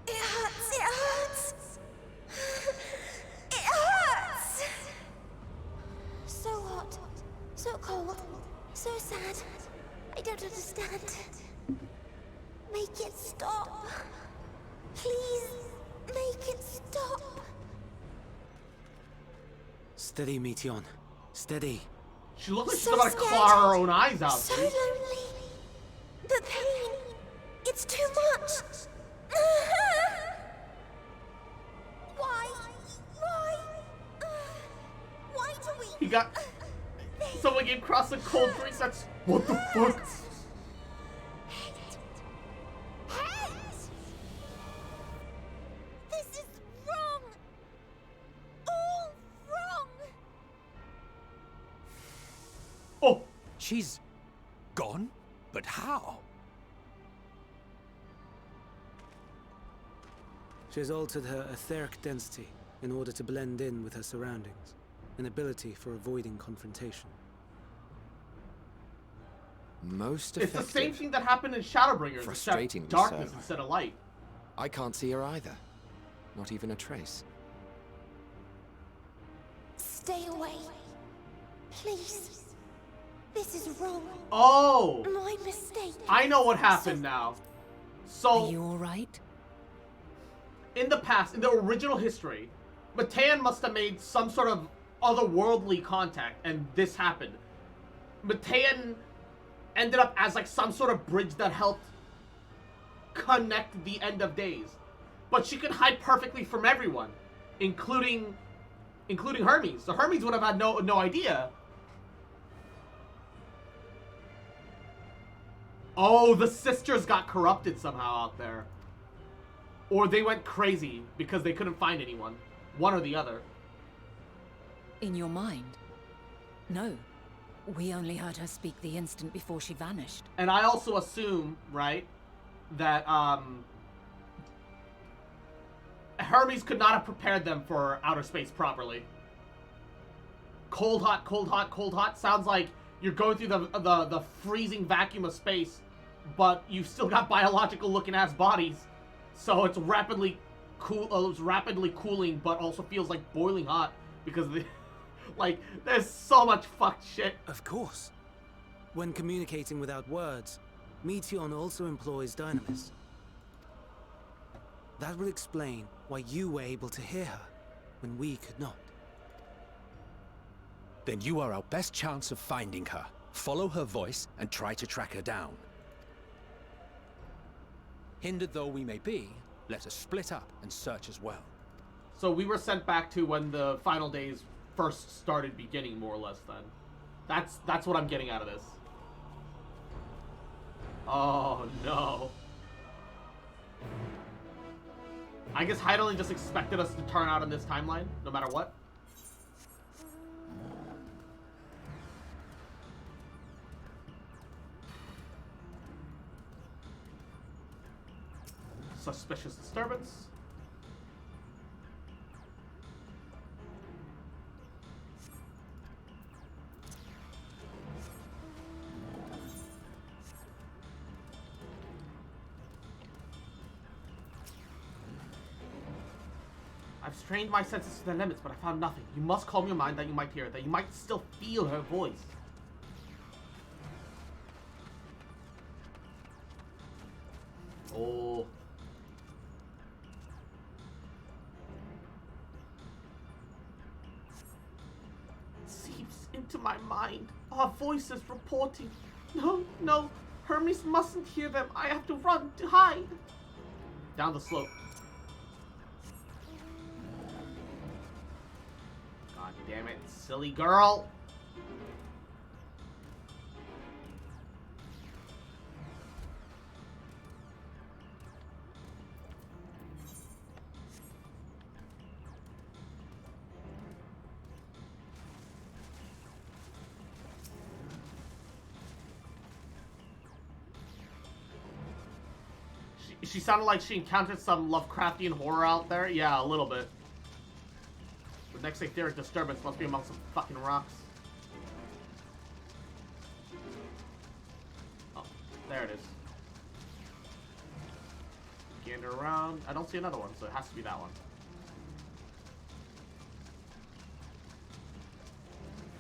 It hurts. It hurts. So hot, so cold, so sad. I don't understand. Make it stop. Please, make it stop. Steady, Meteon. Steady. She looks like she's So about to scared. claw her own eyes out. So dude. lonely. The pain. It's too much. Why? Why do we... He got... Someone gave Cross a cold drinks. That's... What the fuck? This is wrong. All wrong. Oh! She's gone? But how? She has altered her etheric density in order to blend in with her surroundings, an ability for avoiding confrontation. Most It's effective. the same thing that happened in Shadowbringers, Frustratingly except darkness so. instead of light. I can't see her either. Not even a trace. Stay away. Please. This is wrong. Oh! My mistake. I know what happened now. So... Are you alright? In the past, in the original history, Matan must have made some sort of otherworldly contact, and this happened. Matan ended up as like some sort of bridge that helped connect the end of days. But she could hide perfectly from everyone, including Hermes. So Hermes would have had no idea. Oh, the sisters got corrupted somehow out there. Or they went crazy because they couldn't find anyone. One or the other. In your mind? No. We only heard her speak the instant before she vanished. And I also assume, right, that Hermes could not have prepared them for outer space properly. Cold, hot, cold, hot, cold, hot. Sounds like you're going through the freezing vacuum of space, but you've still got biological looking ass bodies. So it's rapidly cooling, but also feels like boiling hot because the, like there's so much fucked shit. Of course. When communicating without words, Meteon also employs dynamis. That will explain why you were able to hear her when we could not. Then you are our best chance of finding her. Follow her voice and try to track her down. Hindered though we may be, let us split up and search as well. So we were sent back to when the final days first started beginning, more or less, then. That's what I'm getting out of this. Oh no. I guess Heidelin just expected us to turn out in this timeline, no matter what. Suspicious disturbance. I've strained my senses to their limits, but I found nothing. You must calm your mind that you might hear it, that you might still feel her voice. Oh. It seeps into my mind. Our voices reporting. No, no. Hermes mustn't hear them. I have to run, to hide. Down the slope. God damn it, silly girl. She sounded like she encountered some Lovecraftian horror out there. Yeah, a little bit. The next etheric disturbance must be among some fucking rocks. Oh, there it is. Gander around. I don't see another one, so it has to be that one.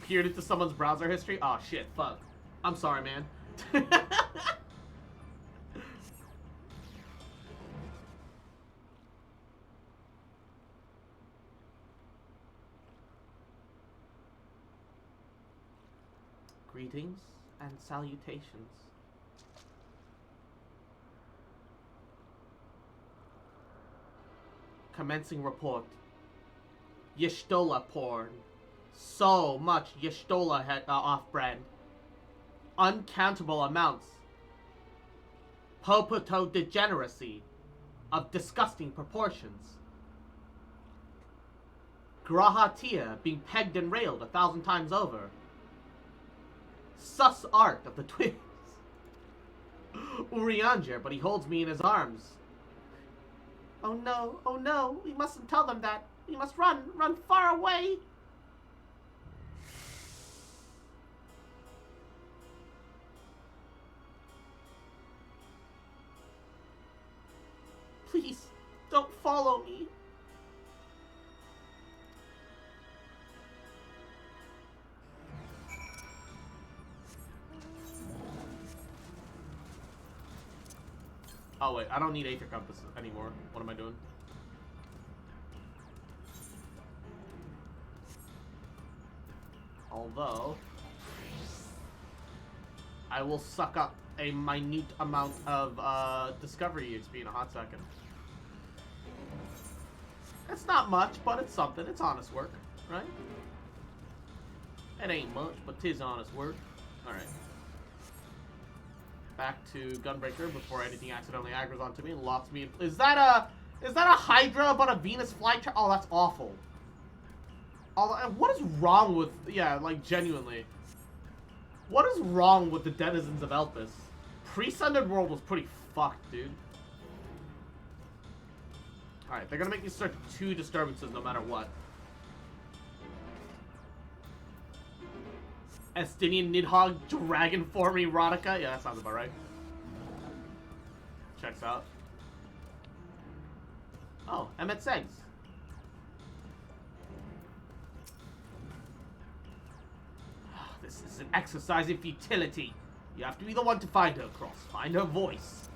Peered into someone's browser history? Oh shit, fuck. I'm sorry, man. Greetings and salutations. Commencing report. Y'shtola porn. So much Y'shtola off-brand. Uncountable amounts. Popoto degeneracy of disgusting proportions. Grahatia being pegged and railed 1,000 times over. Sus art of the twins. Urianger, but he holds me in his arms. Oh no, we mustn't tell them that. We must run far away. Please, don't follow me. Oh wait, I don't need Aether Compass anymore. What am I doing? Although, I will suck up a minute amount of Discovery XP in a hot second. It's not much, but it's something. It's honest work, right? It ain't much, but 'tis honest work. Alright. Back to Gunbreaker before anything accidentally aggroes onto me and locks me in. Is that a Hydra but a Venus flytrap? Oh, that's awful. What is wrong with, yeah, like genuinely. What is wrong with the denizens of Elpis? Pre-Sundered World was pretty fucked, dude. Alright, they're gonna make me search 2 disturbances no matter what. Estinian Nidhogg Dragon Form Erotica? Yeah, that sounds about right. Checks out. Oh, Emmett's eggs. This is an exercise in futility. You have to be the one to find her, Cross. Find her voice.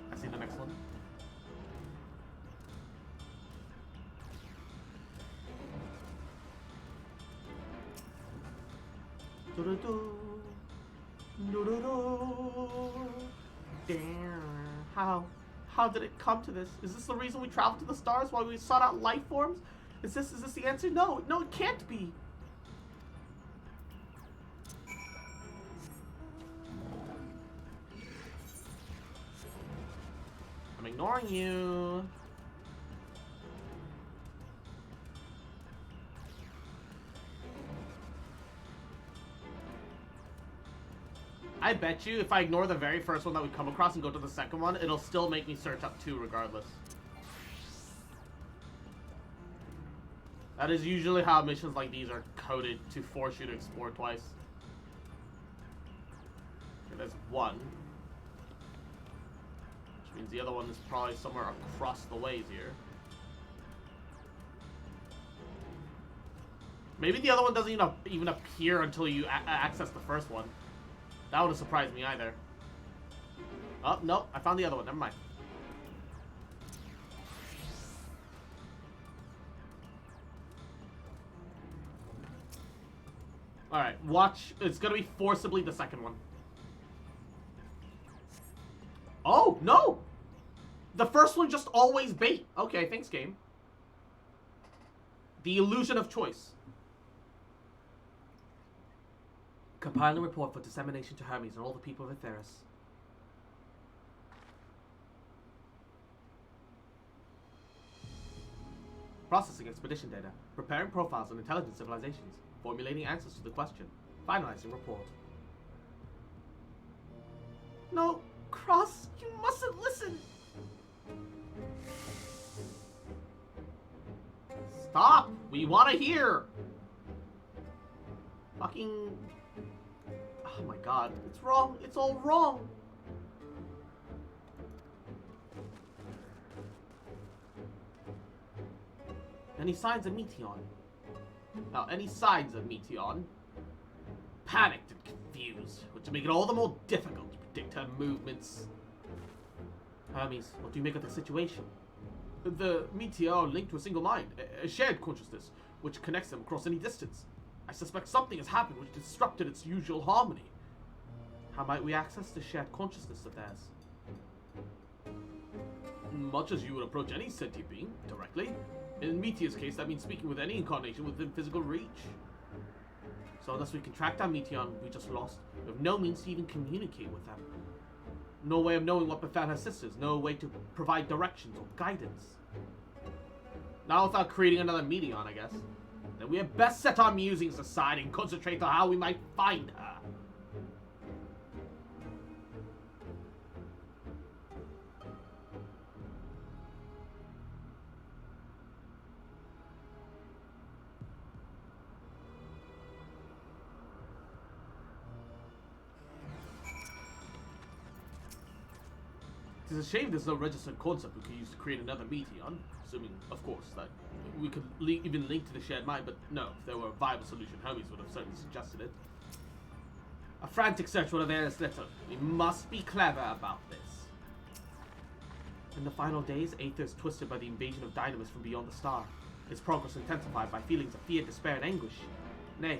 I see the next one. Damn. How did it come to this? Is this the reason we traveled to the stars while we sought out life forms? Is this the answer? No, it can't be. ignoring you. I bet you if I ignore the very first one that we come across and go to the second one, it'll still make me search up 2 regardless. That is usually how missions like these are coded, to force you to explore twice. Okay, there's 1. Which means the other one is probably somewhere across the ways here. Maybe the other one doesn't even appear until you access the first one. That would have surprised me either. Oh, nope. I found the other one. Never mind. Alright, watch. It's gonna be forcibly the second one. Oh, no! The first one just always bait. Okay, thanks, game. The illusion of choice. Compile a report for dissemination to Hermes and all the people of Etheris. Processing expedition data. Preparing profiles on intelligent civilizations. Formulating answers to the question. Finalizing report. No, Cross, you mustn't listen. Stop! We want to hear! Fucking... Oh my god, it's wrong. It's all wrong. Any signs of Meteon? Now, any signs of Meteon? Panicked and confused, which will make it all the more difficult to predict her movements. Hermes, what do you make of the situation? The Meteor are linked to a single mind, a shared consciousness, which connects them across any distance. I suspect something has happened which disrupted its usual harmony. How might we access the shared consciousness of theirs? Much as you would approach any sentient being, directly. In Meteor's case, that means speaking with any incarnation within physical reach. So unless we can track down Meteon we just lost, we have no means to even communicate with them. No way of knowing what befell her sisters, no way to provide directions or guidance. Now without creating another Meteon, I guess. Then we had best set our musings aside and concentrate on how we might find her. It's a shame there's no registered concept we could use to create another Meteon, assuming, of course, that we could even link to the shared mind, but no, if there were a viable solution, Hermes would have certainly suggested it. A frantic search would have aired us little. We must be clever about this. In the final days, Aether is twisted by the invasion of Dynamis from beyond the star, its progress intensified by feelings of fear, despair, and anguish. Nay,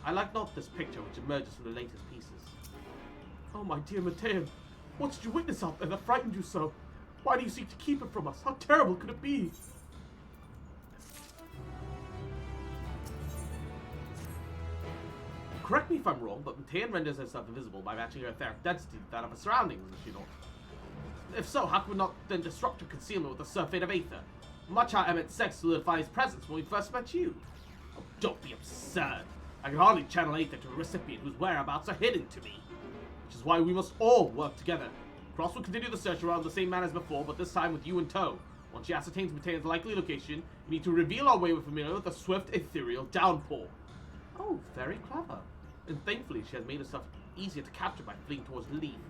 I like not this picture which emerges from the latest pieces. Oh my dear Matean, what did you witness out there that frightened you so? Why do you seek to keep it from us? How terrible could it be? Correct me if I'm wrong, but Matean renders herself invisible by matching her etheric density to that of her surroundings, is she not? If so, how could we not then disrupt her concealment with the surfeit of Aether? Much how Emmett Sex solidified his presence when we first met you. Oh, don't be absurd. I can hardly channel Aether to a recipient whose whereabouts are hidden to me. Which is why we must all work together. Cross will continue the search around the same manner as before, but this time with you in tow. Once she ascertains Matean's likely location, we need to reveal our way with familiar with a swift, ethereal downpour. Oh, very clever. And thankfully she has made herself easier to capture by fleeing towards the leaf.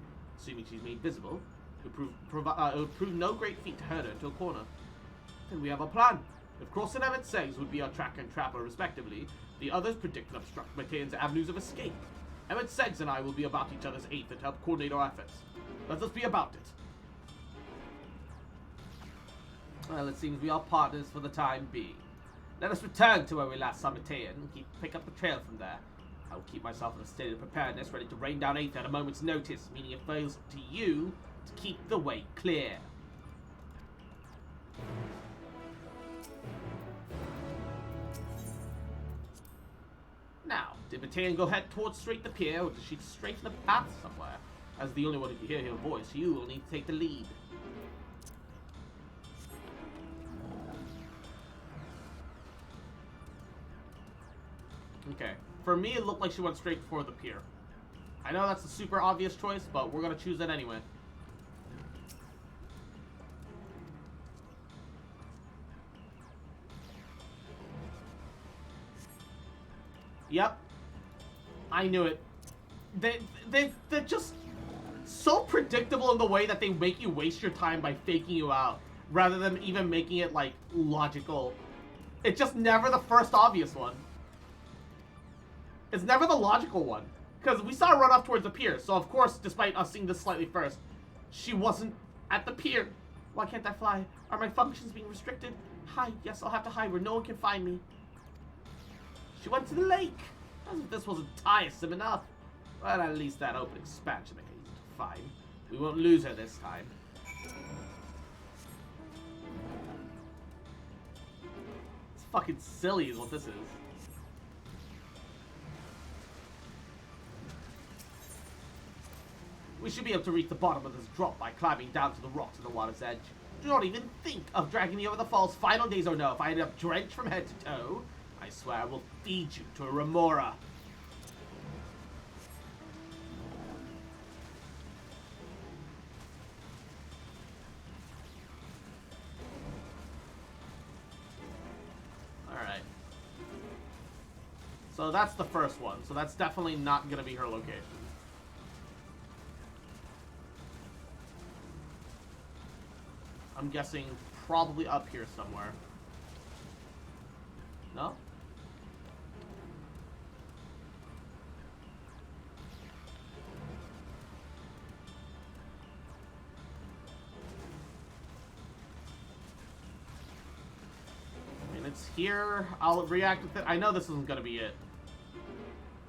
Assuming she's made visible, it would prove no great feat to herd her into a corner. Then we have a plan. If Cross and Emmett Seggs would be our tracker and trapper respectively, the others predict and obstruct Matean's avenues of escape. Emmett Seggs and I will be about each other's Aether to help coordinate our efforts. Let us be about it. Well, it seems we are partners for the time being. Let us return to where we last saw Matean and pick up the trail from there. I will keep myself in a state of preparedness, ready to rain down Aether at a moment's notice, meaning it falls to you to keep the way clear. Now, did Matean go head towards straight the pier, or did she straighten a path somewhere? As the only one who can hear her voice, you will need to take the lead. Okay. For me, it looked like she went straight for the pier. I know that's a super obvious choice, but we're gonna choose it anyway. Yep. I knew it. They're just so predictable in the way that they make you waste your time by faking you out, rather than even making it, like, logical. It's just never the first obvious one. It's never the logical one. Because we saw her run off towards the pier, so of course, despite us seeing this slightly first, she wasn't at the pier. Why can't I fly? Are my functions being restricted? Hide. Yes, I'll have to hide where no one can find me. She went to the lake. As if this wasn't tiresome enough. Well, at least that open expansion I can use to find. We won't lose her this time. It's fucking silly is what this is. We should be able to reach the bottom of this drop by climbing down to the rocks at the water's edge. Do not even think of dragging me over the falls, final days or no. If I end up drenched from head to toe, I swear I will feed you to a remora. Alright. So that's the first one. So that's definitely not going to be her location. I'm guessing probably up here somewhere. No? I mean, it's here. I'll react with it. I know this isn't going to be it.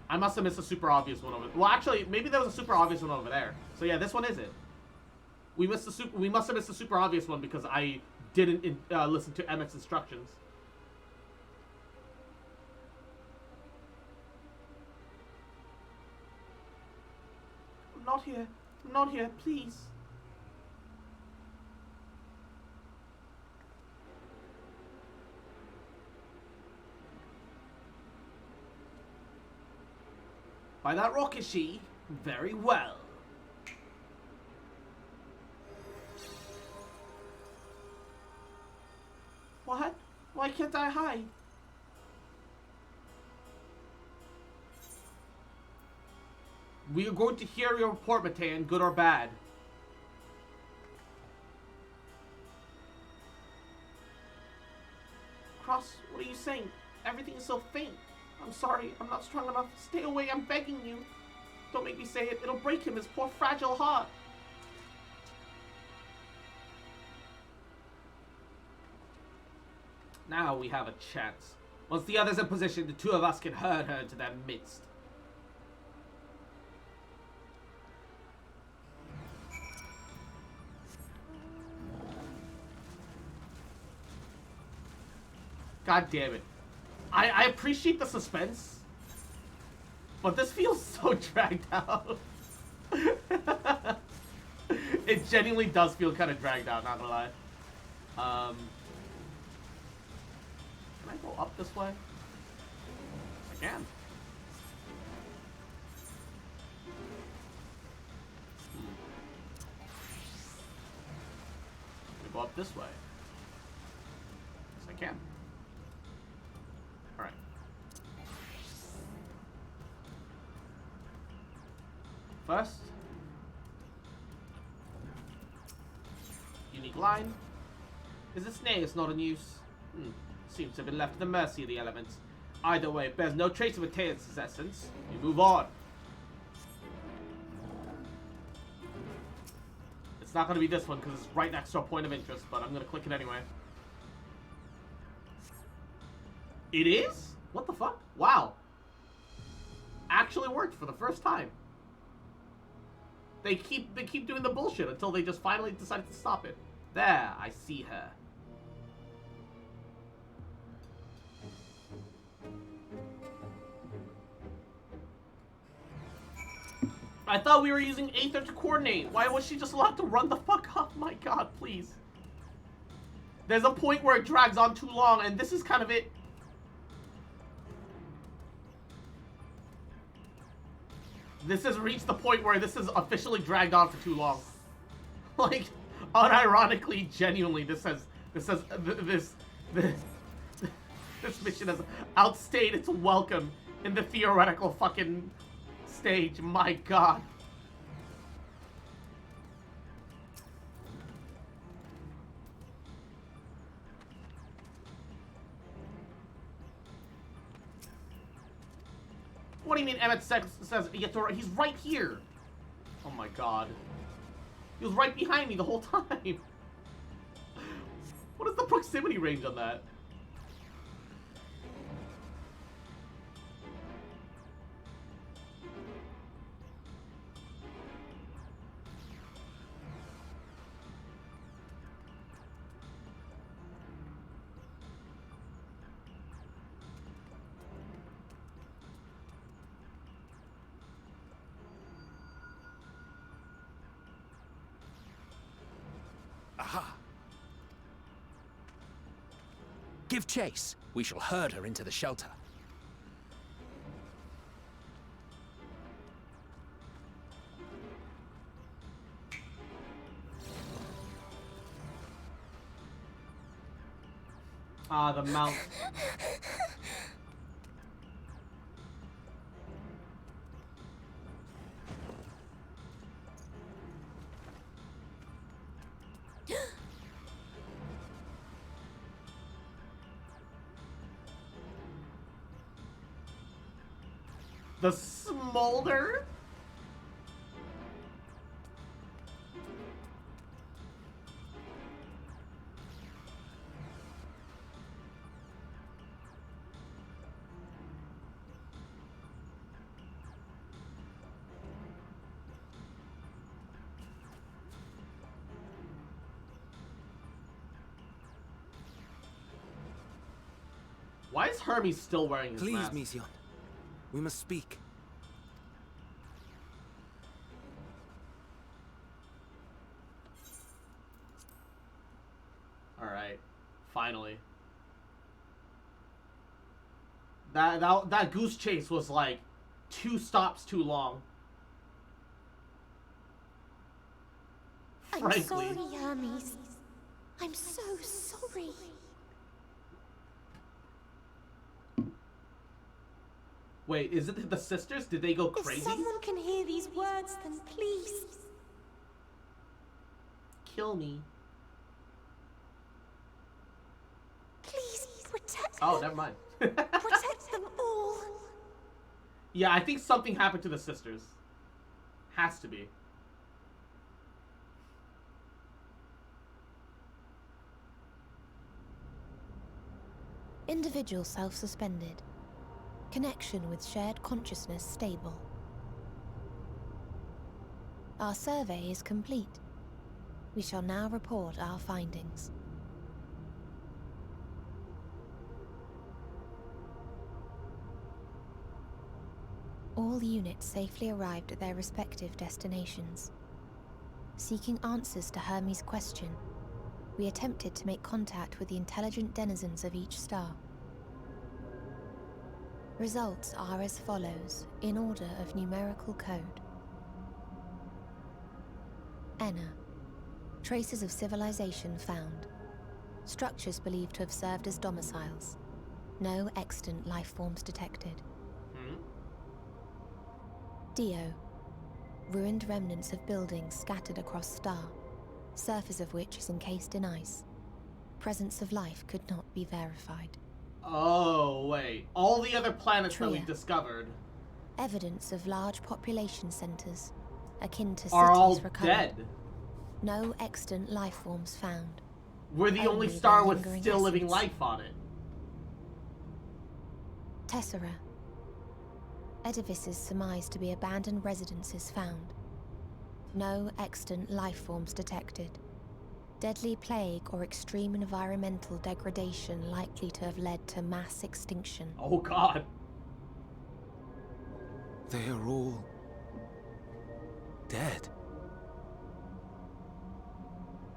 I must have missed a super obvious one over there. Well, actually, maybe there was a super obvious one over there. So yeah, this one is it. We must have missed a super obvious one because I didn't listen to Emmett's instructions. I'm not here. I'm not here, please. By that rock is she? Very well. What? Why can't I hide? We are going to hear your report, Matan, good or bad. Cross, what are you saying? Everything is so faint. I'm sorry, I'm not strong enough. Stay away, I'm begging you. Don't make me say it. It'll break him, his poor fragile heart. Now we have a chance. Once the other's in position, the two of us can herd her into their midst. God damn it. I appreciate the suspense, but this feels so dragged out. It genuinely does feel kind of dragged out, not gonna lie. Can I go up this way? I can. Can I go up this way? Yes, I can. Alright. First, unique line. Is this snake's not in use? Seems to have been left to the mercy of the elements. Either way, it bears no trace of Mateus' essence. We move on. It's not going to be this one because it's right next to a point of interest, but I'm going to click it anyway. It is? What the fuck? Wow. Actually worked for the first time. They keep doing the bullshit until they just finally decide to stop it. There, I see her. I thought we were using Aether to coordinate. Why was she just allowed to run the fuck up? My god, please. There's a point where it drags on too long, and this is kind of it. This has reached the point where this is officially dragged on for too long. Like, unironically, genuinely, this mission has outstayed its welcome in the theoretical fucking stage. My god. What do you mean Emmett says he's right here? Oh my god. He was right behind me the whole time. What is the proximity range on that? Aha! Give chase. We shall herd her into the shelter. Ah, the mount. The smolder? Why is Hermes still wearing his Please, mask? Mission. We must speak. Alright. Finally. That goose chase was like 2 stops too long. Frankly. I'm sorry, Hermes. I'm so sorry. Wait, is it the sisters? Did they go crazy? If someone can hear these words, then please. Kill me. Please protect Oh, them. never mind. Protect them all. Yeah, I think something happened to the sisters. Has to be. Individual self-suspended. Connection with shared consciousness stable. Our survey is complete. We shall now report our findings. All units safely arrived at their respective destinations. Seeking answers to Hermes' question, we attempted to make contact with the intelligent denizens of each star. Results are as follows, in order of numerical code. Enna. Traces of civilization found. Structures believed to have served as domiciles. No extant life forms detected. Dio. Ruined remnants of buildings scattered across star, surface of which is encased in ice. Presence of life could not be verified. Oh, wait. All the other planets that we Tria. discovered Evidence of large population centers, akin to are all cities recovered. dead. No extant life forms found. We're the only Only star their with lingering still living essence. life on it. Tessera. Edifices surmised to be abandoned residences found. No extant life forms detected. Deadly plague or extreme environmental degradation likely to have led to mass extinction. Oh god. They are all dead.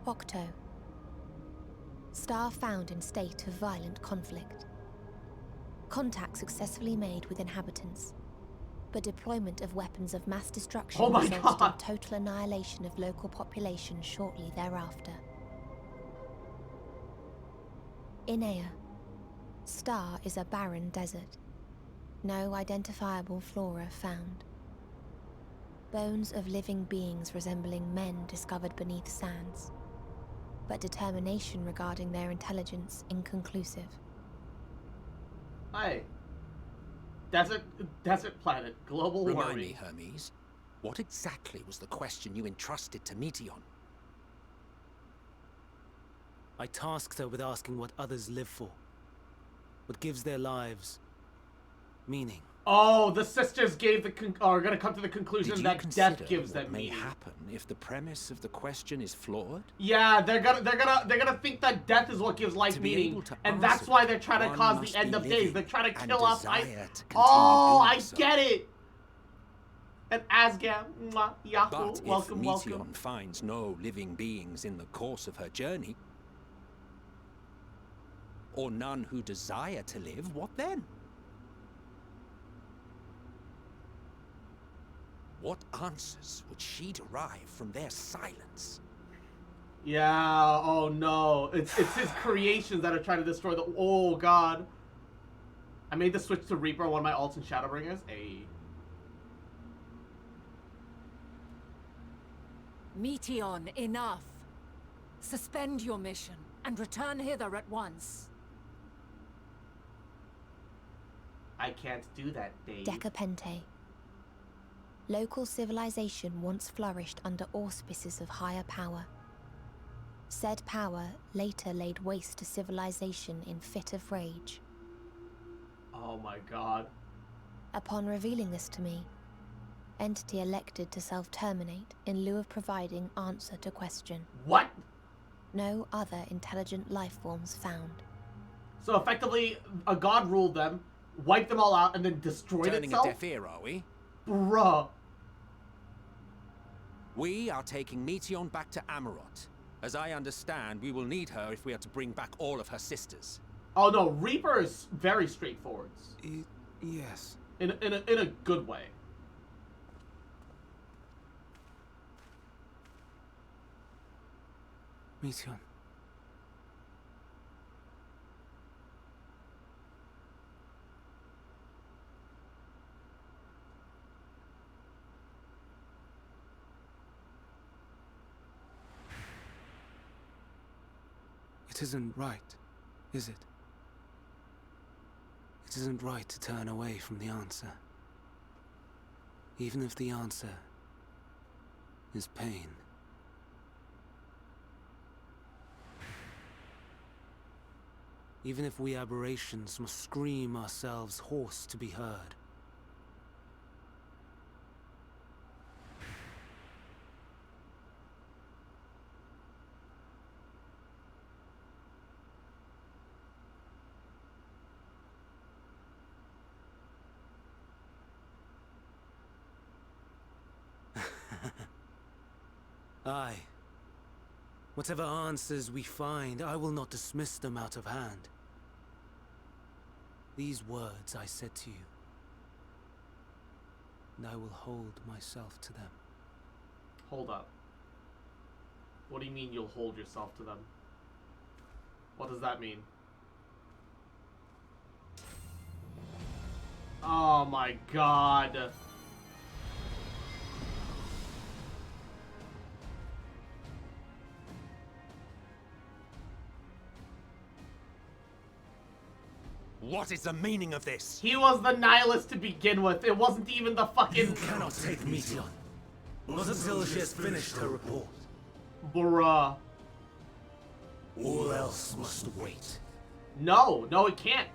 Octo. Star found in state of violent conflict. Contact successfully made with inhabitants. but deployment of weapons of mass destruction Oh my resulted God. in total annihilation of local population shortly thereafter. In Ea, Star is a barren desert. No identifiable flora found. Bones of living beings resembling men discovered beneath sands, but determination regarding their intelligence inconclusive. Hey. Desert planet, global warming. Remind me, Hermes, what exactly was the question you entrusted to Meteon? I tasked her with asking what others live for. What gives their lives meaning. Oh, the sisters are gonna come to the conclusion that death gives them what may meaning. happen if the premise of the question is flawed? Yeah, they're gonna think that death is what gives life To be meaning, able to and that's answer why they're trying to one cause must the end be of days. living They're trying to and kill us. desire to continue Oh, doing I so. get it. And Asgam, mwah, Yahoo, But welcome, if Meteon welcome. finds no living beings in the course of her journey, or none who desire to live, what then? What answers would she derive from their silence? Yeah. Oh no, it's his creations that are trying to destroy the. Oh god. I made the switch to Reaper on one of my alts and Shadowbringers. Meteon, enough. Suspend your mission and return hither at once. I can't do that, Dave. Decapente. Local civilization once flourished under auspices of higher power. Said power later laid waste to civilization in fit of rage. Oh my god. Upon revealing this to me, entity elected to self-terminate in lieu of providing answer to question. What? No other intelligent life forms found. So effectively, a god ruled them, wiped them all out, and then destroyed Turning itself? a deaf ear, are we? Bruh. We are taking Meteon back to Amarot. As I understand, we will need her if we are to bring back all of her sisters. Oh no, Reaper is very straightforward. Yes. In a good way. Meteon. It isn't right, is it? It isn't right to turn away from the answer. Even if the answer is pain. Even if we aberrations must scream ourselves hoarse to be heard. Aye. Whatever answers we find, I will not dismiss them out of hand. These words I said to you, and I will hold myself to them. Hold up. What do you mean you'll hold yourself to them? What does that mean? Oh my god. What is the meaning of this? He was the nihilist to begin with. It wasn't even the fucking... You cannot take Meteon. Not until she has finished her report. Bruh. All else must wait. No, it can't.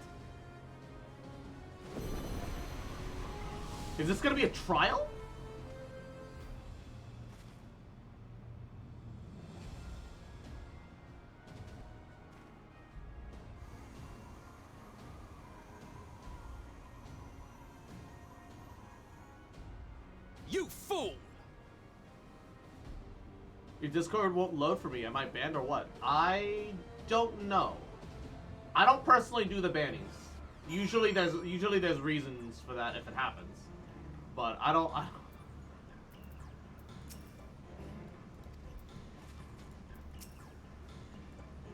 Is this gonna be a trial? You fool! Your Discord won't load for me. Am I banned or what? I don't know. I don't personally do the bannings. Usually there's reasons for that if it happens. But I don't.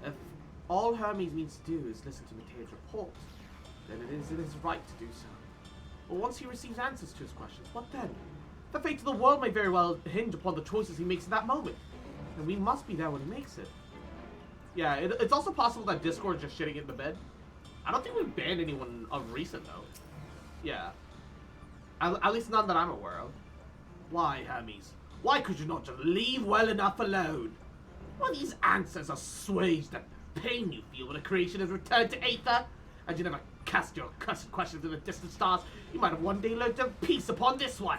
If all Hermes needs to do is listen to Matea's report, then it is right to do so. But once he receives answers to his questions, what then? The fate of the world may very well hinge upon the choices he makes in that moment, and we must be there when he makes it. Yeah, it's also possible that Discord's just shitting in the bed. I don't think we've banned anyone of recent, though. Yeah. At least none that I'm aware of. Why, Hermes? Why could you not just leave well enough alone? Well, these answers assuage the pain you feel when a creation is returned to Aether, and you never cast your cursed questions to the distant stars. You might have one day learned to have peace upon this one.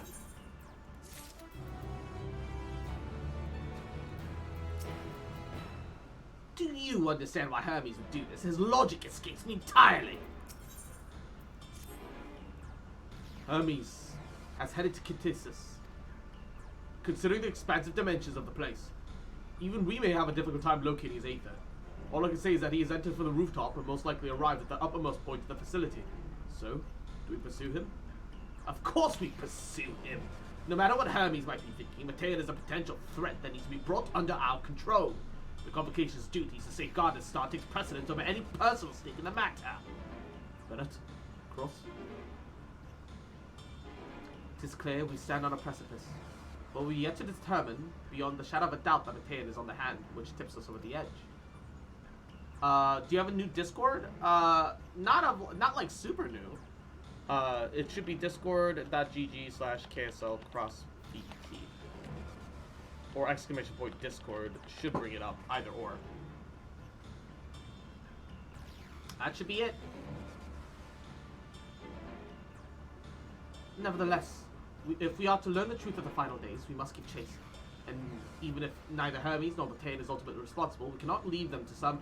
Do you understand why Hermes would do this? His logic escapes me entirely. Hermes has headed to Kittisus. Considering the expansive dimensions of the place, even we may have a difficult time locating his Aether. All I can say is that he has entered from the rooftop and most likely arrived at the uppermost point of the facility. So, do we pursue him? Of course we pursue him! No matter what Hermes might be thinking, Matea is a potential threat that needs to be brought under our control. The Convocation's duties to safeguard the star takes precedence over any personal stake in the matter. Bennett, Cross. 'Tis clear we stand on a precipice, but we yet to determine, beyond the shadow of a doubt, that Matean is on the hand, which tips us over the edge. Do you have a new Discord? Not like super new. It should be discord.gg/KSL cross PT. Or exclamation point Discord should bring it up, either or. That should be it. Nevertheless, if we are to learn the truth of the final days, we must keep chasing. And even if neither Hermes nor Matean is ultimately responsible, we cannot leave them to suffer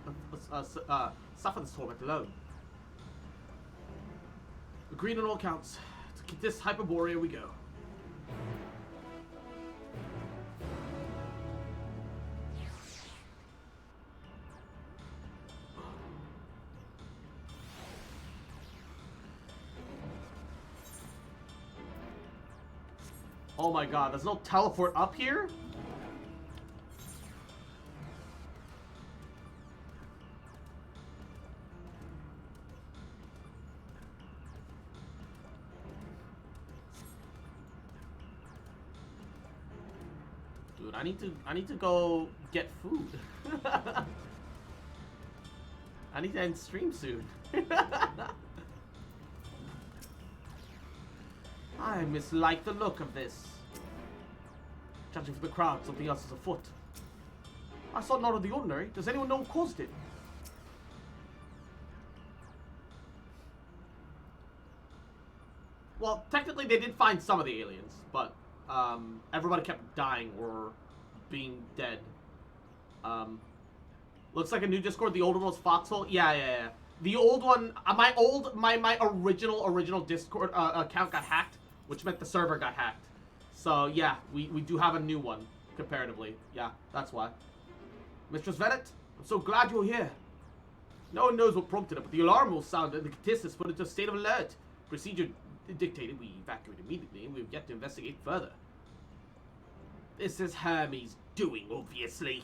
this torment alone. Agreed on all counts. To get this Hyperborea we go. Oh my god, there's no teleport up here? Dude, I need to go get food. I need to end stream soon. I mislike the look of this. Judging from the crowd, something else is afoot. I saw none of the ordinary. Does anyone know what caused it? Well, technically they did find some of the aliens, but everybody kept dying or being dead. Looks like a new Discord. The older one was Foxhole. Yeah. The old one, my original Discord account got hacked, which meant the server got hacked. So yeah, we do have a new one comparatively. Yeah, that's why. Mistress Venet, I'm so glad you're here. No one knows what prompted it, but the alarm will sound and the Kittisus put into a state of alert. Procedure dictated we evacuate immediately, and we've yet to investigate further. This is Hermes' doing, obviously.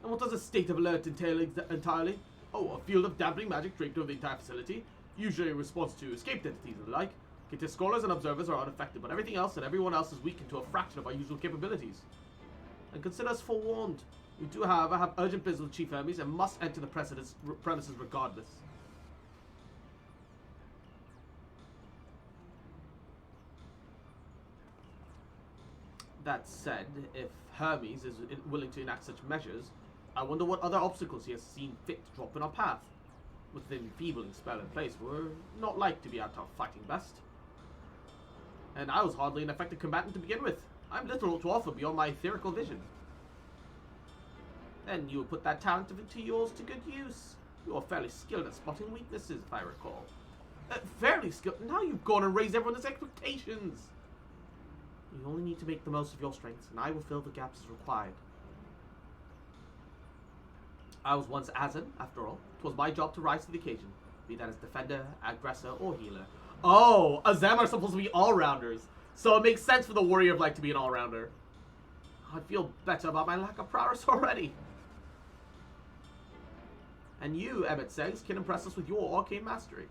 And what does a state of alert entail entirely? Oh, a field of damping magic draped over the entire facility, usually in response to escaped entities and the like. Kittis scholars and observers are unaffected, but everything else and everyone else is weakened to a fraction of our usual capabilities. And consider us forewarned. We do, however, have urgent business with Chief Hermes and must enter the premises regardless. That said, if Hermes is willing to enact such measures, I wonder what other obstacles he has seen fit to drop in our path. With the enfeebling spell in place, we're not like to be at our fighting best. And I was hardly an effective combatant to begin with. I'm little to offer beyond my etherical vision. Then you would put that talent of yours to good use. You are fairly skilled at spotting weaknesses, if I recall. Fairly skilled? Now you've gone and raised everyone's expectations. You only need to make the most of your strengths, and I will fill the gaps as required. I was once Azan, after all. 'Twas my job to rise to the occasion, be that as defender, aggressor, or healer. Oh, Azam are supposed to be all-rounders. So it makes sense for the Warrior of Light to be an all-rounder. I feel better about my lack of prowess already. And you, Emmett says, can impress us with your arcane mastery.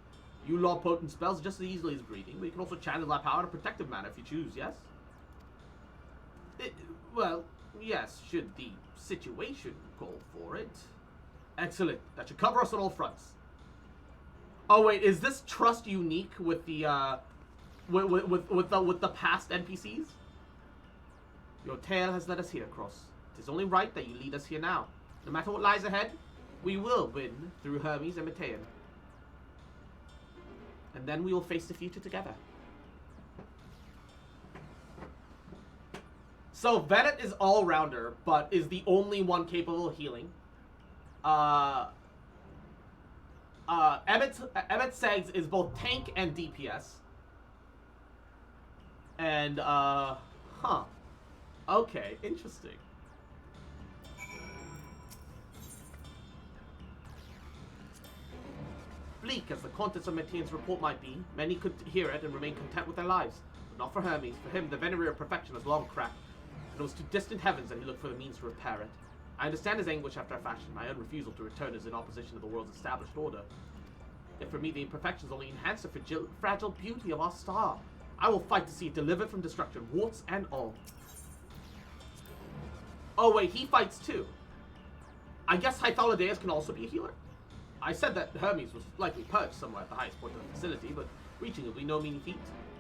You lob potent spells just as easily as breathing, but you can also channel that power in a protective manner if you choose, yes? Well, yes, should the situation call for it. Excellent. That should cover us on all fronts. Oh wait, is this trust unique with the with the past NPCs? Your tale has led us here, Cross. It is only right that you lead us here now. No matter what lies ahead, we will win through Hermes and Matean. And then we will face the future together. So Venet is all-rounder, but is the only one capable of healing. Emmett Segs is both tank and DPS. And, huh. Okay, interesting. Bleak as the contents of Matean's report might be, many could hear it and remain content with their lives. But not for Hermes. For him, the venery of perfection has long cracked, and it was to distant heavens that he looked for the means to repair it. I understand his anguish after a fashion. My own refusal to return is in opposition to the world's established order. Yet for me, the imperfections only enhance the fragile beauty of our star. I will fight to see it delivered from destruction, warts and all. Oh wait, he fights too. I guess Hythalodeus can also be a healer? I said that Hermes was likely perched somewhere at the highest point of the facility, but reaching it will be no mean feat.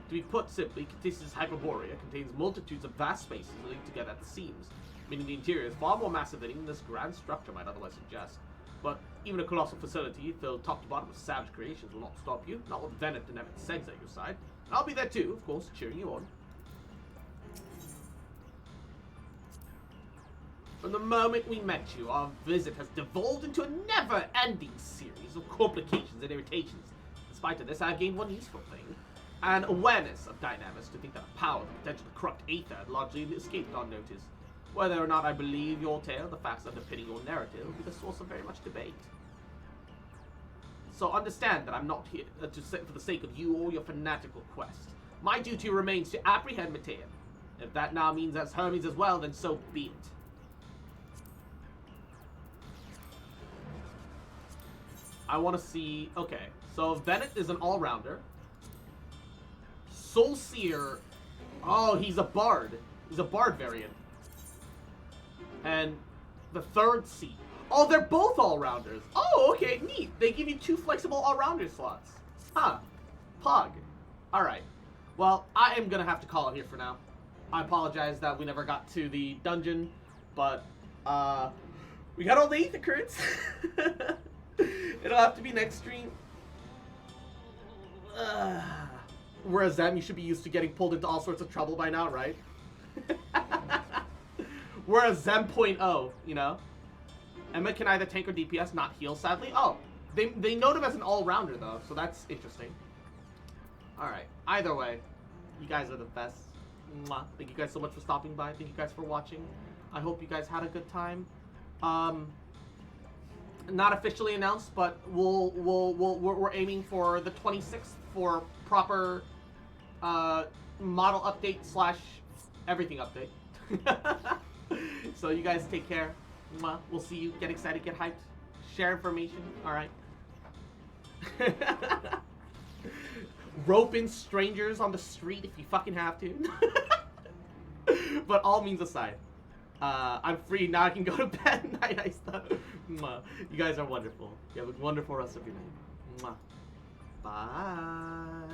To be put simply, Catissus Hyperborea contains multitudes of vast spaces linked together at the seams, meaning the interior is far more massive than even this grand structure might otherwise suggest. But even a colossal facility filled top to bottom with savage creations will not stop you, not with Venet and Emmett Segs at your side. And I'll be there too, of course, cheering you on. From the moment we met you, our visit has devolved into a never-ending series of complications and irritations. In spite of this, I have gained one useful thing. An awareness of dynamics to think that a power, the potential to corrupt Aether, had largely escaped unnoticed. Whether or not I believe your tale, the facts underpinning your narrative, will be the source of very much debate. So understand that I'm not here for the sake of you or your fanatical quest. My duty remains to apprehend Matean. If that now means as Hermes as well, then so be it. I want to see... Okay, so Venet is an all-rounder. Soulseer... Oh, he's a bard. He's a bard variant. And the third seat. Oh, they're both all-rounders. Oh, okay, neat. They give you 2 flexible all-rounder slots. Huh. Pog. Alright. Well, I am going to have to call it here for now. I apologize that we never got to the dungeon, but, we got all the Aether currents. It'll have to be next stream. Whereas them, you should be used to getting pulled into all sorts of trouble by now, right? Whereas Zem 0.0, you know? Emma can either tank or DPS, not heal, sadly. Oh, they note him as an all-rounder, though, so that's interesting. Alright, either way, you guys are the best. Mwah. Thank you guys so much for stopping by. Thank you guys for watching. I hope you guys had a good time. Not officially announced, but we're aiming for the 26th for proper model update / everything update. So you guys take care. Mwah. We'll see you. Get excited, get hyped, share information. All right. Rope in strangers on the street if you fucking have to. But all means aside, I'm free now. I can go to bed. Night stuff. You guys are wonderful. You have a wonderful rest of your night. Bye.